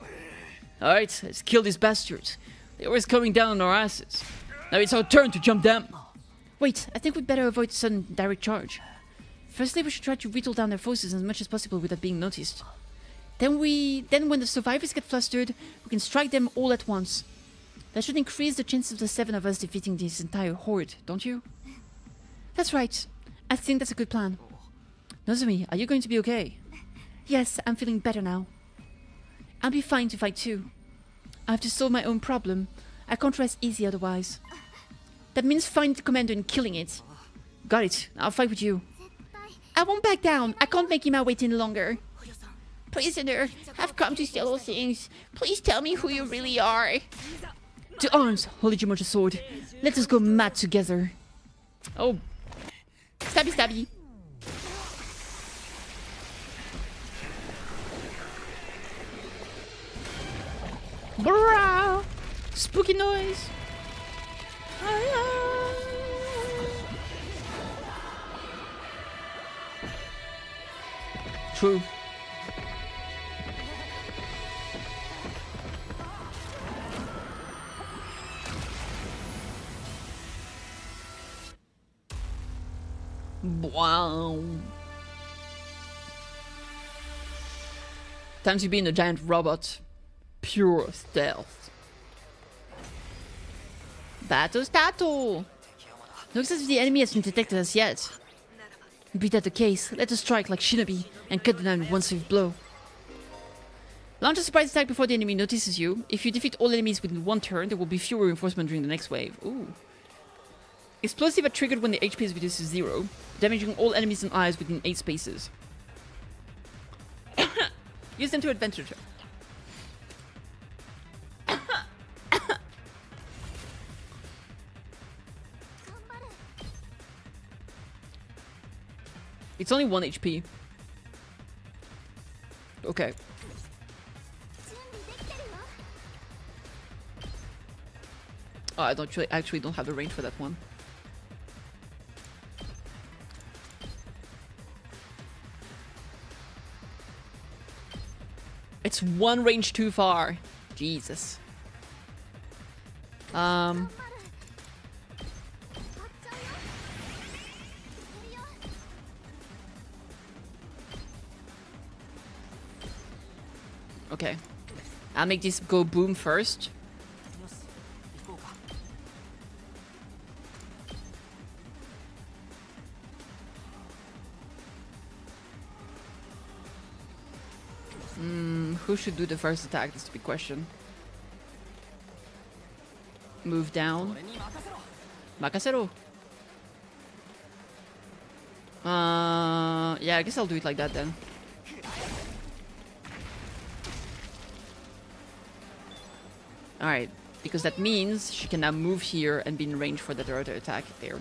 Alright, let's kill these bastards. They're always coming down on our asses. Now it's our turn to jump them. Wait, I think we'd better avoid sudden direct charge. Firstly, we should try to whittle down their forces as much as possible without being noticed. Then when the survivors get flustered, we can strike them all at once. That should increase the chances of the 7 of us defeating this entire horde, don't you? That's right. I think that's a good plan. Nozomi, are you going to be okay? Yes, I'm feeling better now. I'll be fine to fight too. I have to solve my own problem. I can't rest easy otherwise. That means finding the commander and killing it. Got it. I'll fight with you. I won't back down. I can't make Ima wait any longer. Prisoner, I've come to steal all things. Please tell me who you really are. To arms, Holy Jumonja sword. Let us go mad together. Oh. Stabby stabby. Brah! Spooky noise. True. Wow. Time to be in a giant robot. Pure stealth. Battle Stato! No access to the enemy has been detected as yet. Be that the case, let us strike like Shinobi and cut them down with one swift blow. Launch a surprise attack before the enemy notices you. If you defeat all enemies within one turn, there will be fewer reinforcements during the next wave. Ooh. Explosive are triggered when the HP is reduced to 0, damaging all enemies and allies within 8 spaces. Use them to advantage. It's only 1 HP. Okay. Oh, I don't actually don't have the range for that one. It's one range too far. Jesus. Okay. I'll make this go boom first. Who should do the first attack? That's the big question. Move down. Makasero. Yeah, I guess I'll do it like that then. Alright, because that means she can now move here and be in range for that other attack there.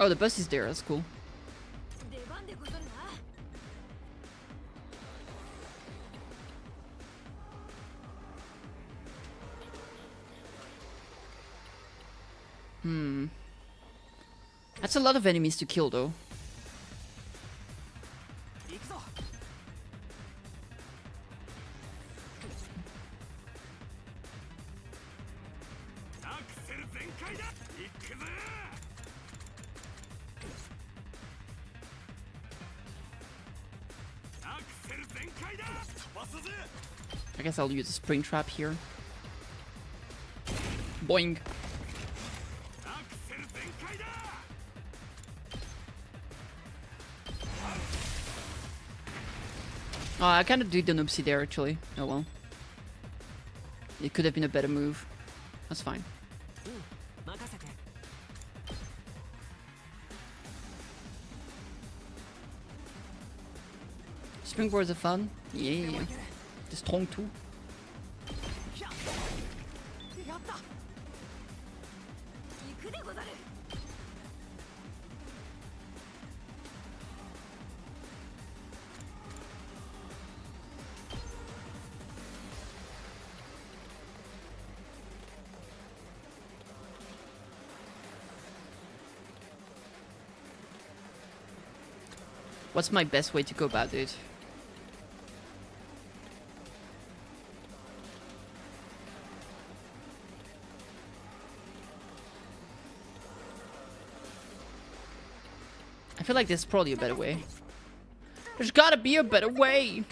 Oh, the bus is there, that's cool. That's a lot of enemies to kill, though. I guess I'll use a spring trap here. Boing. Oh, I kind of did the noopsie there, actually. Oh well. It could have been a better move. That's fine. Springboards are fun. Yeah. The strong too. What's my best way to go about it? I feel like there's probably a better way. There's gotta be a better way!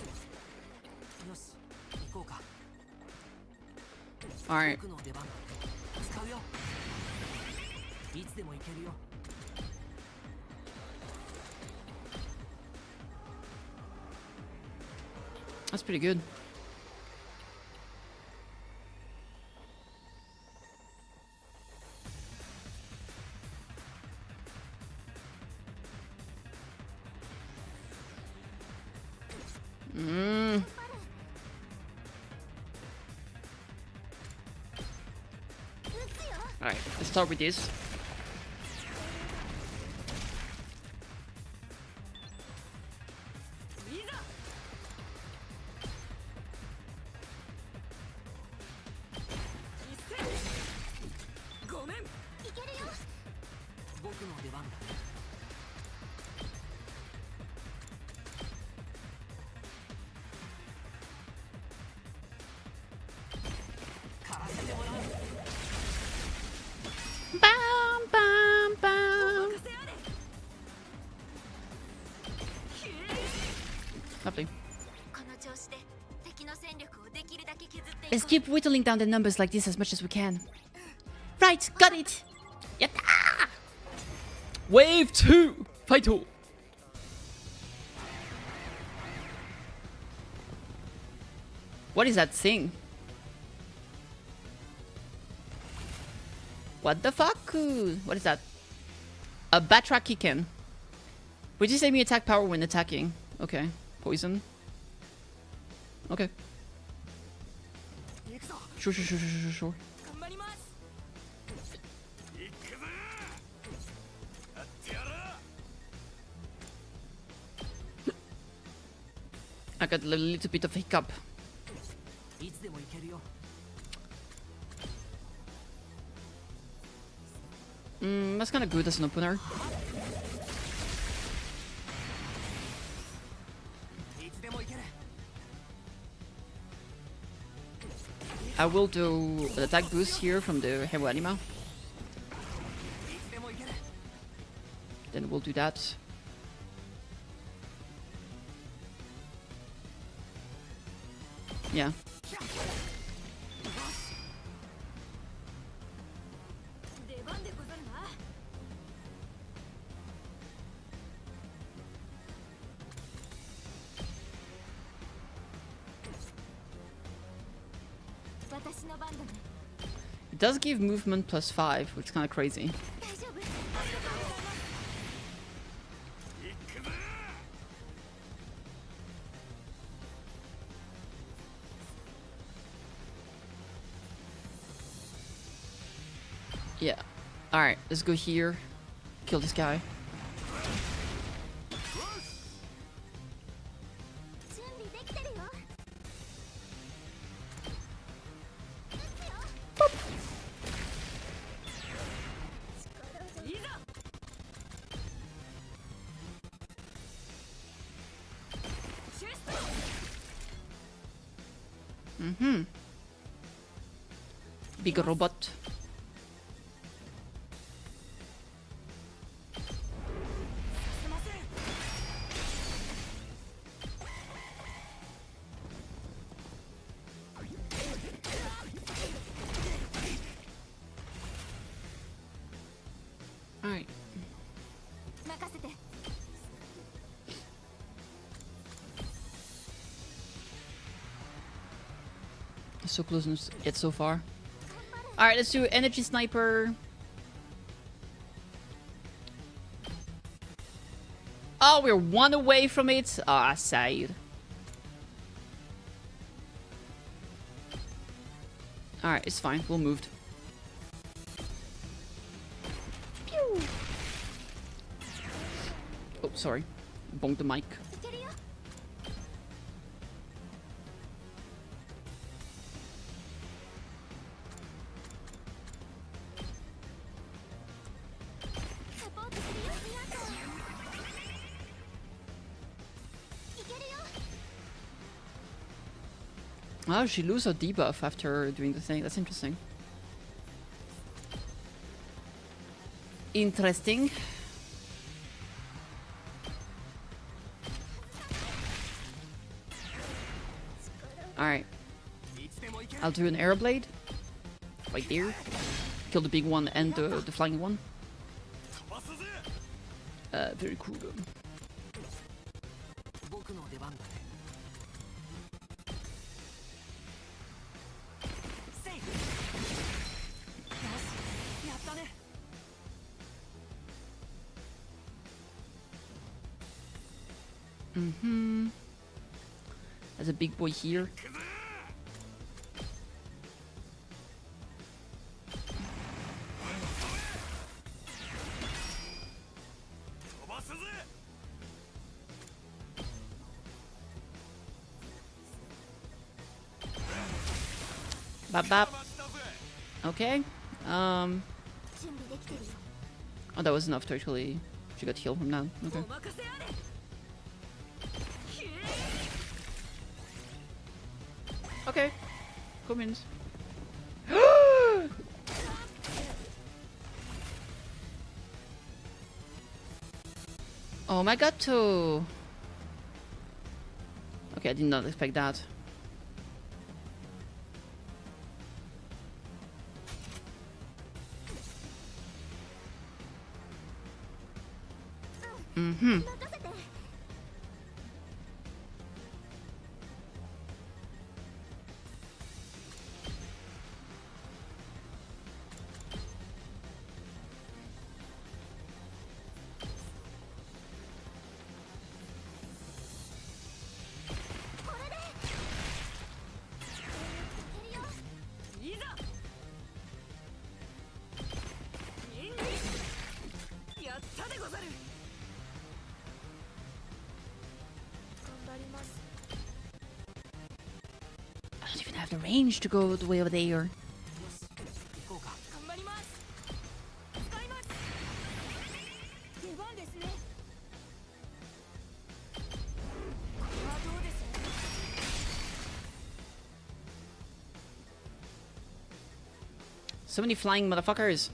Alright. That's pretty good. Alright, let's start with this. Lovely. Let's keep whittling down the numbers like this as much as we can. Right, got it! Yatta! Wave 2! Fight-o! What is that thing? What the fuck? What is that? A Batra Kicken. Reduce enemy attack power when attacking. Okay. Poison. Okay. Sure. I got a little bit of hiccup. That's kind of good as an opener. I will do an attack boost here from the Hero Anima. Then we'll do that. Yeah. It does give movement +5, which is kind of crazy. Yeah. Alright, let's go here. Kill this guy. Big robot. Alright. So close yet so far. Alright, let's do Energy Sniper. Oh, we're one away from it. Ah, sad. Alright, it's fine. We'll move. Pew. Oh, sorry. Bonked the mic. Oh, she loses her debuff after doing the thing. That's interesting. Interesting. Alright. I'll do an arrow blade. Right there. Kill the big one and the flying one. Very cool. There's a big boy here. Bop bop. Okay. Oh, that was enough to actually. She got healed from that. Okay. Okay. Comments. Oh my god, too. Okay, I did not expect that. Mm-hmm. I don't even have the range to go the way over there. So many flying motherfuckers.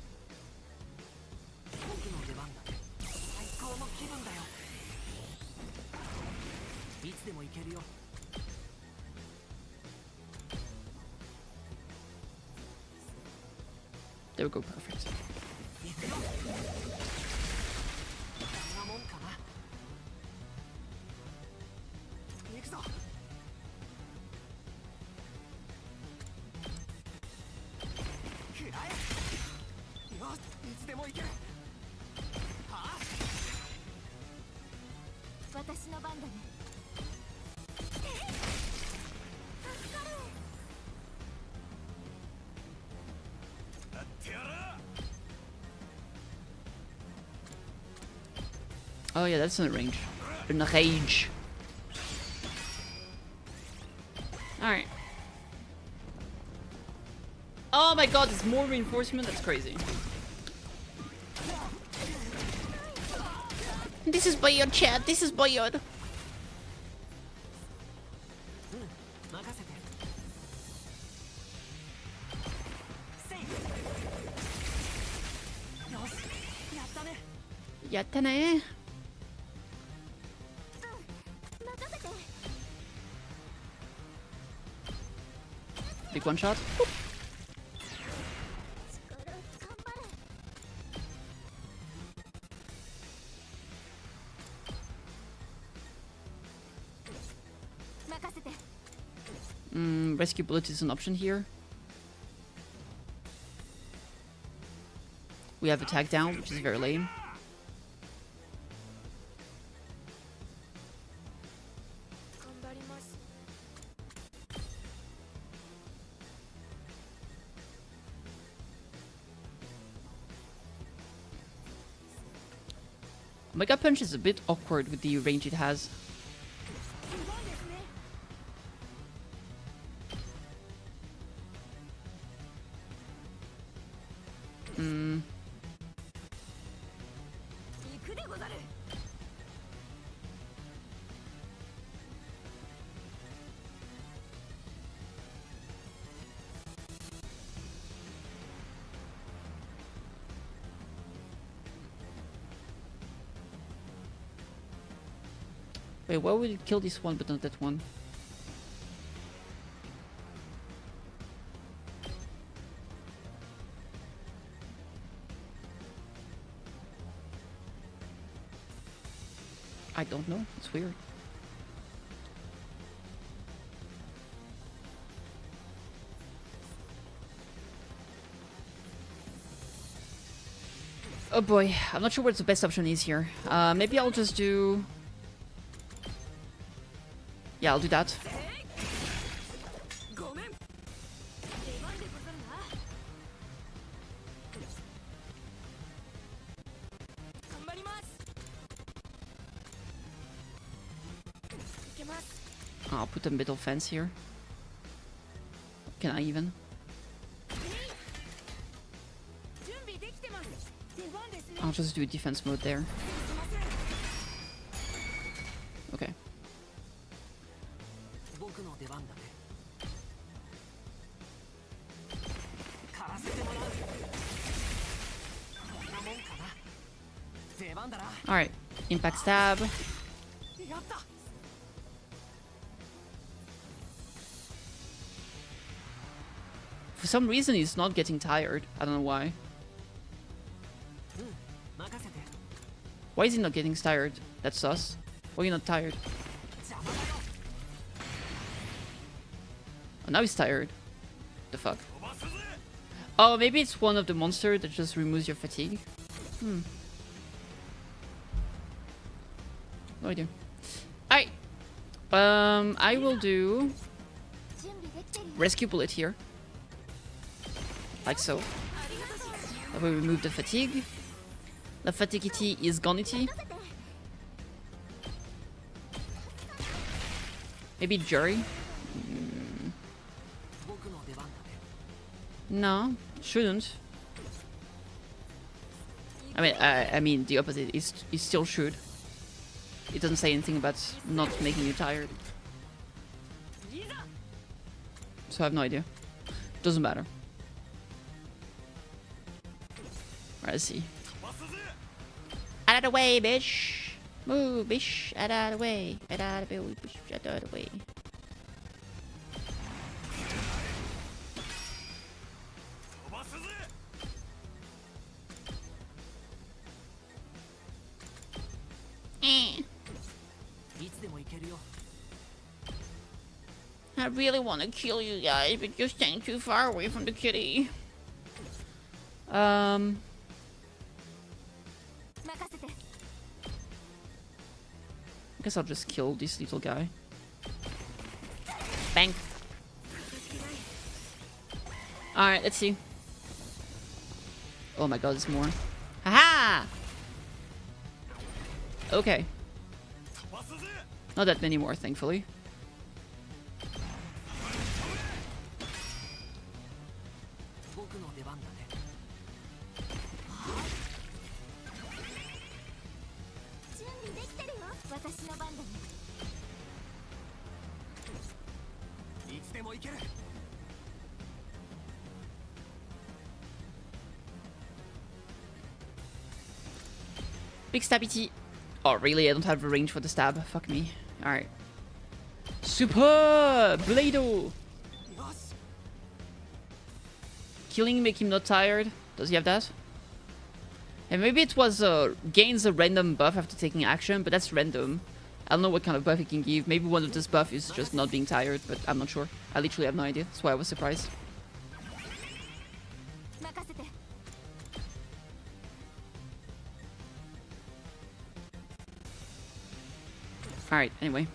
There we go, perfect. Oh yeah, that's in the range. In the rage. Alright. Oh my god, there's more reinforcement? That's crazy. This is Boyod, chat. This is Boyod. Yattane. Big one shot. Boop. Rescue bullet is an option here. We have attack down, which is very lame. Mega Punch is a bit awkward with the range it has. Wait, why would it kill this one but not that one? I don't know. It's weird. Oh boy, I'm not sure what the best option is here. Maybe I'll just do... Yeah, I'll do that. I'll put a middle fence here. Can I even? I'll just do defense mode there. Okay. Alright, impact stab. some reason he's not getting tired. I don't know why. Why is he not getting tired? That's sus. Why are you not tired? Oh, now he's tired. The fuck? Oh, maybe it's one of the monsters that just removes your fatigue. No idea. Alright. I will do rescue bullet here. Like so. That will remove the fatigue. The Thickitty is gonity. Maybe jury? No, shouldn't. I mean the opposite is still should. It doesn't say anything about not making you tired. So I have no idea. Doesn't matter. Alright, let's see. Out of the way, bitch! Move, bitch! Out of the way! Out of the way, bitch! Out of the way. I really want to kill you guys, but you're staying too far away from the kitty. I guess I'll just kill this little guy. Bang. Alright, let's see. Oh my god, there's more. Haha! Okay. Not that many more, thankfully. Big stabby. Oh, really? I don't have a range for the stab. Fuck me. Alright. Super Blado! Killing make him not tired. Does he have that? And maybe it was gains a random buff after taking action, but that's random. I don't know what kind of buff it can give. Maybe one of this buff is just not being tired, but I'm not sure. I literally have no idea. That's why I was surprised. Alright, anyway.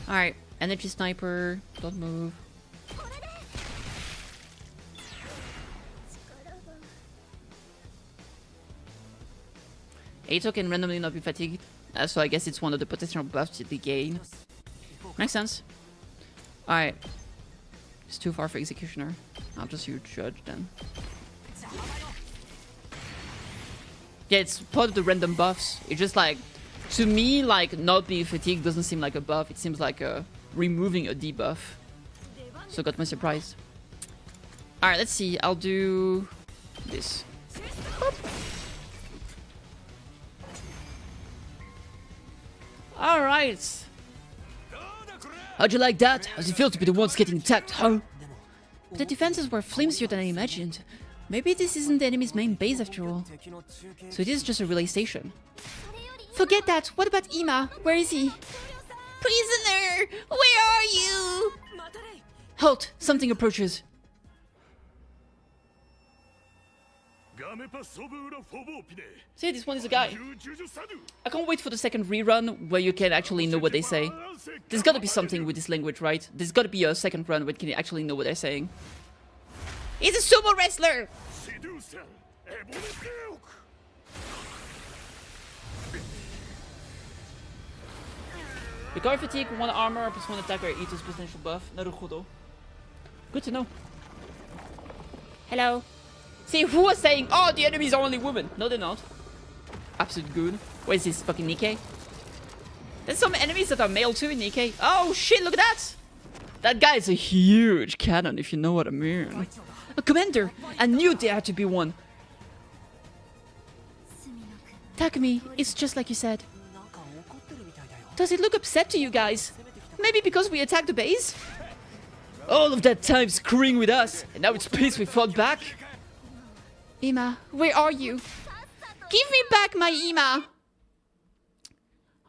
Alright, energy sniper, don't move. Ato can randomly not be fatigued, so I guess it's one of the potential buffs that they gain. Makes sense. Alright. It's too far for Executioner. I'll just use Judge then. Yeah, it's part of the random buffs. It's just like, to me, like, not being fatigued doesn't seem like a buff. It seems like removing a debuff. So got my surprise. Alright, let's see. I'll do this. Alright. How'd you like that? How's it feel to be the ones getting attacked, huh? The defenses were flimsier than I imagined. Maybe this isn't the enemy's main base after all. So it is just a relay station. Forget that. What about Ima? Where is he? Prisoner! Where are you? Halt! Something approaches. See, this one is a guy. I can't wait for the second rerun where you can actually know what they say. There's gotta be something with this language, right? There's gotta be a second run where you can actually know what they're saying. He's a sumo wrestler! Recover fatigue, 1 armor, plus 1 attacker, Ito's potential buff. Naruhodo. Good to know. Hello. See, who was saying, oh, the enemies are only women? No, they're not. Absolute good. Where is this fucking Nikkei? There's some enemies that are male too in Nikkei. Oh shit, look at that! That guy is a huge cannon, if you know what I mean. A commander! I knew there had to be one. Takumi, it's just like you said. Does it look upset to you guys? Maybe because we attacked the base? All of that time screwing with us, and now it's pissed we fought back. Ima, where are you? Give me back my Ima!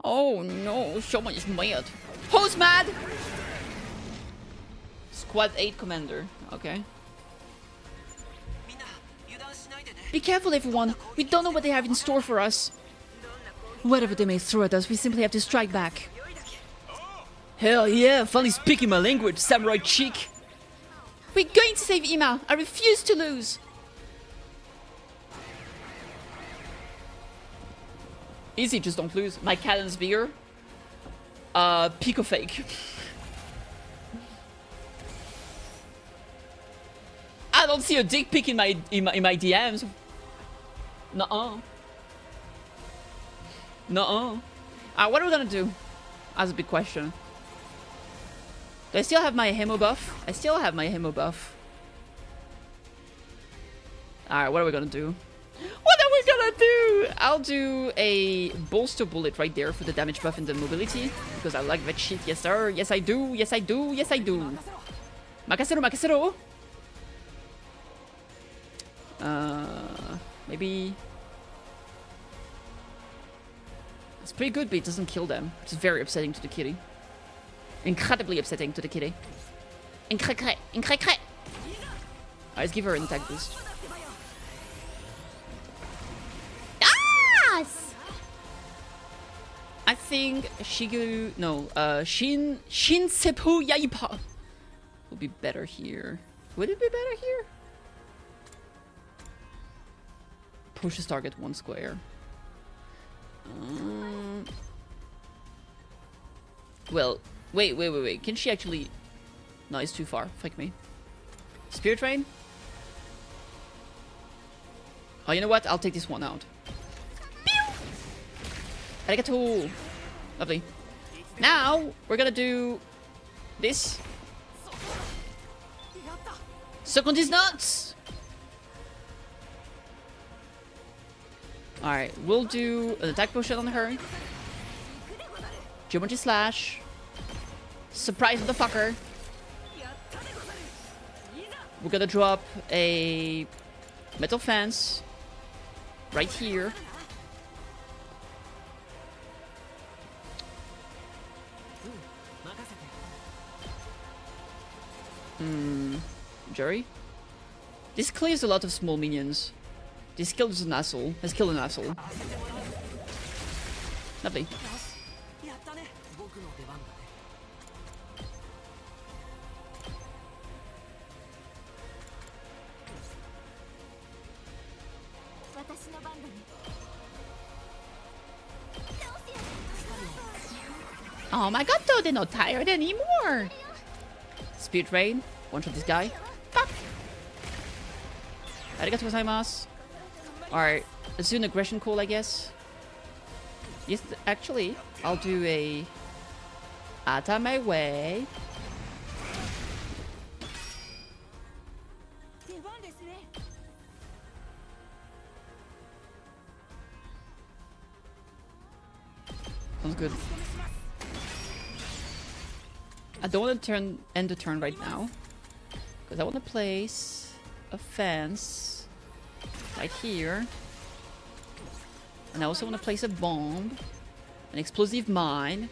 Oh no, someone is mad. Who's mad? Squad 8 commander, okay. Be careful, everyone. We don't know what they have in store for us. Whatever they may throw at us, we simply have to strike back. Hell yeah, finally speaking my language, samurai chick. We're going to save Ima. I refuse to lose. Easy, just don't lose. My cannon's bigger. Pico fake. I don't see a dick pic in my DMs. Nuh-uh. Nuh-uh. What are we gonna do? That's a big question. Do I still have my Hemo buff? I still have my Hemo buff. Alright, what are we gonna do? What are we gonna do? I'll do a bolster bullet right there for the damage buff and the mobility. Because I like that shit. Yes, sir. Yes, I do. Yes, I do. Yes, I do. Makasero, makasero. Maybe... It's pretty good, but it doesn't kill them. Which is very upsetting to the kitty. Incredibly upsetting to the kitty. Incre-cre. Incre-cre. Let's give her an attack boost. Yes! I think Shigu... No, Shin Seppu Yaipa will be better here. Would it be better here? Pushes target 1 square. Well, wait. Can she actually... No, it's too far. Fuck me. Spirit Rain? Oh, you know what? I'll take this one out. Arigato! Lovely. Now, we're gonna do... this. Suck on these nuts! Alright, we'll do an attack potion on her. Geometry Slash. Surprise the fucker. We're gonna drop a metal fence right here. Jury? This clears a lot of small minions. This kills an asshole. Has killed an asshole. Lovely. Oh my god, though, they're not tired anymore. Spirit Rain. One shot this guy. Fuck. Arigatou gozaimasu. Alright, let's do an aggression call, I guess. Yes, actually, I'll do a... out of my way. Sounds good. I don't want to end the turn right now. Because I want to place a fence right here. And I also want to place a bomb. An explosive mine.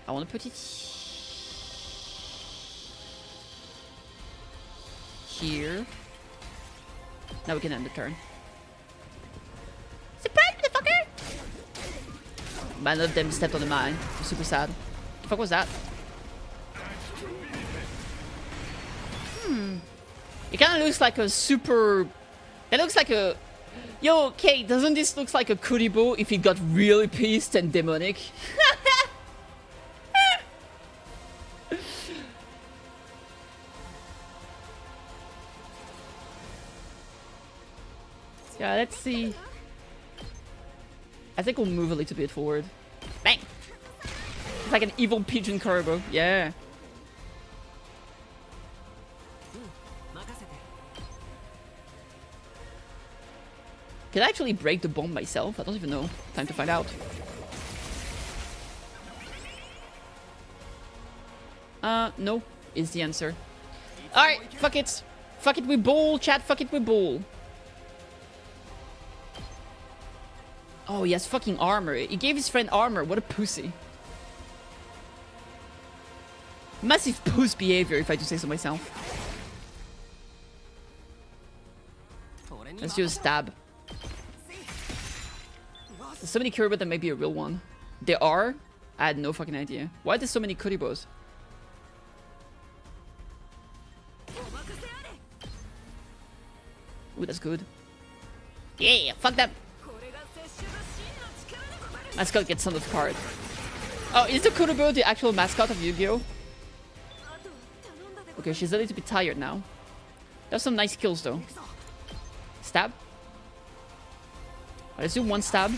I want to put it here. Now we can end the turn. Surprise, motherfucker! None of them stepped on the mine. I'm super sad. The fuck was that? It kind of looks like a super... It looks like a... Yo, Kate, doesn't this look like a Kuribo if it got really pissed and demonic? Yeah, let's see. I think we'll move a little bit forward. Bang! It's like an evil pigeon Kuribo. Yeah. Can I actually break the bomb myself? I don't even know. Time to find out. No, is the answer. Alright, fuck it. Fuck it, we ball, chat, fuck it, we ball. Oh, he has fucking armor. He gave his friend armor. What a pussy. Massive puss behavior, if I do say so myself. Let's do a stab. There's so many Kuribo that may be a real one. There are? I had no fucking idea. Why are there so many Kuribos? Ooh, that's good. Yeah, fuck them. Let's go get some of the card. Oh, is the Kuribo the actual mascot of Yu-Gi-Oh? Okay, she's a little bit tired now. There's some nice kills though. Stab. Let's do one stab.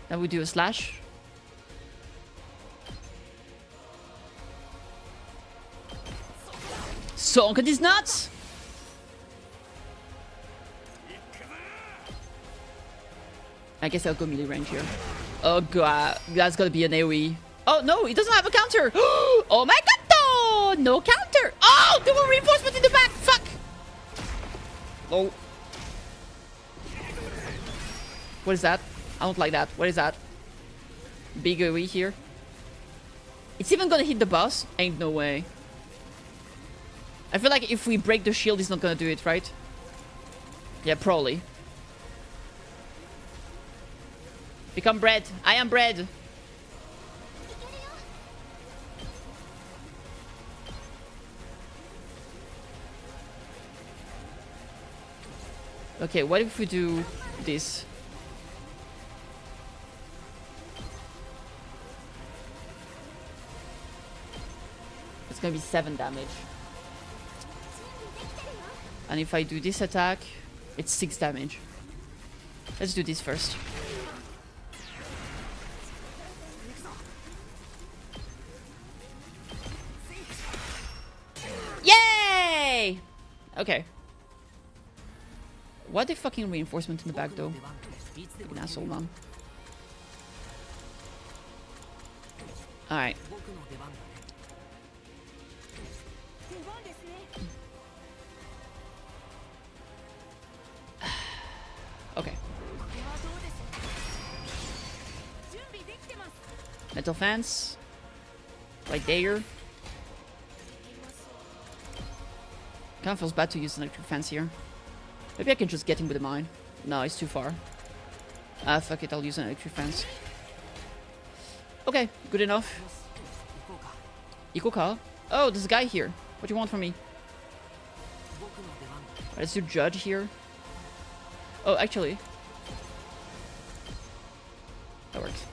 Then we do a slash. Sunk at these nuts! I guess I'll go melee range here. Oh god, that's gotta be an AoE. Oh no, he doesn't have a counter! Oh my god, no counter! Oh, there were reinforcements in the back! Fuck! Oh. What is that? I don't like that. What is that? Big AoE here. It's even gonna hit the boss? Ain't no way. I feel like if we break the shield, he's not gonna do it, right? Yeah, probably. Become bread. I am bread. Okay, what if we do this? It's gonna be 7 damage. And if I do this attack, it's 6 damage. Let's do this first. Yay! Okay. What the fucking reinforcement in the back though? Like an asshole, man. Alright. Okay. Metal fence. Right there. Kinda feels bad to use an electric fence here. Maybe I can just get him with a mine. No, it's too far. Ah, fuck it, I'll use an electric fence. Okay, good enough. Ikoka? Oh, there's a guy here. What do you want from me? Let's do judge here. Oh, actually. That works.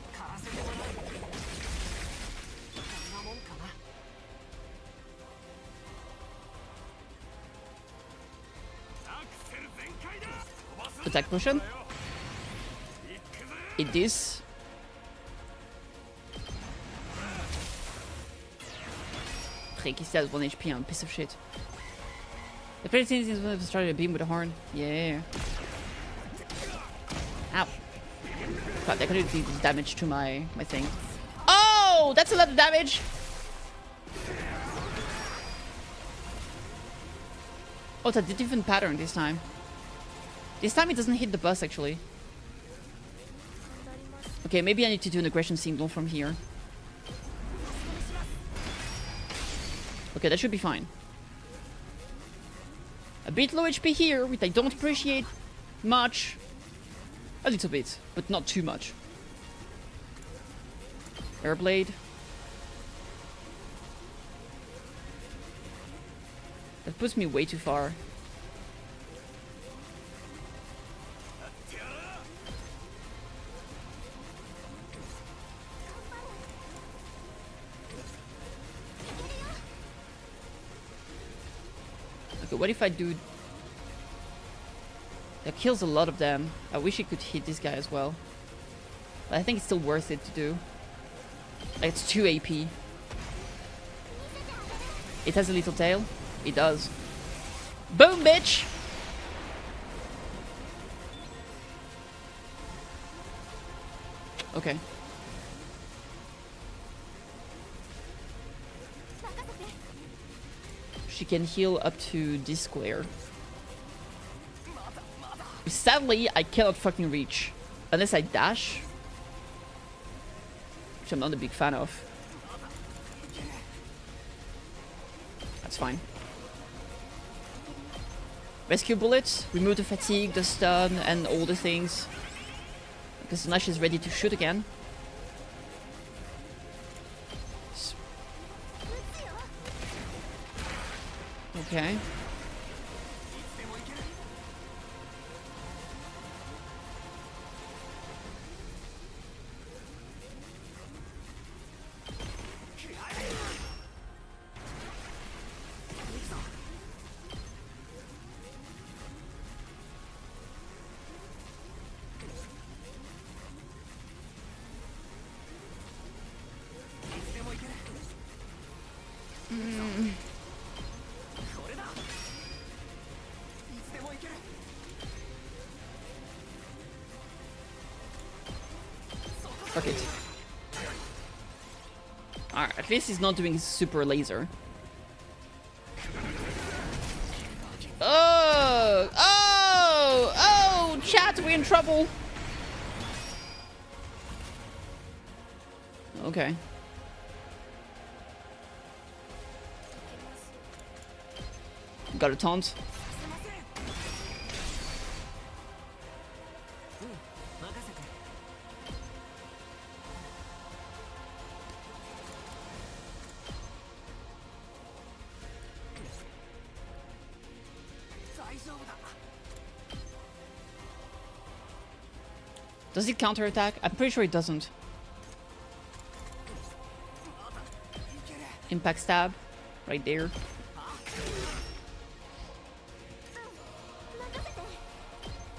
Attack potion. Eat this. Frick, he still has 1 HP, I'm a piece of shit. The pretty thing is when I started a beam with a horn. Yeah. Ow. God, that could do damage to my thing. Oh, that's a lot of damage. Oh, that's a different pattern this time. This time it doesn't hit the bus, actually. Okay, maybe I need to do an aggression signal from here. Okay, that should be fine. A bit low HP here, which I don't appreciate much. A little bit, but not too much. Airblade. That puts me way too far. Okay, what if I do... That kills a lot of them. I wish it could hit this guy as well. But I think it's still worth it to do. Like, it's 2 AP. It has a little tail. It does. Boom, bitch! Okay. She can heal up to this square. Sadly, I cannot fucking reach. Unless I dash. Which I'm not a big fan of. That's fine. Rescue bullets, remove the fatigue, the stun, and all the things. Because now she's ready to shoot again. Okay. Fuck it. Alright, at least he's not doing super laser. Oh! Oh! Oh! Chat, we're in trouble! Okay. Got a taunt. Does it counterattack? I'm pretty sure it doesn't. Impact stab. Right there.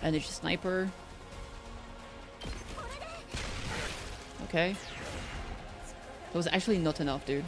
Energy sniper. Okay. That was actually not enough, dude.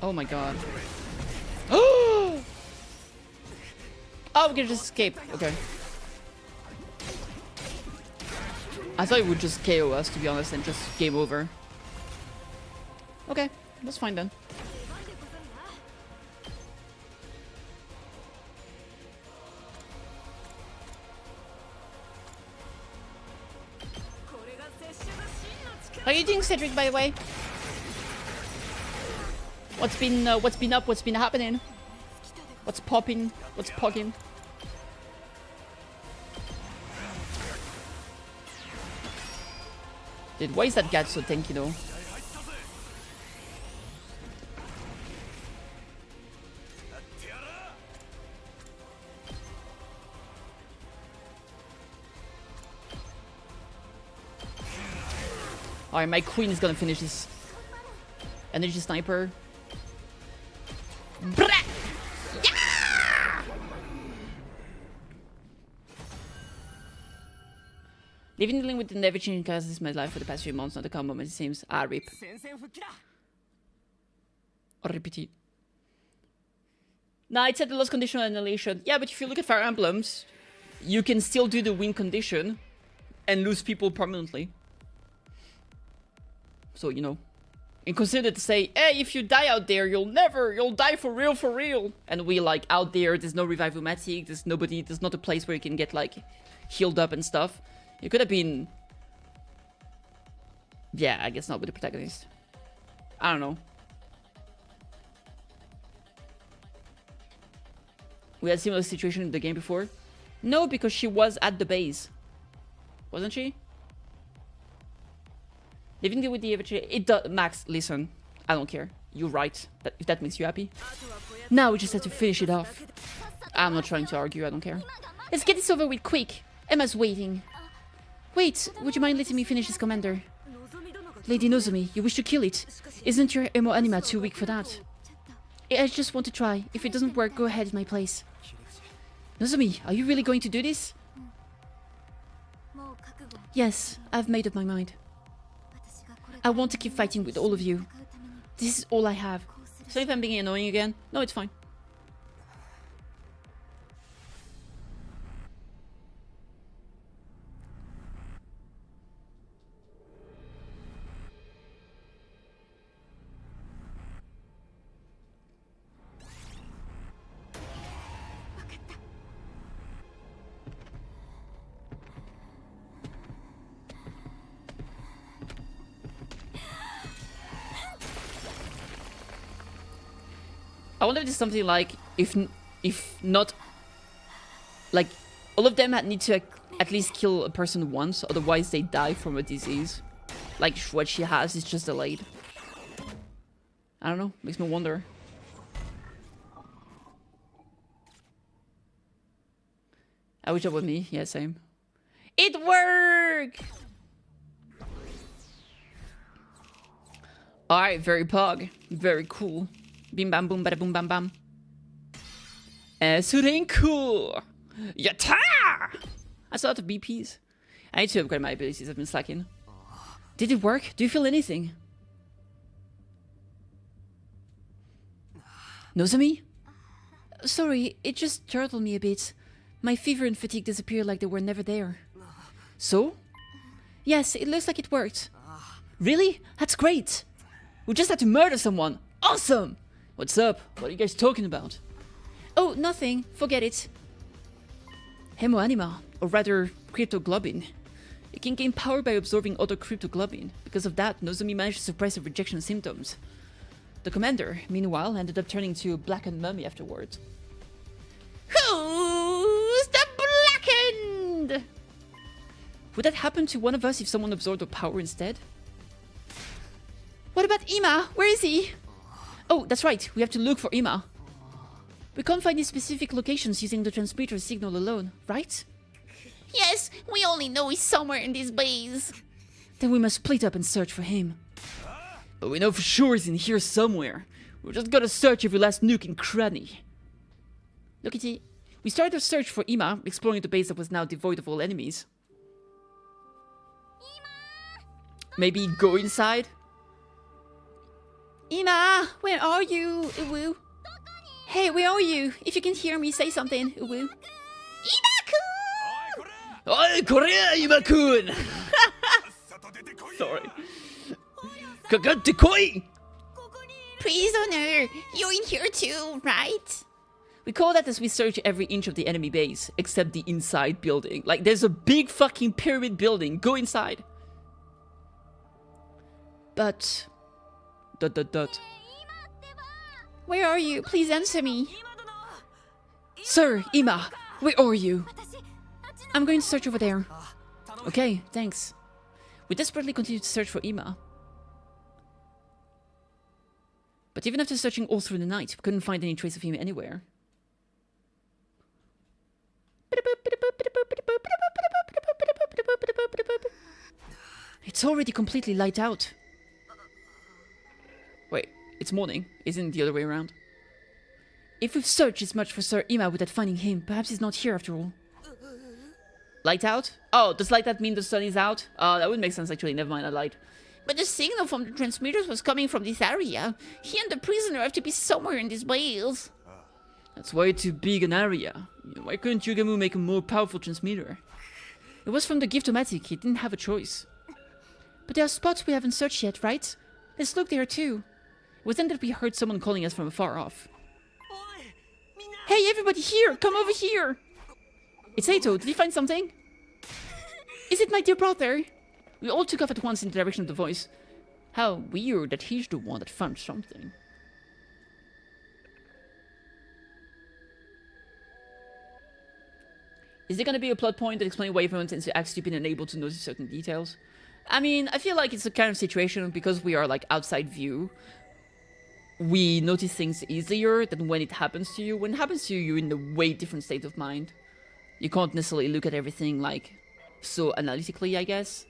Oh my god. Oh, we can just escape. Okay. I thought it would just KO us, to be honest, and just game over. Okay, that's fine then. How are you doing, Cedric, by the way? What's been up? What's been happening? What's popping? What's pogging? Dude, why is that guy so tanky though? Alright, my queen is gonna finish this. Energy sniper. Yeah! Dealing with the never-changing cars is my life for the past few months, not a calm moment, it seems. Ah, rip. Or repeat. Nah, it said the lost conditional annihilation. Yeah, but if you look at Fire Emblems, you can still do the win condition and lose people permanently. So, you know. And consider to say, hey, if you die out there, you'll die for real, for real. And we, like, out there's no revive-o-matic, there's not a place where you can get, like, healed up and stuff. It could have been... Yeah, I guess not with the protagonist. I don't know. We had a similar situation in the game before. No, because she was at the base. Wasn't she? Living with the average, it does. Max, listen, I don't care. You're right. If that makes you happy. Now we just have to finish it off. I'm not trying to argue. I don't care. Let's get this over with quick. Emma's waiting. Wait, would you mind letting me finish this, Commander? Lady Nozomi, you wish to kill it. Isn't your emo anima too weak for that? I just want to try. If it doesn't work, go ahead in my place. Nozomi, are you really going to do this? Yes, I've made up my mind. I want to keep fighting with all of you. This is all I have. So if I'm being annoying again? No, it's fine. I wonder if there's something like, if not, like, all of them need to at least kill a person once, otherwise they die from a disease. Like, what she has is just delayed. I don't know, makes me wonder. I wish that was me, yeah, same. It worked! Alright, very pog, very cool. Bim bam boom bada boom bam bam. Surenku! Yatta! That's a lot of BPs. I need to upgrade my abilities, I've been slacking. Did it work? Do you feel anything? Nozomi? Sorry, it just turtled me a bit. My fever and fatigue disappeared like they were never there. So? Yes, it looks like it worked. Really? That's great! We just had to murder someone! Awesome! What's up? What are you guys talking about? Oh, nothing. Forget it. Hemoanima, or rather, cryptoglobin. It can gain power by absorbing other cryptoglobin. Because of that, Nozomi managed to suppress the rejection symptoms. The commander, meanwhile, ended up turning to a blackened mummy afterwards. Who's the blackened? Would that happen to one of us if someone absorbed the power instead? What about Ima? Where is he? Oh, that's right. We have to look for Ima. We can't find his specific locations using the transmitter signal alone, right? Yes, we only know he's somewhere in this base. Then we must split up and search for him. But we know for sure he's in here somewhere. We're just gotta search every last nook and cranny. Look at it. We started a search for Ima, exploring the base that was now devoid of all enemies. Maybe go inside? Ima, where are you? Uwu. Hey, where are you? If you can hear me, say something. Uwu. Ima-kun! Oi, Korea, Ima-kun! Sorry. Kagatekoi! Prisoner, you're in here too, right? We call that as we search every inch of the enemy base, except the inside building. Like, there's a big fucking pyramid building. Go inside. But... ... Where are you? Please answer me. Sir, Ima, where are you? I'm going to search over there. Okay, thanks. We desperately continued to search for Ima. But even after searching all through the night, we couldn't find any trace of him anywhere. It's already completely light out. Wait, it's morning. Isn't it the other way around? If we've searched as much for Sir Ima without finding him, perhaps he's not here after all. Light out? Oh, does light out mean the sun is out? Oh, that would make sense actually. Never mind, I lied. But the signal from the transmitters was coming from this area. He and the prisoner have to be somewhere in this base. That's way too big an area. Why couldn't Yugamu make a more powerful transmitter? It was from the Gift-O-Matic, he didn't have a choice. But there are spots we haven't searched yet, right? Let's look there too. It was then that we heard someone calling us from afar off. Hey, everybody here! Come over here! It's Eito, did he find something? Is it my dear brother? We all took off at once in the direction of the voice. How weird that he's the one that found something. Is there gonna be a plot point that explains why everyone tends to act stupid and unable to notice certain details? I mean, I feel like it's a kind of situation because we are like outside view. We notice things easier than when it happens to you. When it happens to you, you're in a way different state of mind. You can't necessarily look at everything like so analytically, I guess.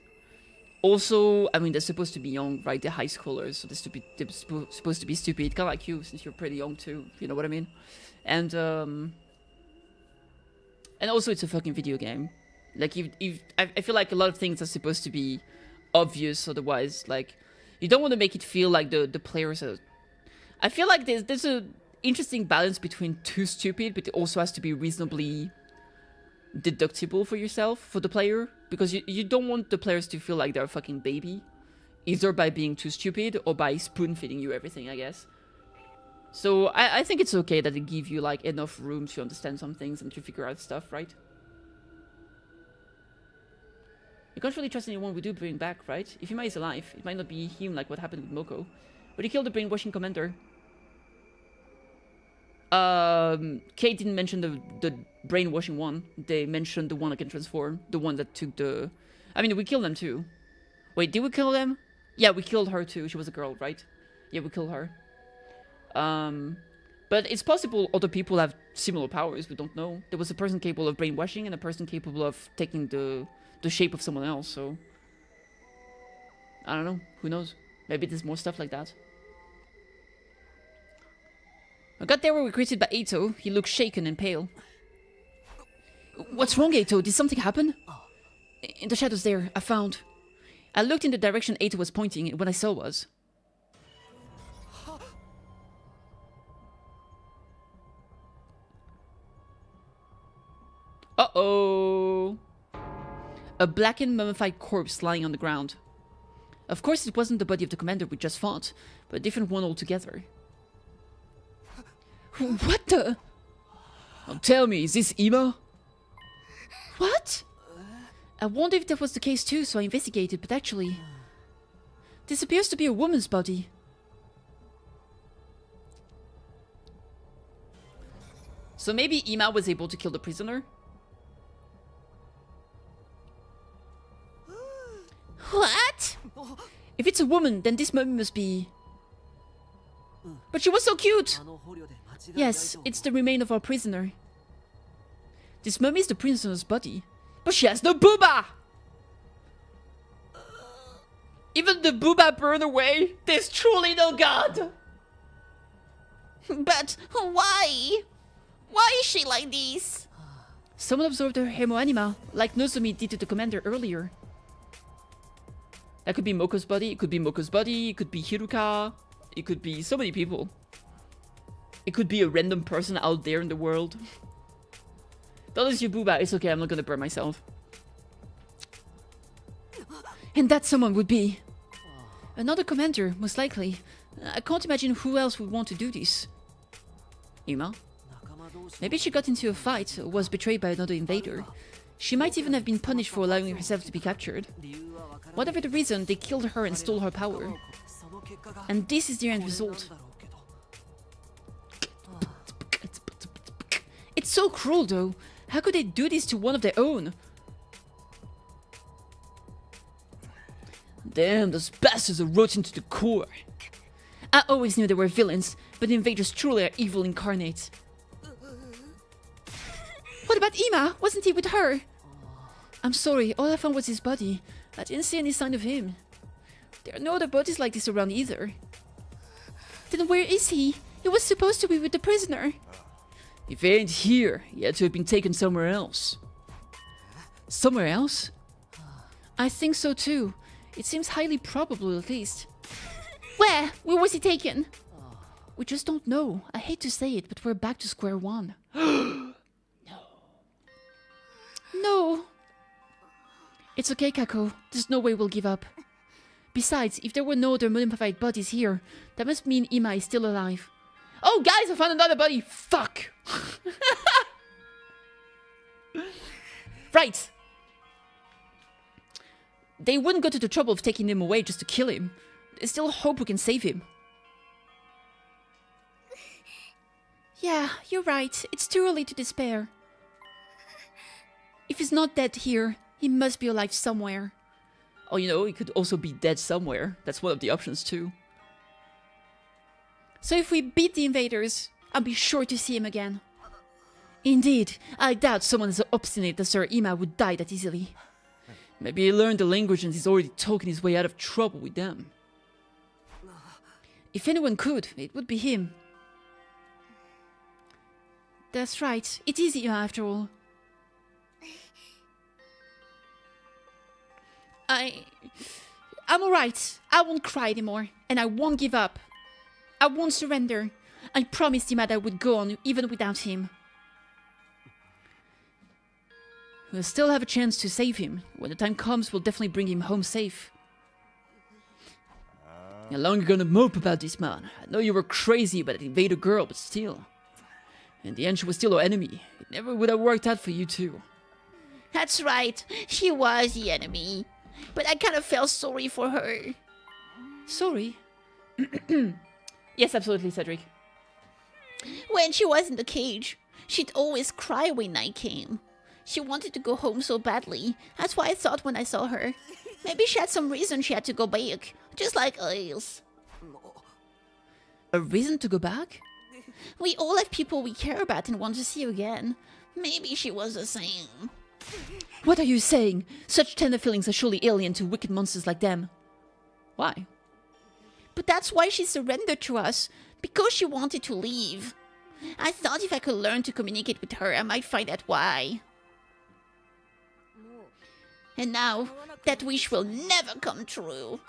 Also, I mean, they're supposed to be young, right? They're high schoolers, so they're supposed to be stupid, kind of like you, since you're pretty young too. If you know what I mean. And also, it's a fucking video game. Like, I feel like a lot of things are supposed to be obvious, otherwise, like, you don't want to make it feel like the players are. I feel like there's a interesting balance between too stupid, but it also has to be reasonably deductible for yourself, for the player, because you don't want the players to feel like they're a fucking baby, either by being too stupid or by spoon-feeding you everything, I guess. So I think it's okay that they give you like enough room to understand some things and to figure out stuff, right? You can't really trust anyone we do bring back, right? If Ima is alive, it might not be him like what happened with Moko. But he killed the brainwashing commander. Kate didn't mention the brainwashing one. They mentioned the one that can transform. The one that took the... I mean, we killed them too. Wait, did we kill them? Yeah, we killed her too. She was a girl, right? Yeah, we killed her. But it's possible other people have similar powers. We don't know. There was a person capable of brainwashing and a person capable of taking the shape of someone else, so... I don't know. Who knows? Maybe there's more stuff like that. I got there, we were greeted by Eito. He looked shaken and pale. What's wrong, Eito? Did something happen? In the shadows there, I found... I looked in the direction Eito was pointing, and what I saw was... Uh-oh! A blackened, mummified corpse lying on the ground. Of course, it wasn't the body of the commander we just fought, but a different one altogether. What the? Oh, tell me, is this Ima? What? I wondered if that was the case too, so I investigated, but actually... This appears to be a woman's body. So maybe Ima was able to kill the prisoner? What? If it's a woman, then this mummy must be... But she was so cute! Yes, it's the remain of our prisoner. This mummy is the prisoner's body. But she has no booba! Even the booba burned away. There's truly no god! But why? Why is she like this? Someone absorbed her hemoanima, like Nozomi did to the commander earlier. That could be Moko's body, it could be Moko's body, it could be Hiruka, it could be so many people. It could be a random person out there in the world. That is your booba, it's okay, I'm not gonna burn myself. And that someone would be... Another commander, most likely. I can't imagine who else would want to do this. Ima? Maybe she got into a fight or was betrayed by another invader. She might even have been punished for allowing herself to be captured. Whatever the reason, they killed her and stole her power. And this is the end result. It's so cruel, though. How could they do this to one of their own? Damn, those bastards are rotten to the core. I always knew they were villains, but the invaders truly are evil incarnate. What about Ima? Wasn't he with her? I'm sorry, all I found was his body. I didn't see any sign of him. There are no other bodies like this around either. Then where is he? He was supposed to be with the prisoner. If he ain't here, he had to have been taken somewhere else. Somewhere else? I think so too. It seems highly probable at least. Where? Where was he taken? We just don't know. I hate to say it, but we're back to square one. No. No. It's okay, Kako. There's no way we'll give up. Besides, if there were no other mummified bodies here, that must mean Ima is still alive. Oh, guys, I found another body. Fuck. Right. They wouldn't go to the trouble of taking him away just to kill him. There's still hope we can save him. Yeah, you're right. It's too early to despair. If he's not dead here, he must be alive somewhere. Oh, you know, he could also be dead somewhere. That's one of the options too. So if we beat the invaders, I'll be sure to see him again. Indeed, I doubt someone as obstinate as Sir Ima would die that easily. Maybe he learned the language and he's already talking his way out of trouble with them. If anyone could, it would be him. That's right, it is Ima after all. I'm alright. I won't cry anymore, and I won't give up. I won't surrender. I promised Ima that I would go on even without him. We'll still have a chance to save him. When the time comes, we'll definitely bring him home safe. How long are you gonna mope about this, man? I know you were crazy about that invader girl, but still. In the end, she was still our enemy. It never would have worked out for you two. That's right, she was the enemy. But I kind of felt sorry for her. Sorry? Yes, absolutely, Cedric. When she was in the cage, she'd always cry when night came. She wanted to go home so badly. That's why I thought when I saw her. Maybe she had some reason she had to go back, just like us. A reason to go back? We all have people we care about and want to see again. Maybe she was the same. What are you saying? Such tender feelings are surely alien to wicked monsters like them. Why? But that's why she surrendered to us, because she wanted to leave. I thought if I could learn to communicate with her, I might find out why. And now, that wish will never come true.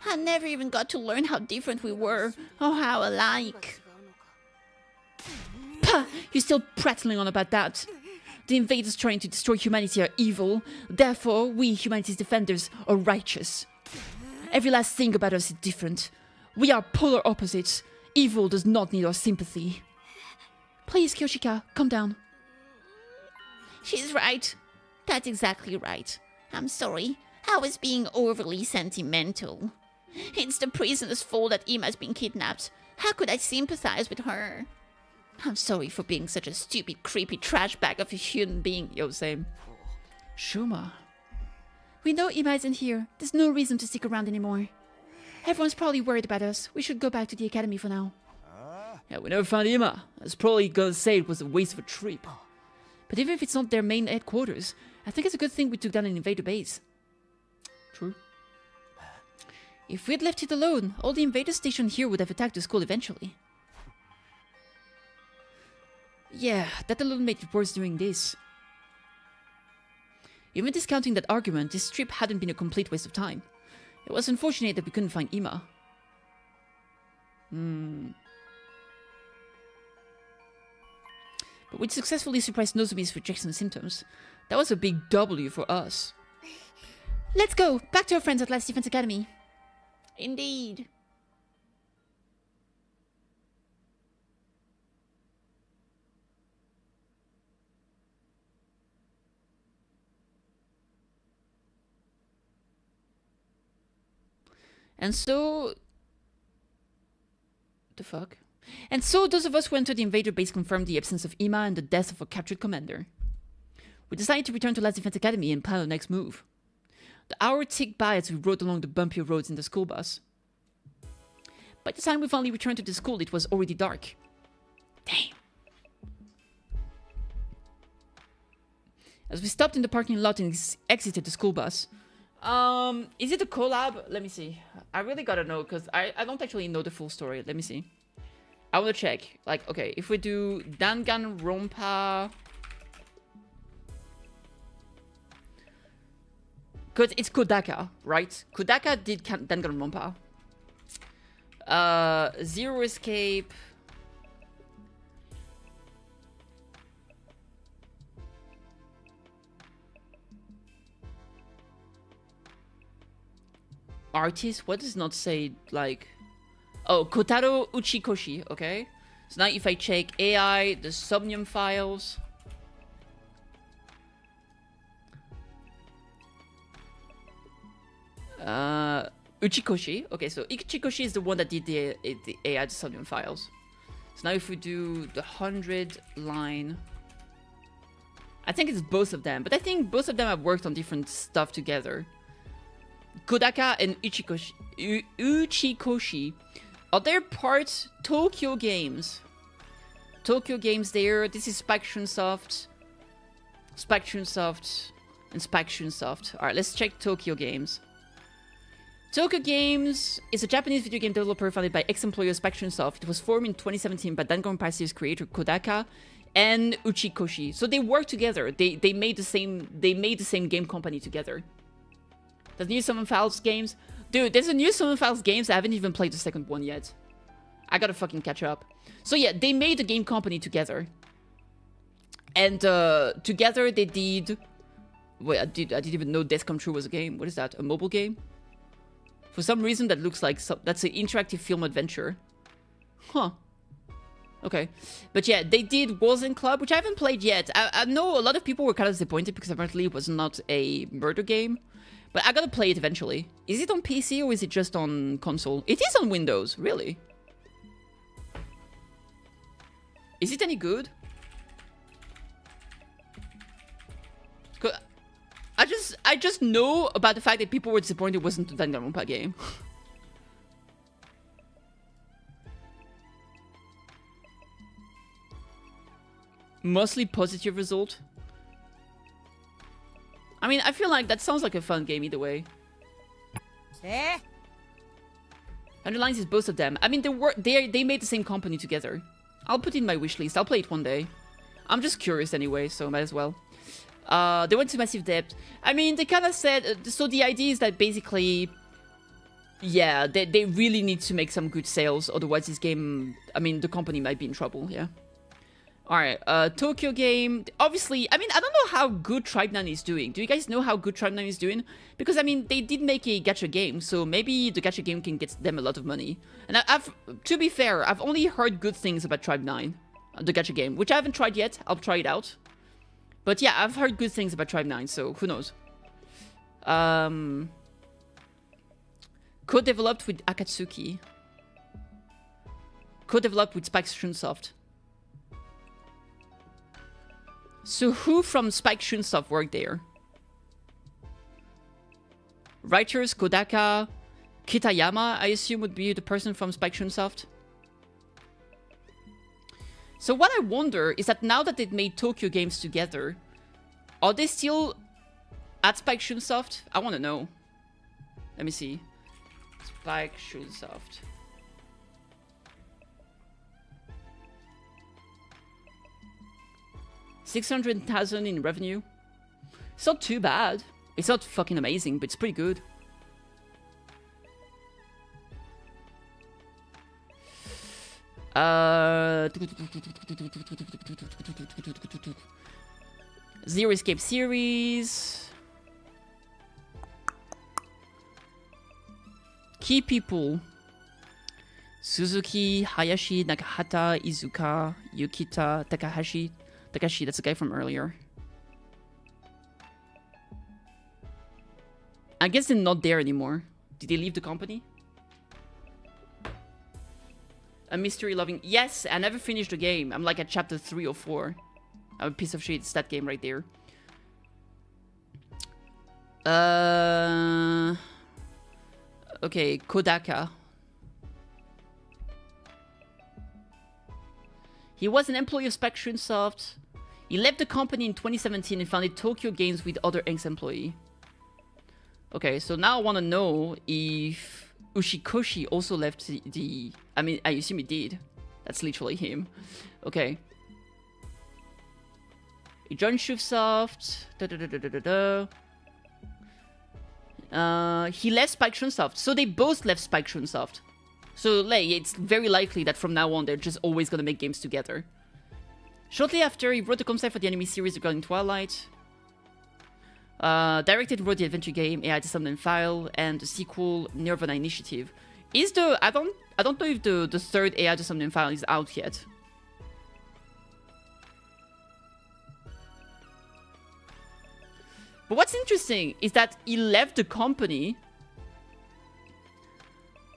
I never even got to learn how different we were, or how alike. Pah! You're still prattling on about that. The invaders trying to destroy humanity are evil, therefore we, humanity's defenders, are righteous. Every last thing about us is different. We are polar opposites. Evil does not need our sympathy. Please, Kyoshika, calm down. She's right. That's exactly right. I'm sorry. I was being overly sentimental. It's the prisoner's fault that Ima's been kidnapped. How could I sympathize with her? I'm sorry for being such a stupid, creepy trash bag of a human being. Yo, same. Shuma. We know Ima isn't here. There's no reason to stick around anymore. Everyone's probably worried about us. We should go back to the academy for now. Yeah, we never found Ima. I was probably gonna say it was a waste of a trip. But even if it's not their main headquarters, I think it's a good thing we took down an invader base. True. If we'd left it alone, all the invaders stationed here would have attacked the school eventually. Yeah, that alone made it worse doing this. Even discounting that argument, this trip hadn't been a complete waste of time. It was unfortunate that we couldn't find Ima. But we'd successfully suppressed Nozomi's rejection symptoms. That was a big W for us. Let's go! Back to our friends at Last Defense Academy. Indeed. And so... The fuck? And so those of us who entered the invader base confirmed the absence of Ima and the death of a captured commander. We decided to return to Last Defense Academy and plan our next move. The hour ticked by as we rode along the bumpy roads in the school bus. By the time we finally returned to the school, it was already dark. Damn. As we stopped in the parking lot and exited the school bus. Is it a collab? Let me see. I really gotta know, because I don't actually know the full story. Let me see. I wanna check. Like, okay, if we do Danganronpa... Because it's Kodaka, right? Kodaka did Danganronpa. Zero Escape... Artist? What does it not say, like... Oh, Kotaro Uchikoshi, okay? So now if I check AI, the Somnium files... Uchikoshi. Okay, so Uchikoshi is the one that did the AI, the Somnium files. So now if we do the 100 line... I think it's both of them, but I think both of them have worked on different stuff together. Kodaka and Uchikoshi are their part Tokyo Games. Tokyo Games there. This is Spike Chunsoft. Spike Chunsoft and Spike Chunsoft. Alright, let's check Tokyo Games. Tokyo Games is a Japanese video game developer founded by ex-employer Spike Chunsoft. It was formed in 2017 by Danganronpa series creator Kodaka and Uchikoshi. So they worked together. They made the same game company together. The new Summon Files games. Dude, there's a new Summon Files games. I haven't even played the second one yet. I gotta fucking catch up. So yeah, they made a game company together. And together they did... Wait, I didn't even know Death Come True was a game. What is that? A mobile game? For some reason that looks like... that's an interactive film adventure. Huh. Okay. But yeah, they did Wars and Club, which I haven't played yet. I know a lot of people were kind of disappointed because apparently it was not a murder game. But I gotta play it eventually. Is it on PC or is it just on console? It is on Windows, really. Is it any good? I just know about the fact that people were disappointed it wasn't a Danganronpa game. Mostly positive result. I mean, I feel like that sounds like a fun game either way. Underlines is both of them. I mean, they made the same company together. I'll put it in my wishlist. I'll play it one day. I'm just curious anyway, so might as well. They went to massive depth. I mean, they kind of said... so the idea is that basically... yeah, they really need to make some good sales. Otherwise this game... I mean, the company might be in trouble, yeah. Alright, Tokyo game. Obviously, I mean, I don't know how good Tribe 9 is doing. Do you guys know how good Tribe 9 is doing? Because, I mean, they did make a gacha game, so maybe the gacha game can get them a lot of money. And to be fair, I've only heard good things about Tribe 9, the gacha game, which I haven't tried yet. I'll try it out. But yeah, I've heard good things about Tribe 9, so who knows. Co-developed with Akatsuki. Co-developed with Spike Chunsoft. So who from Spike Chunsoft worked there? Writers, Kodaka, Kitayama, I assume would be the person from Spike Chunsoft. So what I wonder is that now that they've made Tokyo games together, are they still at Spike Chunsoft? I want to know. Let me see. Spike Chunsoft. $600,000 in revenue. It's not too bad. It's not fucking amazing, but it's pretty good. Zero Escape series. Key people. Suzuki, Hayashi, Nakahata, Izuka, Yukita, Takahashi. Takashi, that's the guy from earlier. I guess they're not there anymore. Did they leave the company? A mystery loving... Yes, I never finished the game. I'm like at chapter 3 or 4. I'm a piece of shit. It's that game right there. Okay, Kodaka. He was an employee of Spike Chunsoft. He left the company in 2017 and founded Tokyo Games with other ex-employee. Okay, so now I want to know if Ushikoshi also left the... I mean, I assume he did. That's literally him. Okay. He joined Chunsoft. He left Spike Chunsoft. So they both left Spike Chunsoft. So, like, it's very likely that from now on they're just always gonna make games together. Shortly after, he wrote the concept for the anime series regarding Twilight. Directed and wrote the adventure game AI to Summon File and the sequel Nirvana Initiative. Is the... I don't know if the third AI to Summon File is out yet. But what's interesting is that he left the company...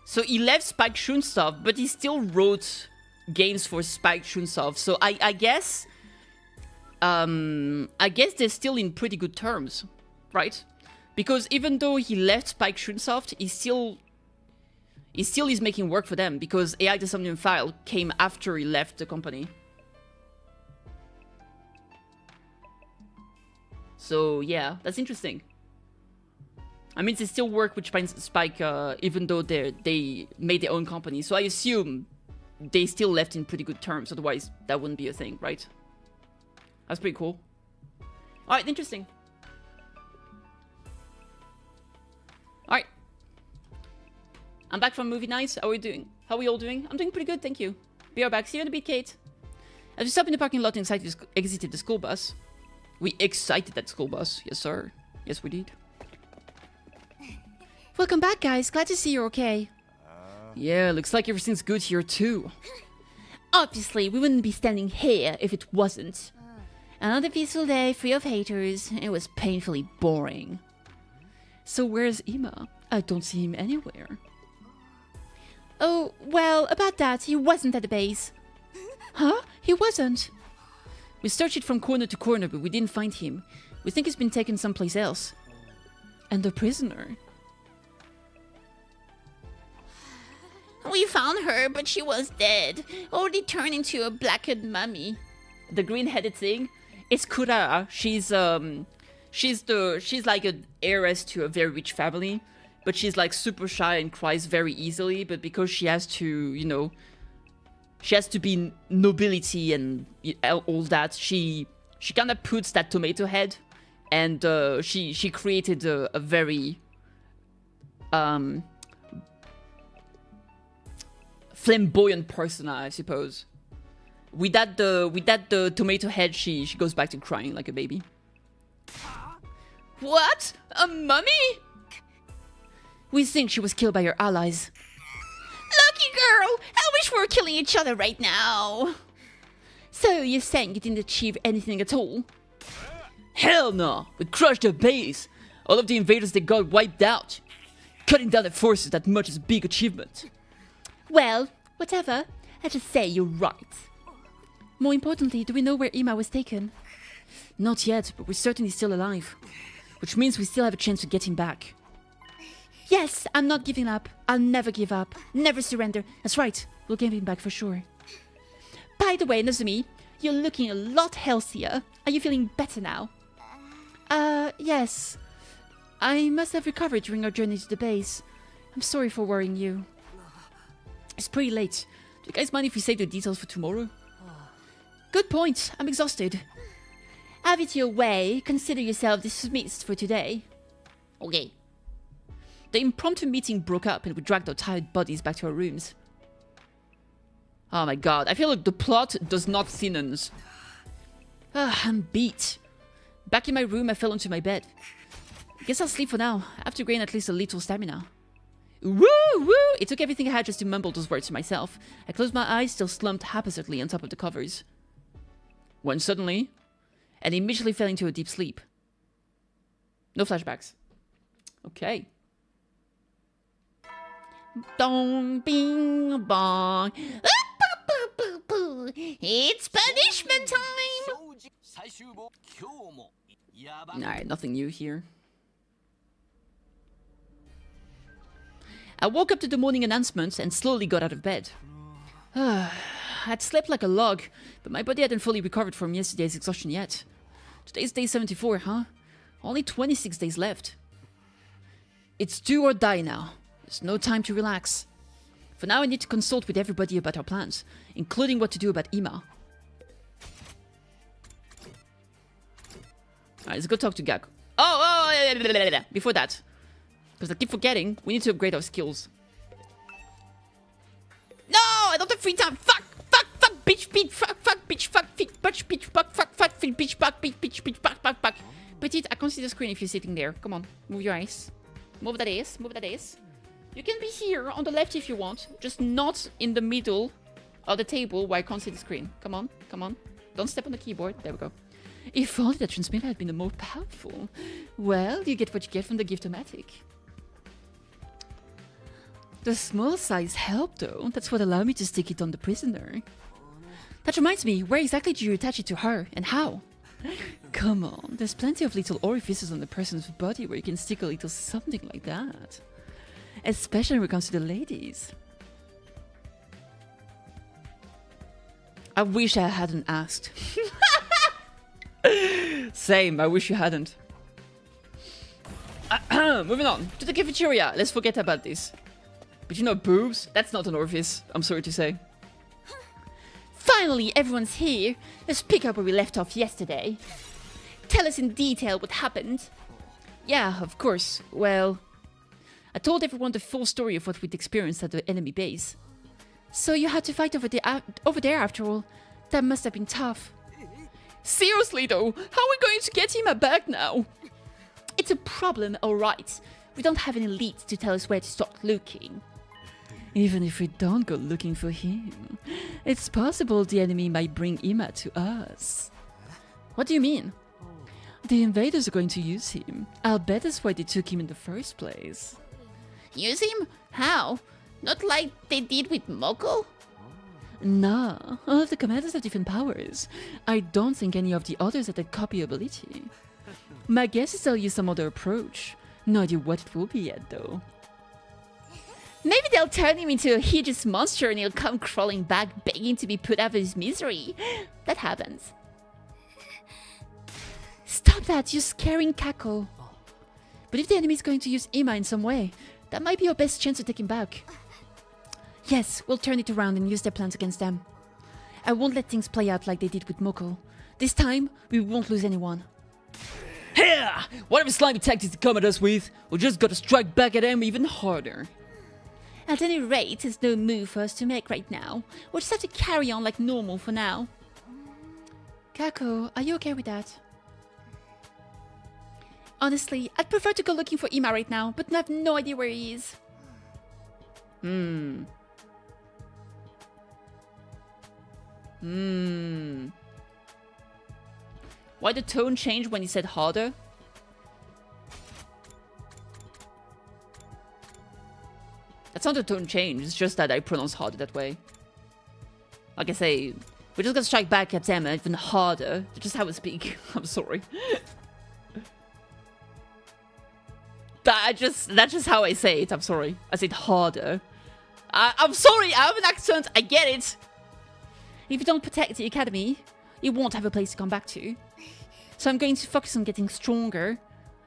So he left Spike Chunsoft, but he still wrote games for Spike Chunsoft. So I guess they're still in pretty good terms, right? Because even though he left Spike Chunsoft, he still is making work for them because AI to Summon File came after he left the company. So yeah, that's interesting. I mean, they still work with Spike, even though they made their own company. So I assume they still left in pretty good terms. Otherwise, that wouldn't be a thing, right? That's pretty cool. All right, interesting. All right. I'm back from movie night. How are we doing? How are we all doing? I'm doing pretty good, thank you. Be right back. See you in a bit, Kate. As we stopped in the parking lot and exited the school bus. We excited that school bus. Yes, sir. Yes, we did. Welcome back, guys. Glad to see you're okay. Yeah, looks like everything's good here, too. Obviously, we wouldn't be standing here if it wasn't. Another peaceful day, free of haters. It was painfully boring. So where's Ima? I don't see him anywhere. Oh, well, about that, he wasn't at the base. Huh? He wasn't? We searched it from corner to corner, but we didn't find him. We think he's been taken someplace else. And the prisoner? We found her, but she was dead. Already turned into a blackened mummy. The green-headed thing? It's Kurara. She's like an heiress to a very rich family. But she's like super shy and cries very easily. But because she has to, you know, she has to be nobility and all that, she kind of puts that tomato head, and she created a very flamboyant persona, I suppose. With that the tomato head, she goes back to crying like a baby. What? A mummy? We think she was killed by her allies. Lucky girl! I wish we were killing each other right now. So you're saying you didn't achieve anything at all? Hell no! We crushed their base! All of the invaders, they got wiped out. Cutting down their forces that much is a big achievement. Well, whatever. I just say you're right. More importantly, do we know where Ima was taken? Not yet, but we're certainly still alive. Which means we still have a chance to get him back. Yes, I'm not giving up. I'll never give up. Never surrender. That's right. We'll get him back for sure. By the way, Nozomi, you're looking a lot healthier. Are you feeling better now? Yes. I must have recovered during our journey to the base. I'm sorry for worrying you. It's pretty late. Do you guys mind if we save the details for tomorrow? Good point. I'm exhausted. Have it your way. Consider yourself dismissed for today. Okay. The impromptu meeting broke up and we dragged our tired bodies back to our rooms. Oh my god, I feel like the plot does not thinnens. I'm beat. Back in my room, I fell onto my bed. Guess I'll sleep for now. I have to gain at least a little stamina. Woo woo! It took everything I had just to mumble those words to myself. I closed my eyes, still slumped haphazardly on top of the covers. When suddenly, and immediately fell into a deep sleep. No flashbacks. Okay. Dong bing bong. It's punishment time! Alright, nothing new here. I woke up to the morning announcements and slowly got out of bed. I'd slept like a log, but my body hadn't fully recovered from yesterday's exhaustion yet. Today's day 74, huh? Only 26 days left. It's do or die now. There's no time to relax. For now, I need to consult with everybody about our plans, including what to do about Ima. Alright, let's go talk to Gak. Before that, because I keep forgetting, we need to upgrade our skills. No, I don't have free time. Fuck, bitch, Petite, I can't see the screen if you're sitting there. Come on, move your eyes. Move that ass, move that ass. You can be here on the left if you want, just not in the middle of the table where I can't see the screen. Come on, come on. Don't step on the keyboard. There we go. If only the transmitter had been more powerful. Well, you get what you get from the Gift-O-Matic. The small size helped, though. That's what allowed me to stick it on the prisoner. That reminds me, where exactly do you attach it to her, and how? Come on, there's plenty of little orifices on the person's body where you can stick a little something like that. Especially when it comes to the ladies. I wish I hadn't asked. Same, I wish you hadn't. Moving on to the cafeteria. Let's forget about this. But you know, boobs? That's not an orifice, I'm sorry to say. Finally, everyone's here. Let's pick up where we left off yesterday. Tell us in detail what happened. Yeah, of course. Well, I told everyone the full story of what we'd experienced at the enemy base. So you had to fight over there after all. That must have been tough. Seriously though, how are we going to get him back now? It's a problem, alright. We don't have any leads to tell us where to start looking. Even if we don't go looking for him, it's possible the enemy might bring Ima to us. What do you mean? The invaders are going to use him. I'll bet that's why they took him in the first place. Use him? How? Not like they did with Moko? Nah, all of the commanders have different powers. I don't think any of the others had a copy ability. My guess is they'll use some other approach. No idea what it will be yet, though. Maybe they'll turn him into a hideous monster and he'll come crawling back begging to be put out of his misery. That happens. Stop that, you're scaring Kako. But if the enemy's going to use Ima in some way, that might be our best chance to take him back. Yes, we'll turn it around and use their plans against them. I won't let things play out like they did with Moko. This time, we won't lose anyone. Here! Whatever slimy tactics they come at us with, we just gotta strike back at them even harder. At any rate, there's no move for us to make right now. We'll just have to carry on like normal for now. Kako, are you okay with that? Honestly, I'd prefer to go looking for Ima right now, but I have no idea where he is. Why the tone change when he said harder? That's not the tone change, it's just that I pronounce harder that way. Like I say, we're just gonna strike back at them even harder. That's just how I speak. I'm sorry. That's just how I say it, I'm sorry. I said harder. I'm sorry, I have an accent, I get it. If you don't protect the academy, you won't have a place to come back to. So I'm going to focus on getting stronger.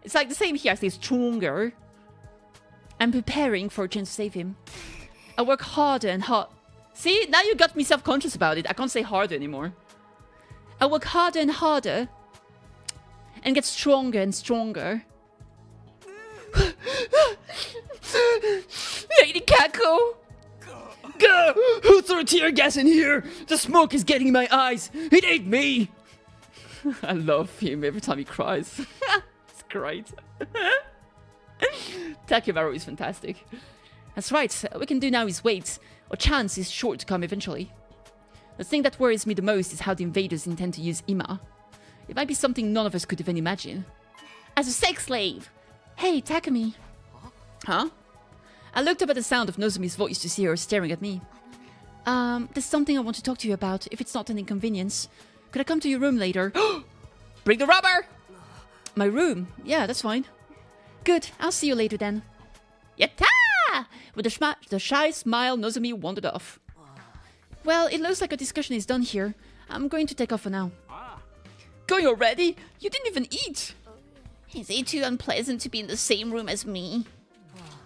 It's like the same here, I say stronger. I'm preparing for a chance to save him. I work harder and hard. See, now you got me self-conscious about it. I can't say harder anymore. I work harder and harder. And get stronger and stronger. Lady Kako! Gah! Who threw tear gas in here? The smoke is getting in my eyes. It ain't me. I love him every time he cries. It's great. Takebaru is fantastic. That's right. What we can do now is wait. Our chance is sure to come eventually. The thing that worries me the most is how the invaders intend to use Ima. It might be something none of us could even imagine. As a sex slave! Hey, Takumi. Huh? I looked up at the sound of Nozomi's voice to see her staring at me. There's something I want to talk to you about, if it's not an inconvenience. Could I come to your room later? Bring the rubber! My room? Yeah, that's fine. Good, I'll see you later then. Yatta! With the shy smile, Nozomi wandered off. Well, it looks like our discussion is done here. I'm going to take off for now. Going already? You didn't even eat! Is it too unpleasant to be in the same room as me?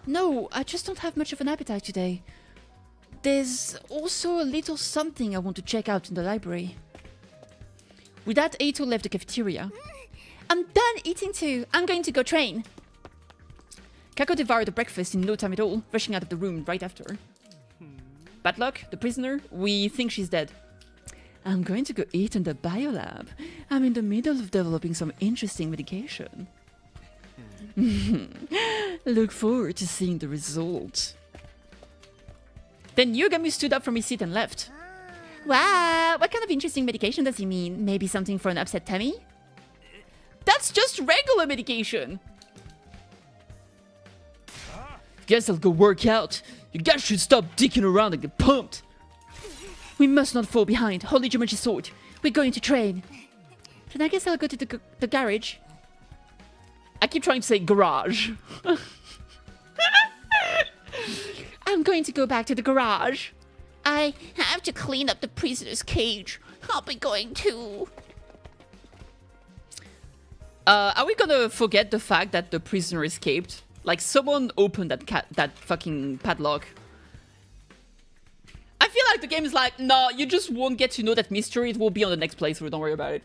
No, I just don't have much of an appetite today. There's also a little something I want to check out in the library. With that, Eito left the cafeteria. I'm done eating too. I'm going to go train. Kako devoured the breakfast in no time at all, rushing out of the room right after. Bad luck, the prisoner, we think she's dead. I'm going to go eat in the biolab. I'm in the middle of developing some interesting medication. Look forward to seeing the results. Then Yugami stood up from his seat and left. Wow, what kind of interesting medication does he mean? Maybe something for an upset tummy? That's just regular medication! Guess I'll go work out. You guys should stop dicking around and get pumped. We must not fall behind. Holy Jumanji sword. We're going to train. Then I guess I'll go to the garage. I keep trying to say garage. I'm going to go back to the garage. I have to clean up the prisoner's cage. I'll be going too. Are we gonna forget the fact that the prisoner escaped? Like, someone opened that fucking padlock. I feel like the game is like, no, you just won't get to know that mystery. It will be on the next playthrough, don't worry about it.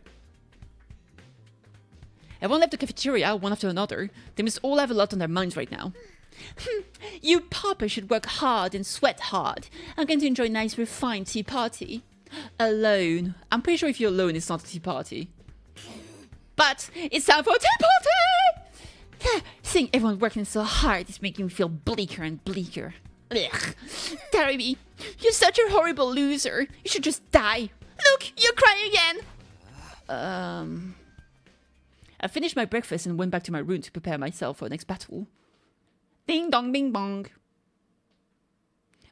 Everyone left the cafeteria, one after another. They must all have a lot on their minds right now. You Papa should work hard and sweat hard. I'm going to enjoy a nice refined tea party. Alone. I'm pretty sure if you're alone, it's not a tea party. But it's time for a tea party! Seeing everyone working so hard is making me feel bleaker and bleaker. Ugh. Terry, you're such a horrible loser. You should just die. Look, you're crying again. I finished my breakfast and went back to my room to prepare myself for the next battle. Ding dong bing bong.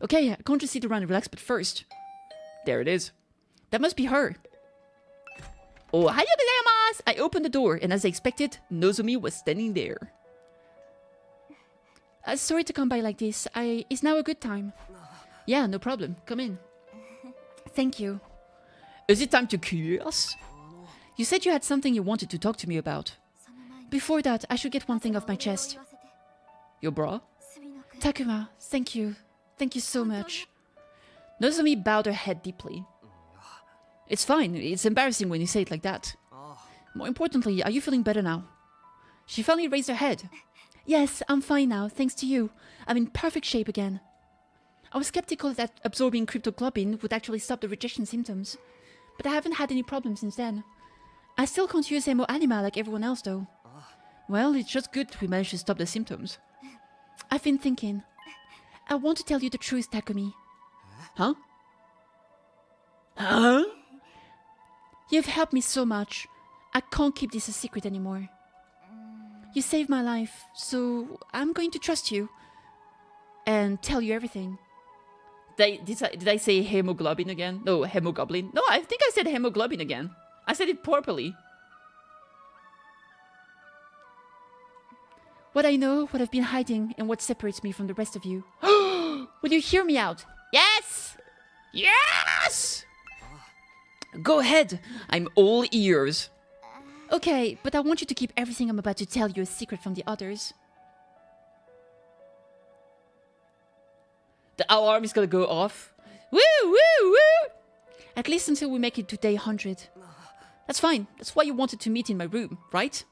Okay, I can't just sit around and relax, but first. There it is. That must be her. Oh, hiya gozaimasu! I opened the door, and as I expected, Nozomi was standing there. Sorry to come by like this. Is now a good time? Yeah, no problem. Come in. Thank you. Is it time to kiss? You said you had something you wanted to talk to me about. Before that, I should get one thing off my chest. Your bra? Takuma, thank you. Thank you so much. Nozomi bowed her head deeply. It's fine. It's embarrassing when you say it like that. More importantly, are you feeling better now? She finally raised her head. Yes, I'm fine now, thanks to you. I'm in perfect shape again. I was skeptical that absorbing cryptoglobin would actually stop the rejection symptoms. But I haven't had any problems since then. I still can't use Hemo Anima like everyone else though. Well, it's just good we managed to stop the symptoms. I've been thinking. I want to tell you the truth, Takumi. Huh? Huh? You've helped me so much. I can't keep this a secret anymore. You saved my life, so I'm going to trust you. And tell you everything. Did I say hemoglobin again? No, hemogoblin. No, I think I said hemoglobin again. I said it properly. What I know, what I've been hiding, and what separates me from the rest of you. Will you hear me out? Yes! Yes! Go ahead. I'm all ears. Okay, but I want you to keep everything I'm about to tell you a secret from the others. The alarm is gonna go off. Woo, woo, woo! At least until we make it to day 100. That's fine. That's why you wanted to meet in my room, right?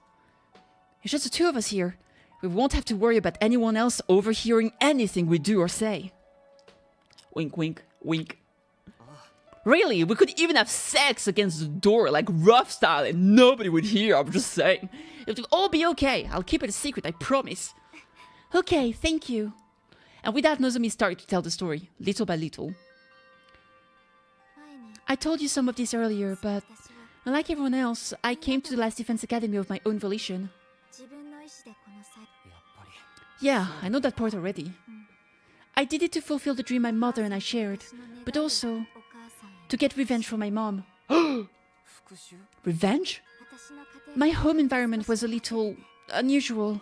It's just the two of us here. We won't have to worry about anyone else overhearing anything we do or say. Wink, wink, wink. Really, we could even have sex against the door, like rough style, and nobody would hear, I'm just saying. It will all be okay. I'll keep it a secret, I promise. Okay, thank you. And with that, Nozomi started to tell the story, little by little. I told you some of this earlier, but unlike everyone else, I came to the last defense academy of my own volition. Yeah, I know that part already. I did it to fulfill the dream my mother and I shared, but also to get revenge for my mom. Revenge? My home environment was a little unusual.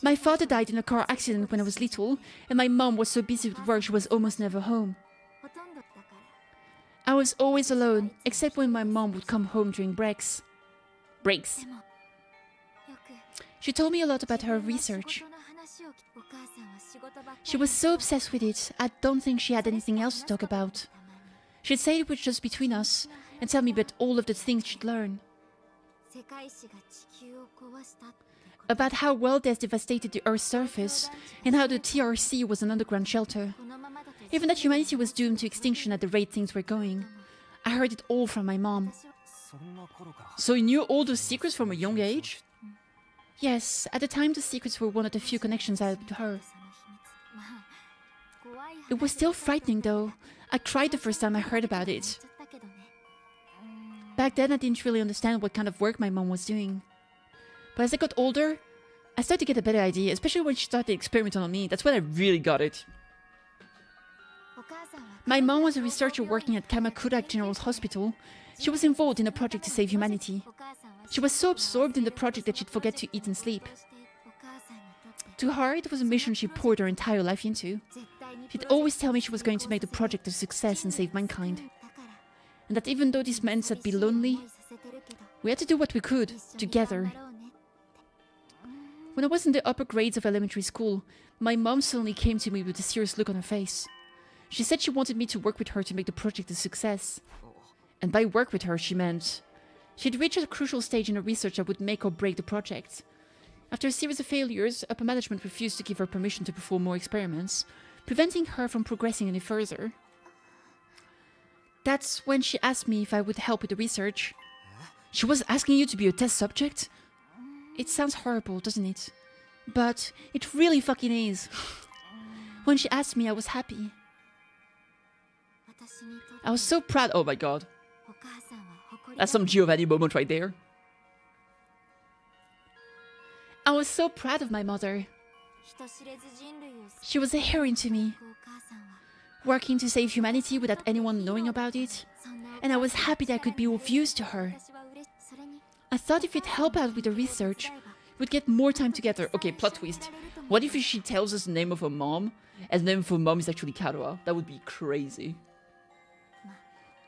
My father died in a car accident when I was little, and my mom was so busy with work she was almost never home. I was always alone, except when my mom would come home during breaks. She told me a lot about her research. She was so obsessed with it, I don't think she had anything else to talk about. She'd say it was just between us, and tell me about all of the things she'd learn. About how world has devastated the Earth's surface, and how the TRC was an underground shelter. Even that humanity was doomed to extinction at the rate things were going. I heard it all from my mom. So you knew all those secrets from a young age? Yes, at the time the secrets were one of the few connections I had with her. It was still frightening though. I cried the first time I heard about it. Back then I didn't really understand what kind of work my mom was doing. But as I got older, I started to get a better idea, especially when she started experimenting on me. That's when I really got it. My mom was a researcher working at Kamakura General Hospital. She was involved in a project to save humanity. She was so absorbed in the project that she'd forget to eat and sleep. To her, it was a mission she poured her entire life into. She'd always tell me she was going to make the project a success and save mankind. And that even though this meant I'd be lonely, we had to do what we could, together. When I was in the upper grades of elementary school, my mom suddenly came to me with a serious look on her face. She said she wanted me to work with her to make the project a success. And by work with her, she meant she'd reached a crucial stage in her research that would make or break the project. After a series of failures, upper management refused to give her permission to perform more experiments, preventing her from progressing any further. That's when she asked me if I would help with the research. She was asking you to be a test subject? It sounds horrible, doesn't it? But it really fucking is. When she asked me, I was happy. I was so proud. Oh my god. That's some Giovanni moment right there. I was so proud of my mother. She was a heroine to me, working to save humanity without anyone knowing about it, and I was happy that I could be of use to her. I thought if we'd help out with the research, we'd get more time together. Okay, plot twist. What if she tells us the name of her mom, and the name of her mom is actually Karuha? That would be crazy.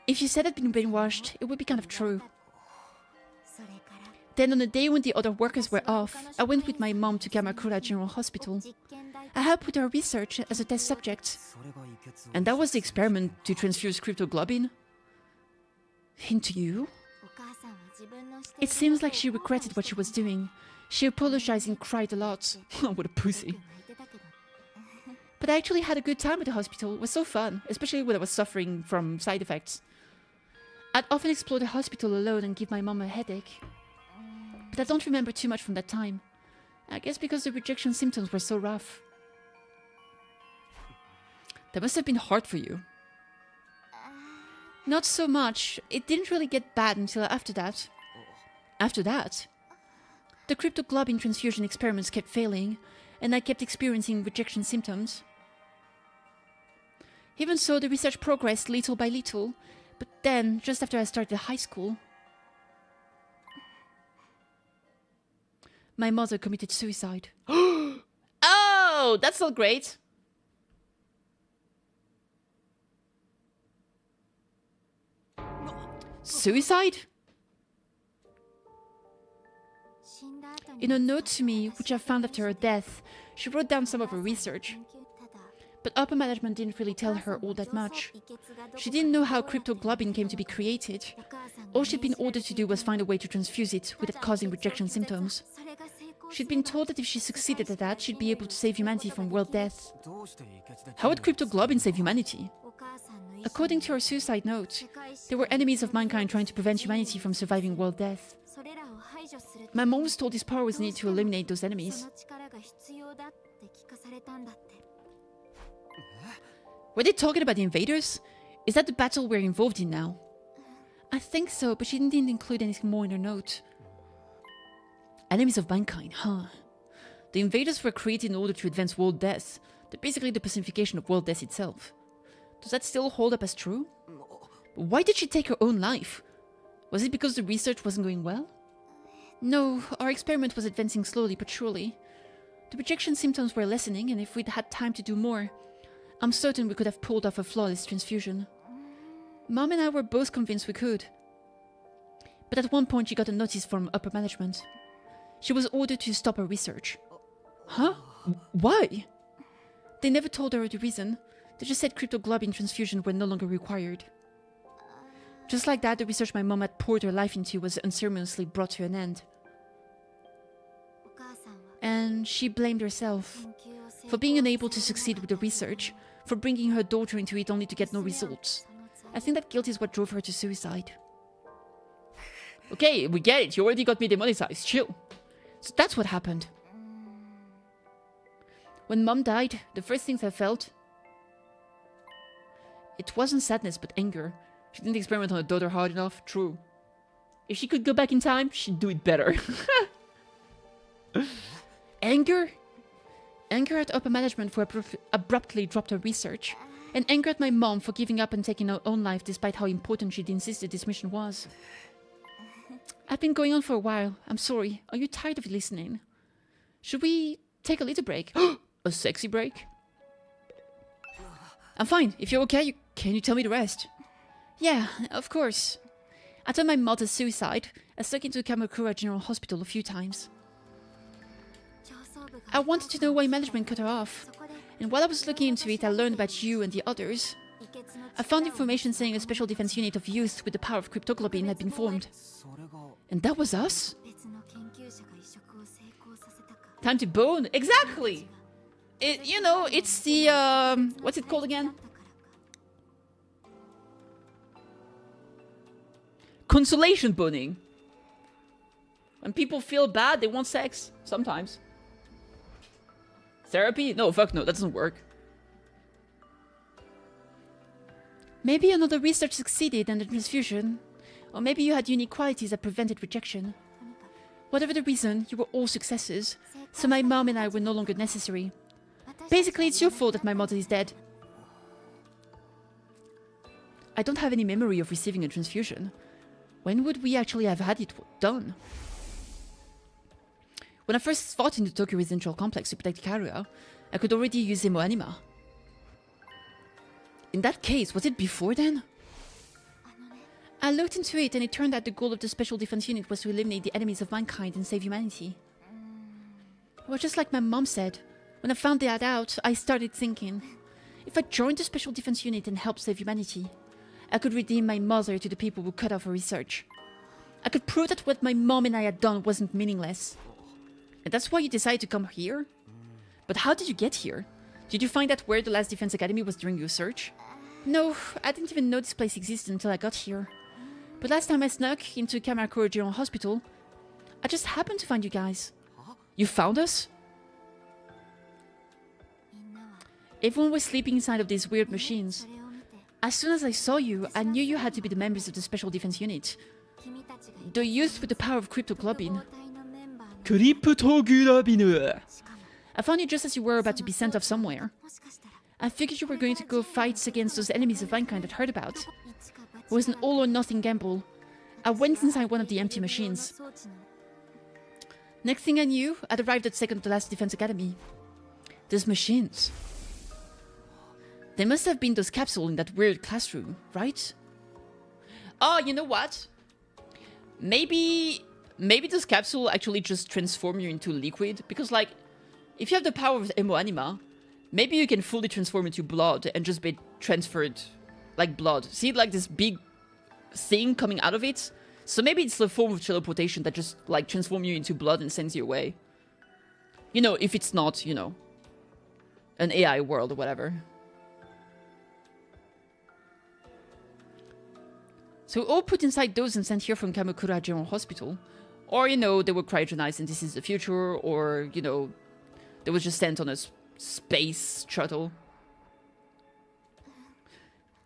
If you said I'd been brainwashed, it would be kind of true. Then on the day when the other workers were off, I went with my mom to Kamakura General Hospital. I helped with her research as a test subject. And that was the experiment to transfuse cryptoglobin into you. It seems like she regretted what she was doing. She apologized and cried a lot. What a pussy. But I actually had a good time at the hospital. It was so fun, especially when I was suffering from side effects. I'd often explore the hospital alone and give my mom a headache. But I don't remember too much from that time. I guess because the rejection symptoms were so rough. That must have been hard for you. Not so much. It didn't really get bad until after that. After that? The cryptoglobin transfusion experiments kept failing, and I kept experiencing rejection symptoms. Even so, the research progressed little by little, but then, just after I started high school, my mother committed suicide. Oh, that's not great. Suicide? In a note to me, which I found after her death, she wrote down some of her research. But upper management didn't really tell her all that much. She didn't know how cryptoglobin came to be created. All she'd been ordered to do was find a way to transfuse it without causing rejection symptoms. She'd been told that if she succeeded at that, she'd be able to save humanity from world death. How would cryptoglobin save humanity? According to her suicide note, there were enemies of mankind trying to prevent humanity from surviving world death. My mom was told this power was needed to eliminate those enemies. Were they talking about the invaders? Is that the battle we're involved in now? I think so, but she didn't include anything more in her note. Enemies of mankind, huh? The invaders were created in order to advance world death. They're basically the personification of world death itself. Does that still hold up as true? But why did she take her own life? Was it because the research wasn't going well? No, our experiment was advancing slowly but surely. The rejection symptoms were lessening, and if we'd had time to do more, I'm certain we could have pulled off a flawless transfusion. Mom and I were both convinced we could. But at one point she got a notice from upper management. She was ordered to stop her research. Huh? Why? They never told her the reason. They just said cryptoglobin transfusion were no longer required. Just like that, the research my mom had poured her life into was unceremoniously brought to an end. And she blamed herself for being unable to succeed with the research, for bringing her daughter into it only to get no results. I think that guilt is what drove her to suicide. Okay, we get it. You already got me demonetized. Chill. So that's what happened. When Mom died, the first things I felt, it wasn't sadness but anger. She didn't experiment on her daughter hard enough. True. If she could go back in time, she'd do it better. Anger? Anger at upper management for abruptly dropped her research. And anger at my mom for giving up and taking her own life despite how important she'd insisted this mission was. I've been going on for a while. I'm sorry. Are you tired of listening? Should we take a little break? A sexy break? I'm fine. If you're okay, can you tell me the rest? Yeah, of course. After my mother's suicide, I stuck into Kamakura General Hospital a few times. I wanted to know why management cut her off. And while I was looking into it, I learned about you and the others. I found information saying a special defense unit of youth with the power of cryptoglobin had been formed. And that was us? Time to bone. Exactly. It's the what's it called again? Consolation boning. When people feel bad, they want sex. Sometimes. Therapy? No, fuck no, that doesn't work. Maybe another research succeeded in the transfusion. Or maybe you had unique qualities that prevented rejection. Whatever the reason, you were all successes, so my mom and I were no longer necessary. Basically, it's your fault that my mother is dead. I don't have any memory of receiving a transfusion. When would we actually have had it done? When I first fought in the Tokyo Residential Complex to protect Karuya, I could already use Emo Anima. In that case, was it before then? I looked into it and it turned out the goal of the Special Defense Unit was to eliminate the enemies of mankind and save humanity. Well, just like my mom said, when I found that out, I started thinking, if I joined the Special Defense Unit and helped save humanity, I could redeem my mother to the people who cut off her research. I could prove that what my mom and I had done wasn't meaningless. And that's why you decided to come here? But how did you get here? Did you find out where the last Defense Academy was during your search? No, I didn't even know this place existed until I got here. But last time I snuck into Kamakura General Hospital, I just happened to find you guys. You found us? Everyone was sleeping inside of these weird machines. As soon as I saw you, I knew you had to be the members of the Special Defense Unit. The youth with the power of cryptoglobin. I found you just as you were about to be sent off somewhere. I figured you were going to go fight against those enemies of mankind I'd heard about. It was an all-or-nothing gamble. I went inside one of the empty machines. Next thing I knew, I'd arrived at second to last Defense Academy. Those machines. They must have been those capsules in that weird classroom, right? Oh, you know what? Maybe those capsules actually just transform you into liquid. Because, like, if you have the power of Emo Anima, maybe you can fully transform into blood and just be transferred like blood. See, like this big thing coming out of it? So maybe it's the form of teleportation that just, like, transform you into blood and sends you away. You know, if it's not, you know, an AI world or whatever. So all put inside those and sent here from Kamakura General Hospital. Or, you know, they were cryogenized and this is the future. Or, you know, they were just sent on a space shuttle.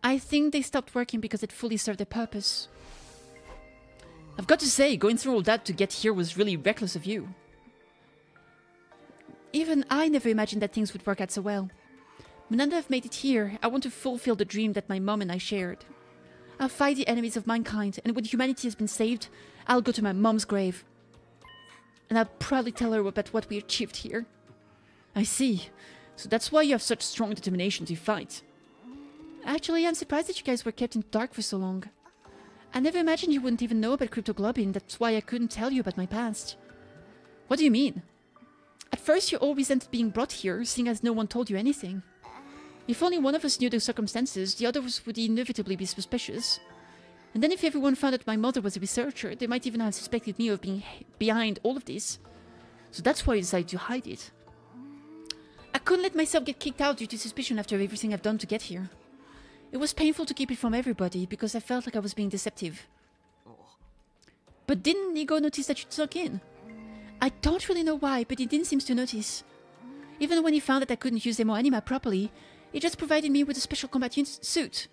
I think they stopped working because it fully served their purpose. I've got to say, going through all that to get here was really reckless of you. Even I never imagined that things would work out so well. But now that I've made it here, I want to fulfill the dream that my mom and I shared. I'll fight the enemies of mankind, and when humanity has been saved, I'll go to my mom's grave. And I'll proudly tell her about what we achieved here. I see. So that's why you have such strong determination to fight. Actually, I'm surprised that you guys were kept in the dark for so long. I never imagined you wouldn't even know about cryptoglobin, that's why I couldn't tell you about my past. What do you mean? At first, you all resented being brought here, seeing as no one told you anything. If only one of us knew the circumstances, the others would inevitably be suspicious. And then if everyone found out my mother was a researcher, they might even have suspected me of being behind all of this. So that's why you decided to hide it. I couldn't let myself get kicked out due to suspicion after everything I've done to get here. It was painful to keep it from everybody because I felt like I was being deceptive. But didn't Nigo notice that you snuck in? I don't really know why, but he didn't seem to notice. Even when he found that I couldn't use Emo Anima properly, he just provided me with a special combat suit.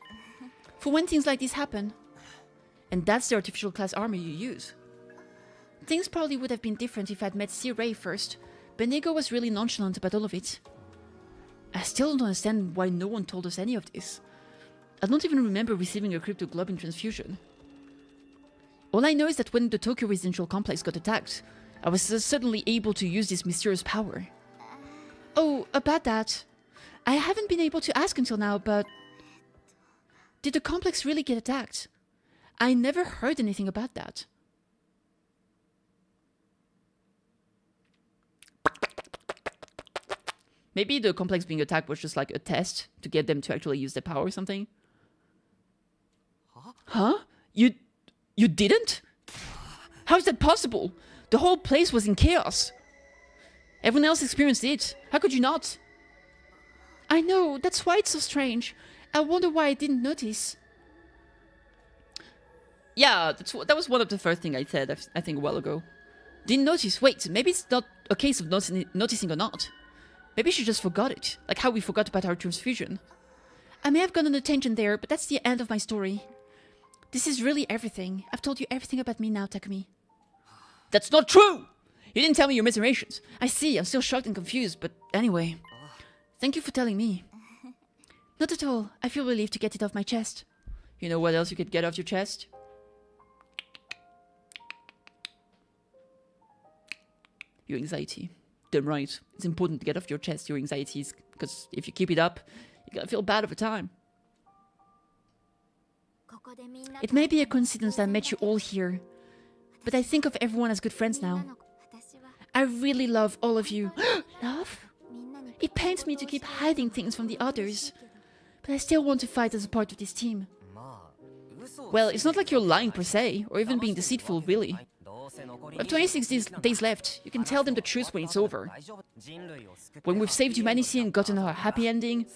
For when things like this happen. And that's the artificial class armor you use. Things probably would have been different if I'd met C-Ray first, but Nigo was really nonchalant about all of it. I still don't understand why no one told us any of this. I don't even remember receiving a cryptoglobin transfusion. All I know is that when the Tokyo Residential Complex got attacked, I was suddenly able to use this mysterious power. Oh, about that. I haven't been able to ask until now, but... Did the complex really get attacked? I never heard anything about that. Maybe the complex being attacked was just like a test to get them to actually use their power or something. Huh? You didn't? How is that possible? The whole place was in chaos. Everyone else experienced it. How could you not? I know, that's why it's so strange. I wonder why I didn't notice. Yeah, that was one of the first things I said, I think, a while ago. Didn't notice. Wait, maybe it's not a case of noticing or not. Maybe she just forgot it, like how we forgot about our transfusion. I may have gone on a tangent there, but that's the end of my story. This is really everything. I've told you everything about me now, Takumi. That's not true! You didn't tell me your miserations. I see, I'm still shocked and confused, but anyway. Thank you for telling me. Not at all. I feel relieved to get it off my chest. You know what else you could get off your chest? Your anxiety. Damn right. It's important to get off your chest your anxieties, because if you keep it up, you're gonna feel bad over time. It may be a coincidence that I met you all here, but I think of everyone as good friends now. I really love all of you. Love? It pains me to keep hiding things from the others, but I still want to fight as a part of this team. Well, it's not like you're lying per se, or even being deceitful, really. We have 26 days left. You can tell them the truth when it's over. When we've saved humanity and gotten a happy ending,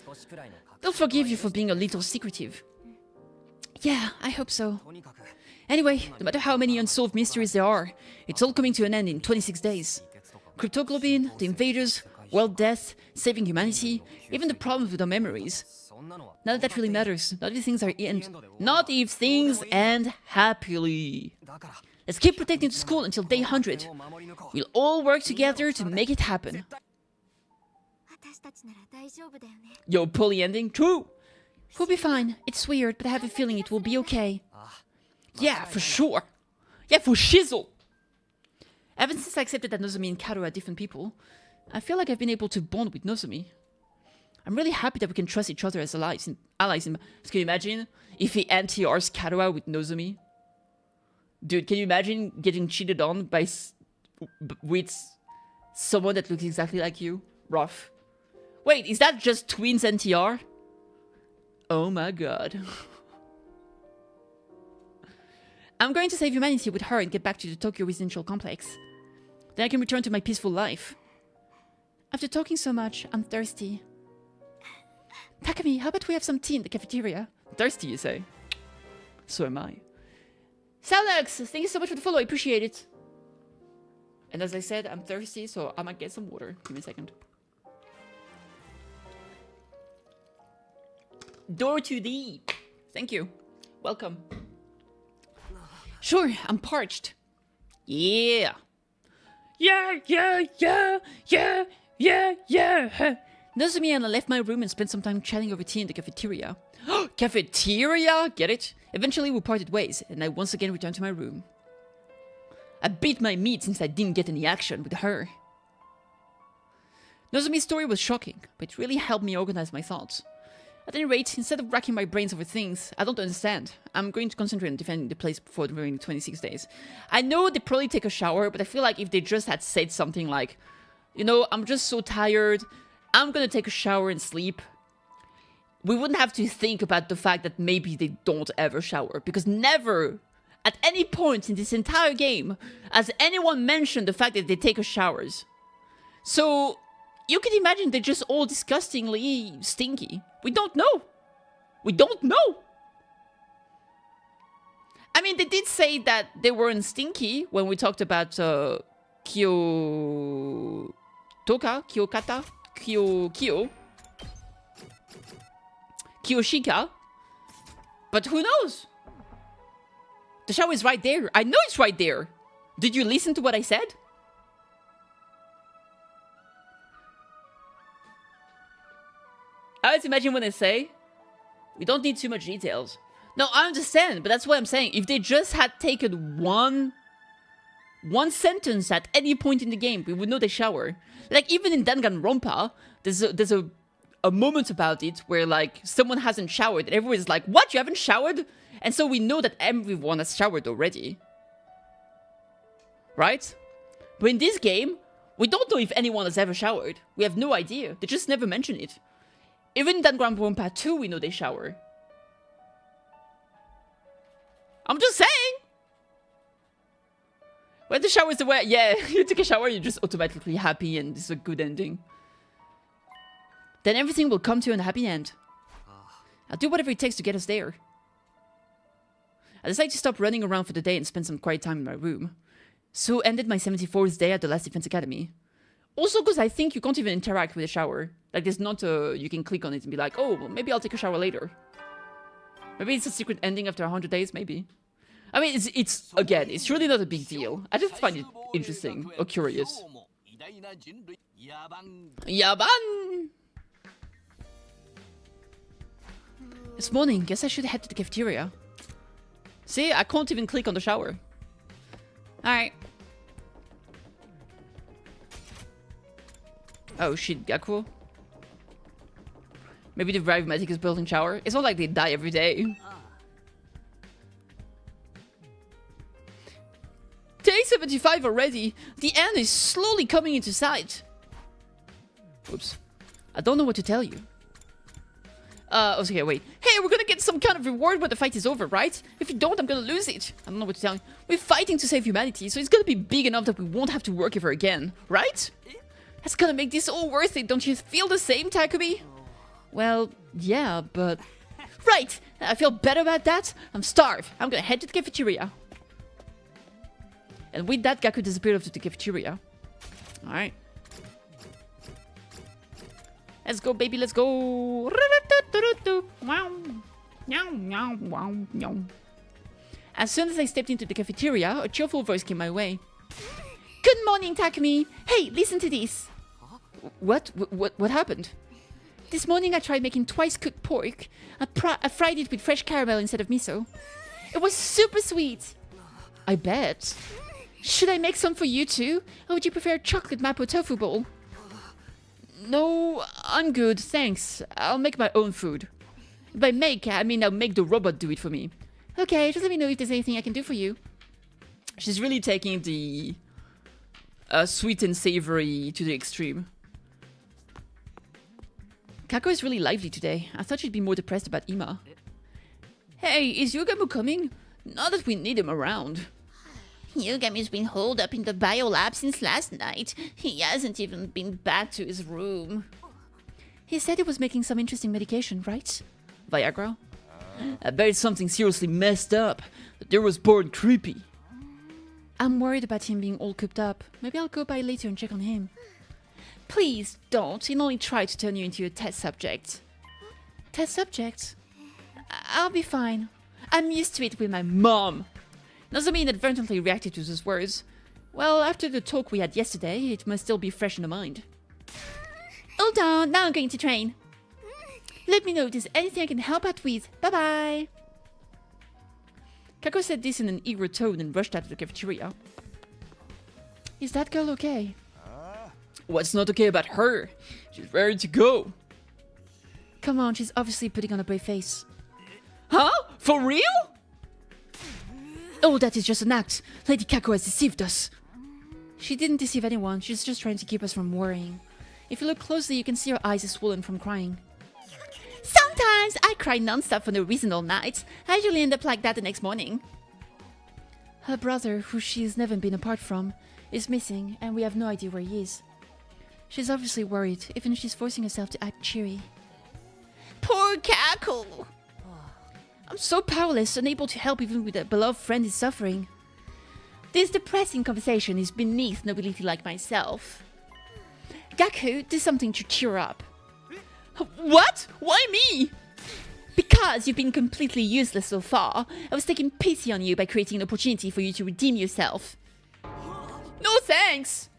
they'll forgive you for being a little secretive. Yeah, I hope so. Anyway, no matter how many unsolved mysteries there are, it's all coming to an end in 26 days. Cryptoglobin, the invaders, world death, saving humanity, even the problems with our memories. None of that really matters. Not if things end happily. Let's keep protecting the school until day 100. We'll all work together to make it happen. Yo, poly ending? True! We'll be fine. It's weird, but I have a feeling it will be okay. Yeah, for sure. Yeah, for shizzle. Ever since I accepted that Nozomi and Kato are different people, I feel like I've been able to bond with Nozomi. I'm really happy that we can trust each other as allies. Can you imagine if he anti-Rs Kato with Nozomi? Dude, can you imagine getting cheated on by with someone that looks exactly like you? Rough. Wait, is that just twins NTR? Oh my god. I'm going to save humanity with her and get back to the Tokyo residential complex. Then I can return to my peaceful life. After talking so much, I'm thirsty. Takumi, how about we have some tea in the cafeteria? Thirsty, you say? So am I. Salux, thank you so much for the follow, I appreciate it. And as I said, I'm thirsty, so I might get some water. Give me a second. Door to deep. Thank you. Welcome. Sure, I'm parched. Yeah. Yeah. Nozomi and I left my room and spent some time chatting over tea in the cafeteria. Cafeteria? Get it? Eventually we parted ways, and I once again returned to my room. I beat my meat since I didn't get any action with her. Nozomi's story was shocking, but it really helped me organize my thoughts. At any rate, instead of racking my brains over things I don't understand, I'm going to concentrate on defending the place for the remaining 26 days. I know they probably take a shower, but I feel like if they just had said something like, you know, I'm just so tired, I'm gonna take a shower and sleep, we wouldn't have to think about the fact that maybe they don't ever shower, because never, at any point in this entire game, has anyone mentioned the fact that they take showers. So, you can imagine they're just all disgustingly stinky. We don't know. We don't know. I mean, they did say that they weren't stinky when we talked about Kiyoshika. But who knows? The shower is right there. I know it's right there. Did you listen to what I said? I always imagine when they say, we don't need too much details. No, I understand, but that's what I'm saying. If they just had taken one sentence at any point in the game, we would know they shower. Like, even in Danganronpa, there's a moment about it where, like, someone hasn't showered, and everyone's like, what, you haven't showered? And so we know that everyone has showered already. Right? But in this game, We don't know if anyone has ever showered. We have no idea. They just never mention it. Even in Dangram Wompa 2, we know they shower. I'm just saying! When the shower's the way, yeah, you take a shower, you're just automatically happy and it's a good ending. Then everything will come to a happy end. I'll do whatever it takes to get us there. I decided to stop running around for the day and spend some quiet time in my room. So ended my 74th day at the last Defense Academy. Also because I think you can't even interact with a shower. Like there's not a, you can click on it and be like, oh, well, maybe I'll take a shower later. Maybe it's a secret ending after 100 days, maybe. I mean, it's again, it's really not a big deal. I just find it interesting or curious. Yaban! This morning, guess I should head to the cafeteria. See, I can't even click on the shower. Alright. Oh shit, Gaku. Maybe the Rhythmatic is building shower. It's not like they die every day. Day 75 already. The end is slowly coming into sight. Oops. I don't know what to tell you. Okay, wait. Hey, we're gonna get some kind of reward when the fight is over, right? If you don't, I'm gonna lose it. I don't know what to tell you. We're fighting to save humanity, so it's gonna be big enough that we won't have to work ever again, right? That's gonna make this all worth it, don't you feel the same, Takumi? Well, yeah, but... Right! I feel better about that. I'm starved. I'm gonna head to the cafeteria. And with that, Gaku disappeared off to the cafeteria. Alright. Let's go, baby, let's go. As soon as I stepped into the cafeteria, a cheerful voice came my way. Good morning, Takumi. Hey, listen to this. What happened? This morning I tried making twice cooked pork. I fried it with fresh caramel instead of miso. It was super sweet. I bet. Should I make some for you too? Or would you prefer chocolate mapo tofu bowl? No, I'm good, thanks. I'll make my own food. By make, I mean I'll make the robot do it for me. Okay, just let me know if there's anything I can do for you. She's really taking the sweet and savory to the extreme. Kako is really lively today. I thought she'd be more depressed about Ima. Hey, is Yogamu coming? Not that we need him around. Yogamu's been holed up in the biolab since last night. He hasn't even been back to his room. He said he was making some interesting medication, right? Viagra? I bet it's something seriously messed up. The deer was born creepy. I'm worried about him being all cooped up. Maybe I'll go by later and check on him. Please don't. He'll only try to turn you into a test subject. Test subject? I'll be fine. I'm used to it with my mom. Doesn't mean inadvertently reacted to those words. Well, after the talk we had yesterday, it must still be fresh in the mind. Hold on, now I'm going to train. Let me know if there's anything I can help out with. Bye-bye. Kako said this in an eager tone and rushed out of the cafeteria. Is that girl okay? What's not okay about her? She's ready to go. Come on, she's obviously putting on a brave face. Huh? For real? Oh, that is just an act. Lady Kako has deceived us. She didn't deceive anyone. She's just trying to keep us from worrying. If you look closely, you can see her eyes are swollen from crying. Sometimes I cry non-stop for no reason all night. I usually end up like that the next morning. Her brother, who she's never been apart from, is missing, and we have no idea where he is. She's obviously worried, even if she's forcing herself to act cheery. Poor Kako! I'm so powerless, unable to help even with a beloved friend is suffering. This depressing conversation is beneath nobility like myself. Gaku, do something to cheer up. What? Why me? Because you've been completely useless so far. I was taking pity on you by creating an opportunity for you to redeem yourself. No thanks!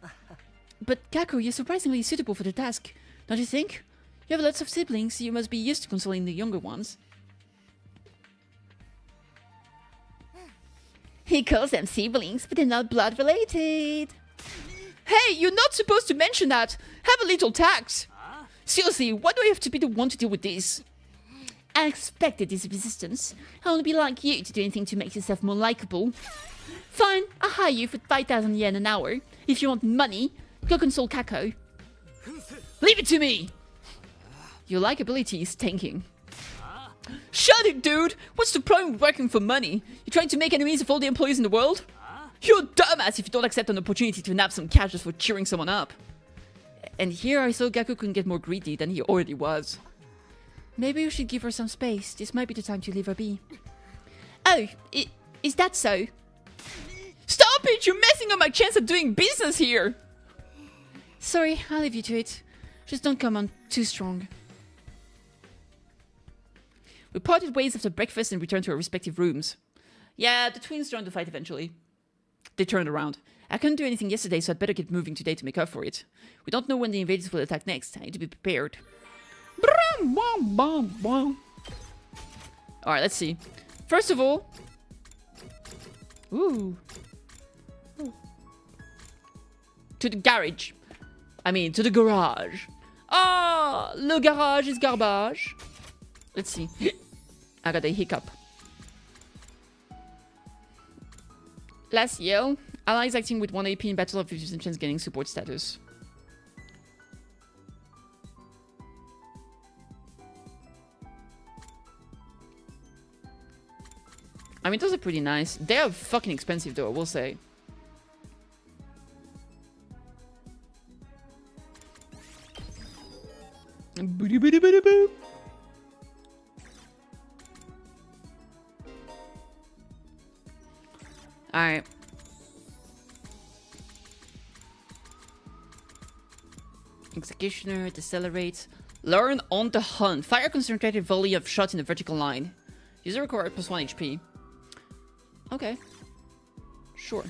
But Gaku, you're surprisingly suitable for the task, don't you think? You have lots of siblings, so you must be used to consoling the younger ones. He calls them siblings, but they're not blood related. Hey, you're not supposed to mention that! Have a little tact! Seriously, why do I have to be the one to deal with this? I expected this resistance. I want to be like you to do anything to make yourself more likable. Fine, I'll hire you for 5,000 yen an hour. If you want money, Go console Kako. Leave it to me! Your likability is tanking. Shut it, dude! What's the problem with working for money? You trying to make enemies of all the employees in the world? You're a dumbass if you don't accept an opportunity to nab some cash just for cheering someone up. And here I saw Gaku couldn't get more greedy than he already was. Maybe we should give her some space. This might be the time to leave her be. Oh, is that so? Stop it! You're messing up my chance at doing business here! Sorry, I'll leave you to it. Just don't come on too strong. We parted ways after breakfast and returned to our respective rooms. Yeah, the twins joined the fight eventually. They turned around. I couldn't do anything yesterday, so I'd better get moving today to make up for it. We don't know when the invaders will attack next. I need to be prepared. Alright, let's see. First of all... Ooh. To the garage. I mean, to the garage. Ah, le garage is garbage. Let's see. I got a hiccup. Last yell. Allies acting with 1 AP in battle of 50% chance gaining support status. I mean, those are pretty nice. They are fucking expensive though, I will say. Alright. Executioner, decelerate. Learn on the hunt. Fire concentrated volley of shots in a vertical line. User required +1 HP. Okay. Sure.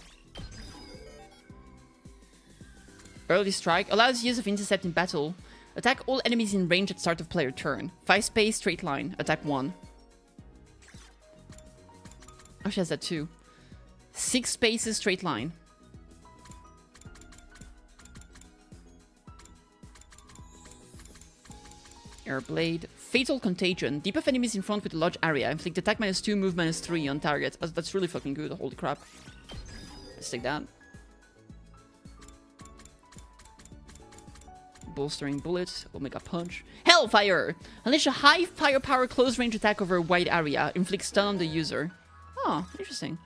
Early strike. Allows use of intercept in battle. Attack all enemies in range at start of player turn. 5 space, straight line. Attack 1. Oh, she has that too. 6 spaces, straight line. Airblade. Fatal Contagion. Debuff enemies in front with a large area. Inflict attack -2, move -3 on target. That's really fucking good. Holy crap. Let's take that. Bolstering Bullet. Omega Punch. Hellfire! Unleash a high firepower close range attack over a wide area. Inflict stun on the user. Oh, interesting.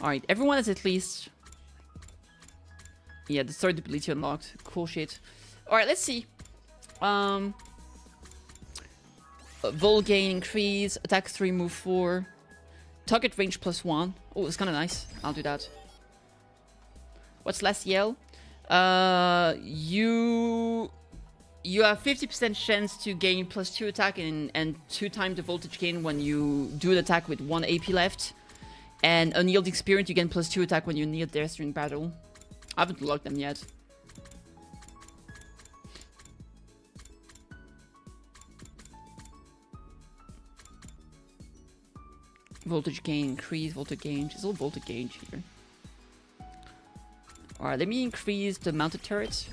Alright, everyone has at least... Yeah, the third ability unlocked. Cool shit. Alright, let's see. Vol gain increase. Attack 3, move 4. Target range +1. Oh, it's kind of nice. I'll do that. What's last yell? You have 50% chance to gain +2 attack and 2 times the voltage gain when you do an attack with 1 AP left. And unyielding spirit, you gain +2 attack when you kneel there during battle. I haven't locked them yet. Voltage gain, increase, voltage gain. It's all voltage gain here. Alright, let me increase the mounted turret.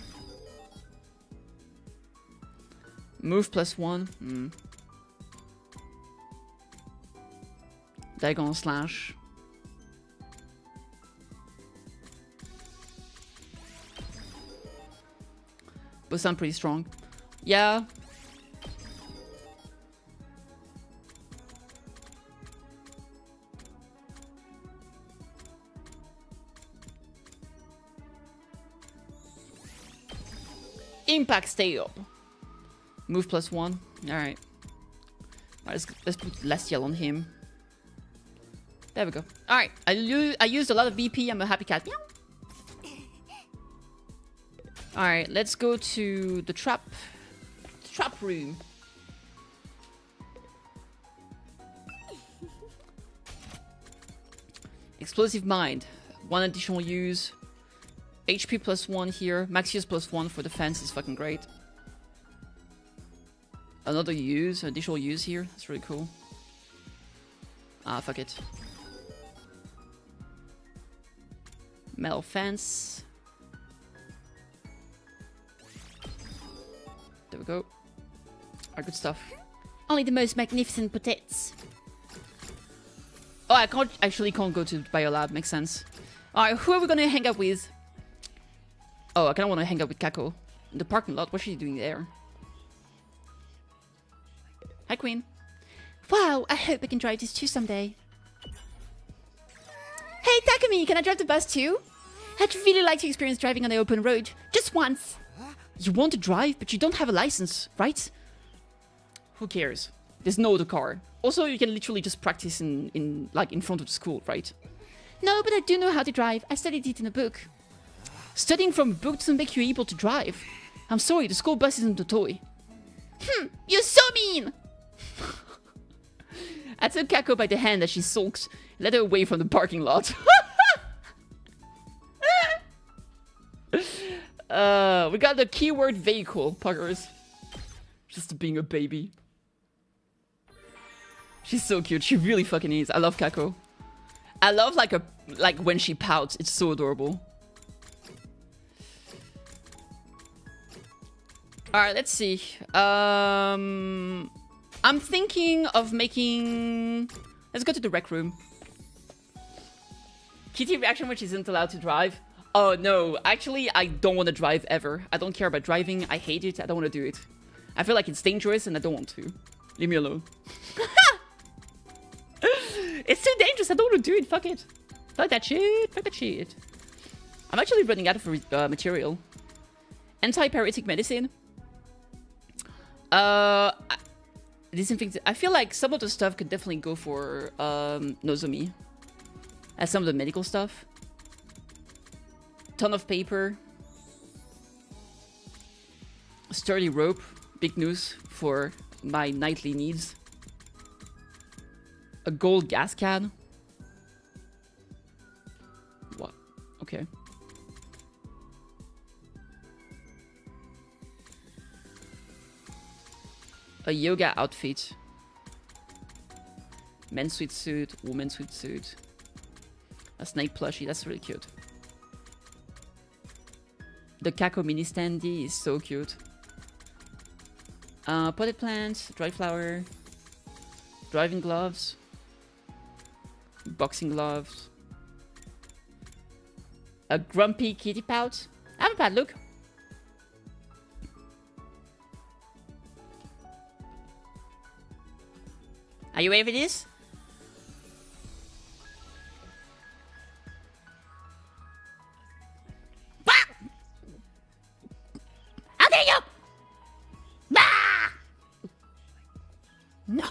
Move +1. Diagonal slash. Both sound pretty strong. Yeah. Impact stay up. Move +1. Alright. Let's put less yell on him. There we go. Alright. I used a lot of BP. I'm a happy cat. Meow. Alright, let's go to the trap room. Explosive Mind. 1 additional use. HP +1 here. Max use +1 for defense is fucking great. Another use, additional use here. That's really cool. Ah, fuck it. Metal fence. There we go. Alright, good stuff. Only the most magnificent potets. Oh, I can't go to Biolab. Makes sense. Alright, who are we gonna hang out with? Oh, I kinda wanna hang out with Kako. In the parking lot, what's she doing there? Hi, Queen. Wow, I hope I can drive this too someday. Hey, Takumi, can I drive the bus too? I'd really like to experience driving on the open road. Just once. You want to drive, but you don't have a license, right? Who cares? There's no other car. Also, you can literally just practice in front of the school, right? No, but I do know how to drive. I studied it in a book. Studying from a book doesn't make you able to drive. I'm sorry, the school bus isn't a toy. You're so mean! I took Kako by the hand as she sulked, led her away from the parking lot. We got the keyword vehicle, puggers. Just being a baby. She's so cute. She really fucking is. I love Kako. I love like when she pouts. It's so adorable. Alright, let's see. I'm thinking of making... Let's go to the rec room. Kitty reaction when she isn't allowed to drive. Oh no, actually I don't want to drive ever. I don't care about driving. I hate it. I don't want to do it. I feel like it's dangerous and I don't want to. Leave me alone. It's too dangerous. I don't want to do it. Fuck it. Fuck that shit. Fuck that shit. I'm actually running out of material. Antipyretic medicine. Disinfectant. I feel like some of the stuff could definitely go for Nozomi. As some of the medical stuff. Ton of paper. Sturdy rope. Big news for my nightly needs. A gold gas can. What? Okay. A yoga outfit. Men's sweatsuit, women's sweatsuit. A snake plushie, that's really cute. The Kako mini standee is so cute. Potted plants, dried flower, driving gloves, boxing gloves, a grumpy kitty pouch. I have a pad, look. Are you ready for this? How dare you! Bah! No.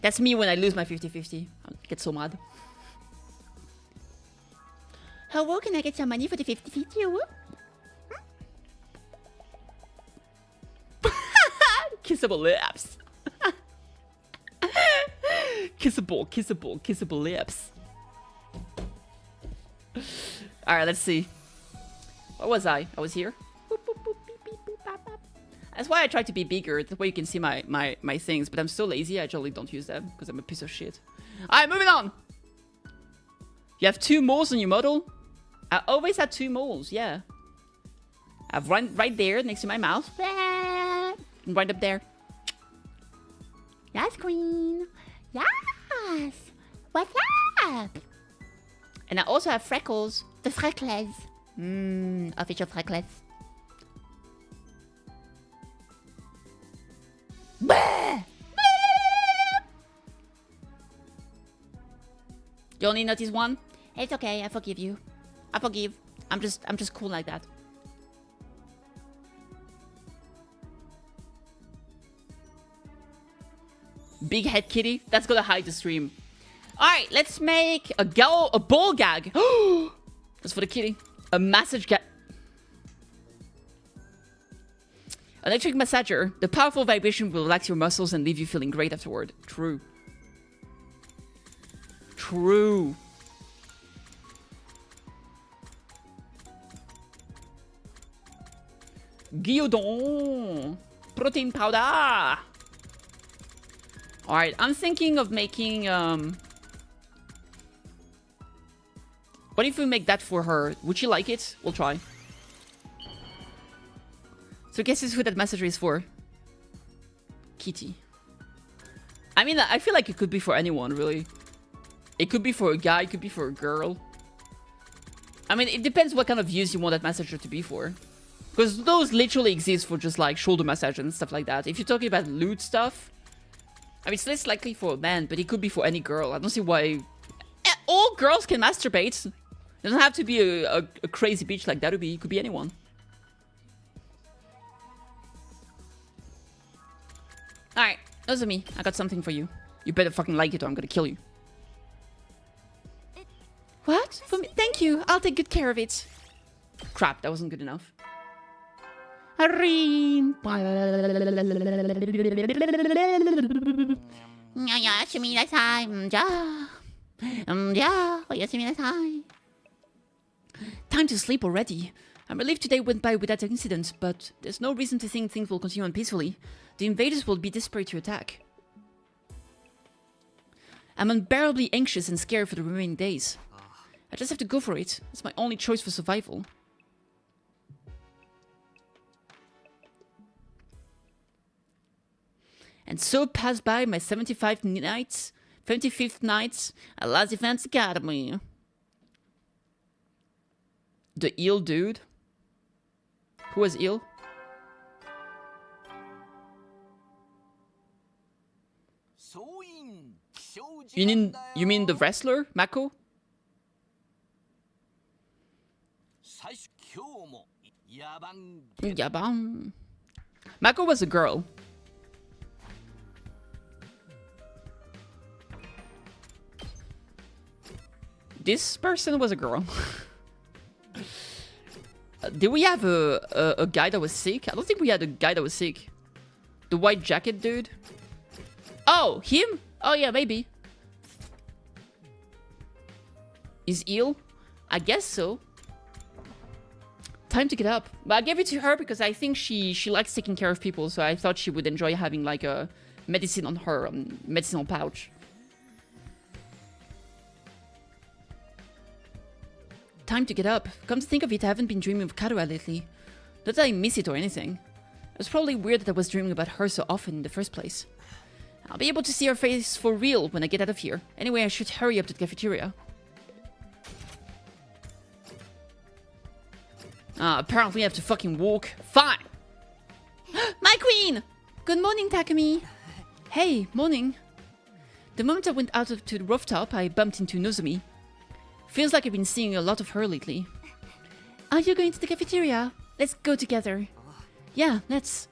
That's me when I lose my 50-50. I get so mad. How can I get some money for the 50-50? Kissable lips. Kissable, kissable, kissable lips. Alright, let's see. Where was I? I was here. That's why I try to be bigger. That way you can see my things. But I'm so lazy, I generally don't use them. Because I'm a piece of shit. Alright, moving on. You have 2 moles on your model? I always had 2 moles, yeah. I have one right there next to my mouth. And right up there. Yes, queen. Yes. What's up? And I also have freckles. The freckles. Official freckles. You only notice one? It's okay, I forgive you. I forgive. I'm just cool like that. Big head kitty? That's gonna hide the stream. Alright, let's make a ball gag. That's for the kitty. A massage gag. Electric massager. The powerful vibration will relax your muscles and leave you feeling great afterward. True. True. Gyudon. Protein powder. Alright, I'm thinking of making, what if we make that for her? Would she like it? We'll try. So guess who that massager is for? Kitty. I mean, I feel like it could be for anyone, really. It could be for a guy, it could be for a girl. I mean, it depends what kind of use you want that massager to be for. Because those literally exist for just like shoulder massage and stuff like that. If you're talking about lewd stuff, I mean, it's less likely for a man, but it could be for any girl. I don't see why... All girls can masturbate. It doesn't have to be a crazy bitch like that. It could be anyone. Alright, those are me. I got something for you. You better fucking like it or I'm gonna kill you. What? For me? Thank you. I'll take good care of it. Crap, that wasn't good enough. Time to sleep already. I'm relieved today went by without incident, but there's no reason to think things will continue on peacefully. The invaders will be desperate to attack. I'm unbearably anxious and scared for the remaining days. I just have to go for it. It's my only choice for survival. And so passed by my 75th night at Last Defense Academy. The eel dude? Who was eel? You mean the wrestler, Mako? Yabang. Mako was a girl. This person was a girl. Did we have a guy that was sick? I don't think we had a guy that was sick. The white jacket dude? Oh, him? Oh yeah, maybe. Is eel? I guess so. Time to get up. But I gave it to her because I think she likes taking care of people, so I thought she would enjoy having like a medicine on her, medicinal pouch. Time to get up. Come to think of it, I haven't been dreaming of Karua lately. Not that I miss it or anything. It was probably weird that I was dreaming about her so often in the first place. I'll be able to see her face for real when I get out of here. Anyway, I should hurry up to the cafeteria. Apparently I have to fucking walk. Fine! My queen! Good morning, Takumi. Hey, morning. The moment I went out to the rooftop, I bumped into Nozomi. Feels like I've been seeing a lot of her lately. Are you going to the cafeteria? Let's go together. Yeah, let's.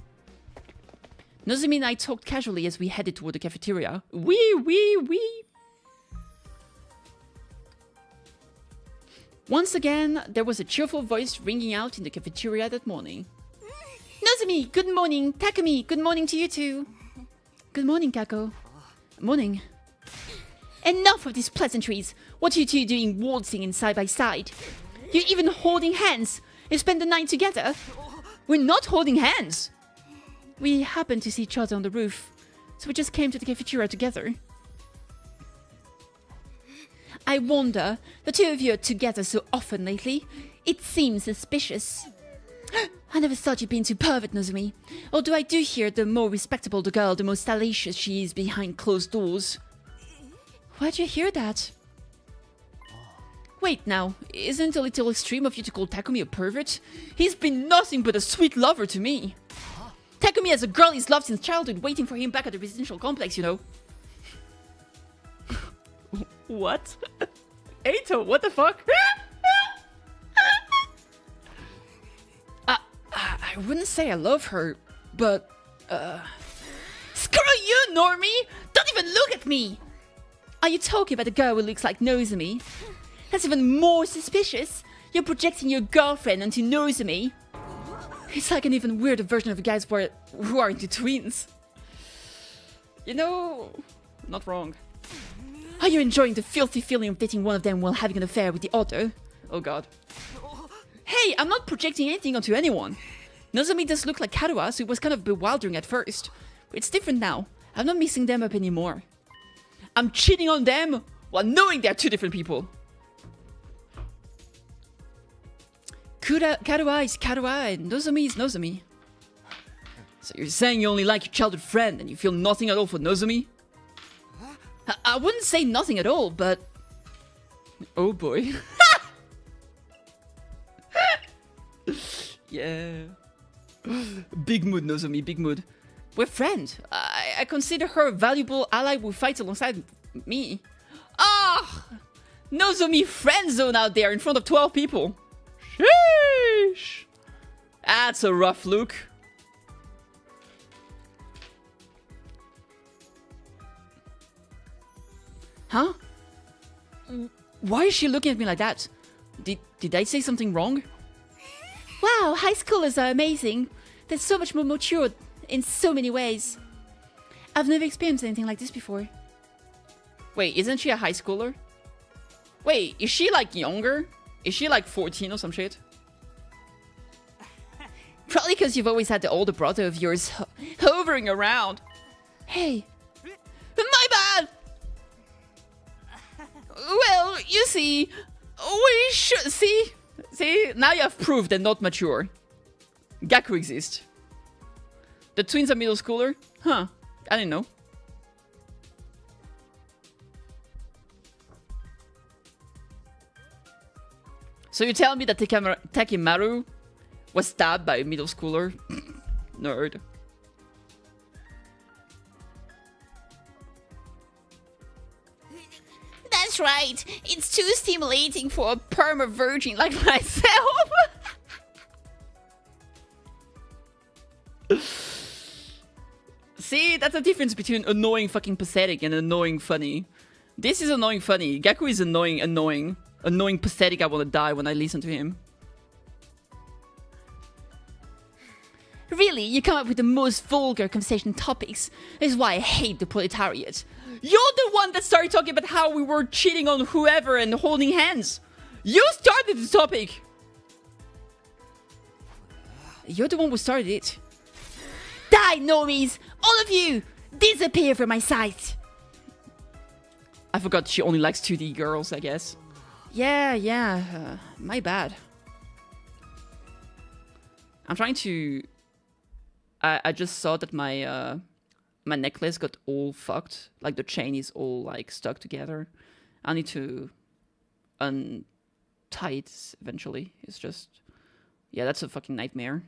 Nozomi and I talked casually as we headed toward the cafeteria. Wee. Once again, there was a cheerful voice ringing out in the cafeteria that morning. Nozomi, good morning. Takumi, good morning to you too. Good morning, Kako. Morning. Enough of these pleasantries. What are you two doing waltzing in side by side? You're even holding hands. You spend the night together. We're not holding hands. We happened to see each other on the roof, so we just came to the cafeteria together. I wonder, the two of you are together so often lately. It seems suspicious. I never thought you'd been too pervert, Nozomi. Although I do hear the more respectable the girl, the more salacious she is behind closed doors. Why'd you hear that? Wait now, isn't it a little extreme of you to call Takumi a pervert? He's been nothing but a sweet lover to me. Takumi has a girl he's loved since childhood waiting for him back at the residential complex, you know. What? Eito, what the fuck? I wouldn't say I love her, but, Screw you, Normie! Don't even look at me! Are you talking about the girl who looks like Nozomi? That's even more suspicious. You're projecting your girlfriend onto Nozomi. It's like an even weirder version of the guys who are into twins. You know, not wrong. Are you enjoying the filthy feeling of dating one of them while having an affair with the other? Oh god. Hey, I'm not projecting anything onto anyone. Nozomi does look like Karua, so it was kind of bewildering at first. But it's different now. I'm not mixing them up anymore. I'm cheating on them while knowing they're two different people. Karua is Karua and Nozomi is Nozomi. So you're saying you only like your childhood friend and you feel nothing at all for Nozomi? I wouldn't say nothing at all, but... Oh boy. Yeah. Big mood, Nozomi, big mood. We're friends. I consider her a valuable ally who fights alongside me. Ah! Nozomi friend zone out there in front of 12 people. Sheesh. That's a rough look. Huh? Why is she looking at me like that? Did I say something wrong? Wow, high schoolers are amazing. They're so much more mature in so many ways. I've never experienced anything like this before. Wait, isn't she a high schooler? Wait, is she like younger? Is she like 14 or some shit? Probably because you've always had the older brother of yours hovering around. Hey. My bad! Well, you see, we should... See? Now you have proof they're not mature. Gaku exists. The twins are middle schooler? Huh. I didn't know. So you tell me that Takimaru was stabbed by a middle schooler? Nerd. That's right. It's too stimulating for a perma virgin like myself. See, that's the difference between annoying fucking pathetic and annoying funny. This is annoying funny. Gaku is annoying pathetic. I want to die when I listen to him. Really, you come up with the most vulgar conversation topics. This is why I hate the proletariat. You're the one that started talking about how we were cheating on whoever and holding hands. You started the topic. You're the one who started it. Die, normies! All of you! Disappear from my sight! I forgot she only likes 2D girls, I guess. Yeah, my bad. I'm trying to... I just saw that my my necklace got all fucked. Like the chain is all like stuck together. I need to untie it eventually. It's just... Yeah, that's a fucking nightmare.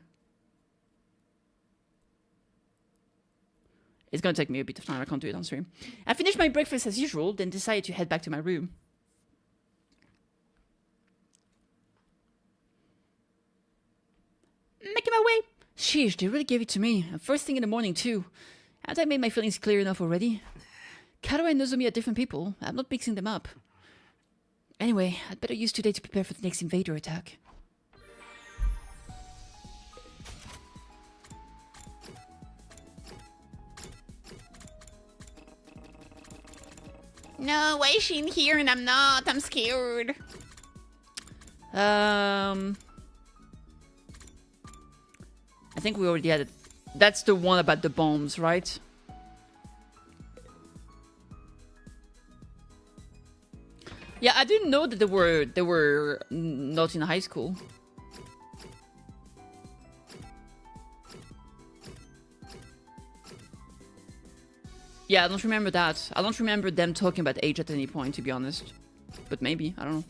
It's gonna take me a bit of time. I can't do it on stream. I finished my breakfast as usual, then decided to head back to my room. Making my way. Sheesh, they really gave it to me. First thing in the morning, too. Haven't I made my feelings clear enough already? Karo and Nozomi are different people. I'm not mixing them up. Anyway, I'd better use today to prepare for the next invader attack. No, why is she in here and I'm not? I'm scared. I think we already had it. That's the one about the bombs, right? Yeah, I didn't know that they were not in high school. Yeah, I don't remember that. I don't remember them talking about age at any point, to be honest. But maybe, I don't know.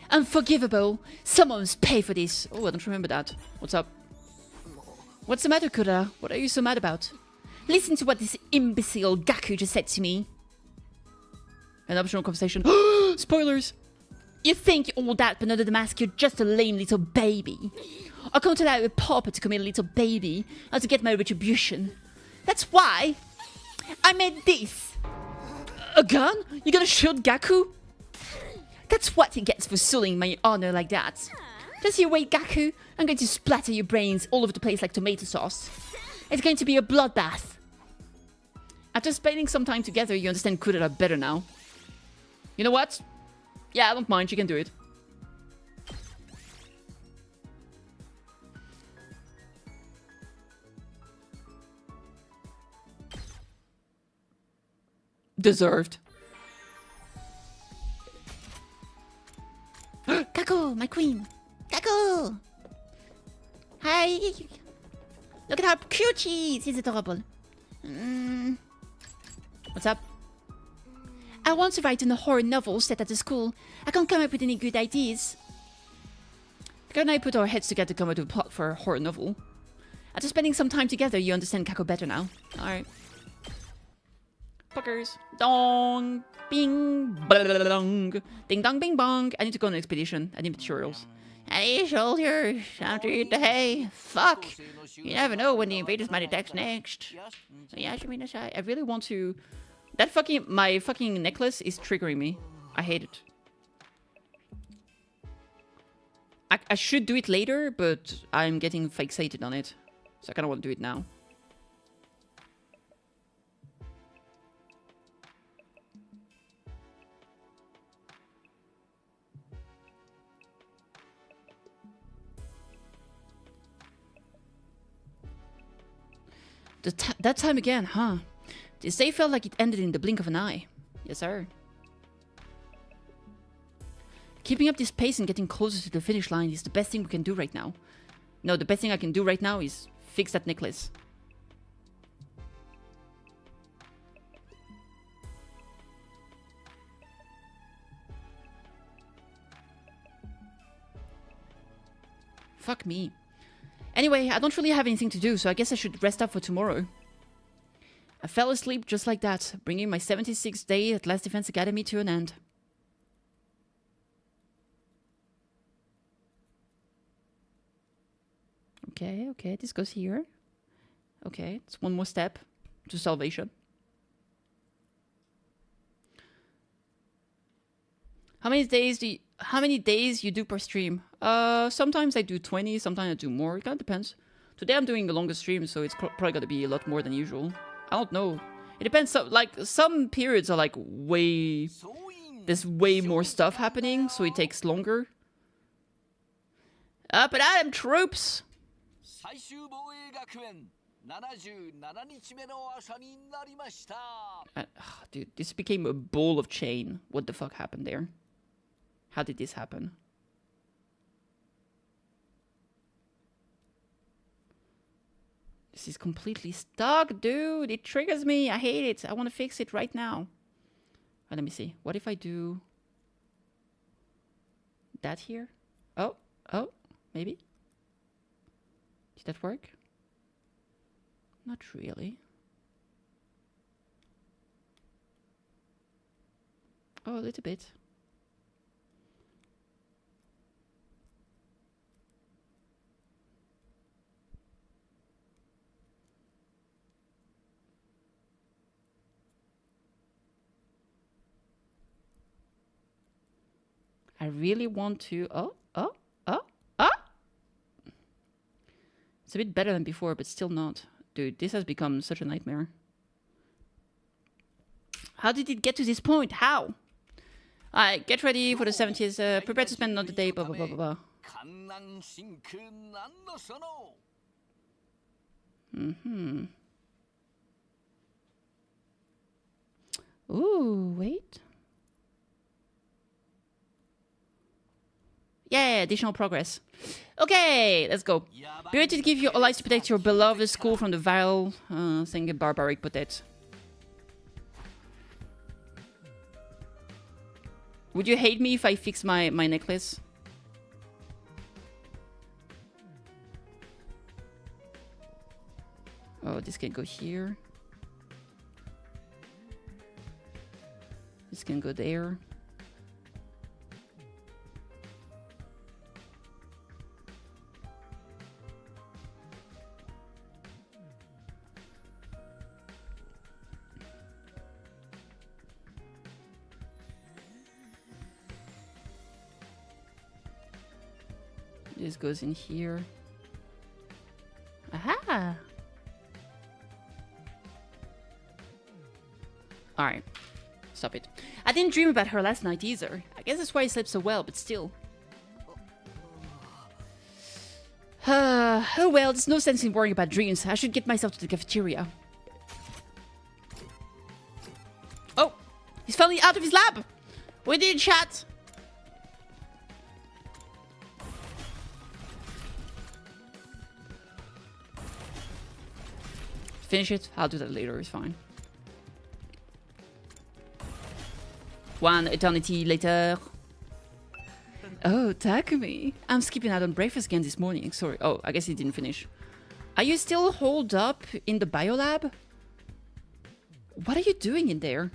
Unforgivable. Someone must pay for this. Oh, I don't remember that. What's up? What's the matter, Kura? What are you so mad about? Listen to what this imbecile Gaku just said to me. An optional conversation. Spoilers! You think all that, but under the mask, you're just a lame little baby. I can't allow a pauper to commit a little baby and to get my retribution. That's why I made this. A gun? You gonna shoot Gaku? That's what he gets for sullying my honor like that. Just you wait, Gaku. I'm going to splatter your brains all over the place like tomato sauce. It's going to be a bloodbath. After spending some time together, you understand Kudera better now. You know what? Yeah, I don't mind. She can do it. Deserved. Gaku, my queen. Gaku! Hi. Look at how cute she is. She's adorable. What's up? I want to write a horror novel set at the school. I can't come up with any good ideas. Can I put our heads together to come up with a plot for a horror novel? After spending some time together, you understand Kako better now. Alright. Fuckers. Dong. Bing. Blah, ding dong bing bong. I need to go on an expedition. I need materials. I need soldiers. Time to eat the hay. Fuck. You never know when the invaders might attack next. I really want to... My fucking necklace is triggering me. I hate it. I should do it later, but I'm getting fixated on it. So I kind of want to do it now. That time again, huh? This day felt like it ended in the blink of an eye. Yes, sir. Keeping up this pace and getting closer to the finish line is the best thing we can do right now. No, the best thing I can do right now is fix that necklace. Fuck me. Anyway, I don't really have anything to do, so I guess I should rest up for tomorrow. I fell asleep just like that, bringing my 76th day at Last Defense Academy to an end. Okay, this goes here. Okay, it's one more step to salvation. How many days you do per stream? Sometimes I do 20, sometimes I do more. It kind of depends. Today I'm doing a longer stream, so it's probably gonna be a lot more than usual. I don't know. It depends. So, like, some periods are like there's way more stuff happening, so it takes longer. Up and at 'em, troops! Dude, this became a ball of chain. What the fuck happened there? How did this happen? This is completely stuck, dude. It triggers me. I hate it. I want to fix it right now. Let me see. What if I do that here? Oh, maybe. Did that work? Not really. Oh, a little bit. I really want to... Oh! It's a bit better than before, but still not. Dude, this has become such a nightmare. How did it get to this point? How? Alright, get ready for the 70th. Prepare to spend another day, blah, blah, blah, blah, blah. Ooh, wait. Yeah, additional progress. Okay, let's go. Be ready to give your allies to protect your beloved school from the vile thing a barbaric potet. Would you hate me if I fix my necklace? Oh, this can go here. This can go there. This goes in here. Aha! Alright. Stop it. I didn't dream about her last night either. I guess that's why I slept so well, but still. Oh well, there's no sense in worrying about dreams. I should get myself to the cafeteria. Oh! He's finally out of his lab! We did chat! finish it. I'll do that later, it's fine. One eternity later. Oh, Takumi. I'm skipping out on breakfast again this morning. Sorry. Oh, I guess he didn't finish. Are you still holed up in the biolab? What are you doing in there?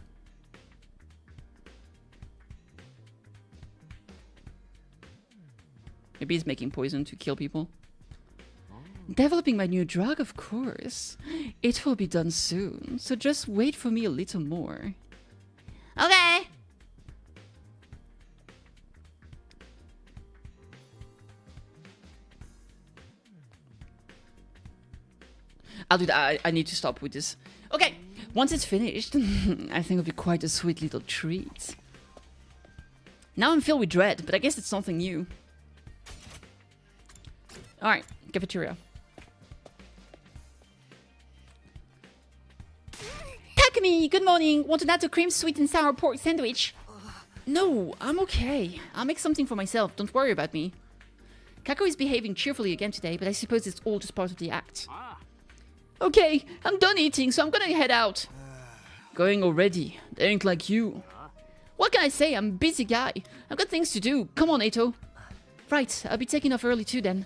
Maybe he's making poison to kill people. Developing my new drug, of course. It will be done soon, so just wait for me a little more. Okay. I'll do that. I need to stop with this. Okay, once it's finished, I think it'll be quite a sweet little treat. Now I'm filled with dread, but I guess it's something new. Alright, cafeteria. Takumi, good morning. Want a natto cream sweet and sour pork sandwich? No, I'm okay. I'll make something for myself. Don't worry about me. Kako is behaving cheerfully again today, but I suppose it's all just part of the act. Okay, I'm done eating, so I'm gonna head out. Going already? They ain't like you. What can I say? I'm a busy guy. I've got things to do. Come on, Eito. Right, I'll be taking off early too then.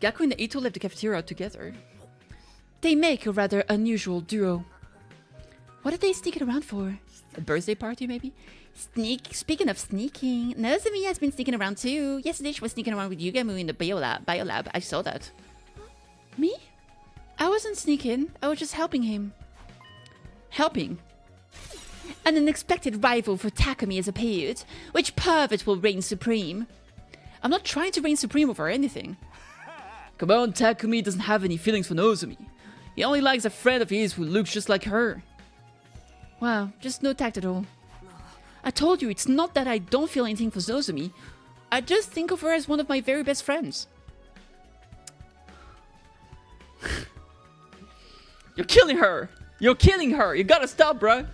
Gaku and Eito left the cafeteria together. They make a rather unusual duo. What are they sneaking around for? A birthday party, maybe? Speaking of sneaking, Nozomi has been sneaking around too. Yesterday she was sneaking around with Yugamu in the biolab. I saw that. Me? I wasn't sneaking. I was just helping him. Helping? An unexpected rival for Takumi has appeared. Which pervert will reign supreme? I'm not trying to reign supreme over anything. Come on, Takumi doesn't have any feelings for Nozomi. He only likes a friend of his who looks just like her. Wow, just no tact at all. I told you, it's not that I don't feel anything for Nozomi. I just think of her as one of my very best friends. You're killing her! You're killing her! You gotta stop, bro!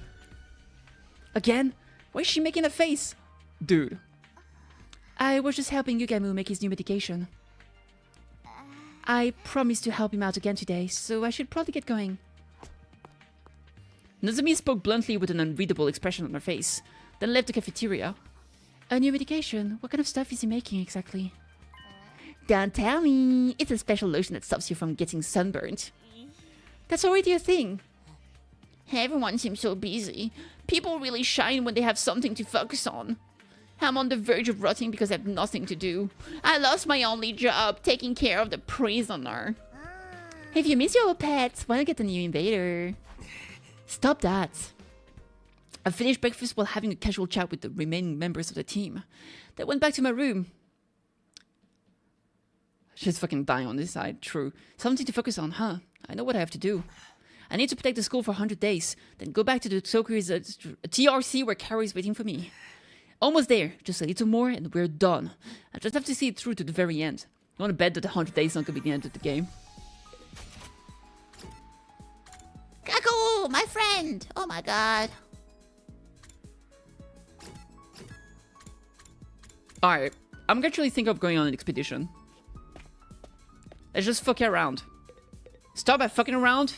Again? Why is she making a face? Dude. I was just helping Yugamu make his new medication. I promised to help him out again today, so I should probably get going. Nozomi spoke bluntly with an unreadable expression on her face, then left the cafeteria. A new medication? What kind of stuff is he making exactly? Don't tell me. It's a special lotion that stops you from getting sunburned. That's already a thing. Everyone seems so busy. People really shine when they have something to focus on. I'm on the verge of rotting because I have nothing to do. I lost my only job, taking care of the prisoner. If you miss your old pets, why not get a new invader? Stop that. I finished breakfast while having a casual chat with the remaining members of the team. Then went back to my room. She's fucking dying on this side, true. Something to focus on, huh? I know what I have to do. I need to protect the school for 100 days, then go back to the Tokyo's TRC where Karu's waiting for me. Almost there, just a little more and we're done. I just have to see it through to the very end. I want to bet that the 100 days is not going to be the end of the game. Kaku, my friend! Oh my god. Alright, I'm actually thinking of going on an expedition. Let's just fuck around. Start by fucking around,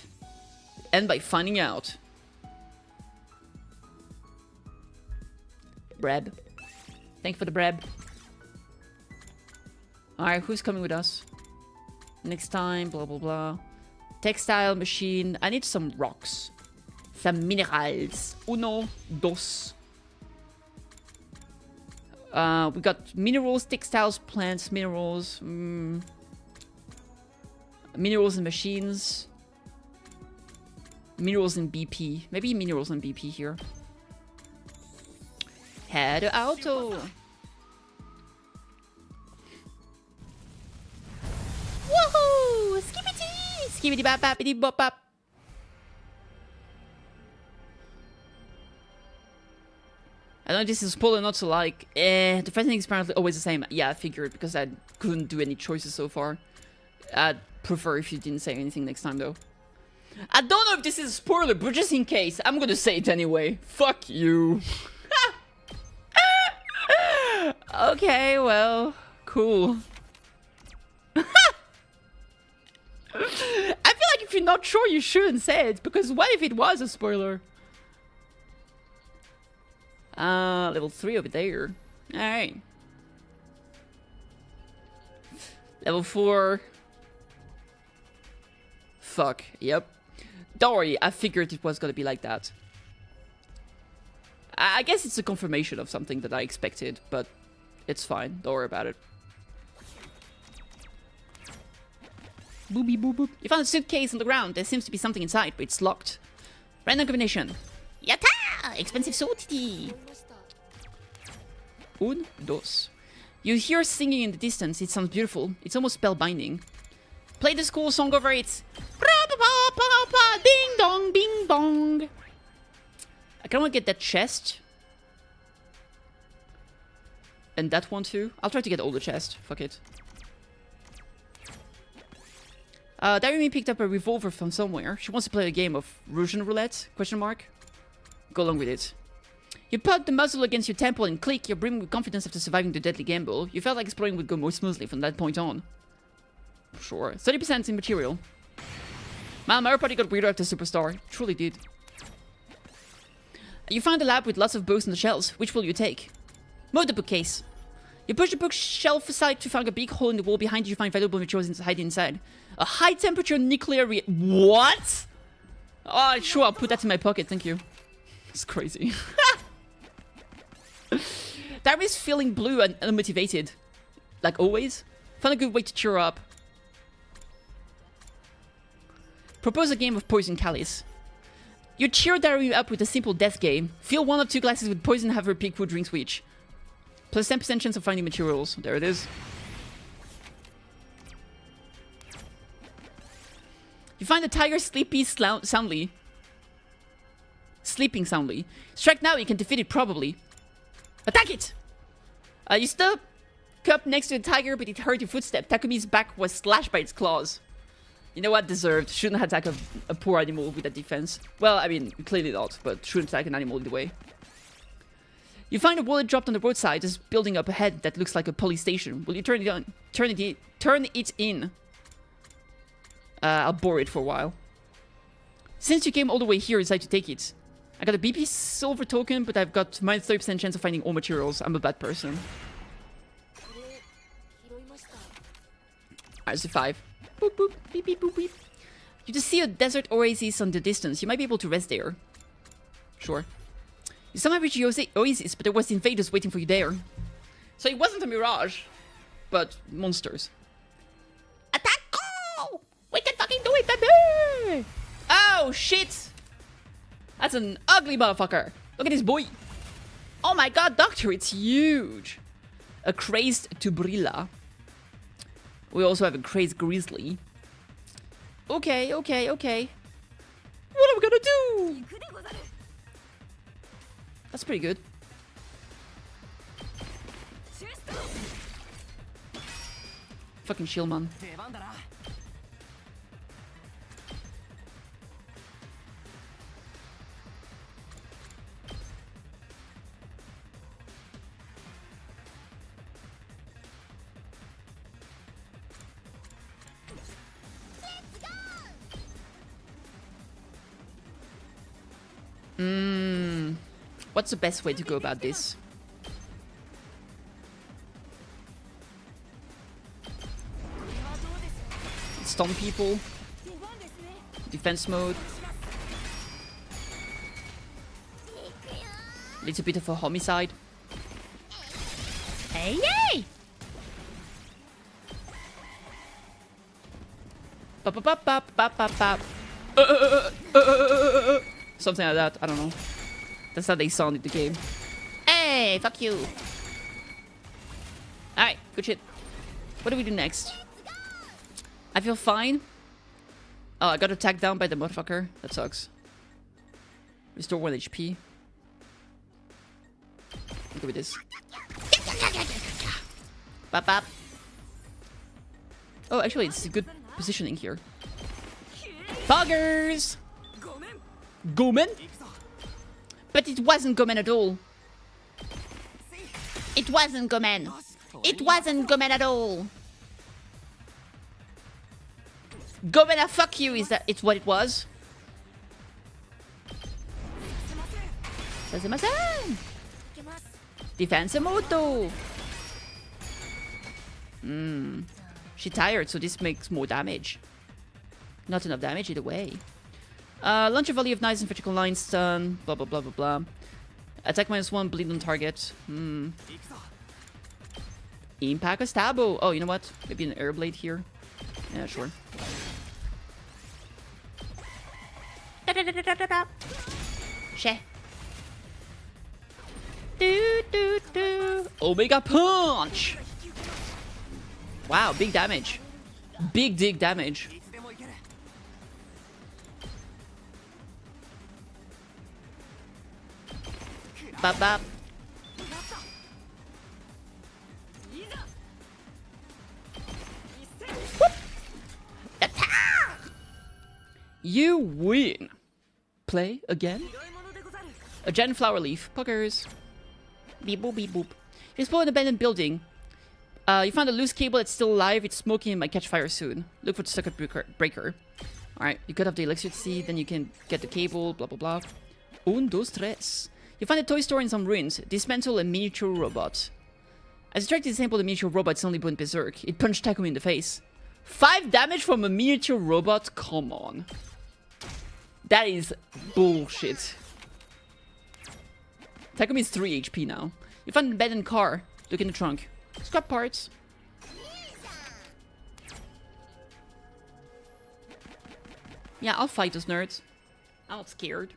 end by finding out. Breb. Thank you for the breb. Alright, who's coming with us? Next time, blah blah blah. Textile machine. I need some rocks. Some minerals. Uno, dos. We got minerals, textiles, plants, minerals. Minerals and machines. Minerals and BP. Maybe minerals and BP here. Head auto. Woohoo! Skibbity! Skibbity bop boppity bop bop. I know this is spoiler not to like. The fighting is apparently always the same. Yeah, I figured because I couldn't do any choices so far. I'd prefer if you didn't say anything next time though. I don't know if this is a spoiler, but just in case, I'm gonna say it anyway. Fuck you. Okay, well, cool. I feel like if you're not sure, you shouldn't say it, because what if it was a spoiler? Level 3 over there. Alright. Level 4. Fuck, yep. Don't worry, I figured it was gonna be like that. I guess it's a confirmation of something that I expected, but it's fine. Don't worry about it. Boopy boop boop. You found a suitcase on the ground. There seems to be something inside, but it's locked. Random combination. Yatta! Expensive Plottitty. Un, dos. You hear singing in the distance. It sounds beautiful. It's almost spellbinding. Play the school song over it. Ding dong, bing bong. I kind of want to get that chest. And that one too. I'll try to get all the chest. Fuck it. Darumi picked up a revolver from somewhere. She wants to play a game of Russian roulette? Question mark. Go along with it. You put the muzzle against your temple and click. You're brimming with confidence after surviving the deadly gamble. You felt like exploring would go more smoothly from that point on. Sure. 30% in material. Man, my party got weirder after Superstar. It truly did. You find a lab with lots of books on the shelves. Which will you take? Move the bookcase. You push the bookshelf aside to find a big hole in the wall. Behind you find valuable materials hiding inside. A high-temperature nuclear What? Oh, sure, I'll put that in my pocket, thank you. It's crazy. Darby's feeling blue and unmotivated. Like always. Found a good way to cheer her up. Propose a game of Poison Chalice. You cheer Darby up with a simple death game. Fill 1 of 2 glasses with poison and have her pick who drinks which. Plus 10% chance of finding materials. There it is. You find the tiger sleeping soundly. Strike now, you can defeat it probably. Attack it! You stood up next to the tiger, but it heard your footstep. Takumi's back was slashed by its claws. You know what? Deserved. Shouldn't attack a poor animal with that defense. Well, I mean, clearly not, but shouldn't attack an animal either way. You find a wallet dropped on the roadside, just building up ahead that looks like a police station. Will you turn it on? Turn it in. I'll borrow it for a while. Since you came all the way here, decide to take it. I got a BP silver token, but I've got minus 30% chance of finding all materials. I'm a bad person. Alright, it's a 5. Boop boop, beep beep boop beep. You just see a desert oasis on the distance. You might be able to rest there. Sure. You somehow reached the oasis, but there was invaders waiting for you there. So it wasn't a mirage, but monsters. Attack! We can fucking do it, baby! Oh, shit! That's an ugly motherfucker. Look at this boy. Oh my god, Doctor, it's huge. A crazed Tubrilla. We also have a crazed Grizzly. Okay. What are we gonna do? That's pretty good. Fucking shield, man. What's the best way to go about this? Stun people. Defense mode. Little bit of a homicide. Hey, yay! Bop, bop, bop, bop, bop, bop. Something like that. I don't know. That's how they sound in the game. Hey, fuck you. Alright, good shit. What do we do next? I feel fine. Oh, I got attacked down by the motherfucker. That sucks. Restore 1 HP. Look at this. Bop, bop. Oh, actually, it's good positioning here. Poggers! Gomen? But it wasn't Gomen at all. It wasn't Gomen. It wasn't Gomen at all. Gomena, fuck you, is that it's what it was? Sasemasen! Defense moto! She tired, so this makes more damage. Not enough damage either way. Launch a volley of knives and vertical lines, stun, blah blah blah blah blah. Attack -1, bleed on target. Impact a stabo. Oh, you know what? Maybe an air blade here. Yeah, sure. She. Omega punch. Wow, big damage. Big dig damage. Bop bop. You win. Play again. A gen flower leaf. Puckers. Beep boop beep boop. You explore an abandoned building. You found a loose cable that's still alive. It's smoking and might catch fire soon. Look for the circuit breaker. Alright, you cut off the elixir seed, then you can get the cable, blah blah blah. Un, dos, tres. You find a toy store in some ruins. Dismantle a miniature robot. As you try to disable the miniature robot, it suddenly went berserk. It punched Takumi in the face. 5 damage from a miniature robot? Come on. That is bullshit. Takumi's 3 HP now. You find an abandoned car. Look in the trunk. Scrap parts. Yeah, I'll fight those nerds. I'm not scared.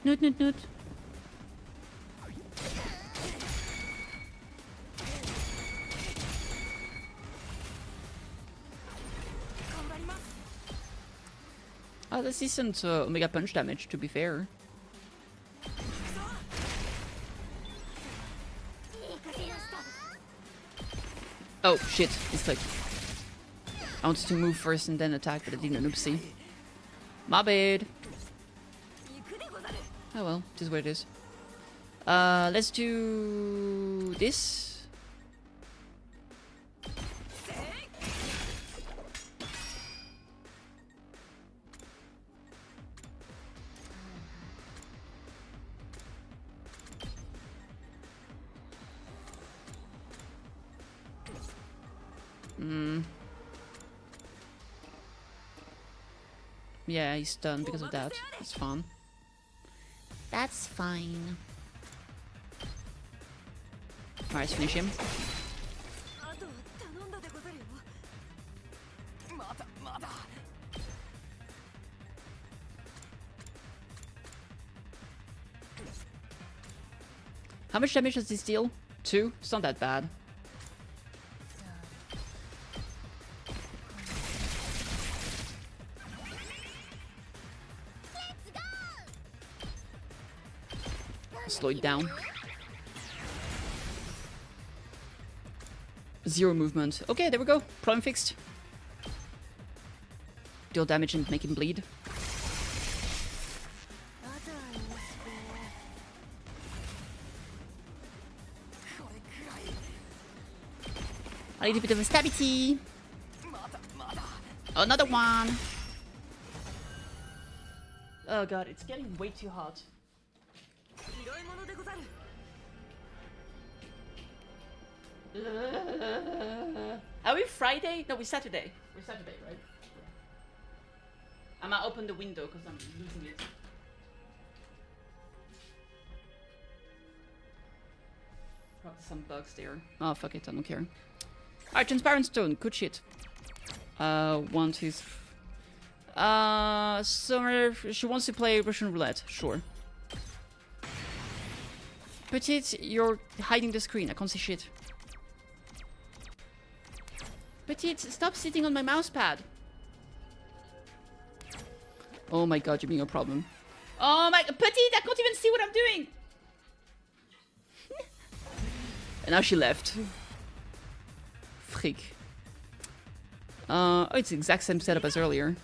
Noot, noot, noot. Oh, that's decent Omega Punch damage, to be fair. Oh, shit. It's like... I wanted to move first and then attack, but I didn't. Oopsie. My bad. Oh well, this is what it is. Let's do this. Yeah, he's stunned because of that. It's fun. That's fine. Alright, let's finish him. How much damage does this deal? 2? It's not that bad. Slow it down. 0 movement. Okay, there we go. Problem fixed. Deal damage and make him bleed. I need a bit of a stabity. Another one. Oh god, it's getting way too hot. Are we Friday? No, we're Saturday. We're Saturday, right? Yeah. I'm gonna open the window because I'm losing it. Probably some bugs there. Oh, fuck it, I don't care. Alright, transparent stone, good shit. 1, 2, 3. Summer, she wants to play Russian roulette, sure. Petite, you're hiding the screen, I can't see shit. Petite, stop sitting on my mouse pad. Oh my god, you're being a problem. Oh my, Petite, I can't even see what I'm doing! And now she left. Freak. Oh, it's the exact same setup as earlier.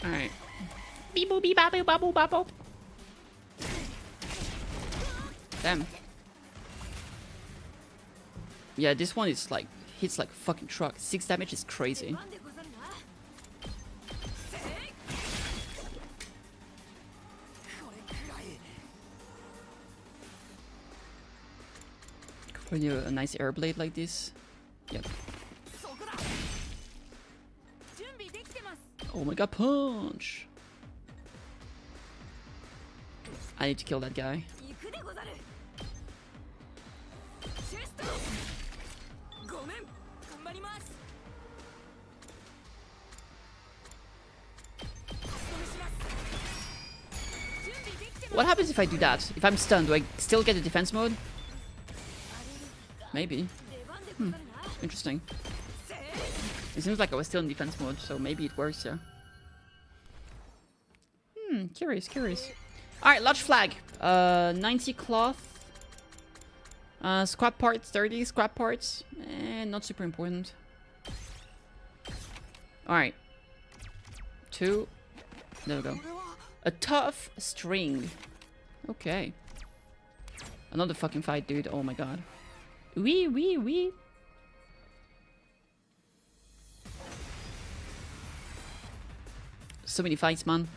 Alright. Beep boop beep bop boop bop boop. Damn. Yeah, this one is like hits like a fucking truck. 6 damage is crazy. When you a nice air blade like this. Yep. Oh my god, punch! I need to kill that guy. What happens if I do that? If I'm stunned, do I still get the defense mode? Maybe. Interesting. It seems like I was still in defense mode, so maybe it works, yeah. Curious, curious. Alright, large flag. 90 cloth. Scrap parts, 30 scrap parts. Not super important. Alright. 2. There we go. A tough string. Okay. Another fucking fight, dude. Oh my god. Wee, wee, wee. So many fights, man.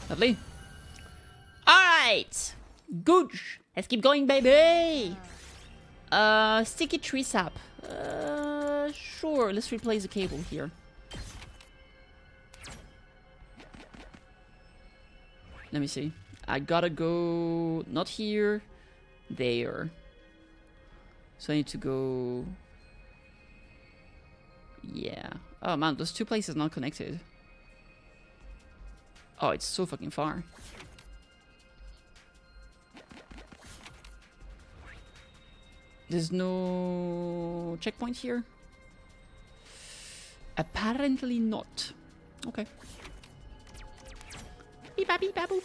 Lovely. Alright. Good. Let's keep going, baby. Sticky tree sap. Sure. Let's replace the cable here. Let me see. I gotta go... Not here. There. So I need to go... Yeah. Oh man, those two places not connected. Oh, it's so fucking far. There's no checkpoint here? Apparently not. Okay. Beep bap beep baboo.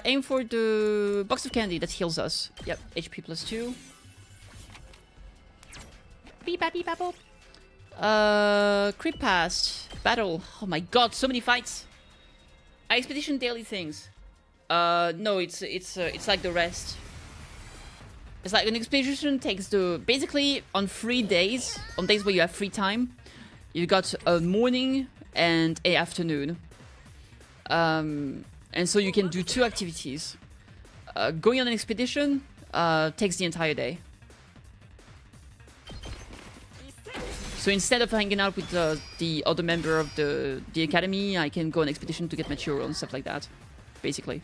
Aim for the box of candy that heals us. Yep, HP +2. Beep bap beep baboo. Creep past. Battle. Oh my god, so many fights. Expedition daily things. No, it's like the rest. It's like an expedition takes the... Basically, on free days, on days where you have free time, you got a morning and a afternoon. And so you can do 2 activities. Going on an expedition takes the entire day. So instead of hanging out with the other member of the academy, I can go on expedition to get material and stuff like that, basically.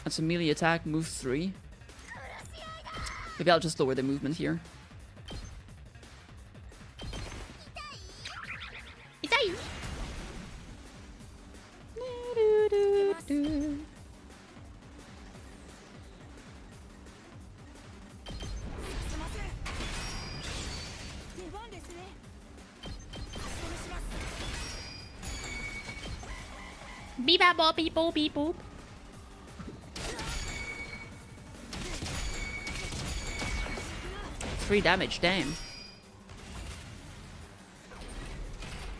That's a melee attack, move 3. Maybe I'll just lower the movement here. Beep bop bop beep boop beep boop. Three damage, damn.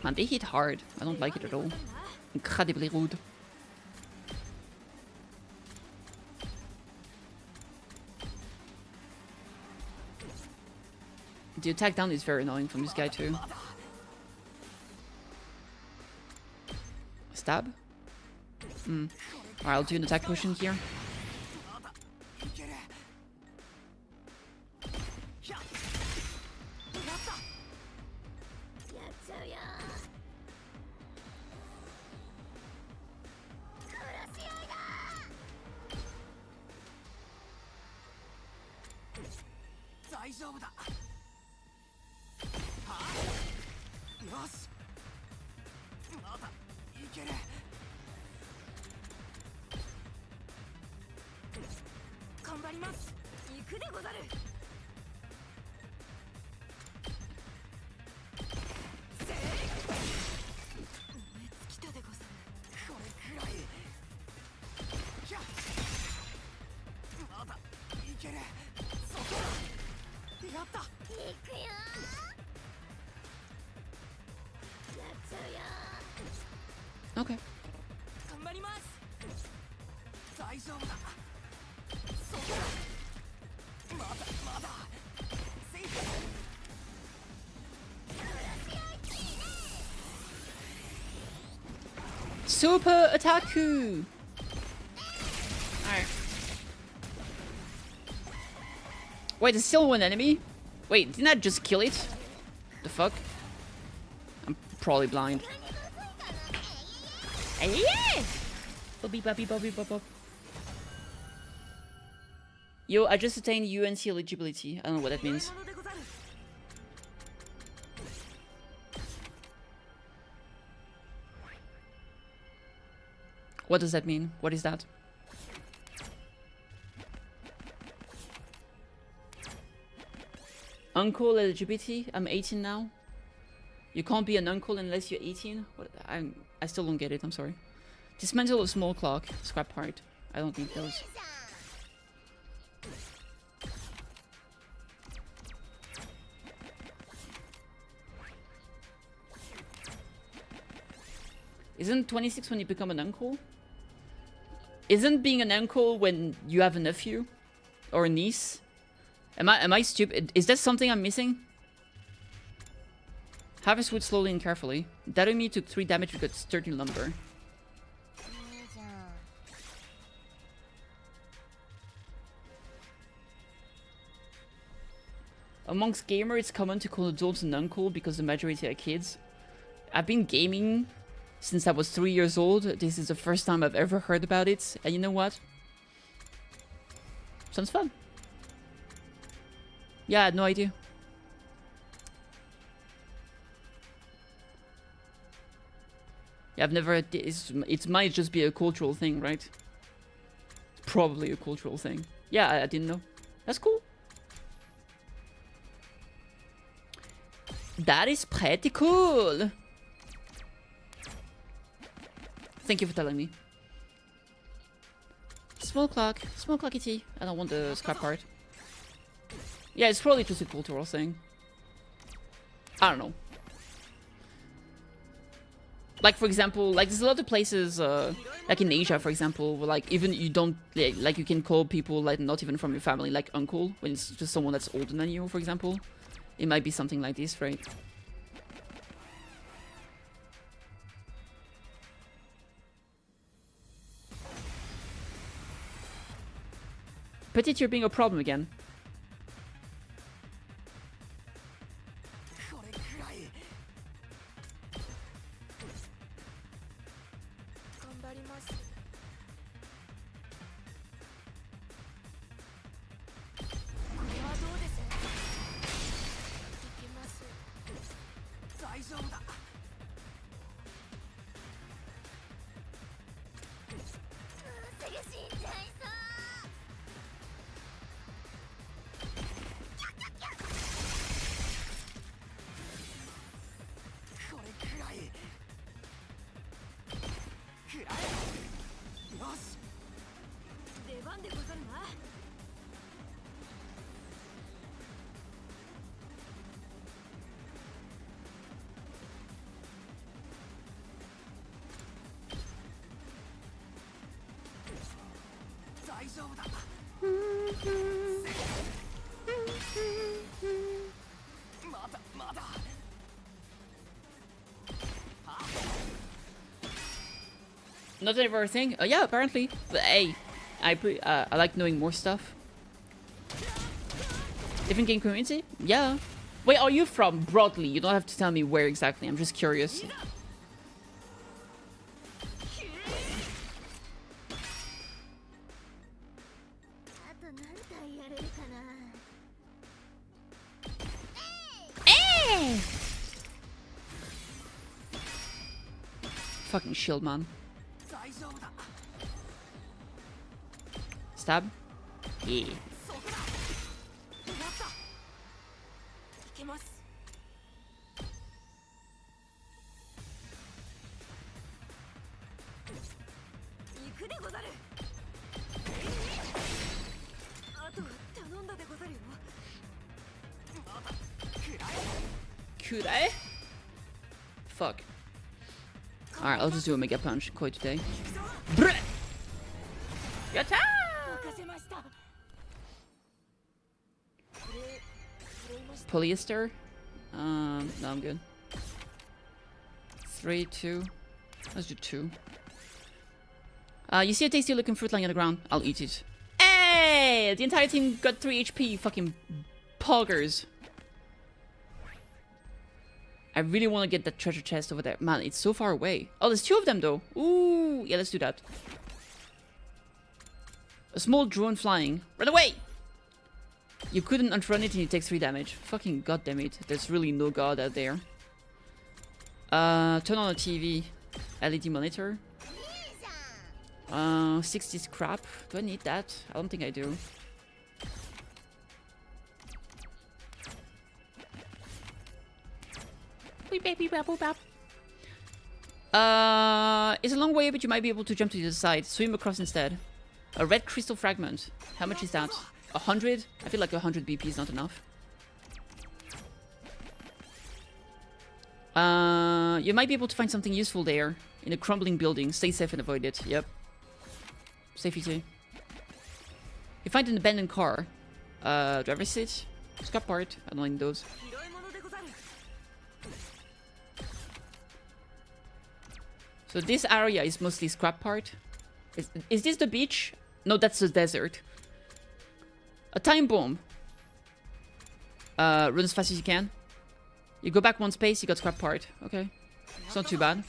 Man, they hit hard. I don't like it at all. Incredibly rude. The attack down is very annoying from this guy too. Stab? Alright, I'll do an attack potion here. Okay. Super Attaku! Alright. Wait, there's still one enemy? Wait, didn't I just kill it? The fuck? I'm probably blind. Yeah! Bobby bobby bobby bobby. Yo, I just attained UNC eligibility. I don't know what that means. What does that mean? What is that? Uncle eligibility? I'm 18 now. You can't be an uncle unless you're 18? What? I still don't get it, I'm sorry. Dismantle a small clock. Scrap part. I don't need those. Isn't 26 when you become an uncle? Isn't being an uncle when you have a nephew? Or a niece? Am I stupid? Is that something I'm missing? Harvest wood slowly and carefully. Darumi took 3 damage because it's sturdy lumber. Amongst gamers, it's common to call adults an uncle because the majority are kids. I've been gaming since I was 3 years old. This is the first time I've ever heard about it. And you know what? Sounds fun. Yeah, I had no idea. Yeah, I've never... It might just be a cultural thing, right? It's probably a cultural thing. Yeah, I didn't know. That's cool. That is pretty cool. Thank you for telling me. Small clockity. I don't want the scrap part. Yeah, it's probably just a cultural thing. I don't know. Like, for example, like there's a lot of places, like in Asia, for example, where like even you don't, like you can call people like not even from your family, like uncle, when it's just someone that's older than you, for example. It might be something like this, right? Petit, you're being a problem again. Not everything. Yeah, apparently. But hey, I like knowing more stuff. Different game community? Yeah. Where are you from, broadly? You don't have to tell me where exactly. I'm just curious. Fucking shield, man. Stab? Yeah. Could I? Fuck. Alright, I'll just do a Mega Punch. Koi today. Brrr! Yatta! Polyester? No, I'm good. 3, 2. Let's do 2. You see a tasty looking fruit lying on the ground? I'll eat it. Hey! The entire team got 3 HP. Fucking poggers. I really want to get that treasure chest over there. Man, it's so far away. Oh, there's 2 of them though. Ooh, yeah, let's do that. A small drone flying. Run away! You couldn't outrun it and you take 3 damage. Fucking goddammit. There's really no god out there. Turn on a TV. LED monitor. 60 scrap. Do I need that? I don't think I do. It's a long way, but you might be able to jump to the other side. Swim across instead. A red crystal fragment. How much is that? 100? I feel like 100 BP is not enough. You might be able to find something useful there. In a crumbling building. Stay safe and avoid it. Yep. Safety. You find an abandoned car. Driver's seat. Scrap part. I don't need those. So this area is mostly scrap part. Is this the beach? No, that's the desert. A time bomb. Run as fast as you can. You go back 1 space, you got scrap part. Okay. It's not too bad.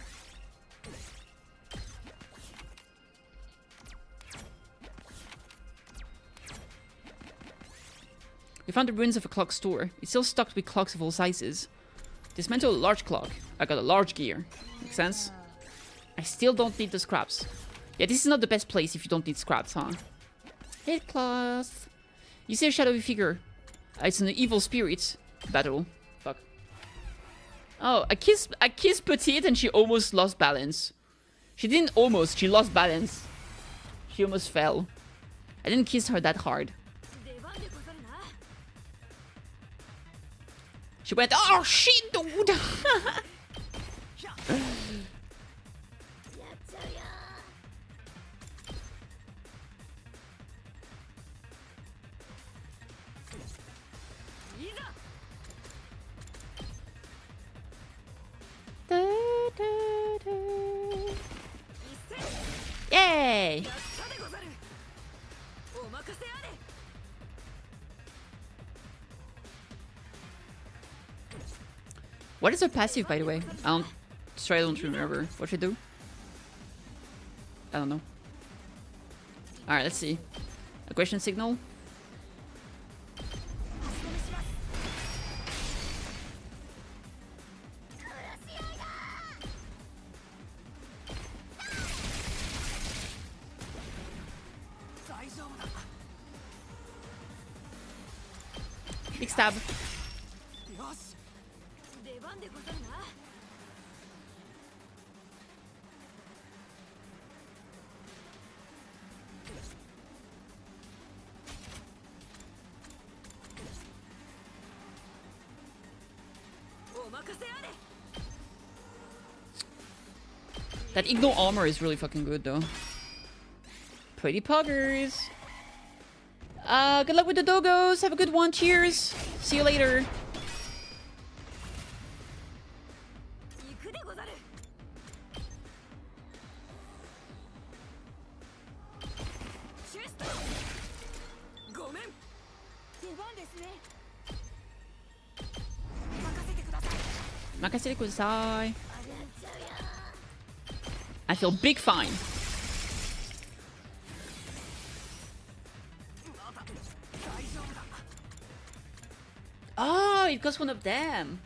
We found the ruins of a clock store. It's still stocked with clocks of all sizes. Dismantle a large clock. I got a large gear. Makes sense? I still don't need the scraps. Yeah, this is not the best place if you don't need scraps, huh? Hit cloth. You see a shadowy figure. It's an evil spirit. Battle. Fuck. Oh, I kissed Petite and she almost lost balance. She didn't almost, she lost balance. She almost fell. I didn't kiss her that hard. She went, oh shit, dude! Yay! What is her passive, by the way? I don't remember. What she do? I don't know. Alright, let's see. Aggression signal. Big stab. That ignore armor is really fucking good though. Pretty poggers. Good luck with the dogos. Have a good one. Cheers. See you later. Makasete kudasai. I feel big fine. Oh, it goes one of them.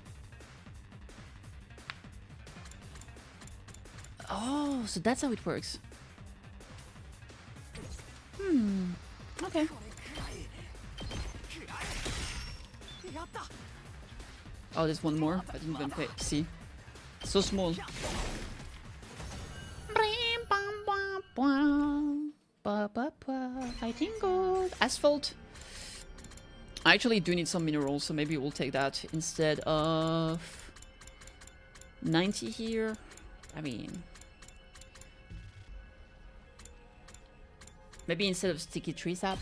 Oh, so that's how it works. Okay. Oh, there's one more. I didn't even see. So small. Fighting gold. Asphalt. I actually do need some minerals, so maybe we'll take that instead of 90 here. I mean, maybe instead of sticky tree sap.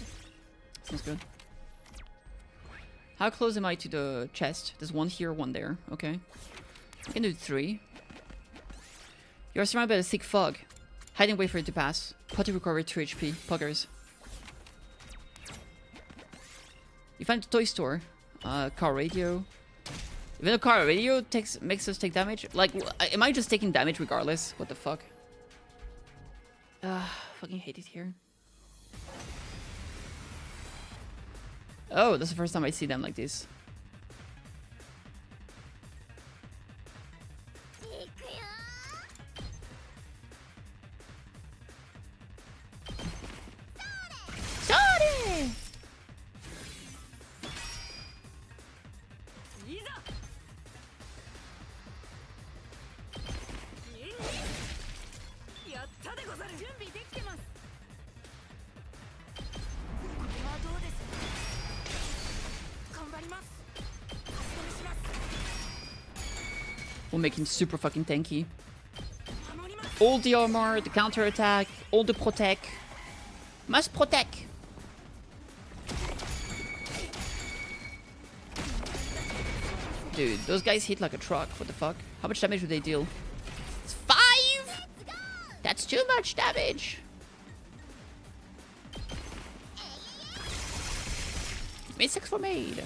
Sounds good. How close am I to the chest? There's one here, one there. Okay. I can do 3. You're surrounded by a thick fog. Hiding, wait for it to pass. Potty recover 2 HP. Poggers. You find the toy store. Car radio. Even though car radio makes us take damage. Like, am I just taking damage regardless? What the fuck? Fucking hate it here. Oh, that's the first time I see them like this. Sorry! We'll make him super fucking tanky. All the armor, the counter attack, all the protect. Must protect. Dude, those guys hit like a truck. What the fuck? How much damage do they deal? It's 5! That's too much damage. Mystics for maid.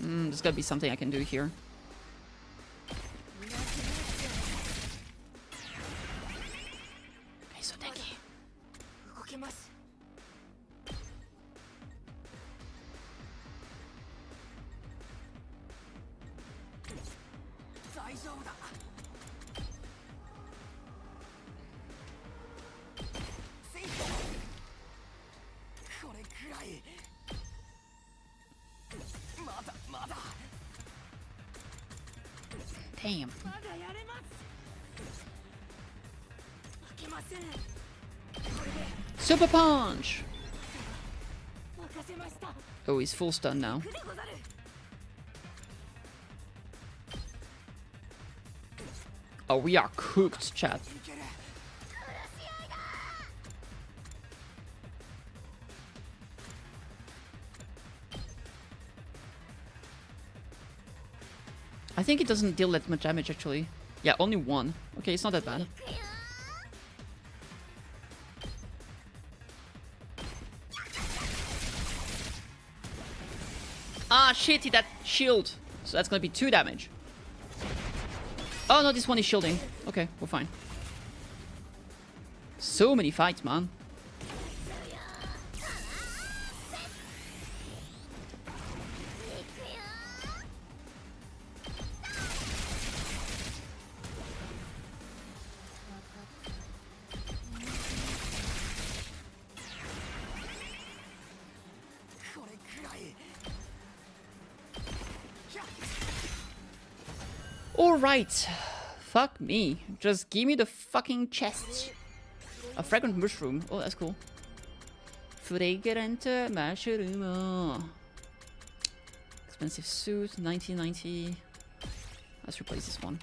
There's gotta be something I can do here. Okay, so tanky. Damn. Super punch! Oh, he's full stun now. Oh, we are cooked, chat. I think it doesn't deal that much damage, actually. Yeah, only 1. Okay, it's not that bad. Ah, shit, that shield. So that's gonna be 2 damage. Oh, no, this one is shielding. Okay, we're fine. So many fights, man. Alright. Fuck me. Just give me the fucking chest. A fragrant mushroom. Oh, that's cool. Fragrant mushroom. Oh. Expensive suit. 1990. Let's replace this one.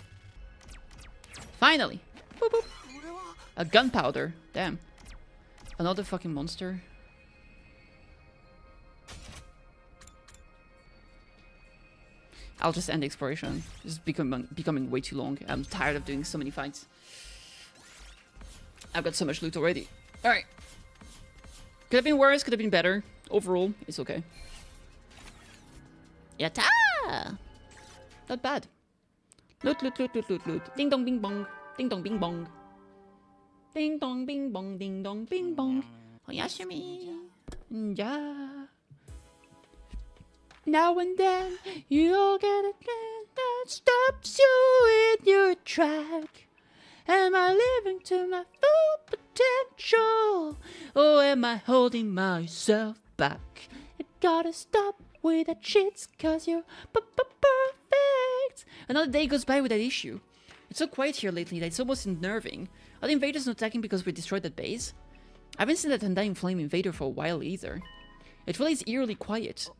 Finally. Boop, boop. A gunpowder. Damn. Another fucking monster. I'll just end the exploration. This is becoming way too long. I'm tired of doing so many fights. I've got so much loot already. Alright. Could have been worse, could have been better. Overall, it's okay. Yatta! Not bad. Loot, loot, loot, loot, loot, loot. Ding dong bing bong. Ding dong bing bong. Ding dong bing bong. Ding dong bing bong. Oyashimi. Ja. Now and then you'll get a thing that stops you in your track. Am I living to my full potential? Or am I holding myself back? You gotta stop with that shit, cause you're perfect. Another day goes by with that issue. It's so quiet here lately that it's almost unnerving. Are the invaders not attacking because we destroyed that base? I haven't seen that undying flame invader for a while either. It really is eerily quiet.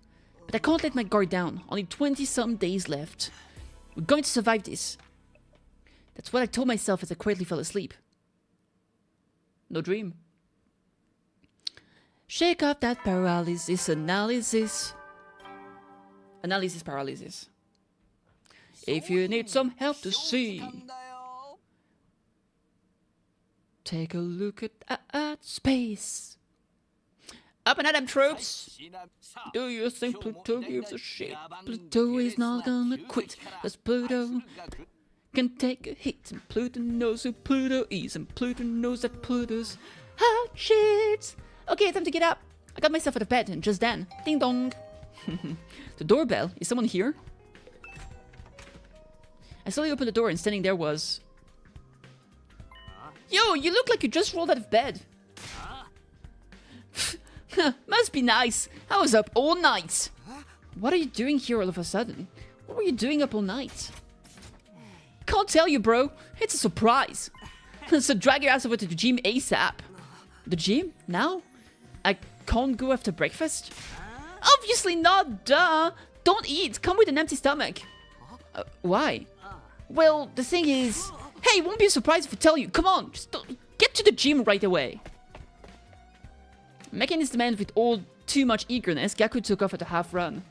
But I can't let my guard down. Only 20-some days left. We're going to survive this. That's what I told myself as I quietly fell asleep. No dream. Shake off that paralysis analysis. Analysis paralysis. If you need some help to see, take a look at space. Up and at them, troops! Do you think Pluto gives a shit? Pluto is not gonna quit, cause Pluto can take a hit, and Pluto knows who Pluto is, and Pluto knows that Pluto's hot shit. Okay, time to get up. I got myself out of bed, and just then, ding dong. The doorbell. Is someone here? I slowly opened the door, and standing there was... Yo, you look like you just rolled out of bed. Must be nice. I was up all night. What are you doing here all of a sudden? What were you doing up all night? Can't tell you, bro. It's a surprise. So drag your ass over to the gym ASAP. The gym? Now? I can't go after breakfast? Obviously not, duh. Don't eat. Come with an empty stomach. Why? Well, the thing is... Hey, won't be a surprise if I tell you. Come on, just get to the gym right away. Making this demand with all too much eagerness, Gaku took off at a half run.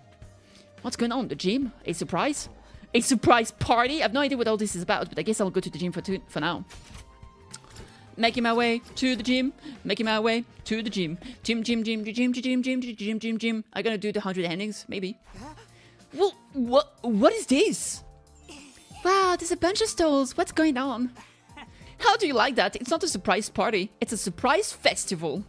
What's going on? The gym? A surprise? A surprise party? I have no idea what all this is about, but I guess I'll go to the gym for now. Making my way to the gym. Making my way to the gym. Gym. I'm gonna do the 100 endings, maybe. Well, what is this? Wow, there's a bunch of stalls. What's going on? How do you like that? It's not a surprise party. It's a surprise festival.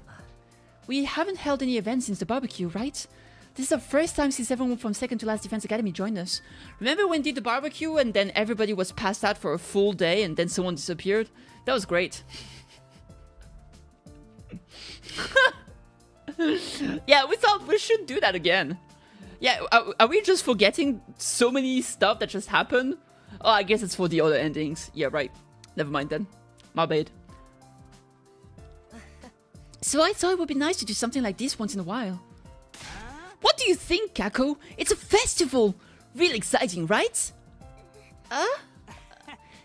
We haven't held any events since the barbecue, right? This is the first time since everyone from second to last Defense Academy joined us. Remember when we did the barbecue and then everybody was passed out for a full day and then someone disappeared? That was great. Yeah, we thought we should do that again. Yeah, are we just forgetting so many stuff that just happened? Oh, I guess it's for the other endings. Yeah, right. Never mind then. My bad. So I thought it would be nice to do something like this once in a while. What do you think, Kako? It's a festival! Real exciting, right?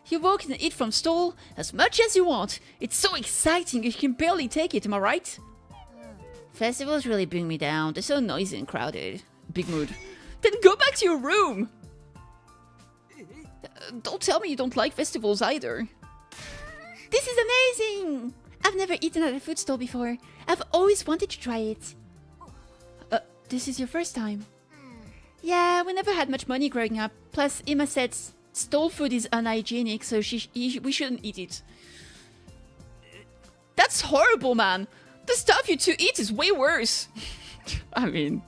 You walk and eat from stall as much as you want. It's so exciting you can barely take it, am I right? Festivals really bring me down. They're so noisy and crowded. Big mood. Then go back to your room! don't tell me you don't like festivals either. This is amazing! I've never eaten at a food stall before. I've always wanted to try it. This is your first time. Yeah, we never had much money growing up. Plus, Emma said stall food is unhygienic, so we shouldn't eat it. That's horrible, man. The stuff you two eat is way worse. I mean,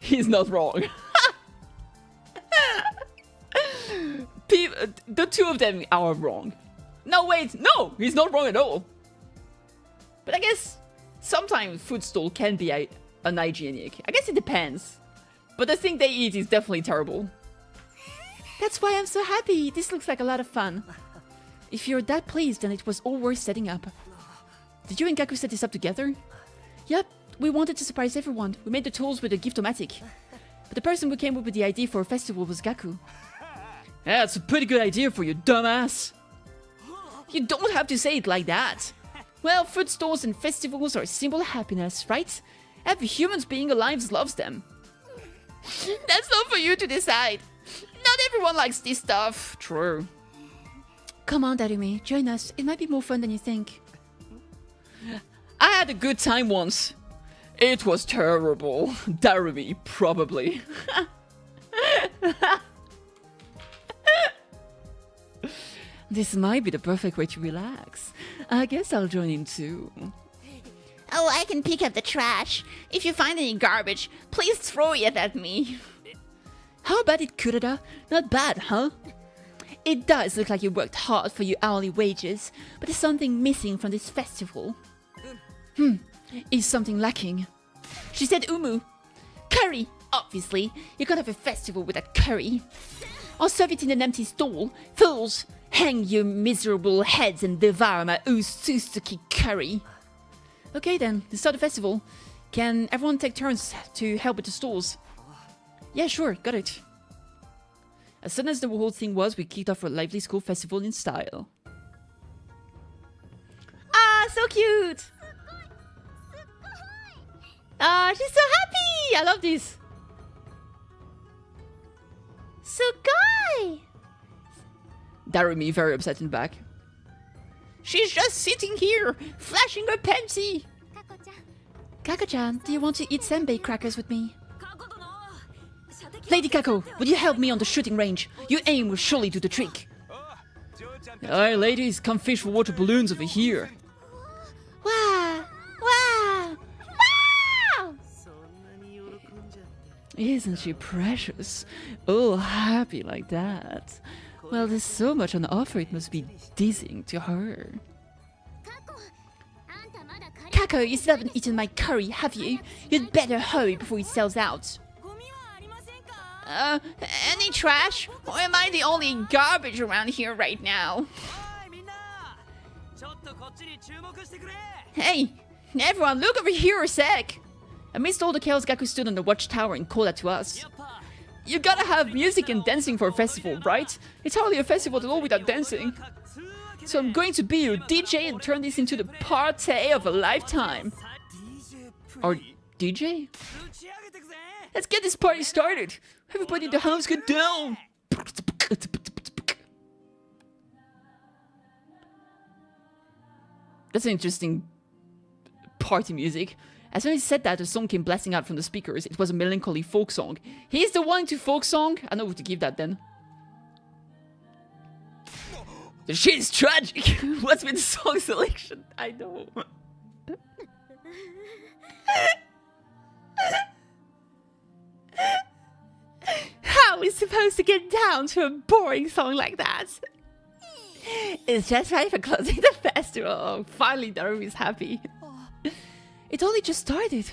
he's not wrong. The two of them are wrong. No, wait, no, he's not wrong at all. But I guess sometimes food stall can be unhygienic. I guess it depends. But the thing they eat is definitely terrible. That's why I'm so happy. This looks like a lot of fun. If you're that pleased, then it was all worth setting up. Did you and Gaku set this up together? Yep, we wanted to surprise everyone. We made the tools with a gift-o-matic. But the person who came up with the idea for a festival was Gaku. Yeah, that's a pretty good idea for you, dumbass. You don't have to say it like that. Well, food stalls and festivals are a symbol of happiness, right? Every human being alive loves them. That's not for you to decide. Not everyone likes this stuff. True. Come on, Darumi, join us. It might be more fun than you think. I had a good time once. It was terrible. Darumi, probably. This might be the perfect way to relax. I guess I'll join in too. Oh, I can pick up the trash. If you find any garbage, please throw it at me. How about it, Kurada? Not bad, huh? It does look like you worked hard for your hourly wages, but there's something missing from this festival. Is something lacking? She said umu. Curry, obviously. You can't have a festival without curry. I'll serve it in an empty stall. Fools, hang your miserable heads and devour my Usuzuki curry. Okay then, let's start the festival. Can everyone take turns to help with the stalls? Yeah, sure, got it. As soon as the whole thing was, we kicked off a lively school festival in style. Ah, so cute! Ah, she's so happy! I love this. Sugai! Darumi very upset in back. She's just sitting here, flashing her pansy. Kako-chan, do you want to eat senbei crackers with me? Lady Kako, would you help me on the shooting range? Your aim will surely do the trick. Alright, ladies, come fish for water balloons over here. Wow! Wow! Wow! Isn't she precious? Oh, happy like that. Well, there's so much on offer, it must be dizzying to her. Kako, you still haven't eaten my curry, have you? You'd better hurry before it sells out. Any trash? Or am I the only garbage around here right now? Hey, everyone, look over here a sec. Amidst all the chaos, Gaku stood on the watchtower and called out to us. You gotta have music and dancing for a festival, right? It's hardly a festival at all without dancing. So I'm going to be your DJ and turn this into the party of a lifetime. Or DJ? Let's get this party started. Everybody in the house, get down. That's an interesting party music. As soon as he said that, a song came blasting out from the speakers. It was a melancholy folk song. He's the one to folk song? I know what to give that then. The shit is tragic. What's with the song selection? I know. How are we supposed to get down to a boring song like that? It's just right for closing the festival. Oh, finally, Darumi's happy. It only just started.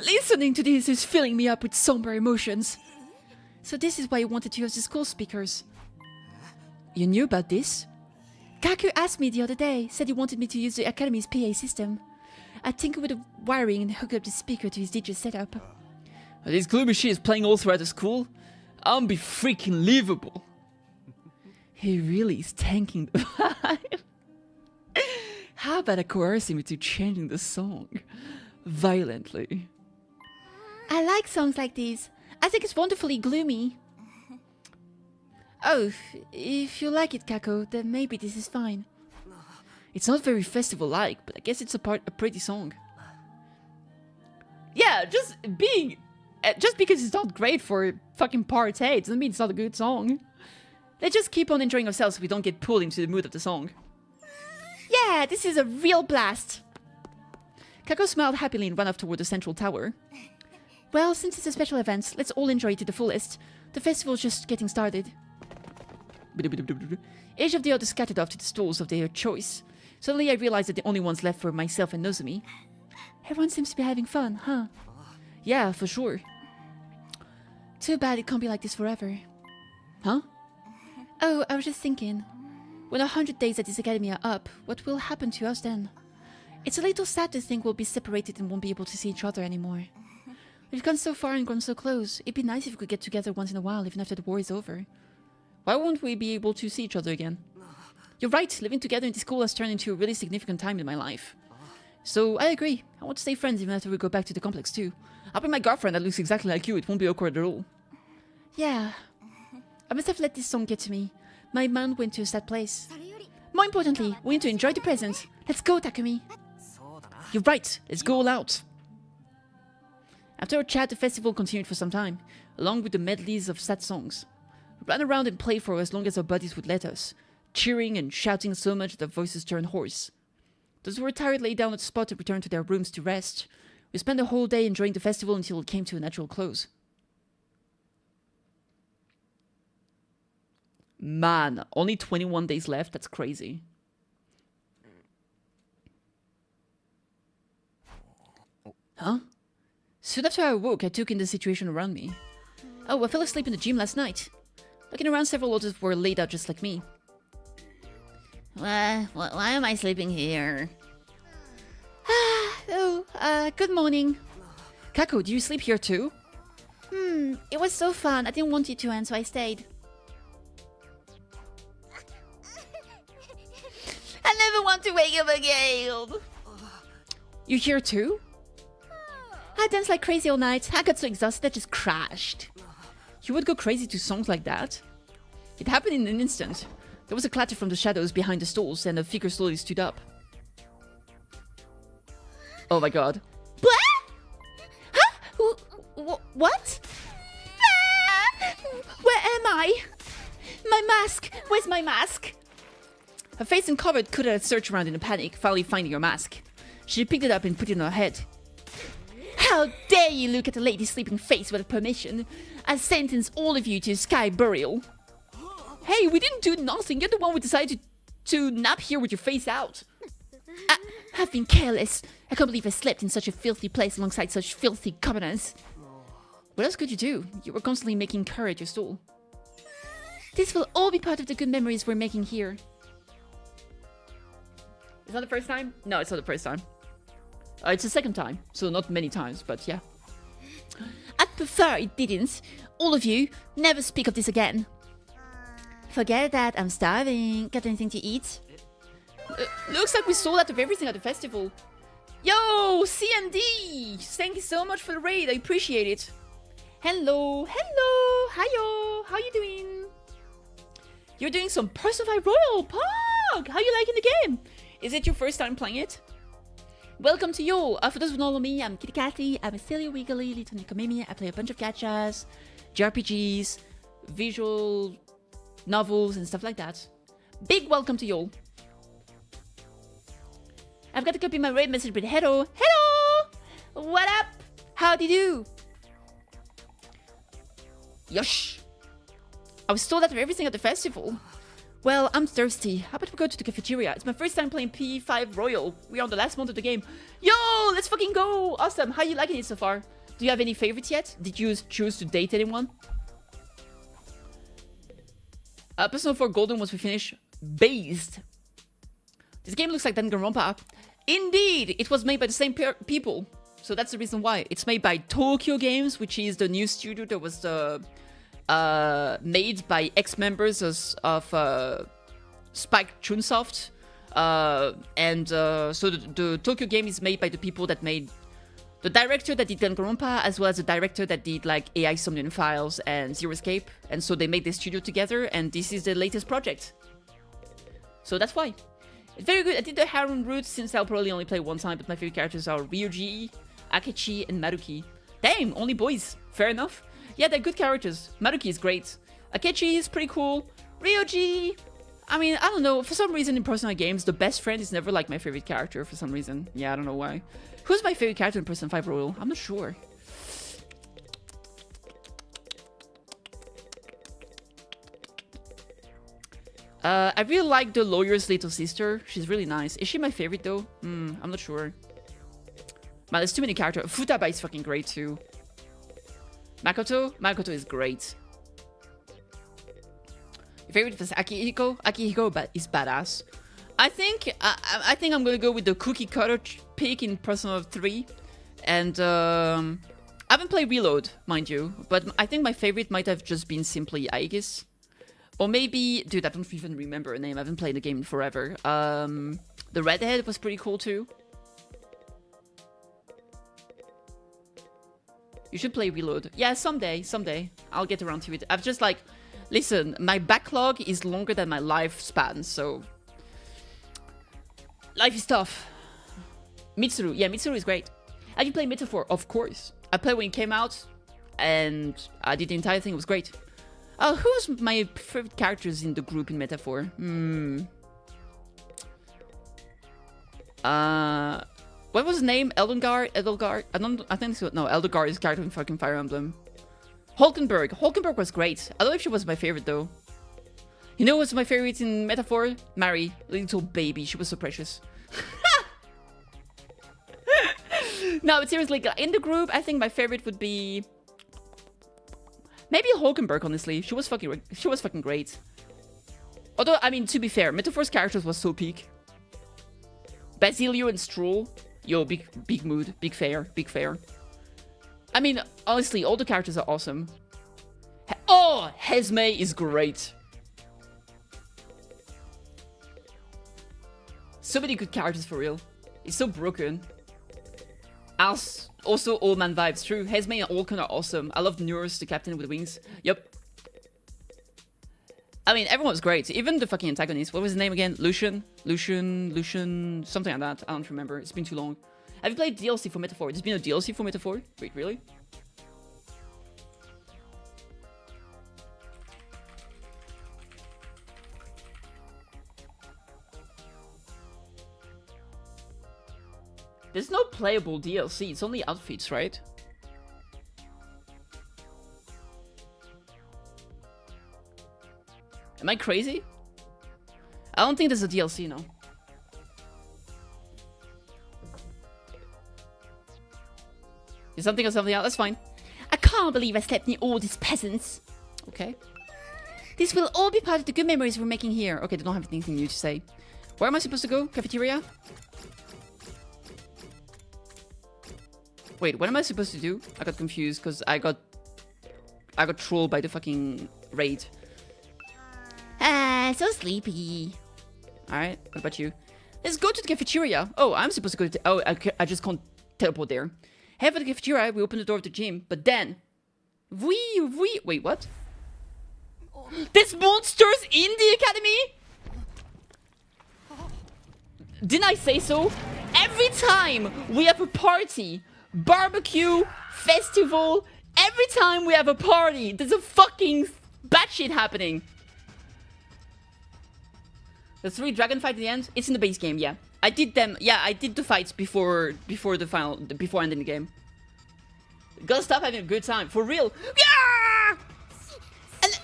Listening to this is filling me up with somber emotions. So this is why you wanted to use the school speakers. You knew about this? Gaku asked me the other day, said he wanted me to use the Academy's PA system. I tinkered with the wiring and hooked up the speaker to his DJ setup. This gloomy shit is playing all throughout the school? I'm be freaking livable. He really is tanking the vibe. How about I coerce him into changing the song? Violently. I like songs like these. I think it's wonderfully gloomy. Oh, if you like it, Kako, then maybe this is fine. It's not very festival-like, but I guess it's a pretty song. Yeah, just because it's not great for fucking party doesn't mean it's not a good song. Let's just keep on enjoying ourselves so we don't get pulled into the mood of the song. Yeah, this is a real blast. Kako smiled happily and ran off toward the central tower. Well, since it's a special event, let's all enjoy it to the fullest. The festival's just getting started. Each of the others scattered off to the stalls of their choice. Suddenly I realized that the only ones left were myself and Nozomi. Everyone seems to be having fun, huh? Yeah, for sure. Too bad it can't be like this forever. Huh? Oh, I was just thinking. When 100 days at this academy are up, what will happen to us then? It's a little sad to think we'll be separated and won't be able to see each other anymore. We've gone so far and grown so close. It'd be nice if we could get together once in a while, even after the war is over. Why won't we be able to see each other again? You're right, living together in this school has turned into a really significant time in my life. So I agree. I want to stay friends even after we go back to the complex too. I'll bring my girlfriend that looks exactly like you. It won't be awkward at all. Yeah. I must have let this song get to me. My mind went to a sad place. More importantly, we need to enjoy the present. Let's go, Takumi. You're right. Let's go all out. After our chat, the festival continued for some time, along with the medleys of sad songs. We ran around and played for as long as our bodies would let us, cheering and shouting so much that our voices turned hoarse. Those who were tired lay down at the spot and returned to their rooms to rest. We spent the whole day enjoying the festival until it came to a natural close. Man, only 21 days left? That's crazy. Huh? Soon after I awoke, I took in the situation around me. Oh, I fell asleep in the gym last night. Looking around, several others were laid out just like me. Why am I sleeping here? Good morning. Kako, do you sleep here too? It was so fun. I didn't want you to end, so I stayed. I never want to wake up again. You here too? I danced like crazy all night. I got so exhausted I just crashed. You would go crazy to songs like that? It happened in an instant. There was a clatter from the shadows behind the stalls, and a figure slowly stood up. Oh my god. Huh? What? Where am I? My mask! Where's my mask? Her face uncovered, Kura had searched around in a panic, finally finding her mask. She picked it up and put it on her head. How dare you look at a lady's sleeping face without permission? I sentence all of you to sky burial. Hey, we didn't do nothing. You're the one who decided to nap here with your face out. I've been careless. I can't believe I slept in such a filthy place alongside such filthy commoners. What else could you do? You were constantly making curry at your stall. This will all be part of the good memories we're making here. It's not the first time? No, it's not the first time. It's the second time, so not many times, but yeah. I'd prefer it didn't. All of you, never speak of this again. Forget that, I'm starving. Got anything to eat? Looks like we sold out of everything at the festival. Yo, CMD! Thank you so much for the raid, I appreciate it. Hello, hiyo, how you doing? You're doing some Persify Royal Pog! How you liking the game? Is it your first time playing it? Welcome to y'all. For those who don't know me, I'm KittyKathee. I'm a silly wiggly little nekomimi. I play a bunch of gachas, jrpgs, visual novels, and stuff like that. Big welcome to y'all. I've got to copy my raid message, but hello! What up? Howdy do? Yosh! I was told out of everything at the festival. Well, I'm thirsty. How about we go to the cafeteria? It's my first time playing P5 Royal. We're on the last month of the game. Yo, let's fucking go! Awesome. How you liking it so far? Do you have any favorites yet? Did you choose to date anyone? Episode 4 Golden once we finish. Based. This game looks like Danganronpa. Indeed! It was made by the same people. So that's the reason why. It's made by Tokyo Games, which is the new studio that was made by ex-members of Spike Chunsoft. So the Tokyo game is made by the people that made The director that did Danganronpa, as well as the director that did like AI Somnium Files and Zero Escape, and so they made the studio together, and this is the latest project. So that's why. It's very good. I did the Harem route since I'll probably only play one time, but my favorite characters are Ryuji, Akechi, and Maruki. Damn, only boys. Fair enough. Yeah, they're good characters. Maruki is great. Akechi is pretty cool. Ryuji, I mean, I don't know. For some reason in Persona games, the best friend is never like my favorite character for some reason. Yeah, I don't know why. Who's my favorite character in Persona 5 Royal? I'm not sure. I really like the lawyer's little sister. She's really nice. Is she my favorite though? I'm not sure. Man, there's too many characters. Futaba is fucking great too. Makoto? Makoto is great. Your favorite was Akihiko? Akihiko is badass. I think I'm gonna go with the cookie cutter pick in Persona 3. And I haven't played Reload, mind you. But I think my favorite might have just been simply Aegis. Or maybe, dude, I don't even remember her name. I haven't played the game in forever. The redhead was pretty cool too. You should play Reload. Yeah, someday. I'll get around to it. I've just like, listen, my backlog is longer than my lifespan, so life is tough. Mitsuru, yeah, Mitsuru is great. Have you played Metaphor? Of course. I played when it came out, and I did the entire thing. It was great. Who's my favorite characters in the group in Metaphor? What was his name? Edelgard? I think so. No, Edelgard is character in fucking Fire Emblem. Hulkenberg. Hulkenberg was great. I don't know if she was my favorite though. You know what's my favorite in Metaphor? Mary. Little baby. She was so precious. No, but seriously, in the group, I think my favorite would be maybe Hulkenberg, honestly. She was fucking great. Although, I mean, to be fair, Metaphor's characters was so peak. Basilio and Stroll. Yo, big mood. Big fair. I mean, honestly, all the characters are awesome. Oh, Hesme is great. So many good characters for real. He's so broken. Also, old man vibes. True, Hesme and Olkan are awesome. I love Nurse, the captain with wings. Yep. I mean, everyone's great. Even the fucking antagonist. What was his name again? Lucian, something like that. I don't remember. It's been too long. Have you played DLC for Metaphor? There's been a DLC for Metaphor? Wait, really? There's no playable DLC. It's only outfits, right? Am I crazy? I don't think there's a DLC, no. Is something or something else? That's fine. I can't believe I slept near all these peasants. Okay. This will all be part of the good memories we're making here. Okay, they don't have anything new to say. Where am I supposed to go? Cafeteria? Wait, what am I supposed to do? I got confused because I got trolled by the fucking raid. Ah, so sleepy. Alright, what about you? Let's go to the cafeteria. Oh, I'm supposed to go to... Oh, I just can't teleport there. Head for the cafeteria, we open the door of the gym. But then... Wait, what? There's monsters in the academy? Didn't I say so? Every time we have a party, barbecue, festival, every time we have a party, there's a fucking batshit happening. The 3 dragon fight at the end? It's in the base game, yeah. I did them, yeah, I did the fights before ending the game. Gotta stop having a good time, for real. Yeah!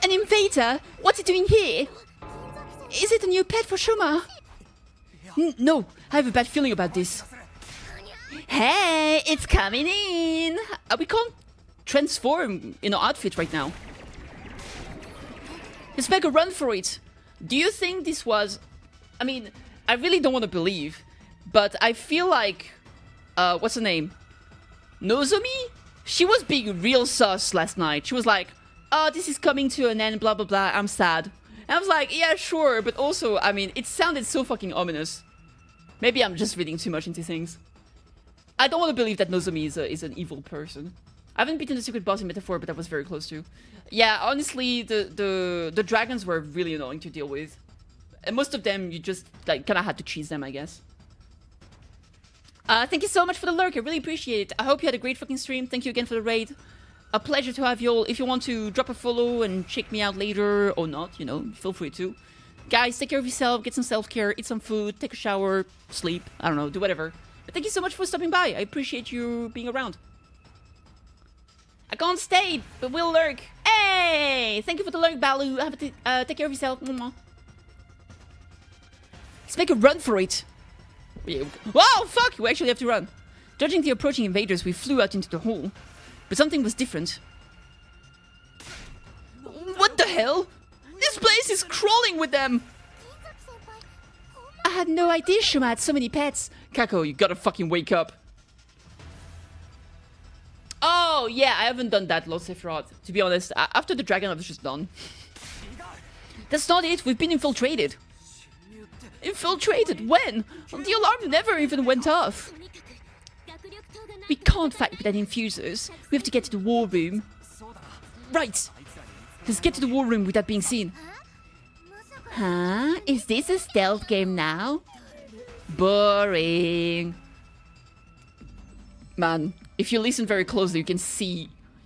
An invader? What's it doing here? Is it a new pet for Shuma? No, I have a bad feeling about this. Hey, it's coming in. We can't transform in our outfit right now. Let's make a run for it. Do you think this was... I mean, I really don't want to believe, but I feel like... what's her name? Nozomi? She was being real sus last night. She was like, oh, this is coming to an end, blah, blah, blah, I'm sad. And I was like, yeah, sure, but also, I mean, it sounded so fucking ominous. Maybe I'm just reading too much into things. I don't want to believe that Nozomi is an evil person. I haven't beaten the secret boss in Metaphor, but that was very close to. Yeah, honestly, the dragons were really annoying to deal with. And most of them, you just, like, kind of had to cheese them, I guess. Thank you so much for the lurk. I really appreciate it. I hope you had a great fucking stream. Thank you again for the raid. A pleasure to have you all. If you want to drop a follow and check me out later or not, you know, feel free to. Guys, take care of yourself. Get some self-care. Eat some food. Take a shower. Sleep. I don't know. Do whatever. But thank you so much for stopping by. I appreciate you being around. I can't stay, but we'll lurk. Hey! Thank you for the lurk, Balu. Take care of yourself. Let's make a run for it. Whoa, fuck! We actually have to run. Judging the approaching invaders, we flew out into the hall. But something was different. What the hell? This place is crawling with them! I had no idea Shuma had so many pets. Kako, you gotta fucking wake up. Oh, yeah, I haven't done that, Lord Sephiroth. To be honest, after the dragon, I was just done. That's not it, we've been infiltrated. Infiltrated? When? The alarm never even went off. We can't fight with that infusers. We have to get to the war room. Right. Let's get to the war room without being seen. Huh? Is this a stealth game now? Boring. Man, if you listen very closely,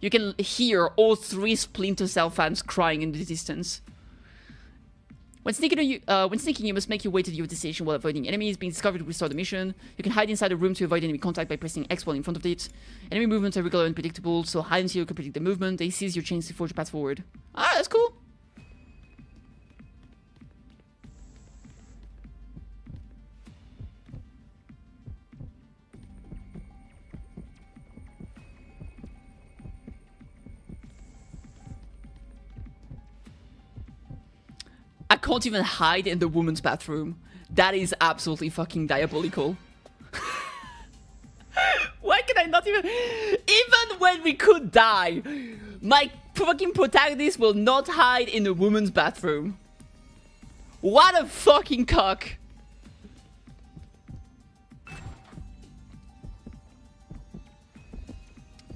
you can hear all 3 Splinter Cell fans crying in the distance. When sneaking, you must make your way to your destination while avoiding enemies. Being discovered will restart the mission. You can hide inside a room to avoid enemy contact by pressing X while in front of it. Enemy movements are regular and predictable, so hide until you can predict the movement. They seize your chance to forge a path forward. Ah, that's cool. I can't even hide in the woman's bathroom. That is absolutely fucking diabolical. Why can I not even... Even when we could die, my fucking protagonist will not hide in a woman's bathroom. What a fucking cock.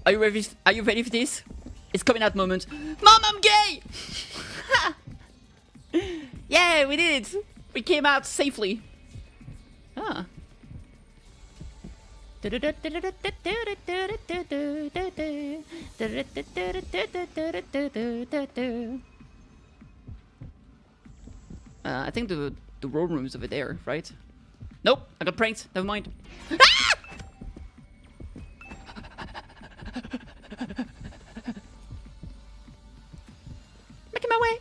Are you ready for this? It's coming out moment. Mom, I'm gay! Yeah, we did it! We came out safely. Ah. I think the war room is over there, right? Nope, I got pranked. Never mind. Ah! Making my way.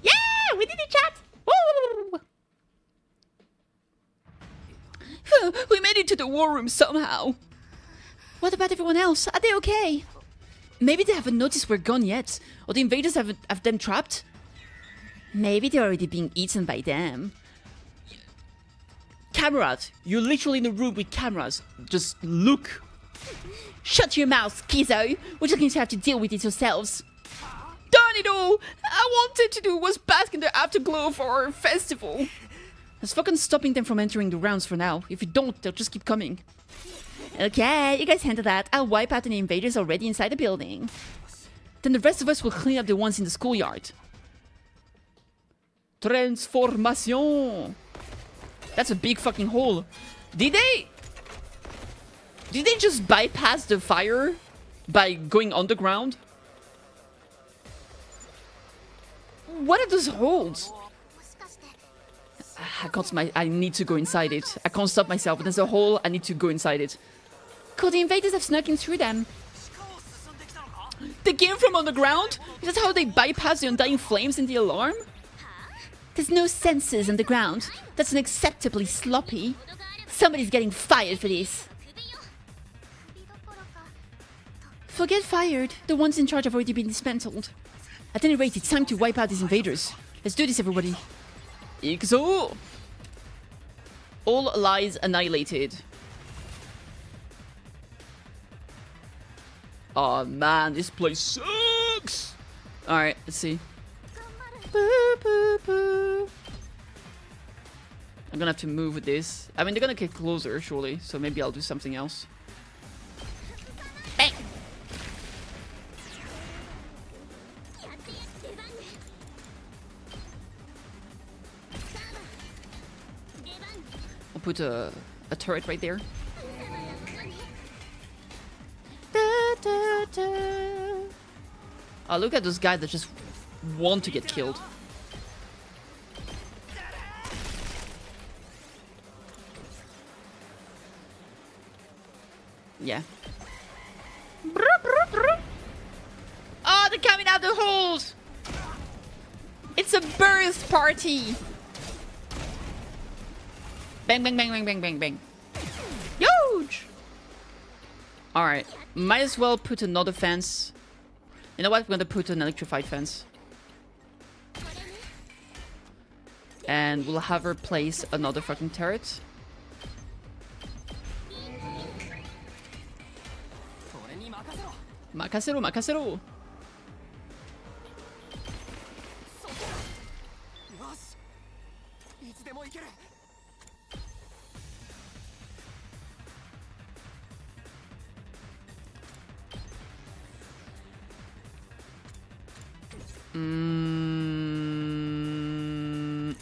Yeah, we did it, chat. Woo! We made it to the war room somehow. What about everyone else? Are they okay? Maybe they haven't noticed we're gone yet, or the invaders have them trapped. Maybe they're already being eaten by them. Cameras, you're literally in a room with cameras. Just look. Shut your mouth, Kizo. We're just going to have to deal with it yourselves. Darn it all! I wanted to do was bask in the afterglow of our festival. That's fucking stopping them from entering the rounds for now. If you don't, they'll just keep coming. Okay, you guys handle that. I'll wipe out any invaders already inside the building. Then the rest of us will clean up the ones in the schoolyard. Transformation! That's a big fucking hole. Did they just bypass the fire by going underground? What are those holes? I need to go inside it. I can't stop myself. There's a hole. I need to go inside it. Cool, the invaders have snuck in through them. They came from underground? Is that how they bypass the undying flames in the alarm? There's no sensors underground. That's unacceptably sloppy. Somebody's getting fired for this. Forget fired. The ones in charge have already been dismantled. At any rate, it's time to wipe out these invaders. Let's do this, everybody. Ixo! All lies annihilated. Oh man, this place sucks! Alright, let's see. Boo, boo, boo. I'm gonna have to move with this. I mean, they're gonna get closer, surely. So maybe I'll do something else. Bang! I'll put a turret right there. Oh, look at those guys that just want to get killed. Yeah. Oh, they're coming out the holes! It's a burst party! Bang, bang, bang, bang, bang, bang, bang. Huge! Alright. Might as well put another fence. You know what? We're gonna put an electrified fence. And we'll have her place another fucking turret. Makasero, makasero!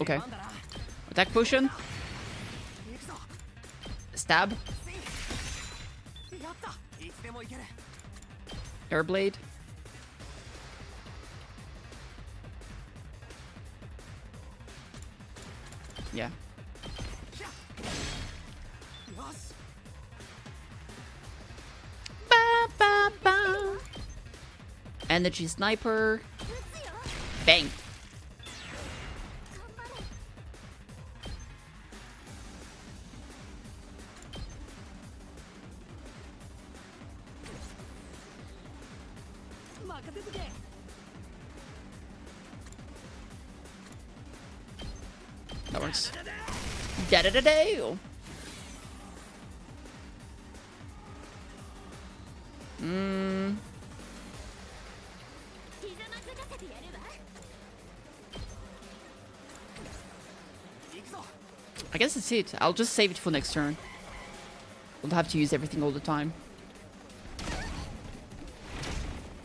Okay. Attack potion. Stab. Airblade. Yeah. Ba, ba, ba. Energy sniper. Bang. That works. Da-da-da-da. I guess that's it. I'll just save it for next turn. Don't have to use everything all the time.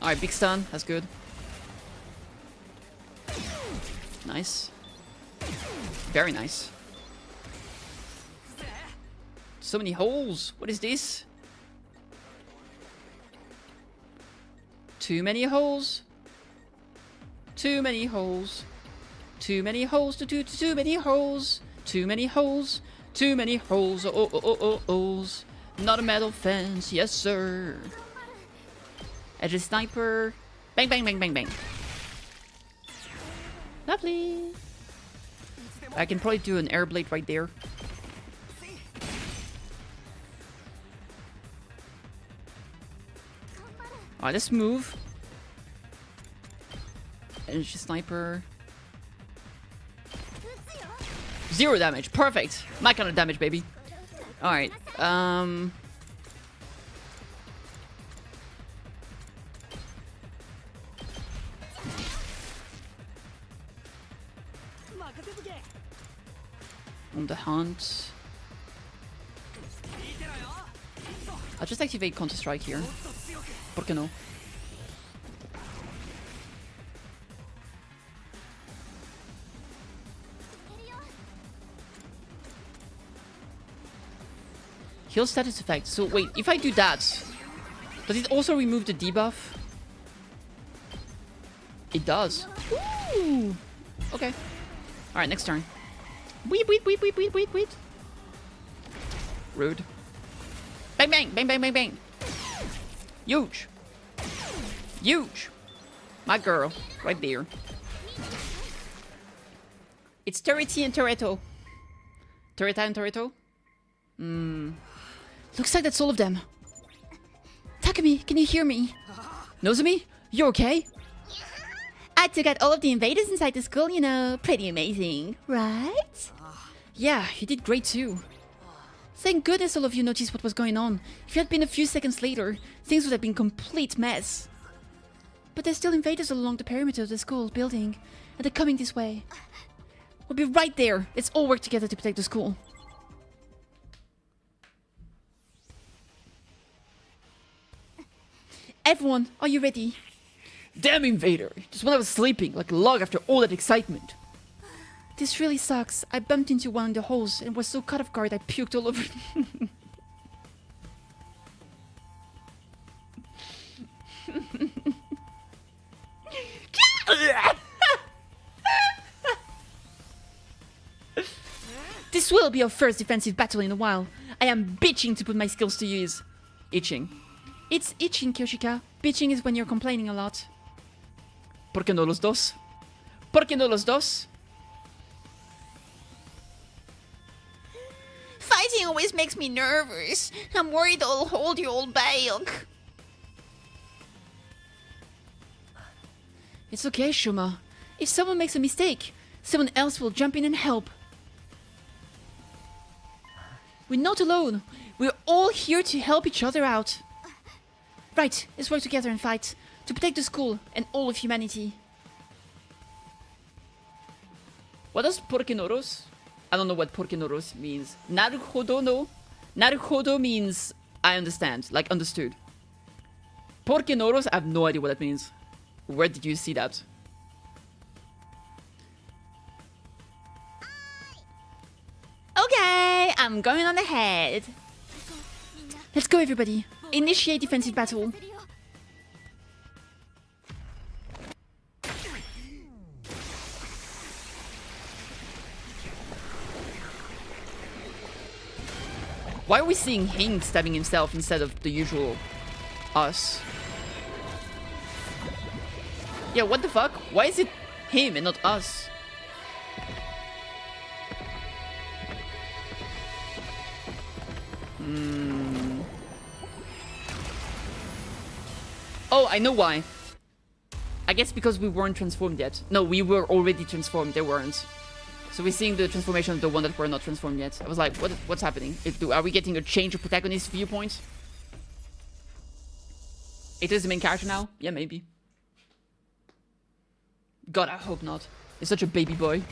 Alright, big stun. That's good. Nice. Very nice. So many holes. What is this? Too many holes. Too many holes. Too many holes. Too many holes. Too many holes. Too many holes. Ohs. Not a metal fence. Yes, sir. Edge sniper. Bang, bang, bang, bang, bang. Lovely. I can probably do an air blade right there. Alright, let's move. Energy sniper. 0 damage. Perfect. My kind of damage, baby. Alright. On the hunt. I'll just activate Counter Strike here. ¿Por qué no? Heal status effect. So wait, if I do that, does it also remove the debuff? It does. Ooh. Okay. Alright, next turn. Wait. Rude. Bang, bang, bang, bang, bang, bang. Huge. Huge. My girl. Right there. It's Turretty and Toretto. Turretta and Toretto? Looks like that's all of them. Takumi, can you hear me? Nozomi, you okay? I took out all of the invaders inside the school, you know. Pretty amazing, right? Yeah, you did great too. Thank goodness all of you noticed what was going on. If you had been a few seconds later, things would have been complete mess. But there's still invaders all along the perimeter of the school building, and they're coming this way. We'll be right there. Let's all work together to protect the school. Everyone, are you ready? Damn invader! Just when I was sleeping, like a log after all that excitement. This really sucks. I bumped into one in the halls and was so caught off guard I puked all over. This will be our first defensive battle in a while. I am bitching to put my skills to use. Itching. It's itching, Kyoshika. Bitching is when you're complaining a lot. ¿Por qué no los dos? ¿Por qué no los dos? Fighting always makes me nervous. I'm worried I'll hold you all back. It's okay, Shuma. If someone makes a mistake, someone else will jump in and help. We're not alone. We're all here to help each other out. Right, let's work together and fight. To protect the school and all of humanity. What does porquenoros? I don't know what porquenoros means. Naruhodo no. Naruhodo means I understand, like understood. Porquenoros, I have no idea what that means. Where did you see that? Okay, I'm going on ahead. Let's go, everybody. Initiate defensive battle. Why are we seeing him stabbing himself instead of the usual us? Yeah, what the fuck? Why is it him and not us? Oh, I know why. I guess because we weren't transformed yet. No, we were already transformed. They weren't. So we're seeing the transformation of the one that were not transformed yet. I was like, what's happening? Are we getting a change of protagonist viewpoint? It is the main character now? Yeah, maybe. God, I hope not. He's such a baby boy.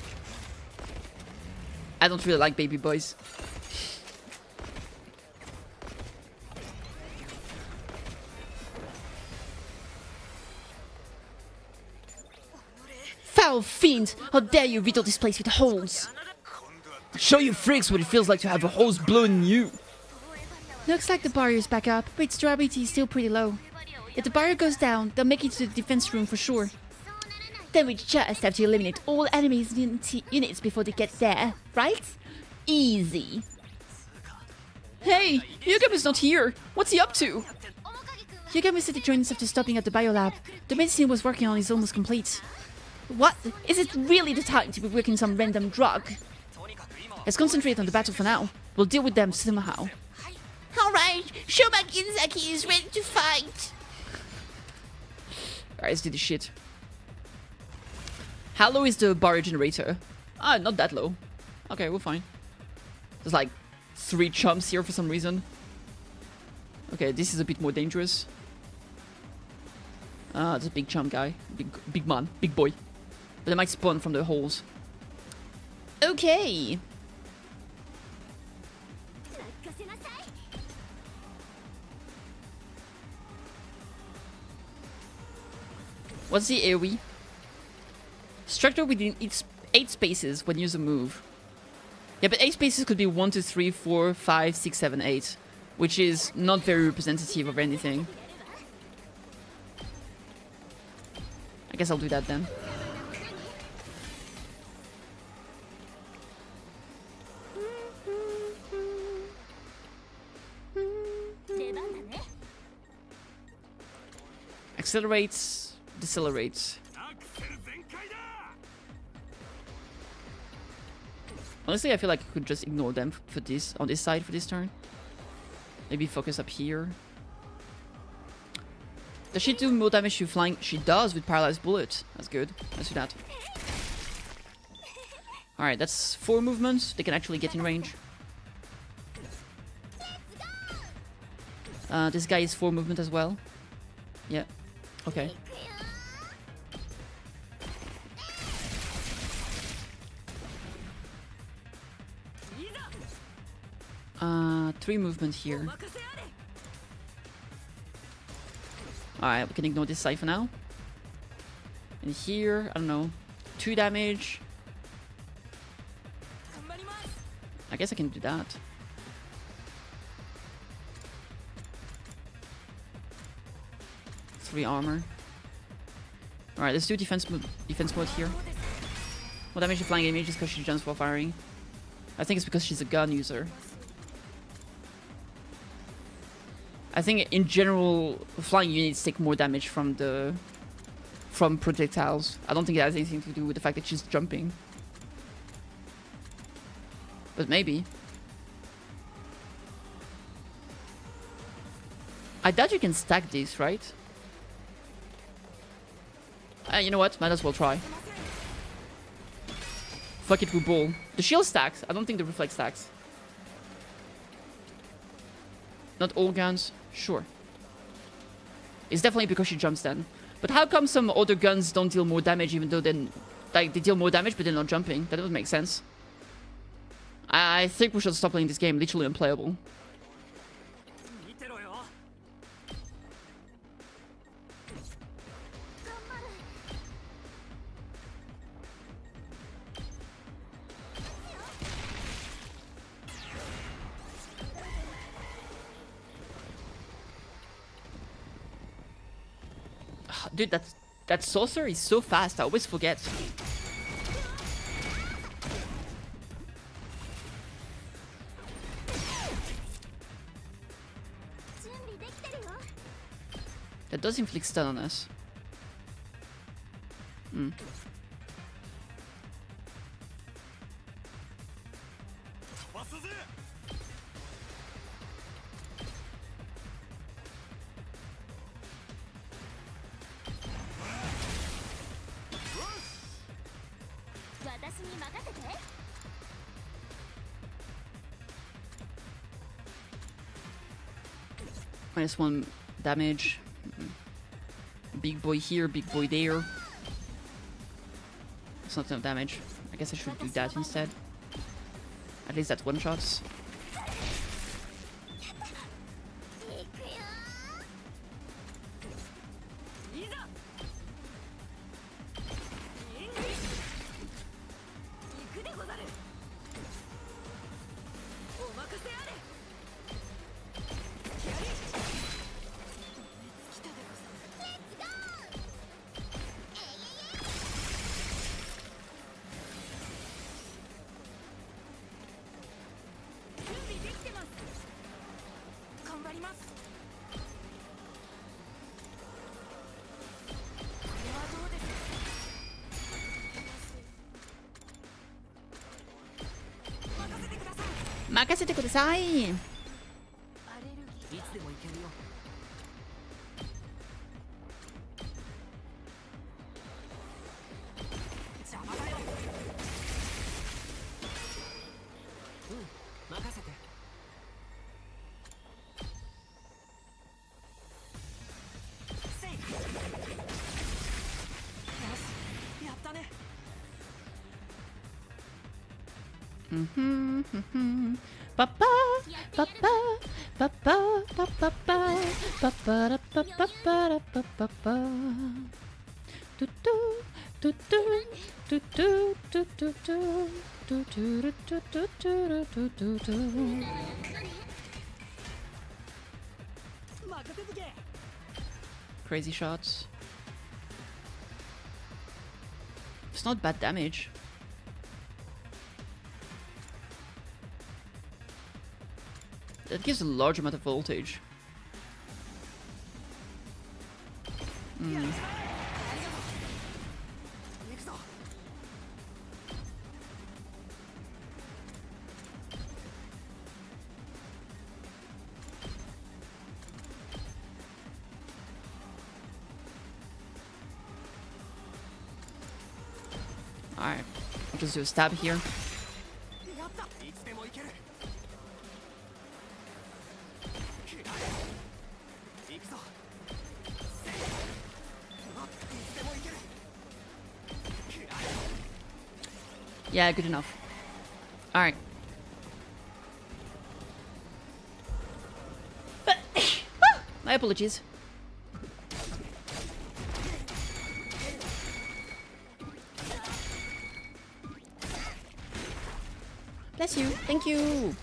I don't really like baby boys. Foul fiend! How dare you riddle this place with holes! Show you freaks what it feels like to have a hose blown in you. Looks like the barrier's back up, but its durability is still pretty low. If the barrier goes down, they'll make it to the defense room for sure. Then we just have to eliminate all enemies units before they get there, right? Easy. Hey, Yugami's not here. What's he up to? Yugami said to join us after stopping at the biolab. The medicine he was working on is almost complete. What? Is it really the time to be working some random drug? Let's concentrate on the battle for now. We'll deal with them somehow. Alright, Shoma Ginzaki is ready to fight. Alright, let's do this shit. How low is the barrier generator? Ah, not that low. Okay, we're fine. There's like 3 chumps here for some reason. Okay, this is a bit more dangerous. Ah, it's a big chump guy. Big man. Big boy. But they might spawn from the holes. Okay. What's the AoE? Structure within 8 spaces when you use a move. Yeah, but 8 spaces could be 1, 2, 3, 4, 5, 6, 7, 8. Which is not very representative of anything. I guess I'll do that then. Accelerates, decelerates. Honestly, I feel like I could just ignore them for this on this side for this turn. Maybe focus up here. Does she do more damage to flying? She does with Paralyzed Bullet. That's good. Let's do that. Alright, that's 4 movements. They can actually get in range. This guy is 4 movement as well. Yeah. Okay. 3 movement here. Alright, we can ignore this side for now. And here, I don't know, 2 damage. I guess I can do that. Three armor. Alright, let's do defense mode here. More damage to flying images because she jumps while firing. I think it's because she's a gun user. I think in general, flying units take more damage from projectiles. I don't think it has anything to do with the fact that she's jumping. But maybe. I doubt you can stack these, right? You know what? Might as well try. Fuck it, we ball. The shield stacks. I don't think the reflex stacks. Not all guns? Sure. It's definitely because she jumps then. But how come some other guns don't deal more damage even though they deal more damage but they're not jumping? That doesn't make sense. I think we should stop playing this game. Literally unplayable. Dude, that saucer is so fast. I always forget. That does inflict stun on us. -1 damage. Big boy here, big boy there. It's not enough damage. I guess I should do that instead. At least that's one shots. Makasete kudasai! Papa, papa, papa, papa, papa, papa, papa, do do do do do do do do do do do do do. Crazy shots. It's not bad damage. That gives a large amount of voltage. Alright, I'll just do a stab here. Yeah, good enough. Alright. My apologies. Bless you. Thank you.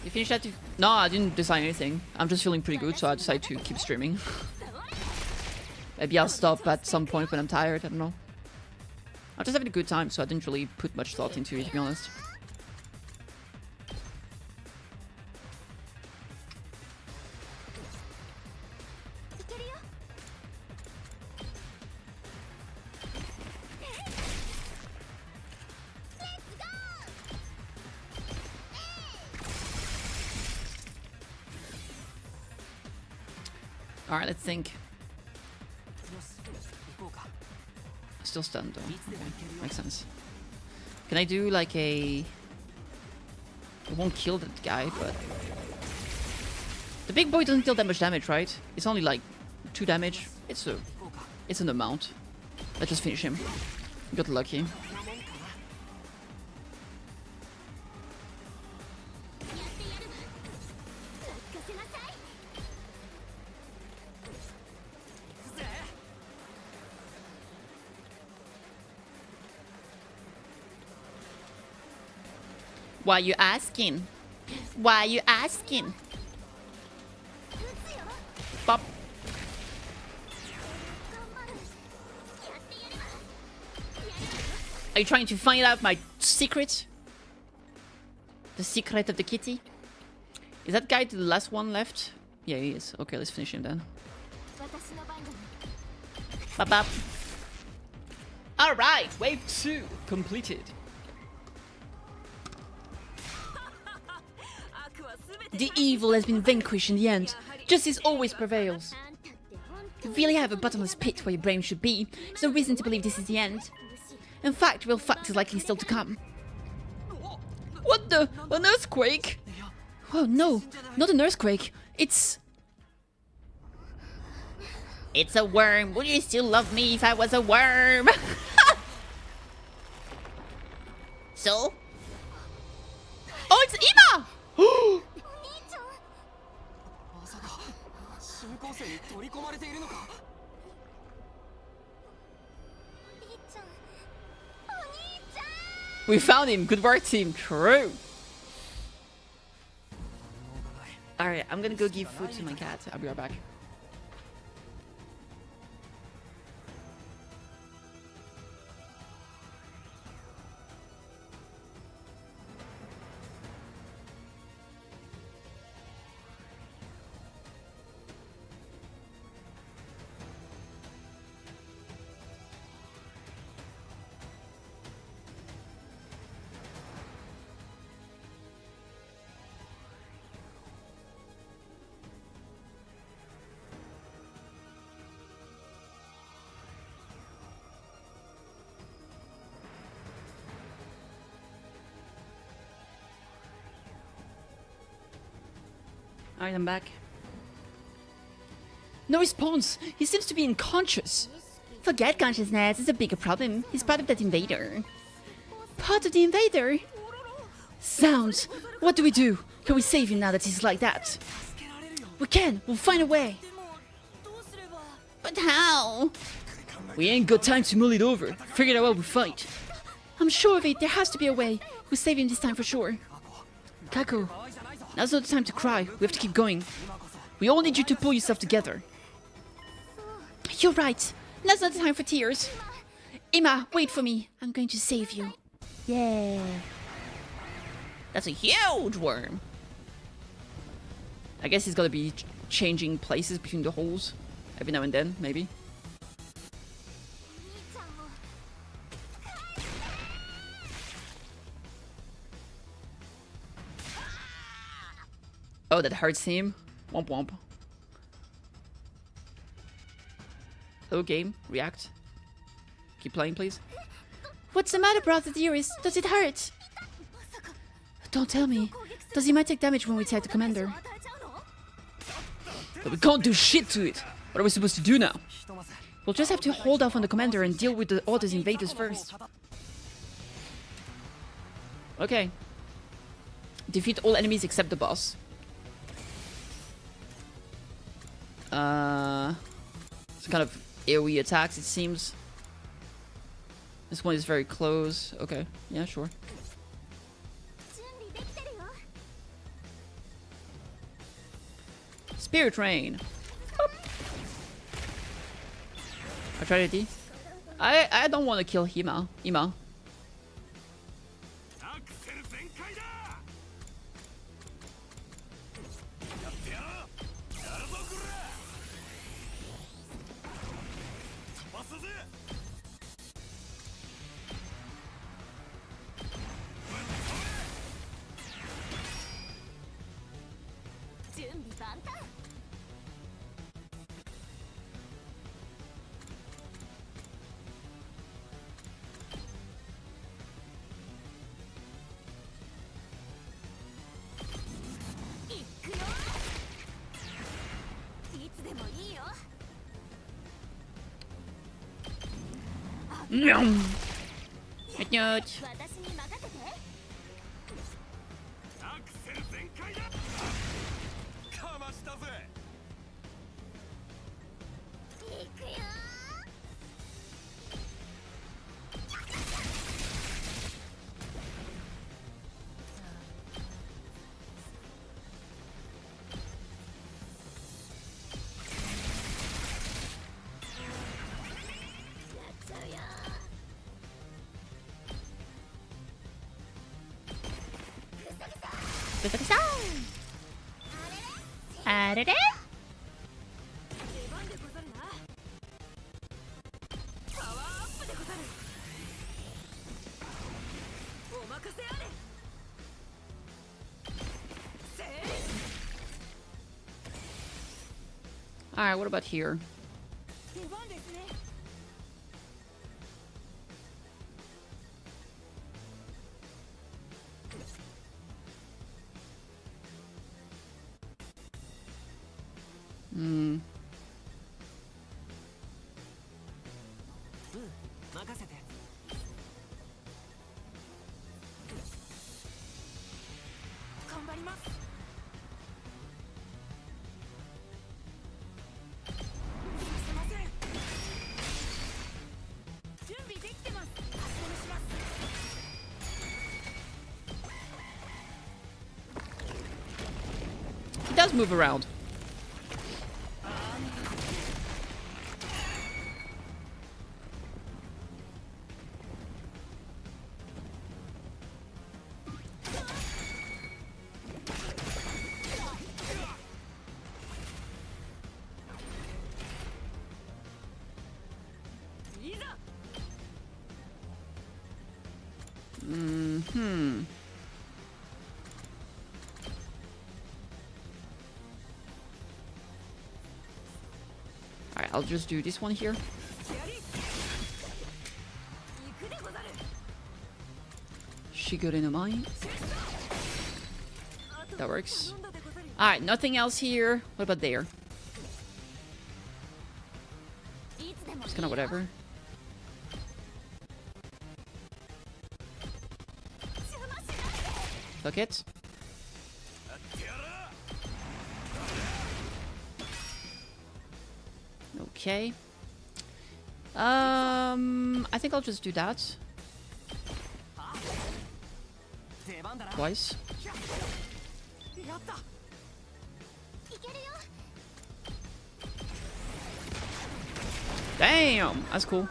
You finished that? No, I didn't decide anything. I'm just feeling pretty good, so I decided to keep streaming. Maybe I'll stop at some point when I'm tired, I don't know. I'm just having a good time, so I didn't really put much thought into it, to be honest. Alright, let's think. Still stunned though. Okay, makes sense. Can I do like a... It won't kill that guy, but... The big boy doesn't deal that much damage, right? It's only like 2 damage. It's an amount. Let's just finish him. Got lucky. Why you asking? Why you asking? Bop. Are you trying to find out my secret? The secret of the kitty? Is that guy the last one left? Yeah, he is. Okay, let's finish him then. Bop bop. Alright, wave 2 completed. The evil has been vanquished in the end. Justice always prevails. You really have a bottomless pit where your brain should be. There's no reason to believe this is the end. In fact, real fact is likely still to come. What the? An earthquake? Oh no, not an earthquake. It's a worm. Would you still love me if I was a worm? So? Oh, it's Ima! We found him. Good work, team. True. Alright, I'm gonna go give food to my cat. I'll be right back. Alright, I'm back. No response. He seems to be unconscious. Forget consciousness. It's a bigger problem. He's part of that invader. Part of the invader? Sounds. What do we do? Can we save him now that he's like that? We can. We'll find a way. But how? We ain't got time to mull it over. Figure out how we fight. I'm sure of it. There has to be a way. We'll save him this time for sure. Kako. Now's not the time to cry. We have to keep going. We all need you to pull yourself together. You're right. Now's not the time for tears. Ima, wait for me. I'm going to save you. Yeah. That's a huge worm. I guess he's got to be changing places between the holes every now and then, maybe. Oh, that hurts him. Womp womp. Hello, game. React. Keep playing, please. What's the matter, brother dearest? Does it hurt? Don't tell me. Does he might take damage when we attack the commander? But we can't do shit to it. What are we supposed to do now? We'll just have to hold off on the commander and deal with the other invaders first. Okay. Defeat all enemies except the boss. It's kind of AoE attacks, it seems. This one is very close. Okay, yeah, sure. Spirit Rain. I tried it. I don't want to kill Ima. Alright, what about here? It does move around. Alright, I'll just do this one here. Nekomimi. That works. Alright, nothing else here. What about there? It's kinda whatever. Fuck it. Okay. I think I'll just do that. Twice. Damn! That's cool.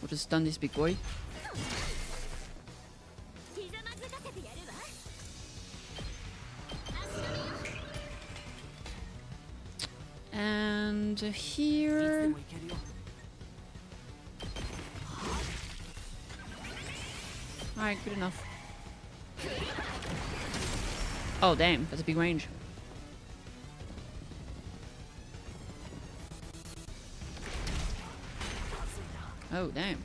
We'll just stun this big boy. And here... Alright, good enough. Oh, damn. That's a big range. Oh, damn.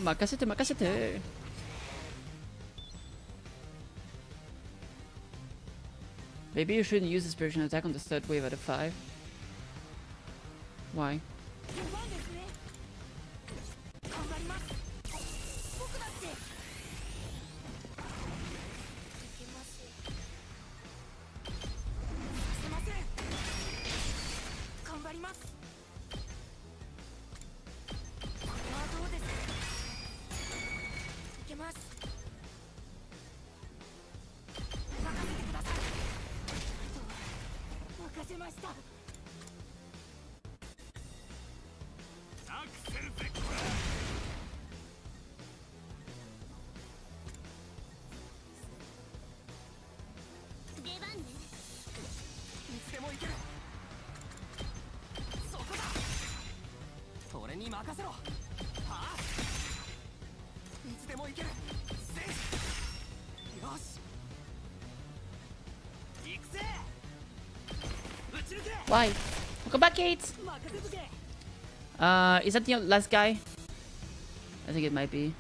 Makasete, makasete. Maybe you shouldn't use the spiritual attack on the third wave out of 5. Why? Why? Welcome back, Kate! Is that the last guy? I think it might be.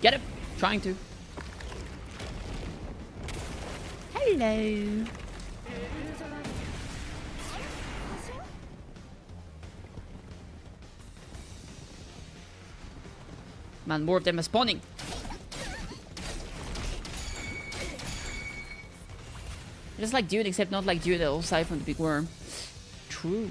Get him! Trying to. Hello! Man, more of them are spawning. Just like Dude, except not like Dude aside from the big worm. True.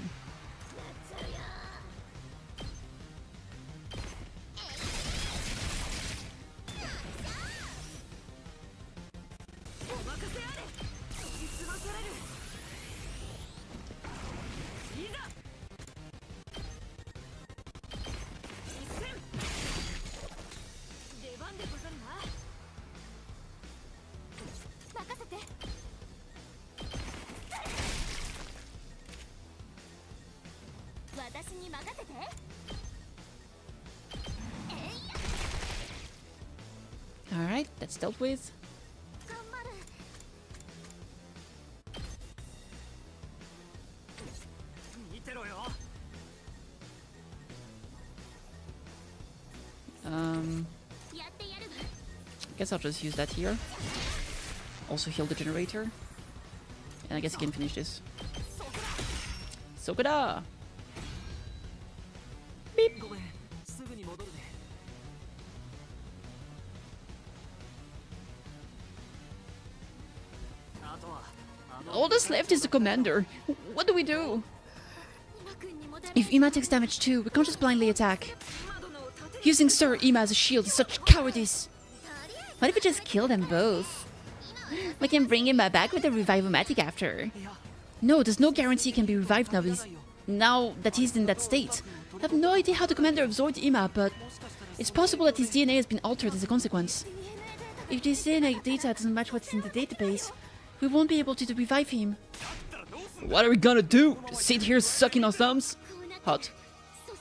Alright, that's dealt with. Guess I'll just use that here. Also heal the generator. And I guess I can finish this. Sokada! Beep! All that's left is the commander. What do we do? If Ima takes damage too, we can't just blindly attack. Using Sir Ima as a shield is such cowardice. What if we just kill them both? We can bring him back with a revive-o-matic after. No, there's no guarantee he can be revived now that he's in that state. I have no idea how the commander absorbed Ima, but it's possible that his DNA has been altered as a consequence. If this DNA data doesn't match what's in the database, we won't be able to revive him. What are we gonna do? Just sit here sucking our thumbs? Hot.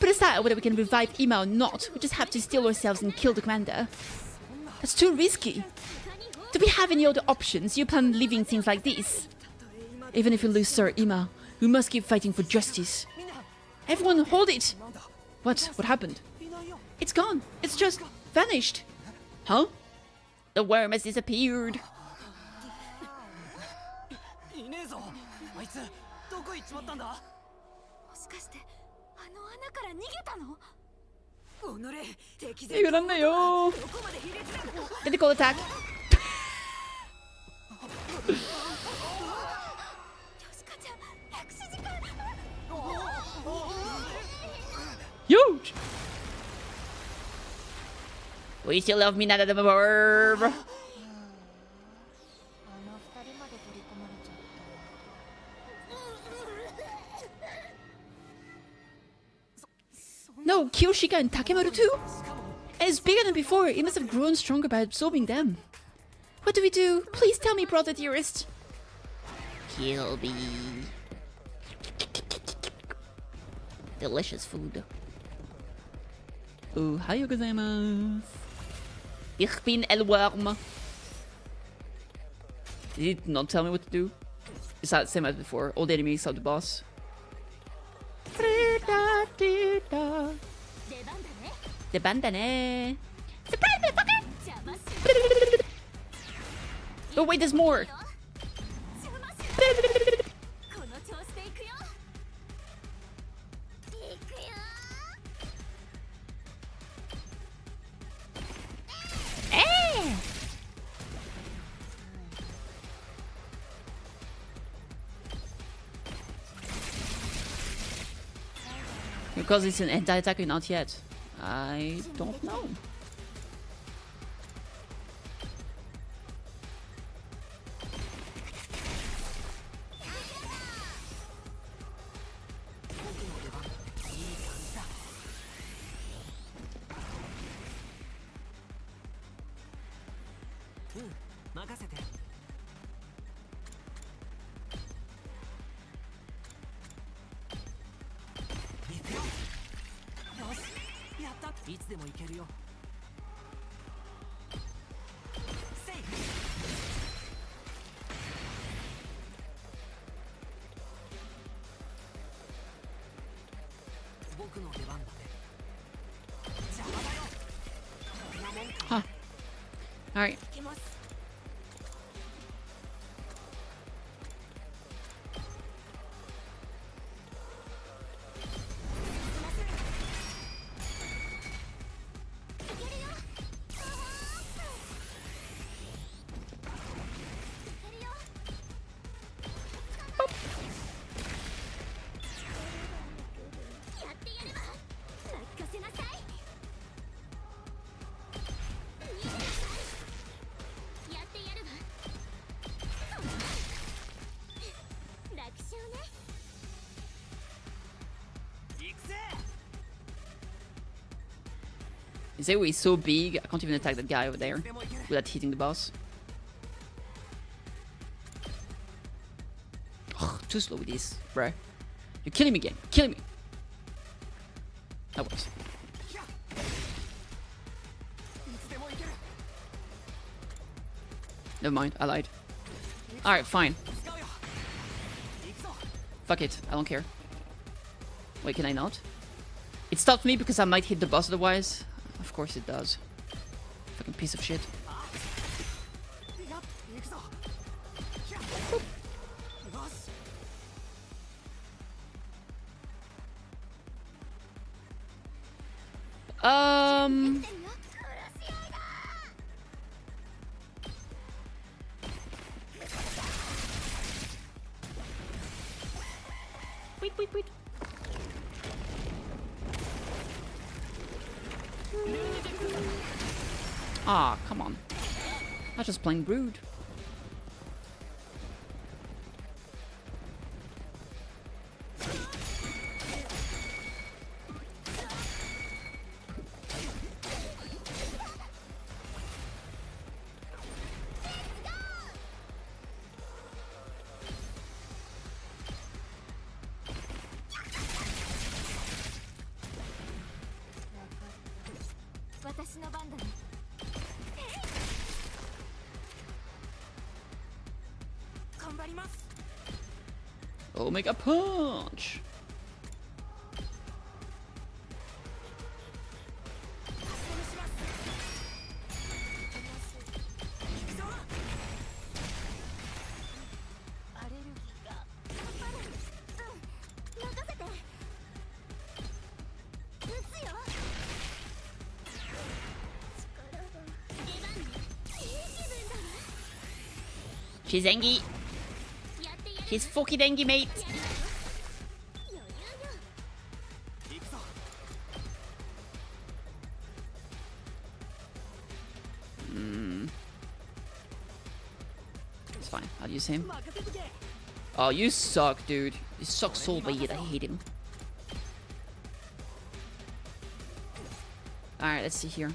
Put aside whether we can revive Ima or not, we just have to steal ourselves and kill the commander. That's too risky. Do we have any other options? You plan on leaving things like this? Even if we lose Sir Ima, we must keep fighting for justice. Everyone hold it! What? What happened? It's gone. It's just vanished. Huh? The worm has disappeared. 이거란데요. Critical attack. Huge. We still love me not at the verb. No, Kyoshika and Takemaru too? And it's bigger than before. It must have grown stronger by absorbing them. What do we do? Please tell me, brother dearest. Kill me. Delicious food. Ohayou gozaimasu. Ich bin El Worm. Did it not tell me what to do? It's the same as before. All the enemies are the boss. The bandana. Surprise, motherfucker! Oh wait, there's more. Because it's an anti-attacker, not yet. I don't know. Huh. Alright. Is it way so big? I can't even attack that guy over there without hitting the boss. Ugh, too slow with this, bruh. You're killing me again. Killing me. That works. Never mind, I lied. Alright, fine. Fuck it, I don't care. Wait, can I not? It stopped me because I might hit the boss otherwise. Of course it does. Fucking piece of shit. Wait. Ah, come on. I was just playing rude. Omega punch. She's angry. She's fucking angry, mate. It's fine. I'll use him. Oh, you suck, dude. You suck so bad. I hate him. Alright, let's see here.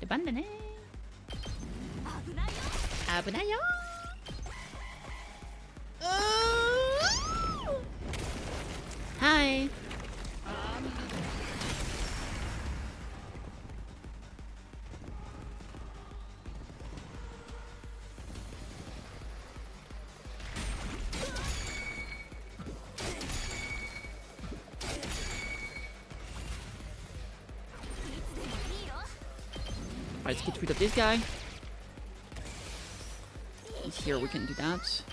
The bandana. Abunayo. Hi. Let's get rid of this guy. And here we can do that.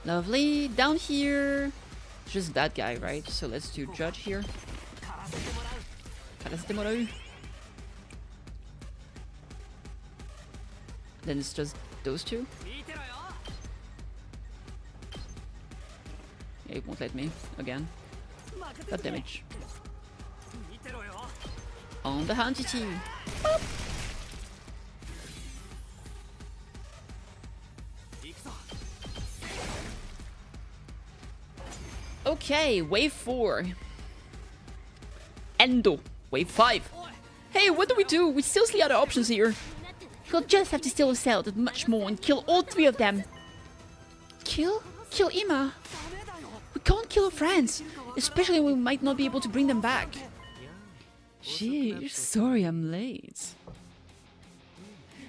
Lovely. Down here, just that guy, right? So let's do judge here. Then it's just those two. Yeah, it won't let me again. That damage. On the Huntity. Okay, wave 4. Endo. Wave 5. Hey, what do we do? We still see other options here. We'll just have to steal a cell that much more and kill all 3 of them. Kill? Kill Ima? We can't kill our friends, especially when we might not be able to bring them back. Sheesh, sorry I'm late.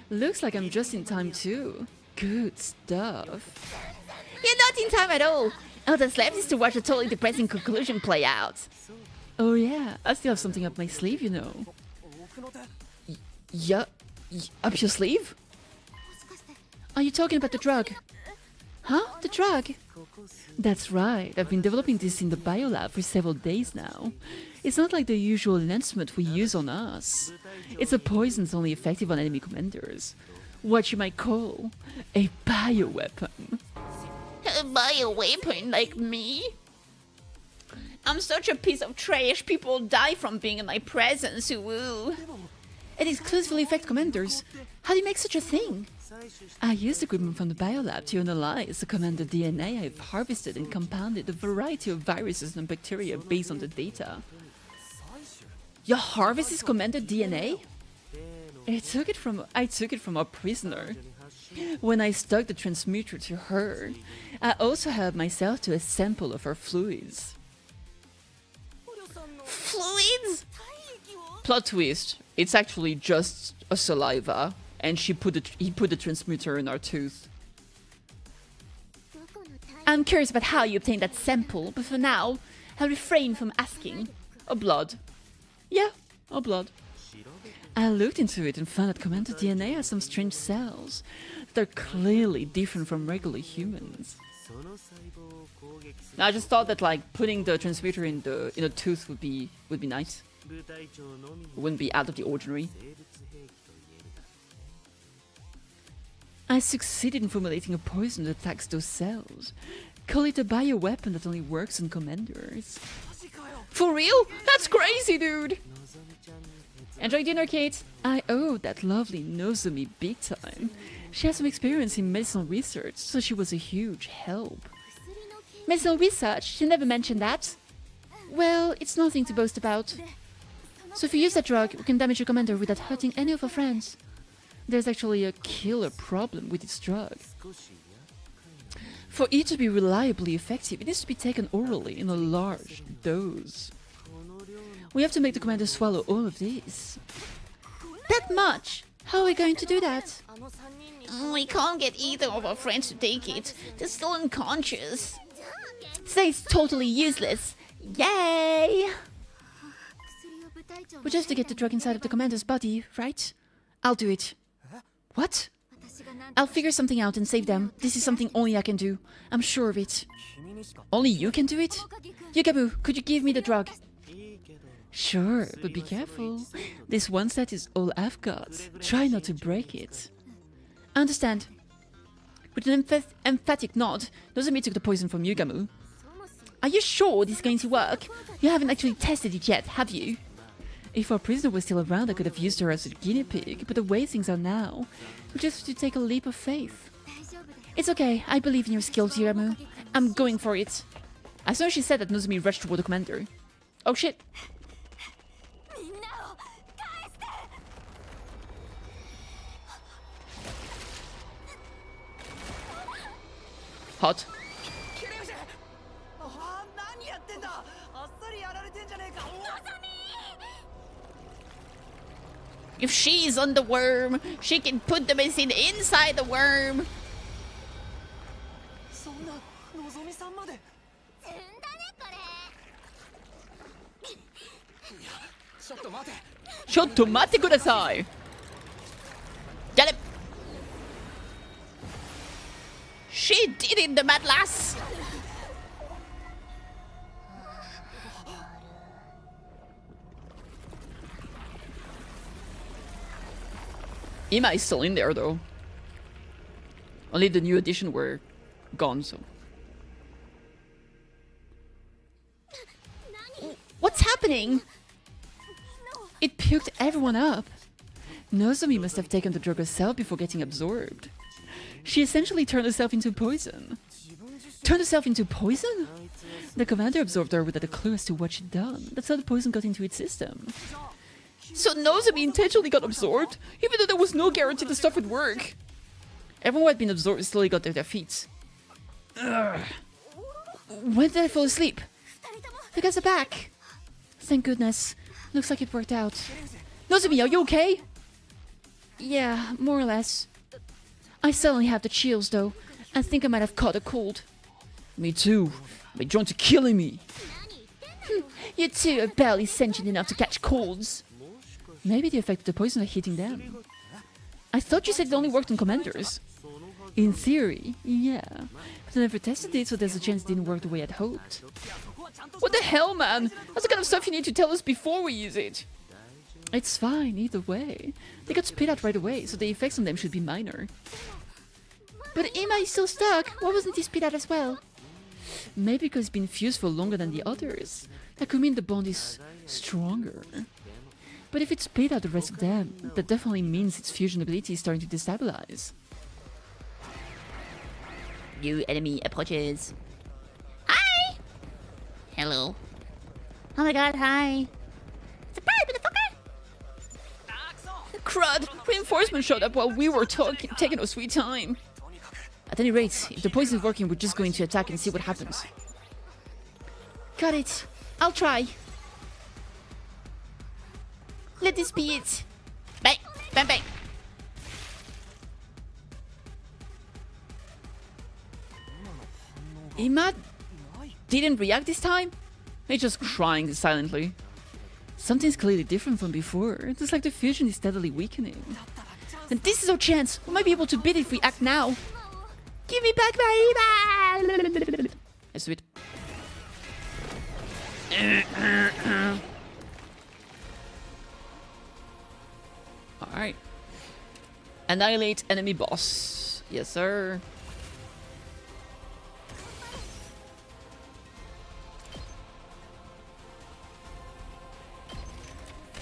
Looks like I'm just in time too. Good stuff. You're not in time at all. All that's left is to watch a totally depressing conclusion play out. Oh yeah, I still have something up my sleeve, you know. Yeah, up your sleeve? Are you talking about the drug? Huh? The drug? That's right, I've been developing this in the biolab for several days now. It's not like the usual enhancement we use on us. It's a poison that's only effective on enemy commanders. What you might call a bioweapon. A bioweapon like me? I'm such a piece of trash, people die from being in my presence, woo. It exclusively affects commanders. How do you make such a thing? I used equipment from the biolab to analyze the commander DNA I've harvested and compounded a variety of viruses and bacteria based on the data. Your harvest is commander DNA? I took it from a prisoner. When I stuck the transmuter to her, I also helped myself to a sample of her fluids. Fluids? Plot twist. It's actually just a saliva, and he put the transmuter in our tooth. I'm curious about how you obtained that sample, but for now, I'll refrain from asking. A blood. Yeah, a blood. I looked into it and found that Commander DNA has some strange cells that are clearly different from regular humans. I just thought that like putting the transmuter in a tooth would be nice. It wouldn't be out of the ordinary. I succeeded in formulating a poison that attacks those cells. Call it a bioweapon that only works on commanders. For real? That's crazy, dude! Enjoy dinner, Kate! I owe that lovely Nozomi big time. She has some experience in medicinal research, so she was a huge help. Medicinal research? She never mentioned that. Well, it's nothing to boast about. So if you use that drug, we can damage your commander without hurting any of our friends. There's actually a killer problem with this drug. For it to be reliably effective, it needs to be taken orally in a large dose. We have to make the commander swallow all of this. That much? How are we going to do that? We can't get either of our friends to take it. They're still unconscious. So it's totally useless. Yay! We just have to get the drug inside of the commander's body, right? I'll do it. What? I'll figure something out and save them. This is something only I can do. I'm sure of it. Only you can do it? Yugabu, could you give me the drug? Sure, but be careful. This one set is all I've got. Try not to break it. I understand. With an emphatic nod, Nozomi took the poison from Yugamu. Are you sure this is going to work? You haven't actually tested it yet, have you? If our prisoner was still around, I could have used her as a guinea pig, but the way things are now, we just have to take a leap of faith. It's okay, I believe in your skills, Yugamu. I'm going for it. As soon as she said that, Nozomi rushed toward the commander. Oh shit! Hot. If she's on the worm, she can put the medicine inside the worm. Chotto mate kudasai! Get him! She did it, the mad lass! Ima is still in there though. Only the new edition were gone, so. What's happening? It puked everyone up. Nozomi must have taken the drug herself before getting absorbed. She essentially turned herself into poison. Turned herself into poison? The commander absorbed her without a clue as to what she'd done. That's how the poison got into its system. So Nozomi intentionally got absorbed, even though there was no guarantee the stuff would work. Everyone who had been absorbed slowly got to their feet. Ugh. When did I fall asleep? The guys are back. Thank goodness. Looks like it worked out. Nozomi, are you okay? Yeah, more or less. I suddenly have the chills though. I think I might have caught a cold. Me too. My joints are killing me. You two are barely sentient enough to catch colds. Maybe the effect of the poison are hitting them. I thought you said it only worked on commanders. In theory, yeah. But I never tested it, so there's a chance it didn't work the way I'd hoped. What the hell, man? That's the kind of stuff you need to tell us before we use it. It's fine, either way. They got spit out right away, so the effects on them should be minor. But Ima is still stuck. Why wasn't he spit out as well? Maybe because it's been fused for longer than the others. That could mean the bond is stronger. But if it spit out the rest of them, that definitely means its fusion ability is starting to destabilize. New enemy approaches. Hi! Hello. Oh my god, hi. Surprise, motherfucker! Crud! Reinforcements showed up while we were taking our sweet time. At any rate, if the poison is working, we're just going to attack and see what happens. Got it. I'll try. Let this be it. Bang! Bang, bang! Ima didn't react this time? He's just crying silently. Something's clearly different from before. It's like the fusion is steadily weakening. And this is our chance. We might be able to beat it if we act now. Give me back my Ima! That's sweet. Alright. Annihilate enemy boss. Yes, sir.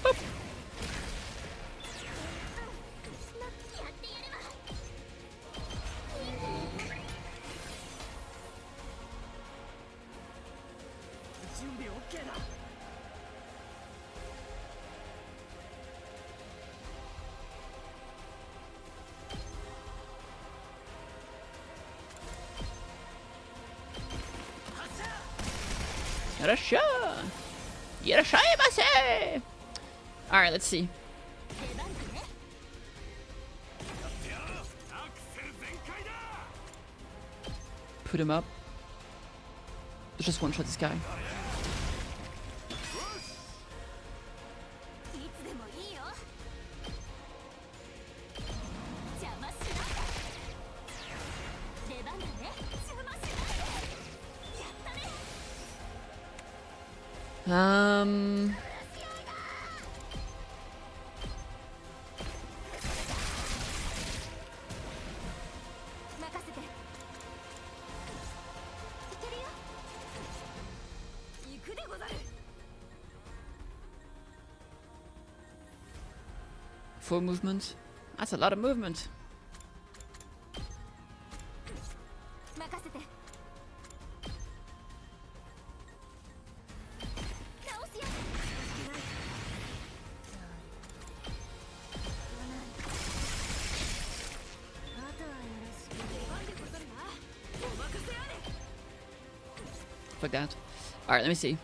Boop. Yarasha! Yarashaimase! Alright, let's see. Put him up. Let's just one-shot this guy. Full movement. That's a lot of movement. Like that. Alright, let me see.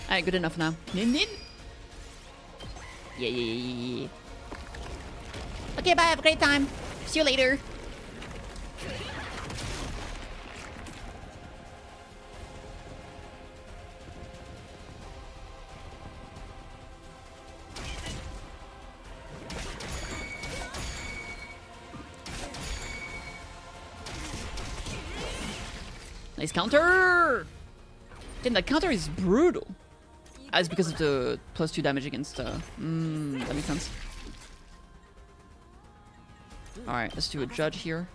Alright, good enough now. Nin nin. Yeah. Okay, bye. Have a great time. See you later. Nice counter! Damn, that counter is brutal. It's because of the +2 damage against... that makes sense. Alright, let's do a judge here.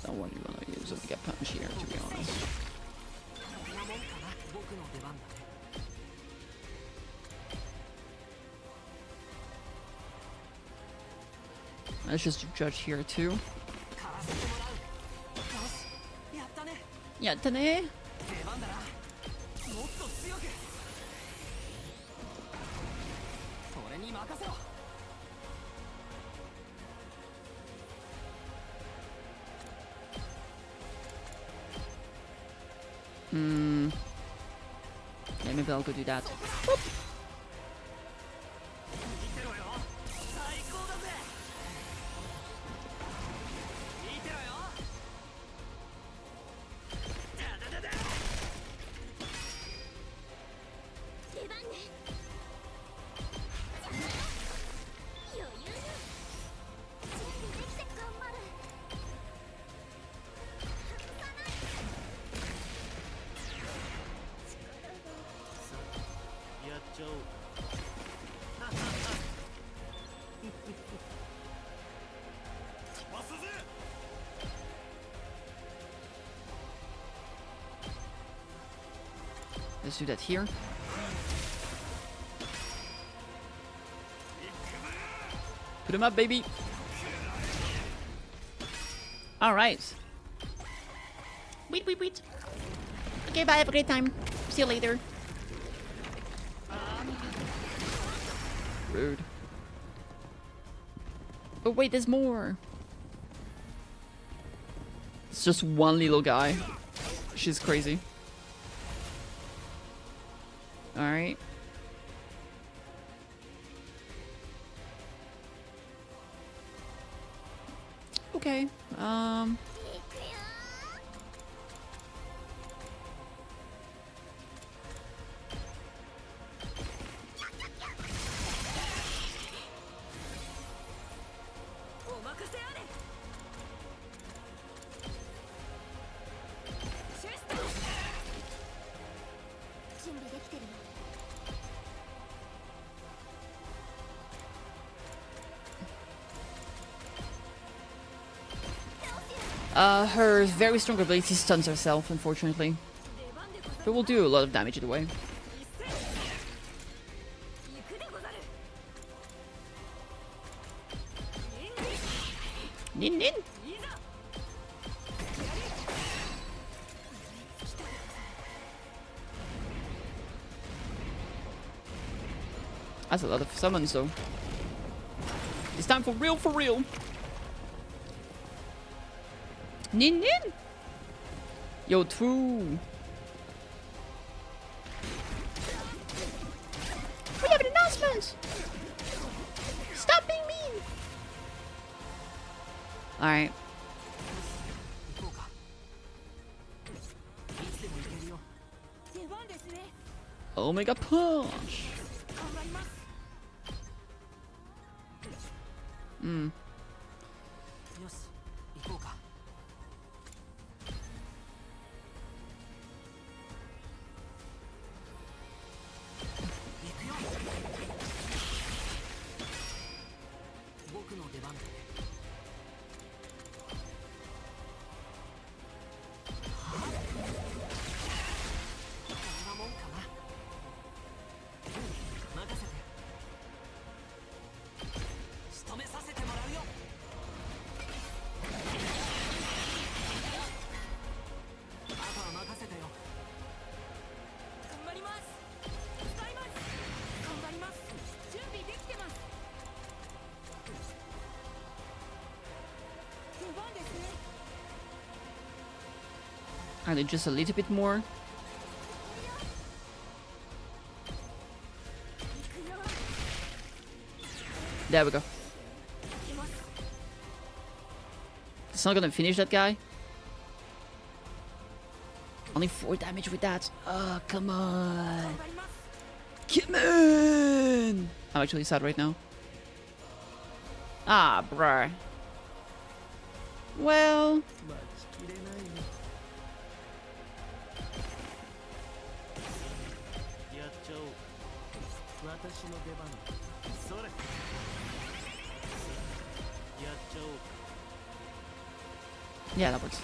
Don't really want to use a get punch here, to be honest. Let's just do judge here too. Yeah, tane. Yeah, maybe I'll go do that. Whoop. Let's do that here. Put him up, baby. All right. Wait. Okay, bye. Have a great time. See you later. Rude. Oh wait, there's more. It's just one little guy. She's crazy. Alright. Okay. Her very strong ability stuns herself, unfortunately. But will do a lot of damage either way. Nin nin! That's a lot of summons though. It's time for real. Nin nin! Yo, true. We have an announcement! Stop being mean! Alright. Omega punch! I need just a little bit more. There we go. It's not gonna finish that guy. Only 4 damage with that. Oh, come on. Come on! I'm actually sad right now. Ah, bruh. Well... yeah, that works.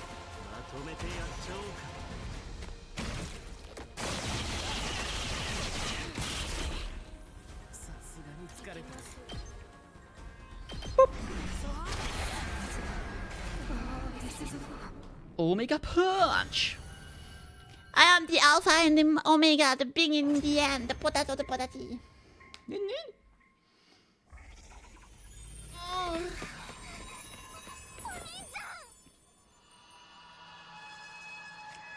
Omega Punch! I am the Alpha and the Omega, the big in the end, the potato, the Plottitty.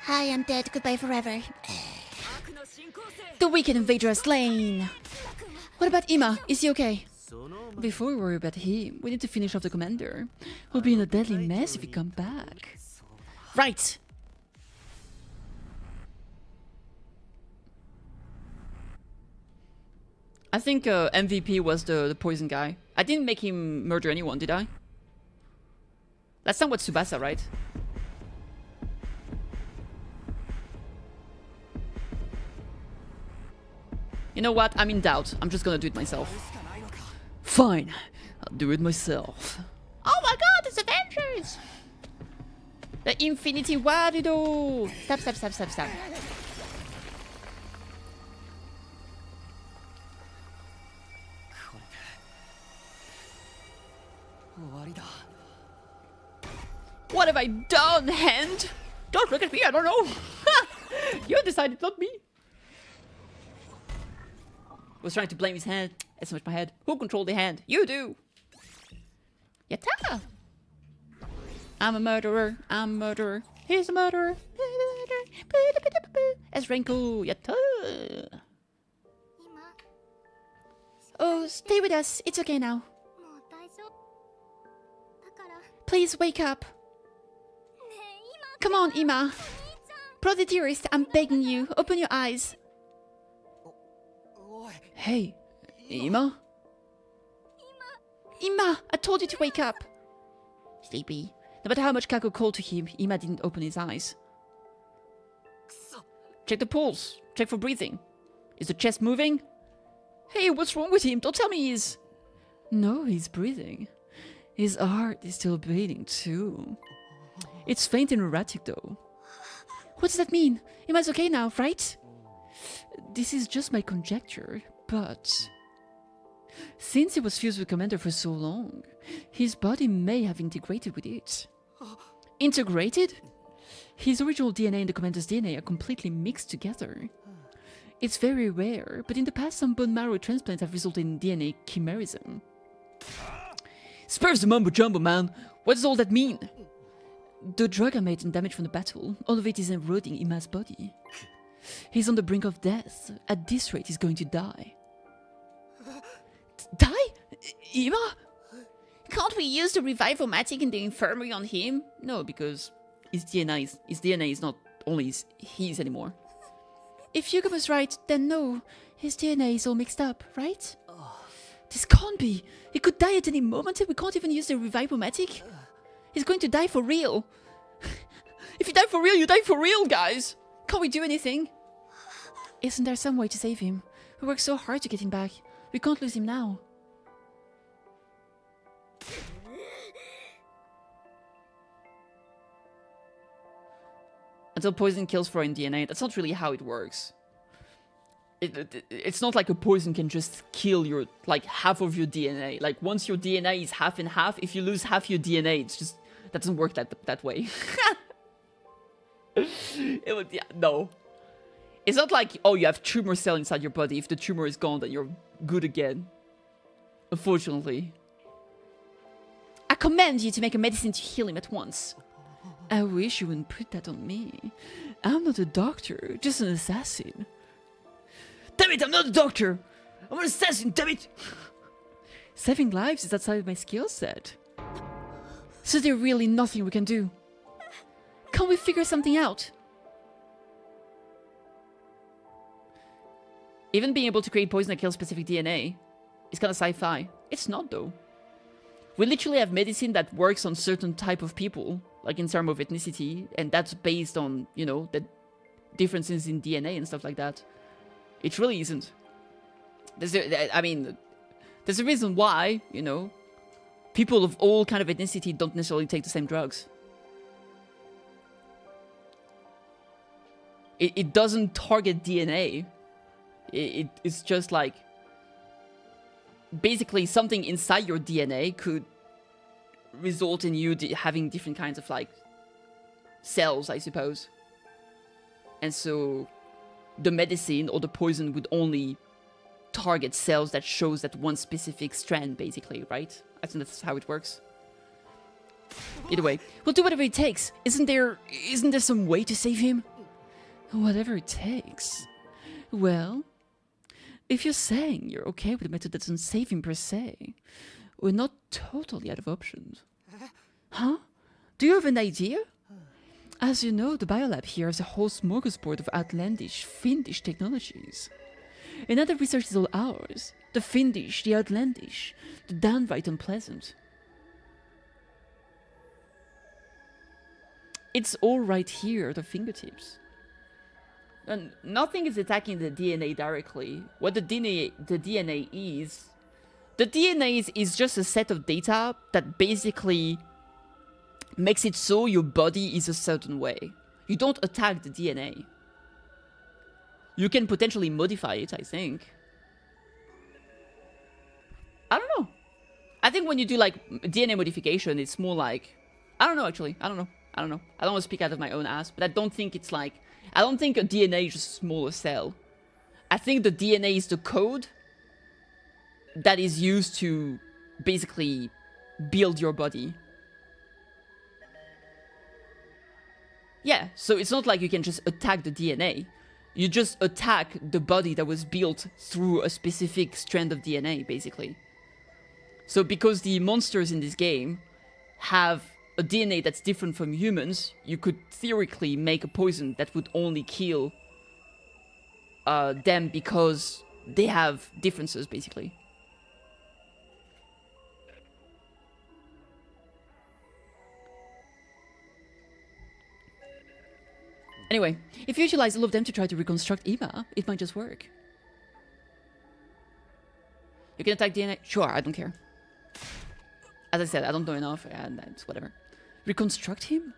Hi, I'm dead. Goodbye forever. The wicked invader is slain. What about Ima? Is he okay? Before we worry about him, we need to finish off the commander. We'll be in a deadly mess if we come back. Right! I think MVP was the poison guy. I didn't make him murder anyone, did I? That's not what Tsubasa, right? You know what? I'm in doubt. I'm just gonna do it myself. Fine. I'll do it myself. Oh my god, it's Avengers! The Infinity Warido! Stop, stop, stop, stop, stop. What have I done, hand? Don't look at me, I don't know. You decided, not me. Was trying to blame his hand. It's so much my head. Who controlled the hand? You do. Yatta! I'm a murderer. I'm a murderer. He's a murderer. As Renko. Yatta! Oh, stay with us. It's okay now. Please wake up. Come on, Ima. Brother dearest, I'm begging you. Open your eyes. Hey, Ima? Ima, I told you to wake up. Sleepy. No matter how much Kako called to him, Ima didn't open his eyes. Check the pulse. Check for breathing. Is the chest moving? Hey, what's wrong with him? Don't tell me he's... No, he's breathing. His heart is still beating too. It's faint and erratic though. What does that mean? Ima's okay now, right? This is just my conjecture, but... Since he was fused with Commander for so long, his body may have integrated with it. Integrated? His original DNA and the Commander's DNA are completely mixed together. It's very rare, but in the past some bone marrow transplants have resulted in DNA chimerism. Spurs the mumbo jumbo, man. What does all that mean? The drug I made and damage from the battle, all of it is eroding Ima's body. He's on the brink of death. At this rate, he's going to die. Die? Ima? Can't we use the revivomatic in the infirmary on him? No, because his DNA is not only his anymore. If Hugo was right, then no. His DNA is all mixed up, right? This can't be. He could die at any moment and we can't even use the revivomatic. He's going to die for real. If you die for real, you die for real, guys. Can't we do anything? Isn't there some way to save him? We worked so hard to get him back. We can't lose him now. Until poison kills foreign DNA, that's not really how it works. It's not like a poison can just kill your, like, half of your DNA. Like, once your DNA is half and half, if you lose half your DNA, it's just, that doesn't work that way. Yeah, no. It's not like, oh, you have tumor cell inside your body. If the tumor is gone, then you're good again. Unfortunately. I command you to make a medicine to heal him at once. I wish you wouldn't put that on me. I'm not a doctor, just an assassin. Damn it, I'm not a doctor! I'm an assassin, damn it! Saving lives is outside of my skill set. So there's really nothing we can do. Can't we figure something out? Even being able to create poison that kills specific DNA is kind of sci-fi. It's not, though. We literally have medicine that works on certain type of people, like in terms of ethnicity, and that's based on, you know, the differences in DNA and stuff like that. It really isn't. There's a reason why, you know, people of all kind of ethnicity don't necessarily take the same drugs. It doesn't target DNA. It's just like, basically something inside your DNA could result in you having different kinds of like cells, I suppose. And so the medicine or the poison would only target cells that shows that one specific strand, basically, right? I think that's how it works. Either way, we'll do whatever it takes. Isn't there some way to save him? Whatever it takes. Well, if you're saying you're okay with a method that doesn't save him per se, we're not totally out of options. Huh? Do you have an idea? As you know, the biolab here has a whole smorgasbord of outlandish, fiendish technologies. And other research is all ours. The fiendish, the outlandish, the downright unpleasant. It's all right here at the fingertips. And nothing is attacking the DNA directly. What the DNA is... The DNA is just a set of data that basically makes it so your body is a certain way. You don't attack the DNA. You can potentially modify it, I think. I don't know. I think when you do like DNA modification, it's more like... I don't know, actually. I don't know. I don't want to speak out of my own ass, but I don't think it's like... I don't think a DNA is just a smaller cell. I think the DNA is the code that is used to basically build your body. Yeah, so it's not like you can just attack the DNA. You just attack the body that was built through a specific strand of DNA, basically. So because the monsters in this game have a DNA that's different from humans, you could theoretically make a poison that would only kill them because they have differences, basically. Anyway, if you utilize all of them to try to reconstruct Ima, it might just work. You can attack DNA? Sure, I don't care. As I said, I don't know enough, and that's whatever. Reconstruct him?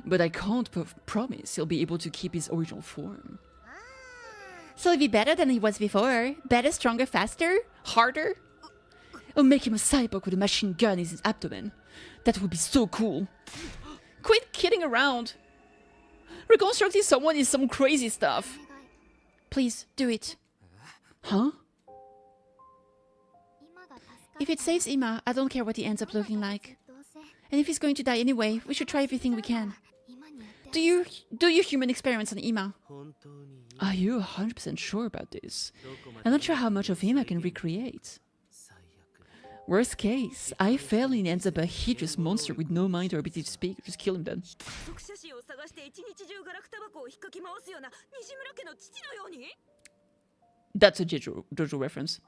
But I can't promise he'll be able to keep his original form. So he'll be better than he was before. Better, stronger, faster, harder. Or make him a cyborg with a machine gun in his abdomen. That would be so cool. Quit kidding around. Reconstructing someone is some crazy stuff. Please, do it. Huh? If it saves Ima, I don't care what he ends up looking like. And if he's going to die anyway, we should try everything we can. Do your human experiments on Ima. Are you 100% sure about this? I'm not sure how much of him I can recreate. Worst case, I fail and he ends up a hideous monster with no mind or ability to speak. Just kill him then. That's a JoJo reference.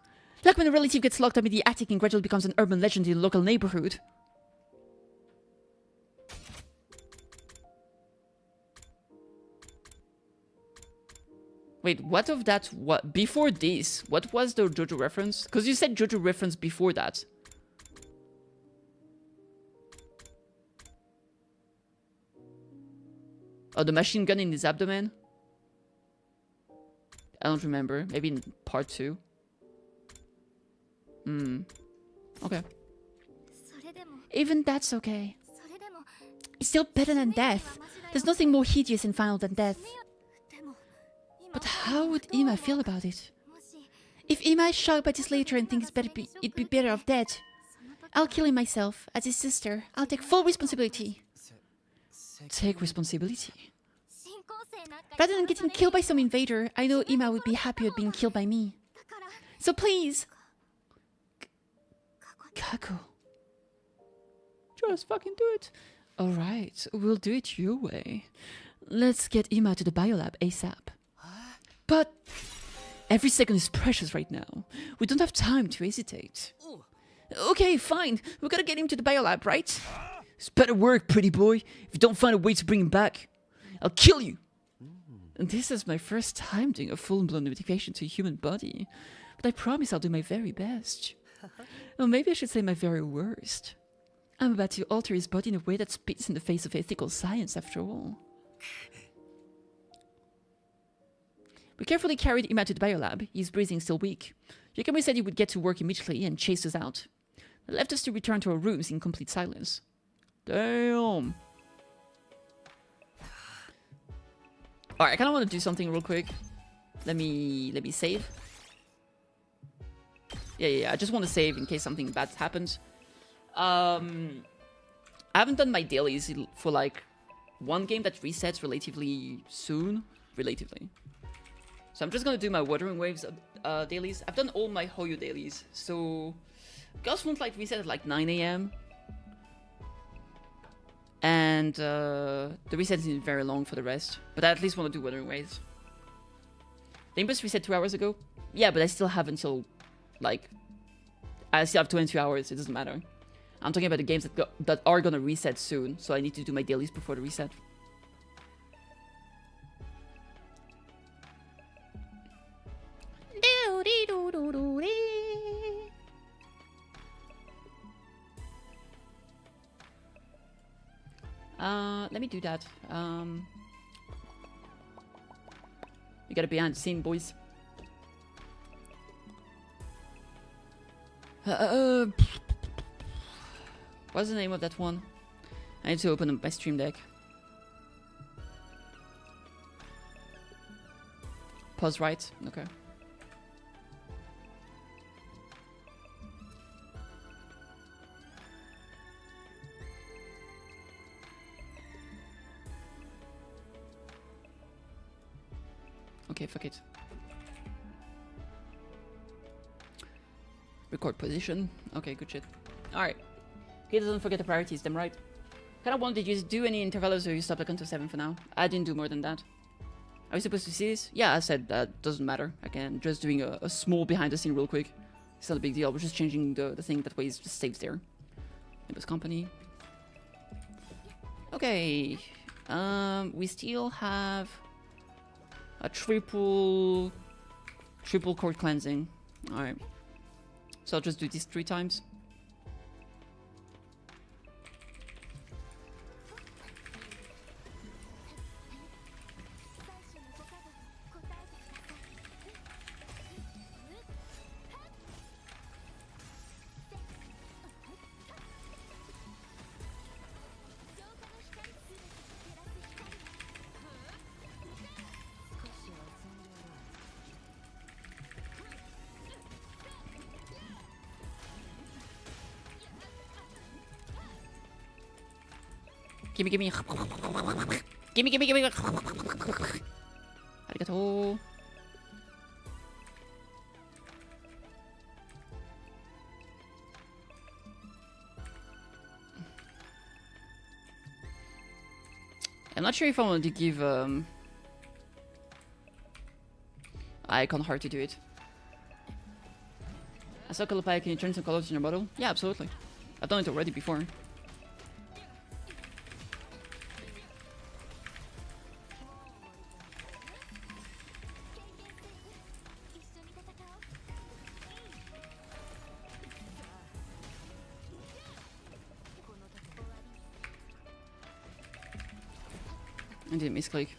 Like when a relative gets locked up in the attic and gradually becomes an urban legend in the local neighborhood. Wait, what of that? What before this? What was the JoJo reference? Because you said JoJo reference before that. Oh, the machine gun in his abdomen? I don't remember. Maybe in part 2. Okay. Even that's okay. It's still better than death. There's nothing more hideous and final than death. But how would Ima feel about it? If Ima is shocked by this later and thinks it'd be better off dead, I'll kill him myself. As his sister, I'll take full responsibility. Take responsibility. Rather than getting killed by some invader, I know Ima would be happier being killed by me. So please, Kako. Just fucking do it. Alright, we'll do it your way. Let's get Ima to the biolab ASAP. But every second is precious right now. We don't have time to hesitate. okay, fine. We gotta get him to the biolab, right? It's better work, pretty boy. If you don't find a way to bring him back, I'll kill you. And this is my first time doing a full-blown modification to a human body. But I promise I'll do my very best. Or maybe I should say my very worst. I'm about to alter his body in a way that spits in the face of ethical science, after all. We carefully carried Ima to the biolab. His breathing still weak. Yakami said he would get to work immediately and chase us out. They left us to return to our rooms in complete silence. Damn. Alright, I kind of want to do something real quick. Let me save. Yeah, I just want to save in case something bad happens. I haven't done my dailies for like one game that resets relatively soon. So I'm just gonna do my Wuthering Waves dailies. I've done all my Hoyo dailies. So Ghost won't like reset at like 9 AM. And the reset isn't very long for the rest. But I at least want to do Wuthering Waves. The Imbus reset 2 hours ago. Yeah, but I still have until like I still have 22 hours. It doesn't matter. I'm talking about the games that are gonna reset soon, so I need to do my dailies before the reset. Let me do that. You gotta be behind the scene, boys. What's the name of that one? I need to open up my stream deck. Pause right. Okay. Okay, fuck it. Record position. Okay, good shit. Alright. Okay, doesn't forget the priorities, them right? Kind of wanted you to do any intervals or you stopped at until 7 for now. I didn't do more than that. Are we supposed to see this? Yeah, I said that doesn't matter. Again, just doing a small behind the scene real quick. It's not a big deal. We're just changing the thing that way it just saves there. It was company. Okay. We still have a triple cord cleansing. Alright. So I'll just do this 3 times. Gimme. Gimme. Arigato. I'm not sure if I want to give Icon Heart to do it. I saw Colopai, can you turn some colors in your bottle? Yeah, absolutely. I've done it already before. I didn't misclick.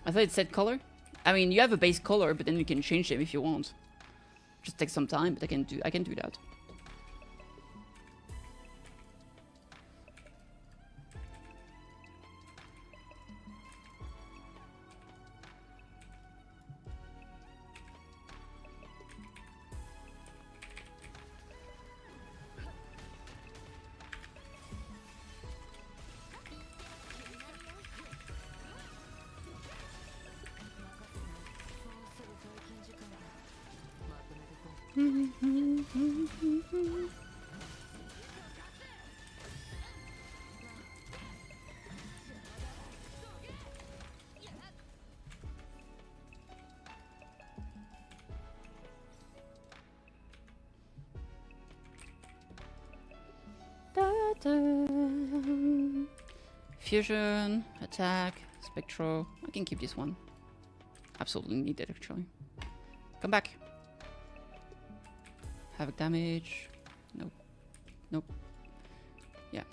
I thought it said color. I mean, you have a base color, but then you can change them if you want. Just take some time, but I can do that. Fusion, attack, spectro. I can keep this one. Absolutely need it actually. Come back. Havoc damage. Nope. Nope. Yeah.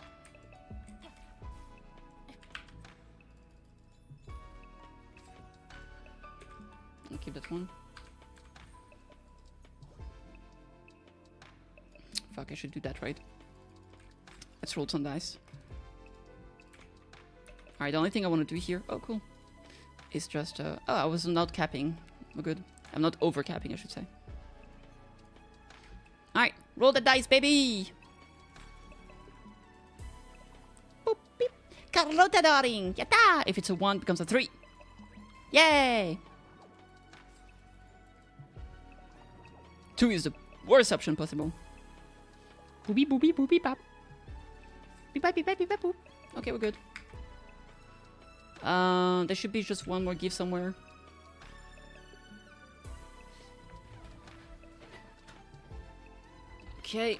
I'll keep that one. Fuck, I should do that, right? Let's roll some dice. Alright, the only thing I want to do here... Oh, cool. Is just... oh, I was not capping. We're good. I'm not over capping, I should say. Alright, roll the dice, baby! Boop, beep. Carlota darling! Yatta! If it's a 1, it becomes a 3. Yay! 2 is the worst option possible. Boopy boopy boopy pop. Beep beep beep beep beep boop. Okay, we're good. There should be just one more gift somewhere. Okay.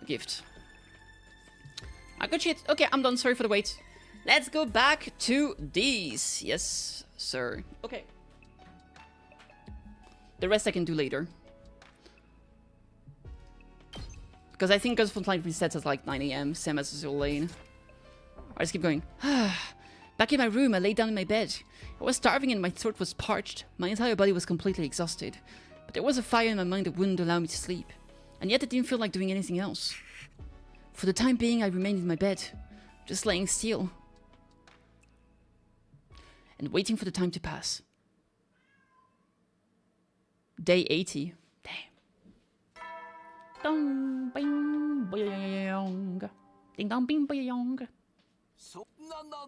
Gift. I got shit. Okay, I'm done. Sorry for the wait. Let's go back to these. Yes, sir. Okay. The rest I can do later. Because I think Ghost Frontline resets at like 9 AM, same as Azul Lane. Alright, let's keep going. Back in my room, I lay down in my bed. I was starving and my throat was parched. My entire body was completely exhausted. But there was a fire in my mind that wouldn't allow me to sleep. And yet I didn't feel like doing anything else. For the time being, I remained in my bed, just laying still. And waiting for the time to pass. Day 80. Dong, bing, boyong. Ding dong, bing, boyong.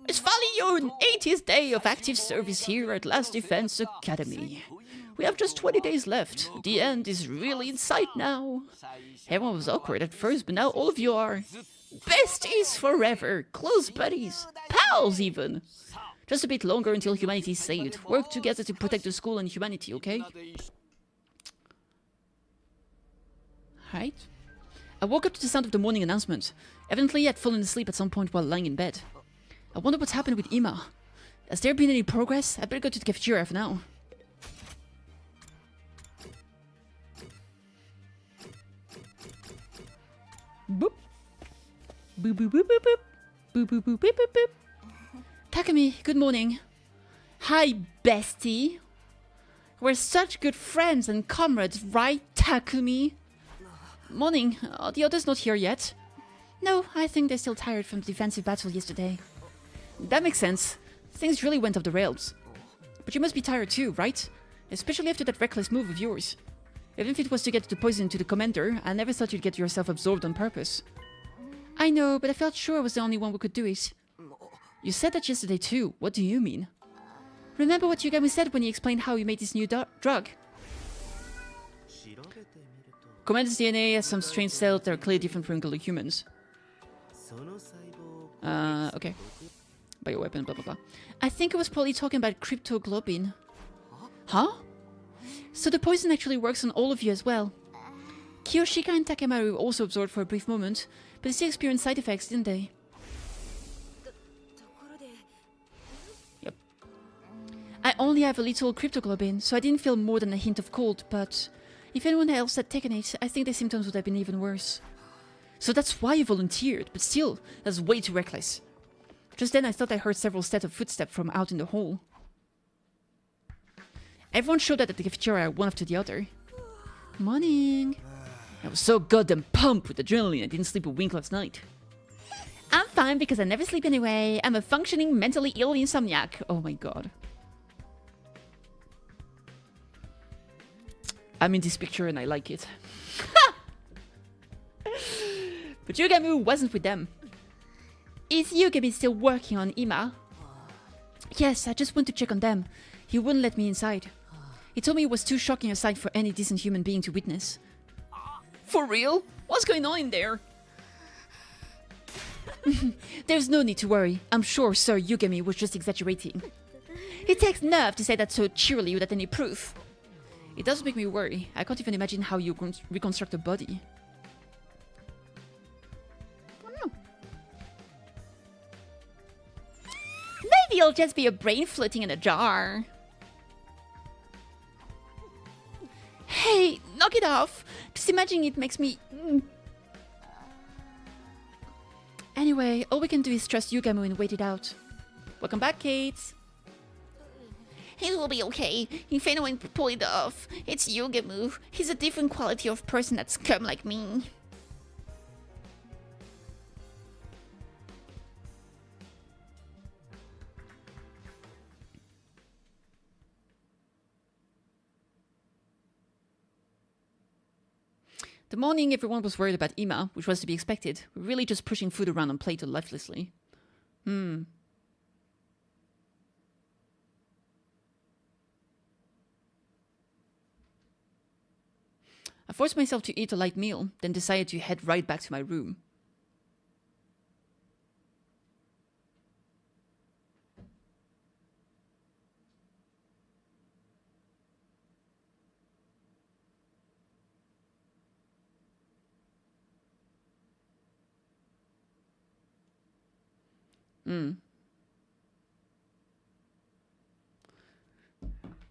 It's Valion! 80th day of active service here at Last Defense Academy. We have just 20 days left. The end is really in sight now. Everyone was awkward at first, but now all of you are besties forever, close buddies, pals even. Just a bit longer until humanity is saved. Work together to protect the school and humanity, okay? Right. I woke up to the sound of the morning announcement. Evidently, I'd fallen asleep at some point while lying in bed. I wonder what's happened with Ima. Has there been any progress? I'd better go to the cafeteria for now. Boop. Boop boop boop boop boop. Boop boop boop boop boop boop. Takumi, good morning. Hi, bestie. We're such good friends and comrades, right, Takumi? Morning. Are the others not here yet? No, I think they're still tired from the defensive battle yesterday. That makes sense. Things really went off the rails. But you must be tired too, right? Especially after that reckless move of yours. Even if it was to get the poison to the commander, I never thought you'd get yourself absorbed on purpose. I know, but I felt sure I was the only one who could do it. You said that yesterday too. What do you mean? Remember what Yugami said when he explained how he made this new drug? Commander's DNA has some strange cells that are clearly different from regular humans. Okay. Bioweapon, blah blah blah. I think it was probably talking about cryptoglobin. Huh? So the poison actually works on all of you as well. Kiyoshika and Takemaru also absorbed for a brief moment, but they still experienced side effects, didn't they? Yep. I only have a little cryptoglobin, so I didn't feel more than a hint of cold, but if anyone else had taken it, I think the symptoms would have been even worse. So that's why you volunteered, but still, that's way too reckless. Just then I thought I heard several sets of footsteps from out in the hall. Everyone showed up at the cafeteria one after the other. Morning. I was so goddamn pumped with adrenaline I didn't sleep a wink last night. I'm fine because I never sleep anyway. I'm a functioning mentally ill insomniac. Oh my god. I'm in this picture and I like it. But Yugamu wasn't with them. Is Yugami still working on Ima? Yes, I just went to check on them. He wouldn't let me inside. He told me it was too shocking a sight for any decent human being to witness. For real? What's going on in there? There's no need to worry. I'm sure Sir Yugami was just exaggerating. He takes nerve to say that so cheerily without any proof. It does make me worry. I can't even imagine how you reconstruct a body. Maybe it'll just be a brain floating in a jar. Hey, knock it off. Just imagining it makes me... Anyway, all we can do is trust Yugamu and wait it out. Welcome back, Kate. It will be okay if anyone can pull it off. It's Yugamu. He's a different quality of person that's scum like me. The morning, everyone was worried about Ima, which was to be expected. We're really just pushing food around on plate lifelessly. I forced myself to eat a light meal, then decided to head right back to my room.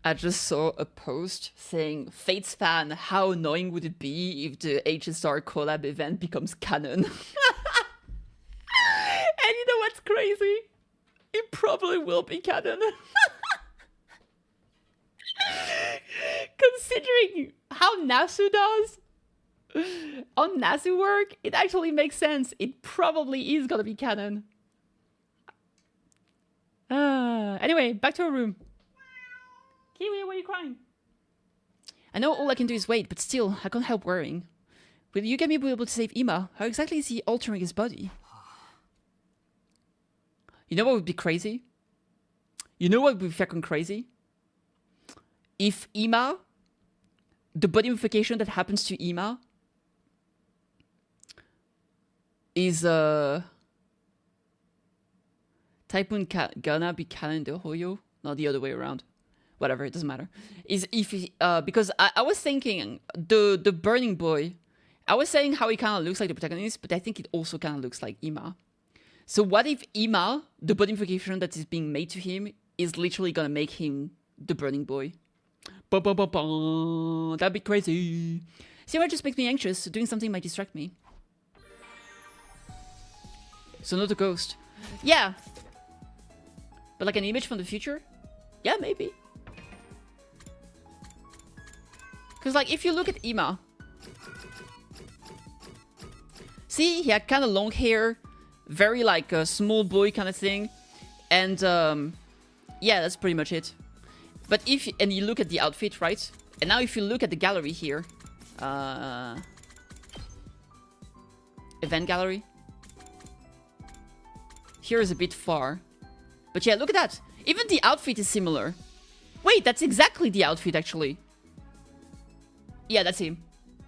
I just saw a post saying, Fates fan, how annoying would it be if the HSR collab event becomes canon? And you know what's crazy? It probably will be canon. Considering how Nasu does on Nasu work, it actually makes sense. It probably is gonna be canon. Anyway, back to our room. Kiwi, why are you crying? I know all I can do is wait, but still, I can't help worrying. Will Yugami be able to save Ima? How exactly is he altering his body? You know what would be crazy? You know what would be fucking crazy? If Ima, the body modification that happens to Ima is Typhoon gonna be calendar Hoyo? Not the other way around. Whatever, it doesn't matter. Is if because I was thinking the burning boy, I was saying how he kind of looks like the protagonist, but I think it also kind of looks like Ima. So what if Ima, the body modification that is being made to him, is literally gonna make him the burning boy? That'd be crazy. See, what just makes me anxious. Doing something might distract me. So not a ghost. Yeah. But like an image from the future? Yeah, maybe. Because, like, if you look at Ima... See, he had kind of long hair. Very, like, a small boy kind of thing. And, yeah, that's pretty much it. But if... And you look at the outfit, right? And now if you look at the gallery here... event gallery. Here is a bit far. But yeah, look at that. Even the outfit is similar. Wait, that's exactly the outfit, actually. Yeah, that's him.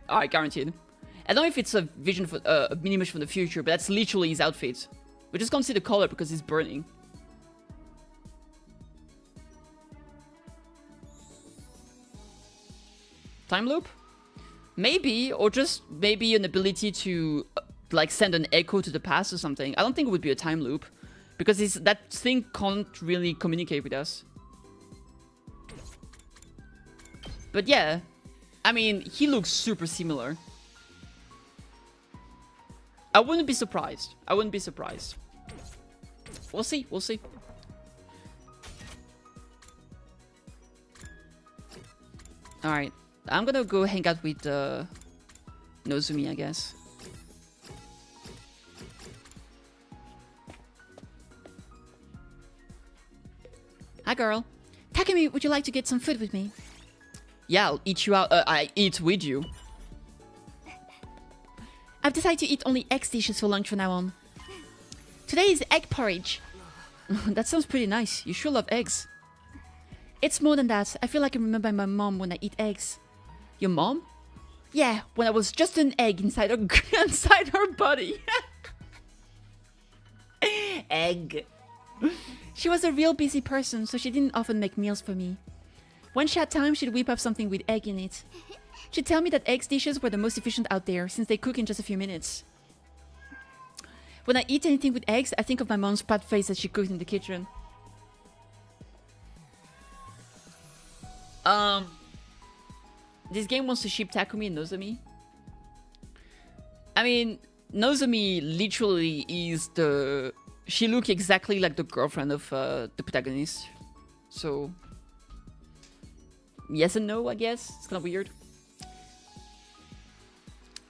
Alright, guaranteed. I don't know if it's a vision for a mini image from the future, but that's literally his outfit. We just can't see the color because it's burning. Time loop? Maybe, or just maybe an ability to like send an echo to the past or something. I don't think it would be a time loop because that thing can't really communicate with us. But yeah. I mean, he looks super similar. I wouldn't be surprised. I wouldn't be surprised. We'll see. We'll see. Alright. I'm gonna go hang out with Nozumi, I guess. Hi, girl. Takumi, would you like to get some food with me? Yeah, I'll eat you out. I eat with you. I've decided to eat only egg dishes for lunch from now on. Today is egg porridge. That sounds pretty nice. You sure love eggs. It's more than that. I feel like I remember my mom when I eat eggs. Your mom? Yeah, when I was just an egg inside her inside her body. Egg. She was a real busy person, so she didn't often make meals for me. When she had time, she'd whip up something with egg in it. She'd tell me that eggs dishes were the most efficient out there, since they cook in just a few minutes. When I eat anything with eggs, I think of my mom's proud face as she cooked in the kitchen. This game wants to ship Takumi and Nozomi. I mean, Nozomi literally is the... She looks exactly like the girlfriend of the protagonist. So... Yes and no, I guess. It's kind of weird.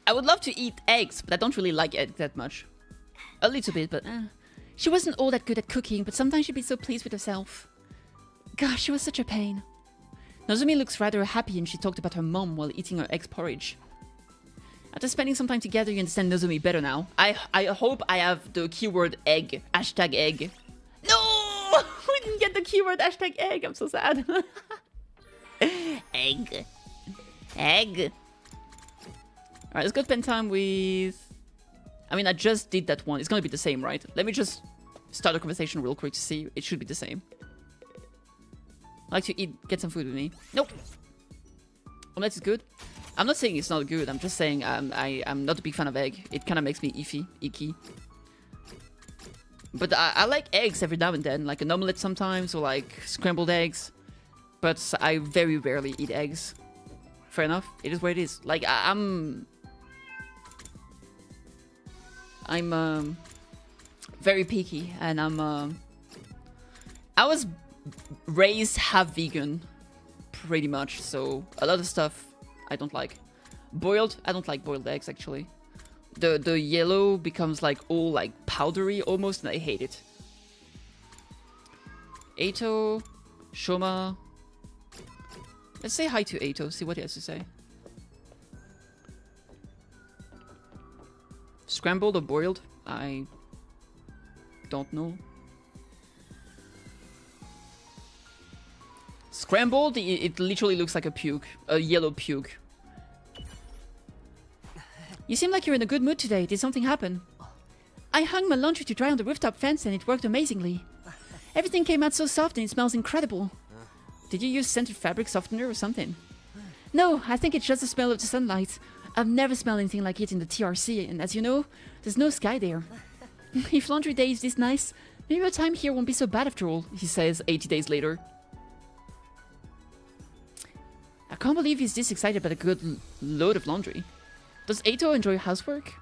I would love to eat eggs, but I don't really like eggs that much. A little bit, but... She wasn't all that good at cooking, but sometimes she'd be so pleased with herself. Gosh, she was such a pain. Nozumi looks rather happy and she talked about her mom while eating her egg porridge. After spending some time together, you understand Nozumi better now. I hope I have the keyword egg. Hashtag egg. No! We didn't get the keyword hashtag egg. I'm so sad. Egg. Egg. Alright, let's go spend time with... I mean, I just did that one. It's gonna be the same, right? Let me just start a conversation real quick to see. It should be the same. I like to eat, get some food with me. Nope. Omelette is good. I'm not saying it's not good. I'm just saying I'm not a big fan of egg. It kind of makes me icky. But I like eggs every now and then, like an omelette sometimes, or like scrambled eggs. But I very rarely eat eggs. Fair enough. It is what it is. Like I'm very picky, and I was raised half vegan, pretty much. So a lot of stuff I don't like. Boiled, I don't like boiled eggs actually. The yellow becomes like all like powdery almost, and I hate it. Ato, Shoma. Let's say hi to Ato, see what he has to say. Scrambled or boiled? I don't know. Scrambled, it literally looks like a puke. A yellow puke. You seem like you're in a good mood today. Did something happen? I hung my laundry to dry on the rooftop fence and it worked amazingly. Everything came out so soft and it smells incredible. Did you use scented fabric softener or something? No, I think it's just the smell of the sunlight. I've never smelled anything like it in the TRC, and as you know, there's no sky there. If laundry day is this nice, maybe your time here won't be so bad after all, He says 80 days later. I can't believe he's this excited about a good Load of laundry. Does Ato enjoy housework?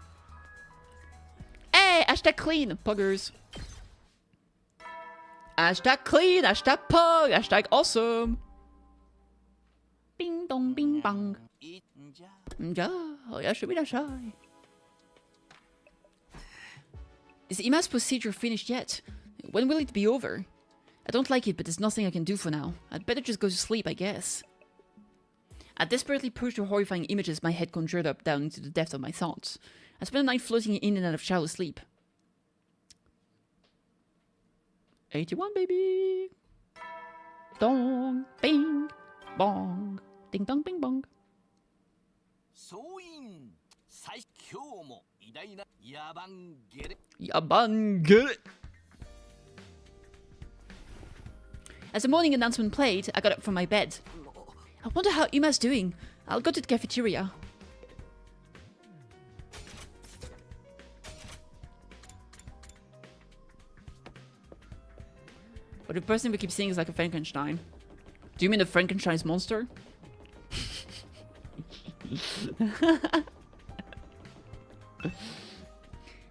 Hey, hashtag clean, Puggers. Hashtag clean, hashtag pug, hashtag awesome. Bing dong bing bong. Is Ima's procedure finished yet? When will it be over? I don't like it, but there's nothing I can do for now. I'd better just go to sleep, I guess. I desperately purged the horrifying images my head conjured up down into the depth of my thoughts. I spent the night floating in and out of shallow sleep. 81, baby! Dong, bing, bong, ding dong, bing bong. 総員最強も偉大な野蛮ゲレ Yaban, get it! As the morning announcement played, I got up from my bed. I wonder how Ima's doing. I'll go to the cafeteria. But the person we keep seeing is like a Frankenstein. Do you mean the Frankenstein's monster?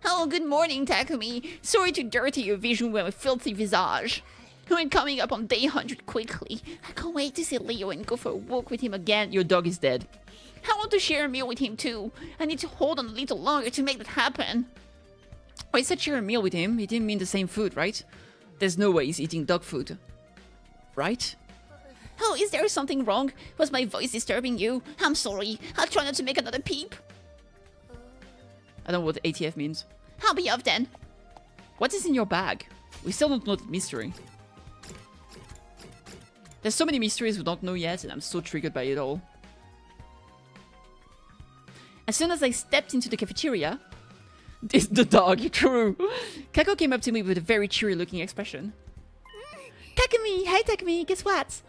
Oh, good morning, Takumi. Sorry to dirty your vision with my filthy visage. We're coming up on day 100 quickly. I can't wait to see Leo and go for a walk with him again. Your dog is dead. I want to share a meal with him too. I need to hold on a little longer to make that happen. Oh, he said share a meal with him. He didn't mean the same food, right? There's no way he's eating dog food. Right? Oh, is there something wrong? Was my voice disturbing you? I'm sorry. I'll try not to make another peep. I don't know what ATF means. I'll be off then. What is in your bag? We still don't know the mystery. There's so many mysteries we don't know yet, and I'm so triggered by it all. As soon as I stepped into the cafeteria... It's the dog, true. Kako came up to me with a very cheery looking expression. Takumi! Hey Takumi, guess what?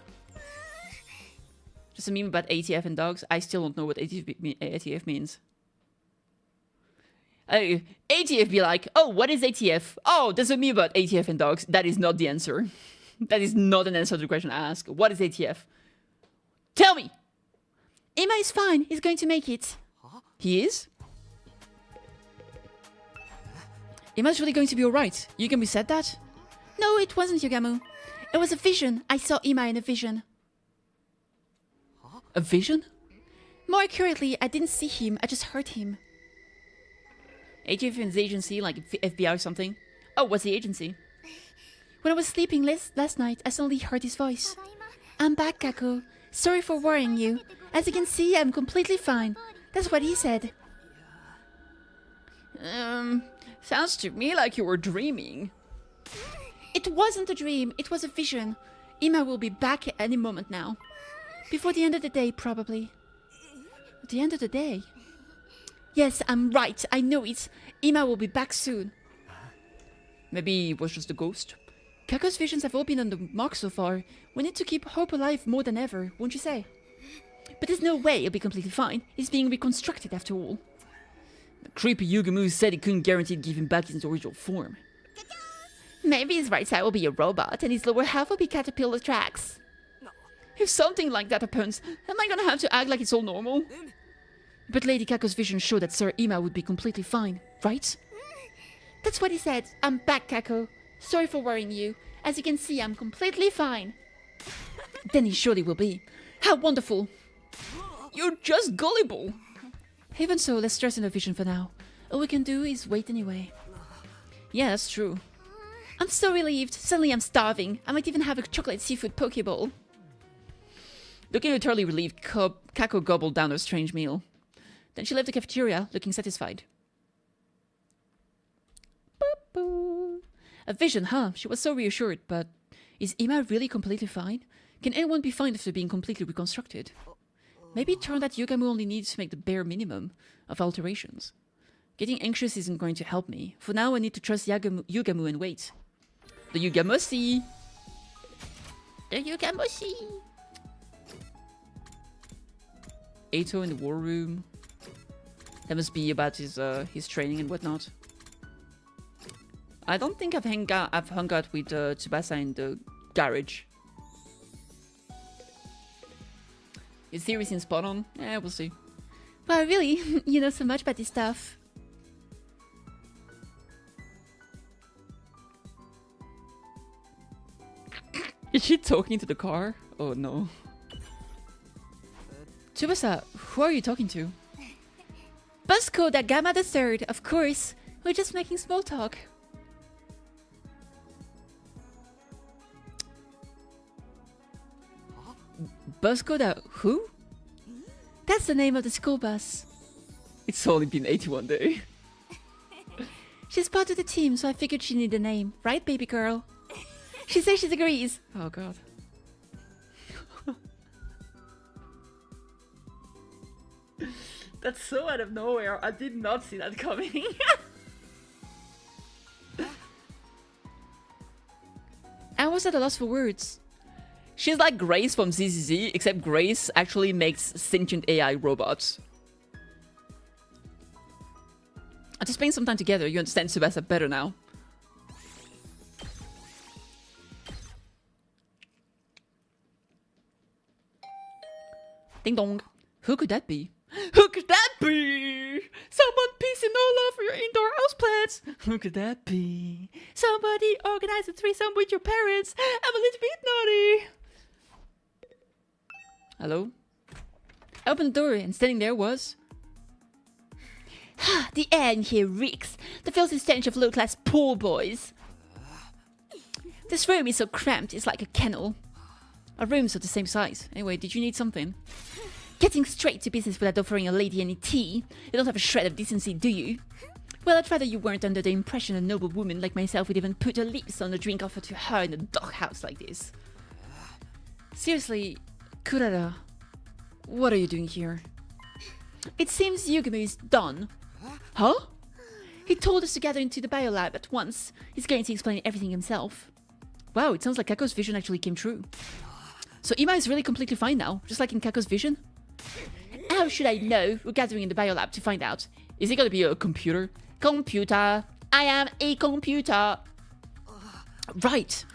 Just a meme about ATF and dogs. I still don't know what ATF means. ATF be like, oh, what is ATF? Oh, there's a meme about ATF and dogs. That is not the answer. That is not an answer to the question I ask. What is ATF? Tell me! Ima is fine. He's going to make it. He is? Ima's really going to be alright. Yugami said that? No, it wasn't Yugamu. It was a vision. I saw Ima in a vision. A vision? More accurately, I didn't see him. I just heard him. ATF is agency, like FBI or something? Oh, what's the agency? When I was sleeping last night, I suddenly heard his voice. I'm back, Kako. Sorry for worrying you. As you can see, I'm completely fine. That's what he said. Sounds to me like you were dreaming. It wasn't a dream. It was a vision. Ima will be back at any moment now. Before the end of the day, probably. At the end of the day? Yes, I'm right. I know it. Ima will be back soon. Maybe it was just a ghost? Kako's visions have all been on the mark so far. We need to keep hope alive more than ever, won't you say? But there's no way he'll be completely fine. He's being reconstructed after all. The creepy Yugamu said he couldn't guarantee to give him back his original form. Maybe his right side will be a robot and his lower half will be caterpillar tracks. If something like that happens, am I gonna have to act like it's all normal? But Lady Kako's vision showed that Sir Ima would be completely fine, right? That's what he said. I'm back, Kako. Sorry for worrying you. As you can see, I'm completely fine. Then he surely will be. How wonderful! You're just gullible! Even so, let's stress in the vision for now. All we can do is wait anyway. Yeah, that's true. I'm so relieved. Suddenly I'm starving. I might even have a chocolate seafood pokeball. Looking utterly relieved, Kako gobbled down her strange meal. Then she left the cafeteria, looking satisfied. Boop-boop. A vision, huh? She was so reassured, but is Ima really completely fine? Can anyone be fine after being completely reconstructed? Maybe it turned out Yugamu only needs to make the bare minimum of alterations. Getting anxious isn't going to help me. For now, I need to trust Yugamu and wait. The Yugamushi! The Yugamushi! Eito in the war room. That must be about his training and whatnot. I don't think I've hung out with Tsubasa in the garage. His theory seems spot on. Yeah, we'll see. Wow, really? You know so much about this stuff. Is she talking to the car? Oh no. Tsubasa, who are you talking to? Busco da Gama the Third, of course. We're just making small talk. Busco da who? That's the name of the school bus. It's only been 81 days. She's part of the team, so I figured she needed a name. Right, baby girl? She says she agrees. Oh god. That's so out of nowhere. I did not see that coming. I was at a loss for words. She's like Grace from ZZZ, except Grace actually makes sentient AI robots. After spending some time together, you understand Tsubasa better now. Ding dong. Who could that be? Who could that be? Someone pissing no love for your indoor houseplants. Who could that be? Somebody organize a threesome with your parents. I'm a little bit naughty. Hello? I opened the door and standing there was... The air in here reeks. The filthy stench of low-class poor boys. This room is so cramped, it's like a kennel. Our rooms are the same size. Anyway, did you need something? Getting straight to business without offering a lady any tea. You don't have a shred of decency, do you? Well, I'd rather you weren't under the impression a noble woman like myself would even put her lips on a drink offered to her in a doghouse like this. Seriously, Kurara, what are you doing here? It seems Yugemu is done. Huh? He told us to gather into the biolab at once. He's going to explain everything himself. Wow, it sounds like Kako's vision actually came true. So Ima is really completely fine now, just like in Kako's vision? How should I know? We're gathering in the biolab to find out. Is he gonna be a computer? Computer. I am a computer. Right.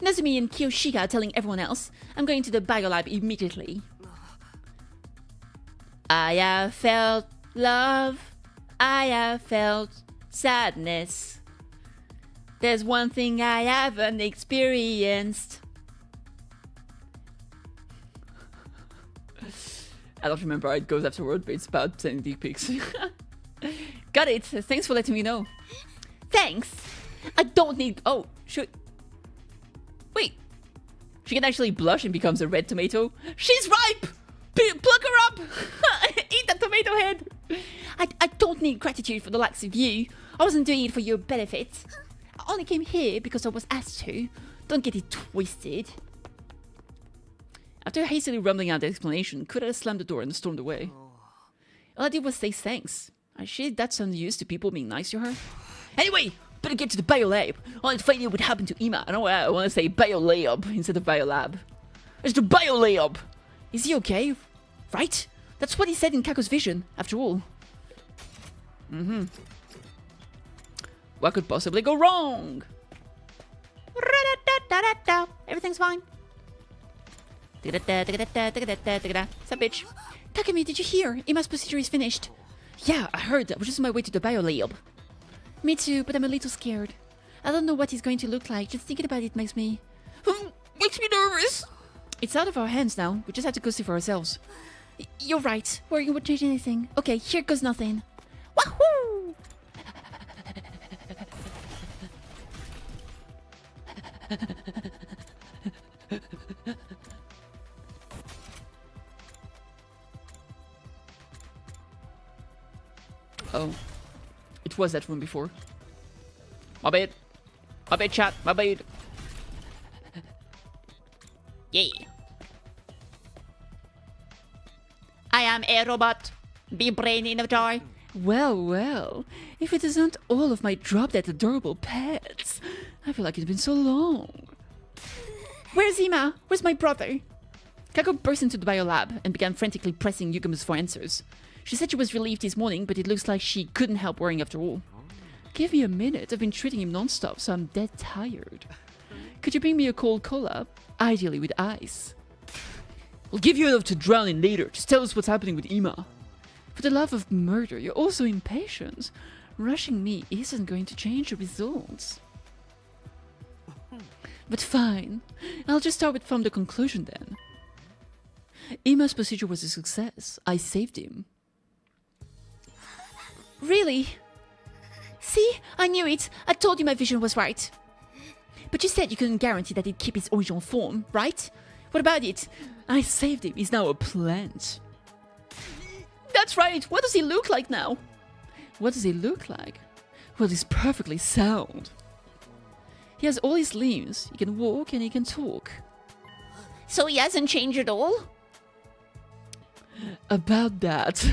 Nazumi and Kiyoshika are telling everyone else. I'm going to the biolab immediately. I have felt love. I have felt sadness. There's one thing I haven't experienced. I don't remember how it goes afterward, but it's about sending dick pics. Got it. Thanks for letting me know. Thanks. I don't need... Oh, shoot. Wait. She can actually blush and becomes a red tomato. She's ripe! Pluck her up! Eat that tomato head! I don't need gratitude for the likes of you. I wasn't doing it for your benefit. I only came here because I was asked to. Don't get it twisted. After hastily rumbling out the explanation, Kurara slammed the door and stormed away. All I did was say thanks. She that's unused to people being nice to her. Anyway, better get to the biolab. I want to find out what happened to Ima. I don't know why I want to say biolab instead of biolab. It's the biolab. Is he okay? Right? That's what he said in Kako's vision, after all. What could possibly go wrong? Everything's fine. Sup, bitch? Takumi, did you hear? Ima's procedure is finished. Yeah, I heard. I was just on my way to the biolab. Me too, but I'm a little scared. I don't know what he's going to look like. Just thinking about it makes me nervous. It's out of our hands now. We just have to go see for ourselves. You're right. Worrying won't change anything. Okay, here goes nothing. Wahoo! Oh. It was that room before. My bad. My bad, chat. My bad. Yeah. I am a robot. Be brainy in a jar. Well, well. If it isn't all of my drop-dead adorable pets. I feel like it's been so long. Where's Ima? Where's my brother? Kako burst into the biolab and began frantically pressing Yugamu's for answers. She said she was relieved this morning, but it looks like she couldn't help worrying after all. Give me a minute. I've been treating him non-stop, so I'm dead tired. Could you bring me a cold cola? Ideally with ice. We'll give you enough to drown in later. Just tell us what's happening with Ima. For the love of murder, you're also impatient. Rushing me isn't going to change the results. But fine. I'll just start from the conclusion then. Ima's procedure was a success. I saved him. Really? See? I knew it. I told you my vision was right. But you said you couldn't guarantee that he'd keep his original form, right? What about it? I saved him. He's now a plant. That's right. What does he look like now? What does he look like? Well, he's perfectly sound. He has all his limbs. He can walk and he can talk. So he hasn't changed at all? About that.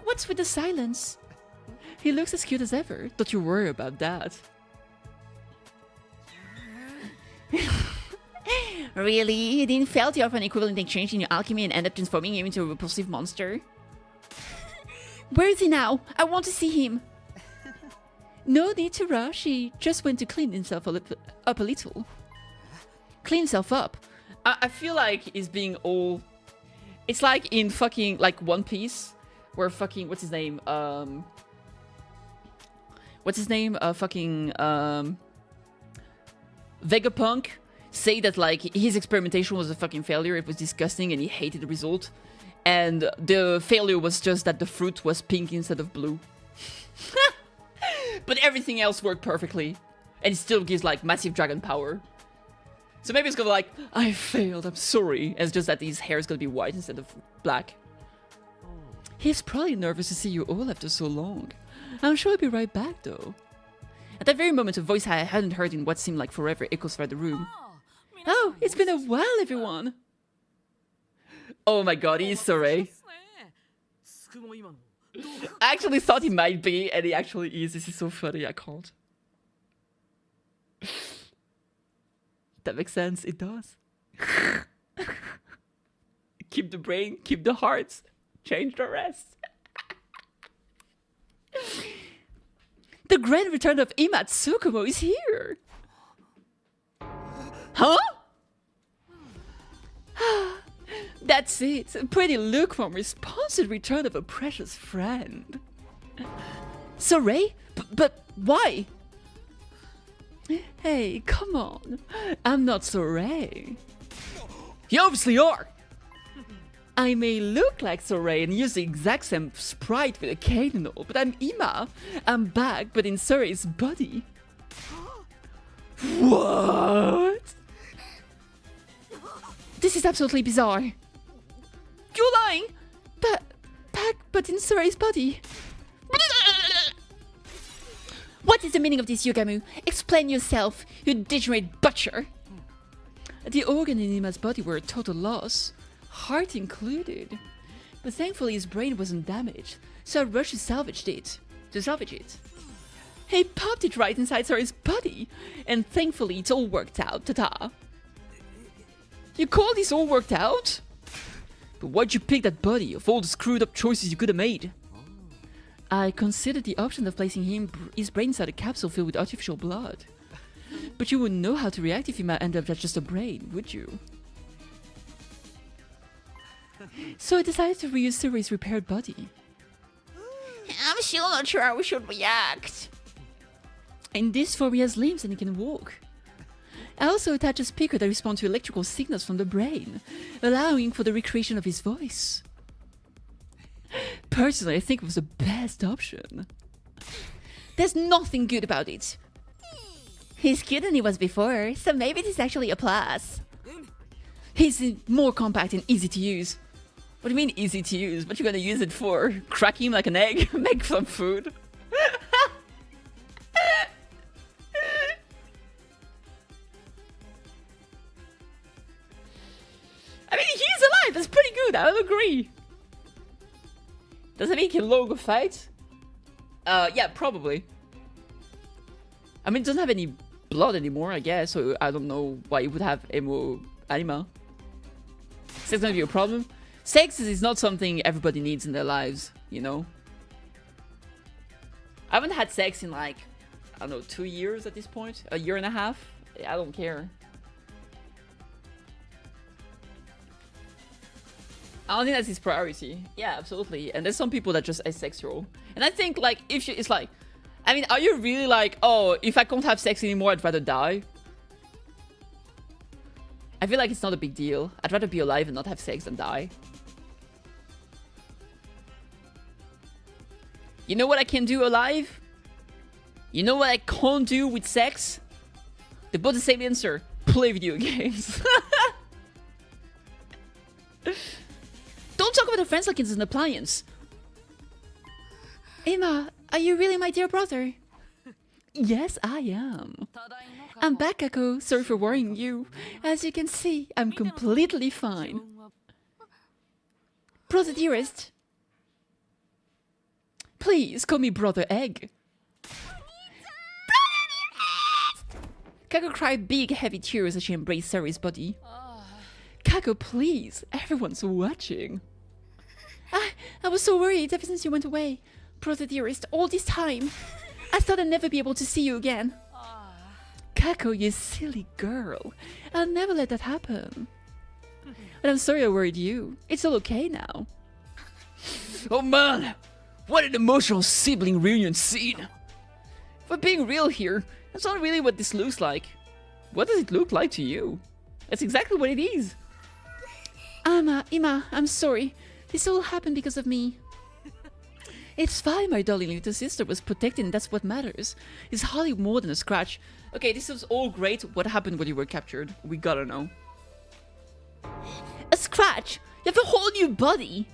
What's with the silence? He looks as cute as ever. Don't you worry about that. Really? You didn't fail to offer an equivalent exchange in your alchemy and end up transforming him into a repulsive monster? Where is he now? I want to see him. No need to rush. He just went to clean himself up a little. Clean himself up? I feel like he's being all... It's like in fucking, like, One Piece. where fucking what's his name? Vegapunk say that like his experimentation was a fucking failure. It was disgusting and he hated the result. And the failure was just that the fruit was pink instead of blue. But everything else worked perfectly. And it still gives like massive dragon power. So maybe it's gonna be like, I failed, I'm sorry. And it's just that his hair is gonna be white instead of black. He's probably nervous to see you all after so long. I'm sure he'll be right back though. At that very moment, a voice I hadn't heard in what seemed like forever echoes throughout the room. Oh, it's been a while, everyone. Oh my god, he's Sorey. I actually thought he might be, and he actually is. This is so funny, I can't. That makes sense, it does. Keep the brain, keep the hearts, change the rest. The grand return of Ima Tsukumo is here. Huh? That's it. A pretty lukewarm responsive return of a precious friend. Sorey? But why? Hey, come on. I'm not Sorey. You obviously are. I may look like Sorey and use the exact same sprite with a cane and all, but I'm Ima. I'm back, but in Sorey's body. What? This is absolutely bizarre. You're lying! Back, but in Sorey's body. What is the meaning of this, Yugamu? Explain yourself, you degenerate butcher. The organ in Ima's body were a total loss, heart included. But thankfully his brain wasn't damaged, so I rushed to salvage it. He popped it right inside Sorey's body, and thankfully it's all worked out. Ta-ta. You call this all worked out? But why'd you pick that body of all the screwed up choices you could have made? I considered the option of placing his brain inside a capsule filled with artificial blood. But you wouldn't know how to react if he might end up as just a brain, would you? So I decided to reuse Sorey's repaired body. I'm still not sure how we should react. In this form he has limbs and he can walk. I also attach a speaker that responds to electrical signals from the brain, allowing for the recreation of his voice. Personally, I think it was the best option. There's nothing good about it. He's cuter than he was before, so maybe this is actually a plus. He's more compact and easy to use. What do you mean easy to use? What you gonna use it for? Crack him like an egg? Make some food? I mean, he's alive! That's pretty good, I'll agree. Does it make him logo fight? Yeah, probably. I mean, it doesn't have any blood anymore, I guess, so I don't know why it would have emo anima. Is that gonna be a problem? Sex is not something everybody needs in their lives, you know? I haven't had sex in like, I don't know, 2 years at this point? A year and a half? I don't care. I don't think that's his priority. Yeah, absolutely. And there's some people that just asexual. And I think like, if you, it's like, I mean, are you really like, oh, if I can't have sex anymore, I'd rather die? I feel like it's not a big deal. I'd rather be alive and not have sex than die. You know what I can do alive? You know what I can't do with sex? They're both the same answer. Play video games. Don't talk about the friends like it's an appliance. Ima, are you really my dear brother? Yes, I am. I'm back, Kako. Sorry for worrying you. As you can see, I'm completely fine. Brother dearest. Please call me Brother Egg. Kako cried big, heavy tears as she embraced Sorey's body. Kako, please. Everyone's watching. I was so worried ever since you went away. Brother dearest, all this time. I thought I'd never be able to see you again. Kako, you silly girl. I'll never let that happen. But I'm sorry I worried you. It's all okay now. Oh man, what an emotional sibling reunion scene. If we're being real here, that's not really what this looks like. What does it look like to you? That's exactly what it is. Ima, I'm sorry. This all happened because of me. It's fine, my darling little sister was protected and that's what matters. It's hardly more than a scratch. Okay, this was all great. What happened when you were captured? We gotta know. A scratch? You have a whole new body!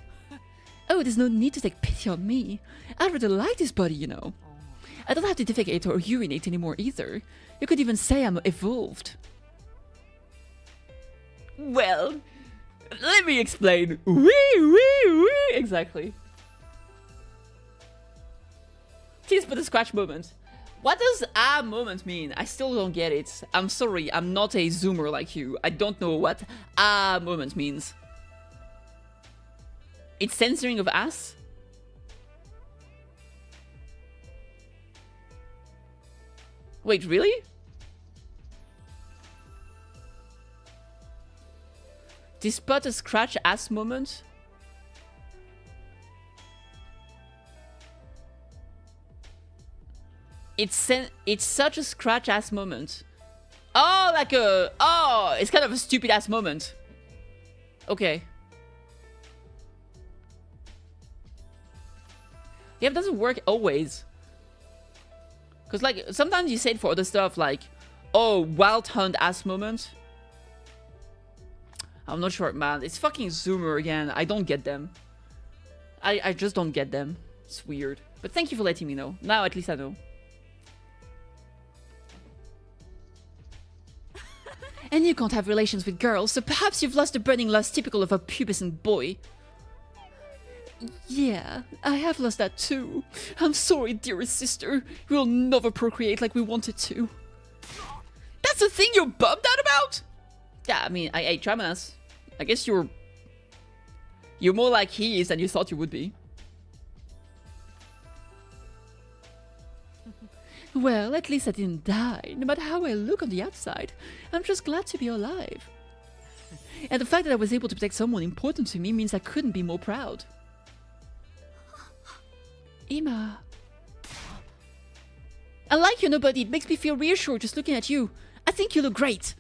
Oh, there's no need to take pity on me. I'd rather like this body, you know. I don't have to defecate or urinate anymore either. You could even say I'm evolved. Well, let me explain. Wee. Exactly. Tease for the scratch moment. What does a moment mean? I still don't get it. I'm sorry, I'm not a zoomer like you. I don't know what a moment means. It's censoring of ass? Wait, really? Despite a scratch ass moment? It's such a scratch ass moment. Oh, it's kind of a stupid ass moment. Okay. Yeah, it doesn't work always. Because, like, sometimes you say it for other stuff, like, oh, wild hunt ass moment. I'm not sure, man. It's fucking Zoomer again. I don't get them. I just don't get them. It's weird. But thank you for letting me know. Now at least I know. And you can't have relations with girls, so perhaps you've lost the burning lust typical of a pubescent boy. Yeah, I have lost that too. I'm sorry, dearest sister. We'll never procreate like we wanted to. That's the thing you're bummed out about? Yeah, I mean, I ate Tramanas. I guess you're more like he is than you thought you would be. Well, at least I didn't die. No matter how I look on the outside, I'm just glad to be alive. And the fact that I was able to protect someone important to me means I couldn't be more proud. Ima. I like you, nobody. It makes me feel reassured just looking at you. I think you look great.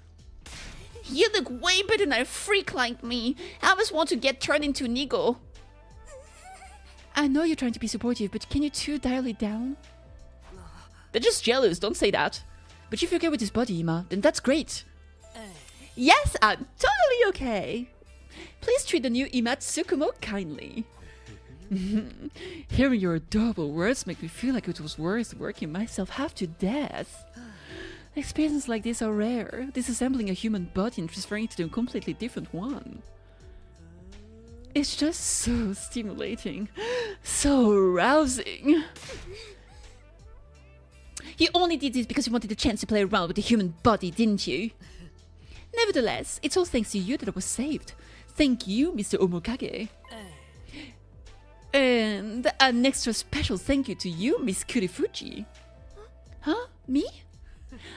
You look way better than a freak like me. I always want to get turned into an eagle. I know you're trying to be supportive, but can you two dial it down? They're just jealous, don't say that. But if you're okay with his body, Ima, then that's great. Yes, I'm totally okay. Please treat the new Ima Tsukumo kindly. Hearing your adorable words make me feel like it was worth working myself half to death. Experiences like this are rare, disassembling a human body and transferring it to a completely different one. It's just so stimulating, so arousing. You only did this because you wanted the chance to play around with the human body, didn't you? Nevertheless, it's all thanks to you that I was saved. Thank you, Mr. Omokage. And an extra special thank you to you, Miss Kurifuji. Huh? Me?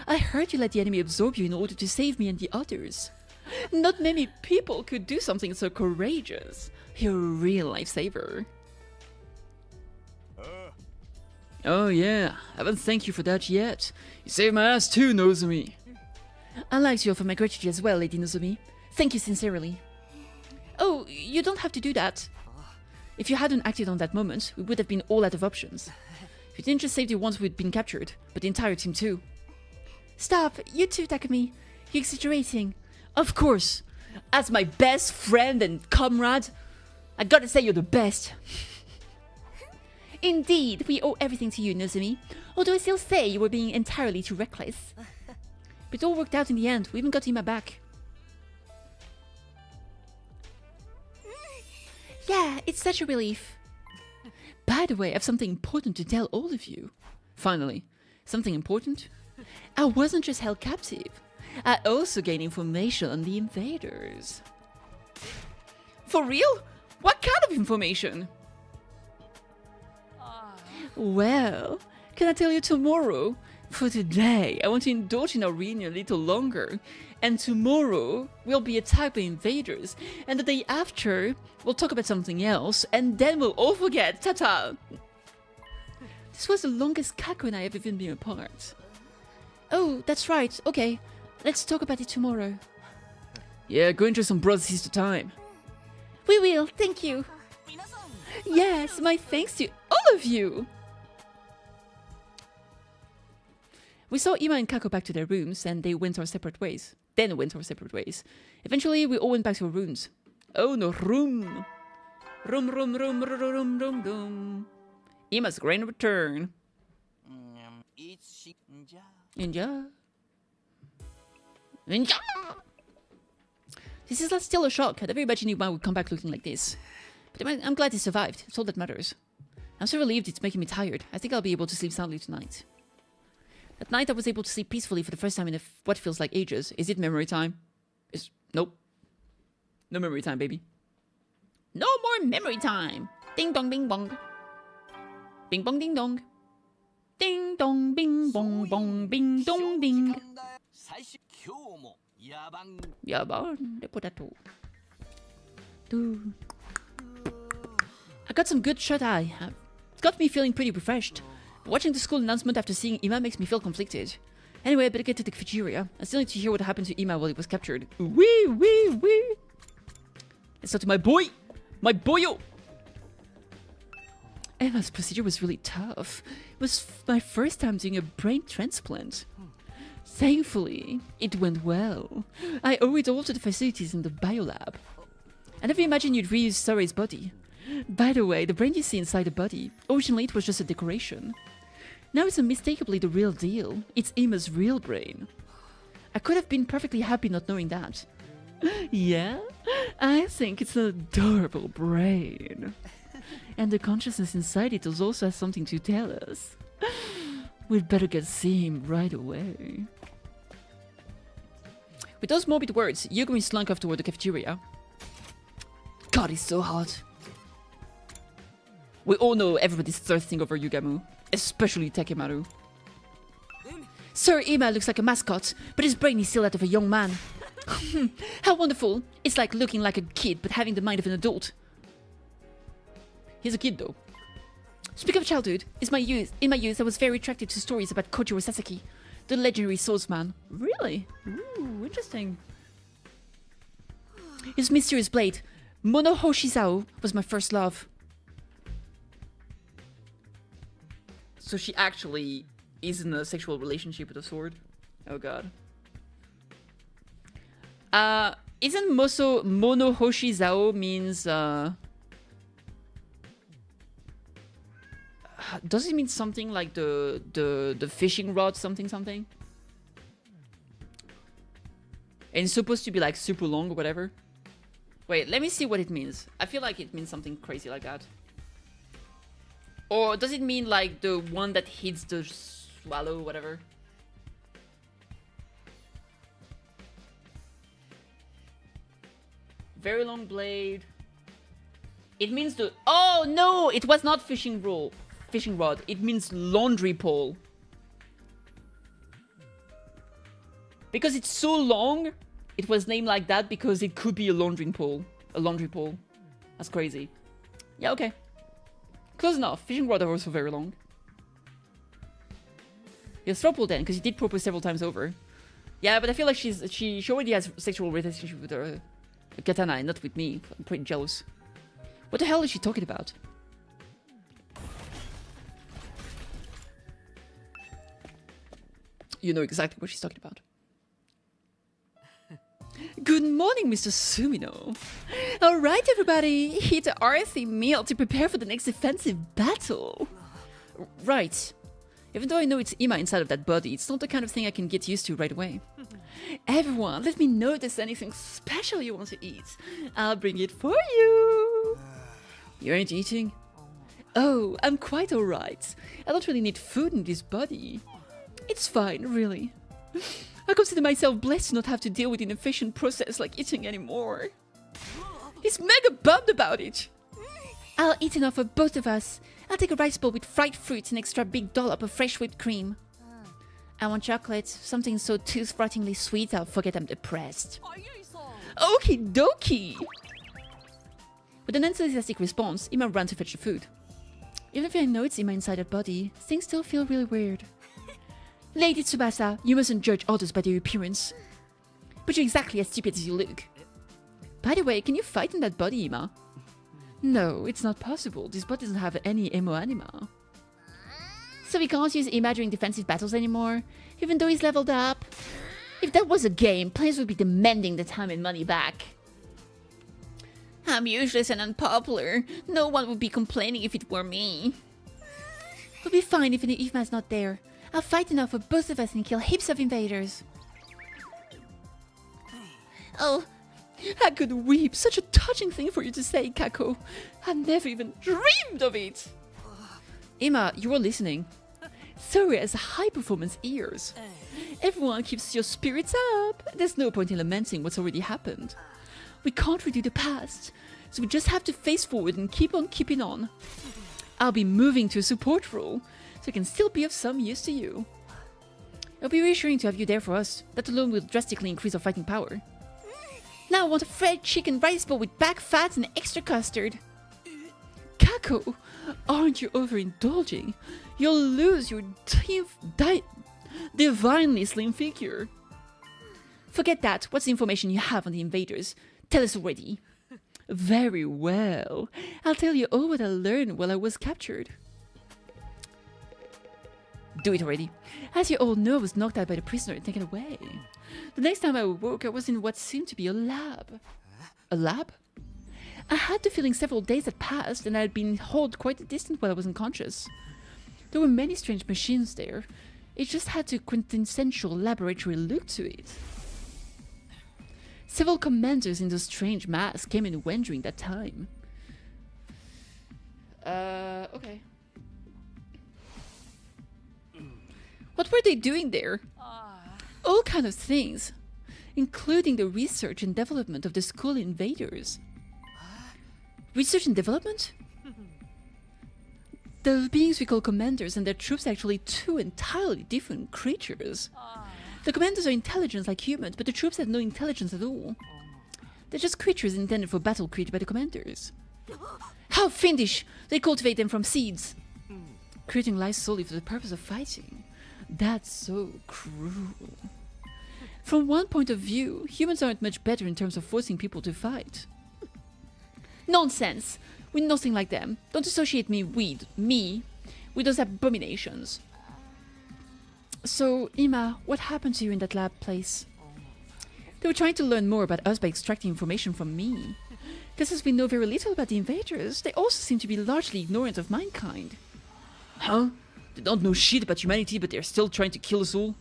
I heard you let the enemy absorb you in order to save me and the others. Not many people could do something so courageous. You're a real lifesaver. Oh yeah, I haven't thanked you for that yet. You saved my ass too, Nozomi. I'd like to offer my gratitude as well, Lady Nozomi. Thank you sincerely. Oh, you don't have to do that. If you hadn't acted on that moment, we would have been all out of options. You didn't just save the ones who'd been captured, but the entire team too. Stop, you too, Takumi. You're exaggerating. Of course. As my best friend and comrade, I gotta say you're the best. Indeed, we owe everything to you, Nozomi. Although I still say you were being entirely too reckless. But it all worked out in the end. We even got Ima back. Yeah, it's such a relief. By the way, I have something important to tell all of you. Finally, something important? I wasn't just held captive. I also gained information on the invaders. For real? What kind of information? Well, can I tell you tomorrow? For today, I want to indulge in our reunion a little longer. And tomorrow, we'll be attacked by invaders. And the day after, we'll talk about something else. And then we'll all forget. Ta-ta! This was the longest Kako and I have even been apart. Oh, that's right. Okay, let's talk about it tomorrow. Yeah, go enjoy some brother-sister time. We will, thank you. Yes, my thanks to all of you. We saw Ima and Kako back to their rooms, and they went our separate ways. Eventually, we all went back to our rooms. Oh no, room! Room. Ima's grand return. Ninja. This is still a shock. I never imagined Ima would come back looking like this. But I'm glad he survived. It's all that matters. I'm so relieved it's making me tired. I think I'll be able to sleep soundly tonight. At night, I was able to sleep peacefully for the first time in what feels like ages. Is it memory time? Nope. No memory time, baby. No more memory time. Ding dong, bing bong. Bing bong, ding dong. Ding dong, bing bong bong, bing dong, ding. Yaban de potato. I got some good shut-eye. It's got me feeling pretty refreshed. Watching the school announcement after seeing Ima makes me feel conflicted. Anyway, I better get to the cafeteria. I still need to hear what happened to Ima while he was captured. Wee! Let's talk to my boy! My boyo! Ima's procedure was really tough. It was my first time doing a brain transplant. Thankfully, it went well. I owe it all to the facilities in the biolab. I never imagined you'd reuse Soray's body. By the way, the brain you see inside the body, originally it was just a decoration. Now it's unmistakably the real deal. It's Ima's real brain. I could have been perfectly happy not knowing that. Yeah? I think it's an adorable brain. And the consciousness inside it also has something to tell us. We'd better get seeing him right away. With those morbid words, Yugami slunk off toward the cafeteria. God, it's so hot. We all know everybody's thirsting over Yugamu, especially Takemaru. Sir Ima looks like a mascot, but his brain is still that of a young man. How wonderful. It's like looking like a kid, but having the mind of an adult. He's a kid, though. Speaking of childhood, in my youth, I was very attracted to stories about Kojiro Sasaki, the legendary swordsman. Really? Ooh, interesting. His mysterious blade, Mono Hoshizao, was my first love. So she actually is in a sexual relationship with a sword? Oh god. Isn't Mono Hoshizao means does it mean something like the fishing rod something? And it's supposed to be like super long or whatever? Wait, let me see what it means. I feel like it means something crazy like that. Or does it mean like the one that hits the swallow, whatever? Very long blade. It means the... Oh no! It was not fishing rod. It means laundry pole. Because it's so long, it was named like that because it could be a laundry pole. That's crazy. Yeah, okay. Close enough. Fishing rod are also very long. Yes, throuple then, because he did propose several times over. Yeah, but I feel like she already has sexual relationship with her katana and not with me. I'm pretty jealous. What the hell is she talking about? You know exactly what she's talking about. Good morning, Mr. Sumino. All right, everybody, eat a earthy meal to prepare for the next defensive battle. Right. Even though I know it's Ima inside of that body, it's not the kind of thing I can get used to right away. Everyone, let me know if there's anything special you want to eat. I'll bring it for you. You ain't eating? Oh, I'm quite alright. I don't really need food in this body. It's fine, really. I consider myself blessed to not have to deal with an inefficient process like eating anymore. He's mega bummed about it. I'll eat enough for both of us. I'll take a rice bowl with fried fruit and extra big dollop of fresh whipped cream. I want chocolate, something so tooth-rottingly sweet I'll forget I'm depressed. Okie dokie! With an enthusiastic response, Ima ran to fetch the food. Even if I know it's Ima inside her body, things still feel really weird. Lady Tsubasa, you mustn't judge others by their appearance. But you're exactly as stupid as you look. By the way, can you fight in that body, Ima? No, it's not possible. This body doesn't have any emo anima. So we can't use Ima during defensive battles anymore, even though he's leveled up? If that was a game, players would be demanding the time and money back. I'm useless and unpopular. No one would be complaining if it were me. We'll be fine if Ima's not there. I'll fight enough for both of us and kill heaps of invaders. Oh, I could weep. Such a touching thing for you to say, Kako. I never even dreamed of it. Ima, you were listening. Sorry, has high-performance ears. Everyone keeps your spirits up. There's no point in lamenting what's already happened. We can't redo the past, so we just have to face forward and keep on keeping on. I'll be moving to a support role, so I can still be of some use to you. It'll be reassuring to have you there for us. That alone will drastically increase our fighting power. Now I want a fried chicken rice bowl with back fat and extra custard. Kako, aren't you overindulging? You'll lose your divinely slim figure. Forget that. What's the information you have on the invaders? Tell us already. Very well. I'll tell you all what I learned while I was captured. Do it already. As you all know, I was knocked out by the prisoner and taken away. The next time I awoke, I was in what seemed to be a lab. A lab? I had the feeling several days had passed and I had been held quite a distance while I was unconscious. There were many strange machines there. It just had a quintessential laboratory look to it. Several commanders in those strange masks came and went during that time. Okay. What were they doing there? All kinds of things, including the research and development of the school invaders. Research and development? The beings we call commanders and their troops are actually two entirely different creatures. The commanders are intelligent like humans, but the troops have no intelligence at all. They're just creatures intended for battle created by the commanders. How fiendish! They cultivate them from seeds, creating life solely for the purpose of fighting. That's so cruel. From one point of view, humans aren't much better in terms of forcing people to fight. Nonsense! We're nothing like them. Don't associate me with those abominations. So, Ima, what happened to you in that lab place? They were trying to learn more about us by extracting information from me. Just as we know very little about the invaders, they also seem to be largely ignorant of mankind. Huh? They don't know shit about humanity, but they're still trying to kill us all?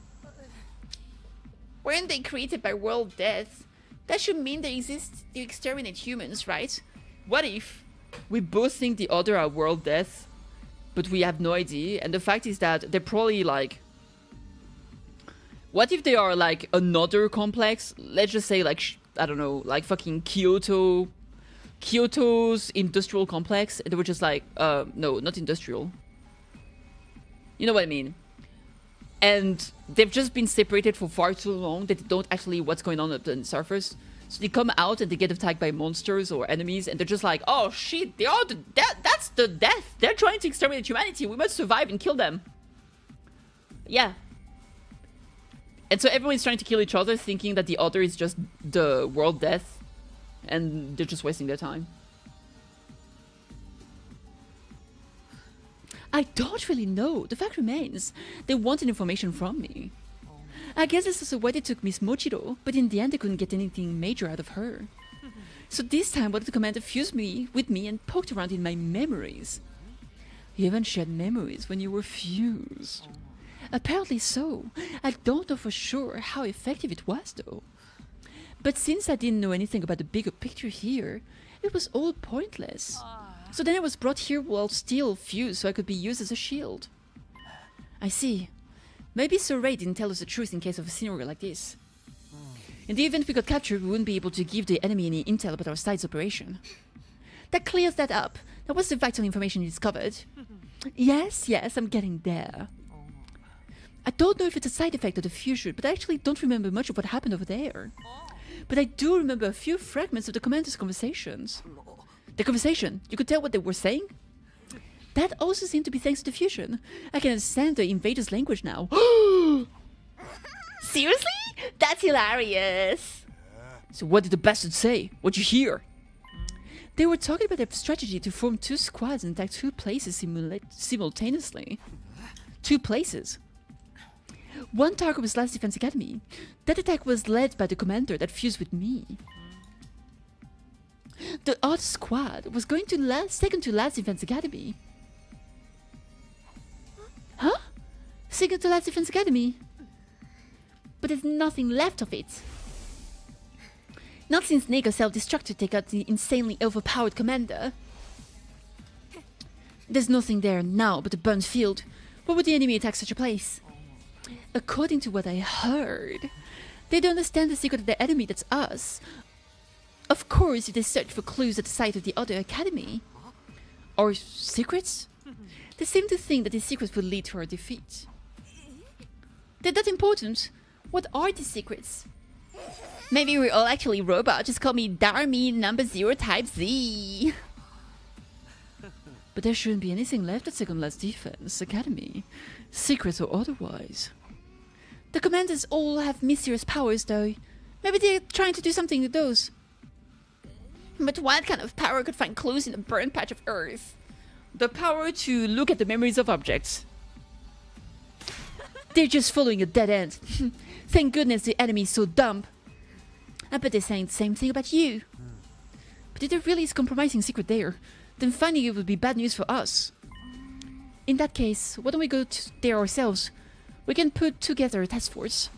Weren't they created by world death? That should mean they exist to exterminate humans, right? What if we both think the other are world death, but we have no idea, and the fact is that they're probably like... What if they are like another complex? Let's just say like, I don't know, like fucking Kyoto's industrial complex. They were just like, no, not industrial. You know what I mean? And they've just been separated for far too long that they don't actually what's going on up on the surface. So they come out and they get attacked by monsters or enemies and they're just like, oh shit, they are that's the death. They're trying to exterminate humanity. We must survive and kill them. Yeah. And so everyone's trying to kill each other thinking that the other is just the world death. And they're just wasting their time. I don't really know. The fact remains, they wanted information from me. I guess this is why they took Miss Mochiro, but in the end they couldn't get anything major out of her. So this time, what the commander fused me with me and poked around in my memories. You even shared memories when you were fused. Apparently so. I don't know for sure how effective it was though. But since I didn't know anything about the bigger picture here, it was all pointless. So then I was brought here while still fused so I could be used as a shield. I see. Maybe Sir Ray didn't tell us the truth in case of a scenario like this. In the event we got captured, we wouldn't be able to give the enemy any intel about our side's operation. That clears that up. That was the vital information you discovered. Yes, I'm getting there. I don't know if it's a side effect of the fusion, but I actually don't remember much of what happened over there. But I do remember a few fragments of the commander's conversations. The conversation, you could tell what they were saying? That also seemed to be thanks to the fusion. I can understand the invaders' language now. Seriously? That's hilarious. So what did the bastard say? What'd you hear? They were talking about their strategy to form 2 squads and attack 2 places simultaneously. 2 places. One target was Last Defense Academy. That attack was led by the commander that fused with me. The other squad was going to second to Last Defense Academy. Huh? Second to Last Defense Academy? But there's nothing left of it. Not since Neko self-destructed to take out the insanely overpowered commander. There's nothing there now but a burnt field. Why would the enemy attack such a place? According to what I heard, they don't understand the secret of the enemy, that's us. Of course, if they search for clues at the site of the other academy. Or secrets? They seem to think that these secrets will lead to our defeat. They're that important. What are these secrets? Maybe we're all actually robots. Just call me Darmy number 0 type Z. But there shouldn't be anything left at Second Last Defense Academy, secrets or otherwise. The commanders all have mysterious powers, though. Maybe they're trying to do something with those. But what kind of power could find clues in a burnt patch of earth? The power to look at the memories of objects. They're just following a dead end. Thank goodness the enemy is so dumb. I bet they're saying the same thing about you. But if there really is a compromising secret there, then finding it would be bad news for us. In that case, why don't we go there ourselves? We can put together a task force.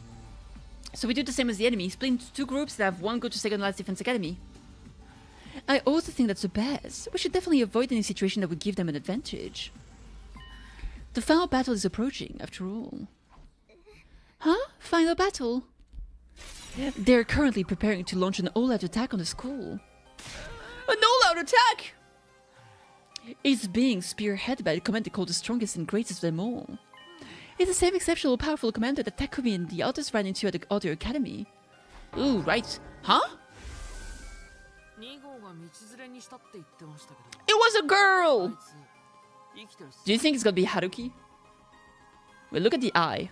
So we do the same as the enemy, split into 2 groups that have one go to Second Last Defense Academy. I also think that's the best. We should definitely avoid any situation that would give them an advantage. The final battle is approaching, after all. Huh? Final battle? They're currently preparing to launch an all-out attack on the school. An all-out attack! It's being spearheaded by the commander called the strongest and greatest of them all. It's the same exceptional powerful commander that Takumi and the others ran into at the other academy. Ooh, right. Huh? It was a girl! Do you think it's gonna be Haruki? Well, look at the eye.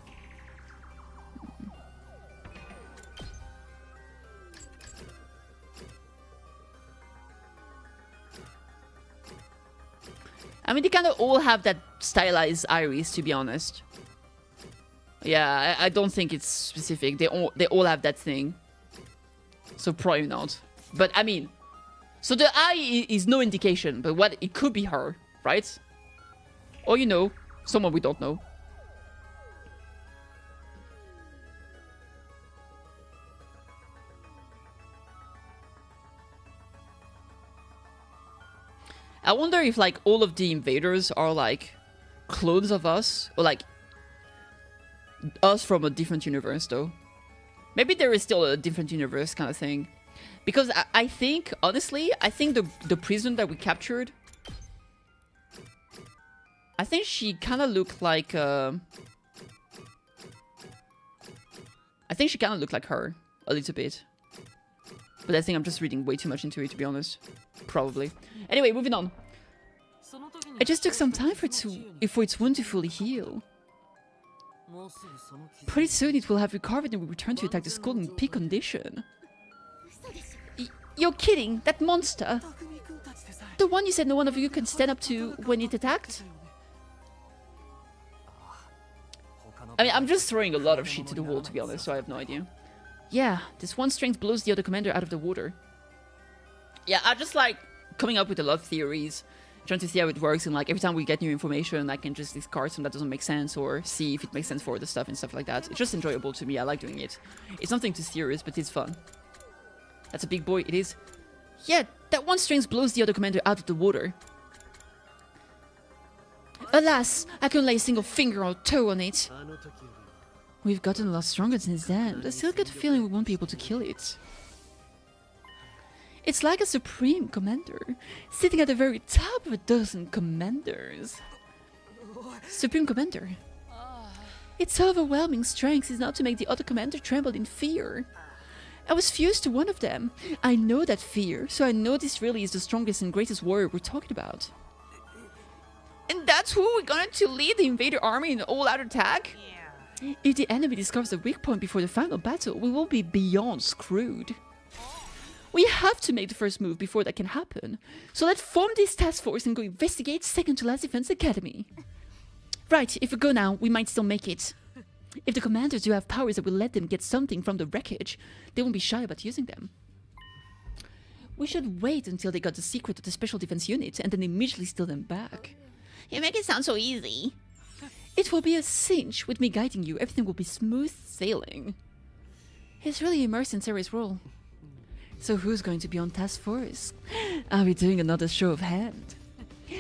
I mean, they kind of all have that stylized iris, to be honest. Yeah, I don't think it's specific. They all have that thing. So probably not. But I mean, so the eye is no indication, but what it could be her, right? Or you know, someone we don't know. I wonder if like all of the invaders are like clones of us, or like us from a different universe though. Maybe there is still a different universe kind of thing. Because I think, honestly, I think the prison that we captured, I think she kind of looked like, I think she kind of looked like her, a little bit. But I think I'm just reading way too much into it, to be honest. Probably. Anyway, moving on. It just took some time for its wound to fully heal. Pretty soon it will have recovered and will return to attack the school in peak condition. You're kidding? That monster? The one you said no one of you can stand up to when it attacked? I mean, I'm just throwing a lot of shit to the wall, to be honest, so I have no idea. Yeah, this one strength blows the other commander out of the water. Yeah, I just like coming up with a lot of theories, trying to see how it works, and like every time we get new information, I can just discard some that doesn't make sense or see if it makes sense for the stuff and stuff like that. It's just enjoyable to me. I like doing it. It's nothing too serious, but it's fun. That's a big boy. It is. Yeah, that one strength blows the other commander out of the water. Alas, I couldn't lay a single finger or toe on it. We've gotten a lot stronger since then, but I still get the feeling we won't be able to kill it. It's like a supreme commander, sitting at the very top of a dozen commanders. Supreme commander. Its overwhelming strength is enough to make the other commander tremble in fear. I was fused to one of them. I know that fear, so I know this really is the strongest and greatest warrior we're talking about. And that's who we're going to lead the invader army in an all-out attack? If the enemy discovers a weak point before the final battle, we will be beyond screwed. We have to make the first move before that can happen. So let's form this task force and go investigate second to last defense academy. Right, if we go now, we might still make it. If the commanders do have powers that will let them get something from the wreckage, they won't be shy about using them. We should wait until they got the secret of the special defense unit and then immediately steal them back. You make it sound so easy. It will be a cinch. With me guiding you, everything will be smooth sailing. He's really immersed in Sarah's role. So who's going to be on task force? Are we doing another show of hand?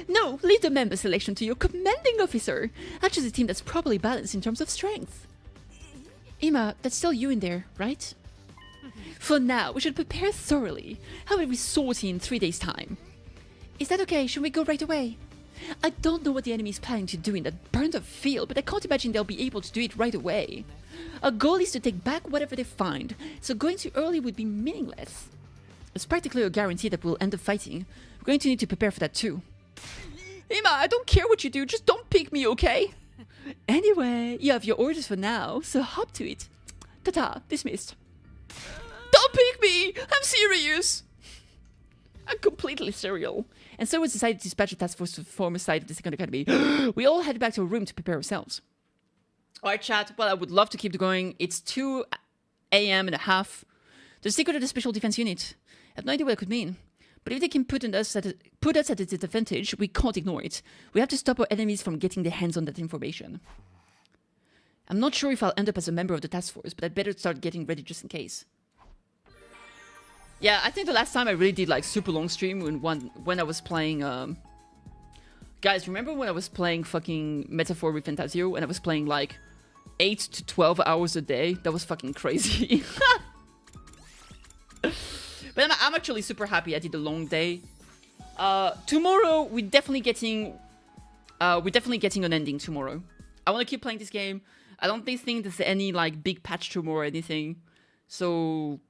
No, leave the member selection to your commanding officer. I choose a team that's properly balanced in terms of strength. Ima, that's still you in there, right? For now, we should prepare thoroughly. How about we sort in 3 days' time? Is that okay? Should we go right away? I don't know what the enemy is planning to do in that burned-up field, but I can't imagine they'll be able to do it right away. Our goal is to take back whatever they find, so going too early would be meaningless. It's practically a guarantee that we'll end up fighting. We're going to need to prepare for that too. Emma, I don't care what you do, just don't pick me, okay? Anyway, you have your orders for now, so hop to it. Ta-ta, dismissed. Don't pick me! I'm serious! I'm completely serial. And so we decided to dispatch a task force to the former site of the second academy. We all headed back to our room to prepare ourselves. Alright, chat. Well, I would love to keep going. It's 2 a.m. and a half. The secret of the special defense unit. I have no idea what it could mean. But if they can put us at a disadvantage, we can't ignore it. We have to stop our enemies from getting their hands on that information. I'm not sure if I'll end up as a member of the task force, but I'd better start getting ready just in case. Yeah, I think the last time I really did like super long stream when I was playing guys, remember when I was playing fucking Metaphor with Fantasio and I was playing like 8 to 12 hours a day? That was fucking crazy. But I'm actually super happy I did a long day. Tomorrow we're definitely getting an ending tomorrow. I want to keep playing this game. I don't think there's any like big patch tomorrow or anything. So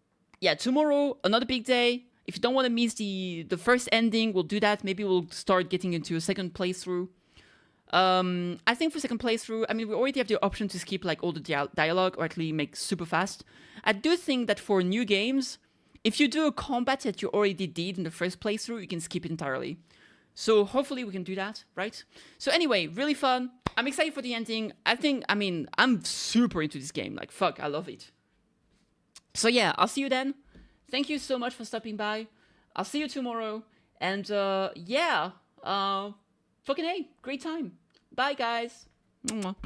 yeah, tomorrow, another big day. If you don't want to miss the first ending, we'll do that. Maybe we'll start getting into a second playthrough. I think for second playthrough, I mean, we already have the option to skip like all the dialogue or actually make super fast. I do think that for new games, if you do a combat that you already did in the first playthrough, you can skip it entirely. So hopefully we can do that, right? So anyway, really fun. I'm excited for the ending. I'm super into this game. Like, fuck, I love it. So yeah, I'll see you then. Thank you so much for stopping by. I'll see you tomorrow. And yeah, fucking hey, great time. Bye, guys. Mwah.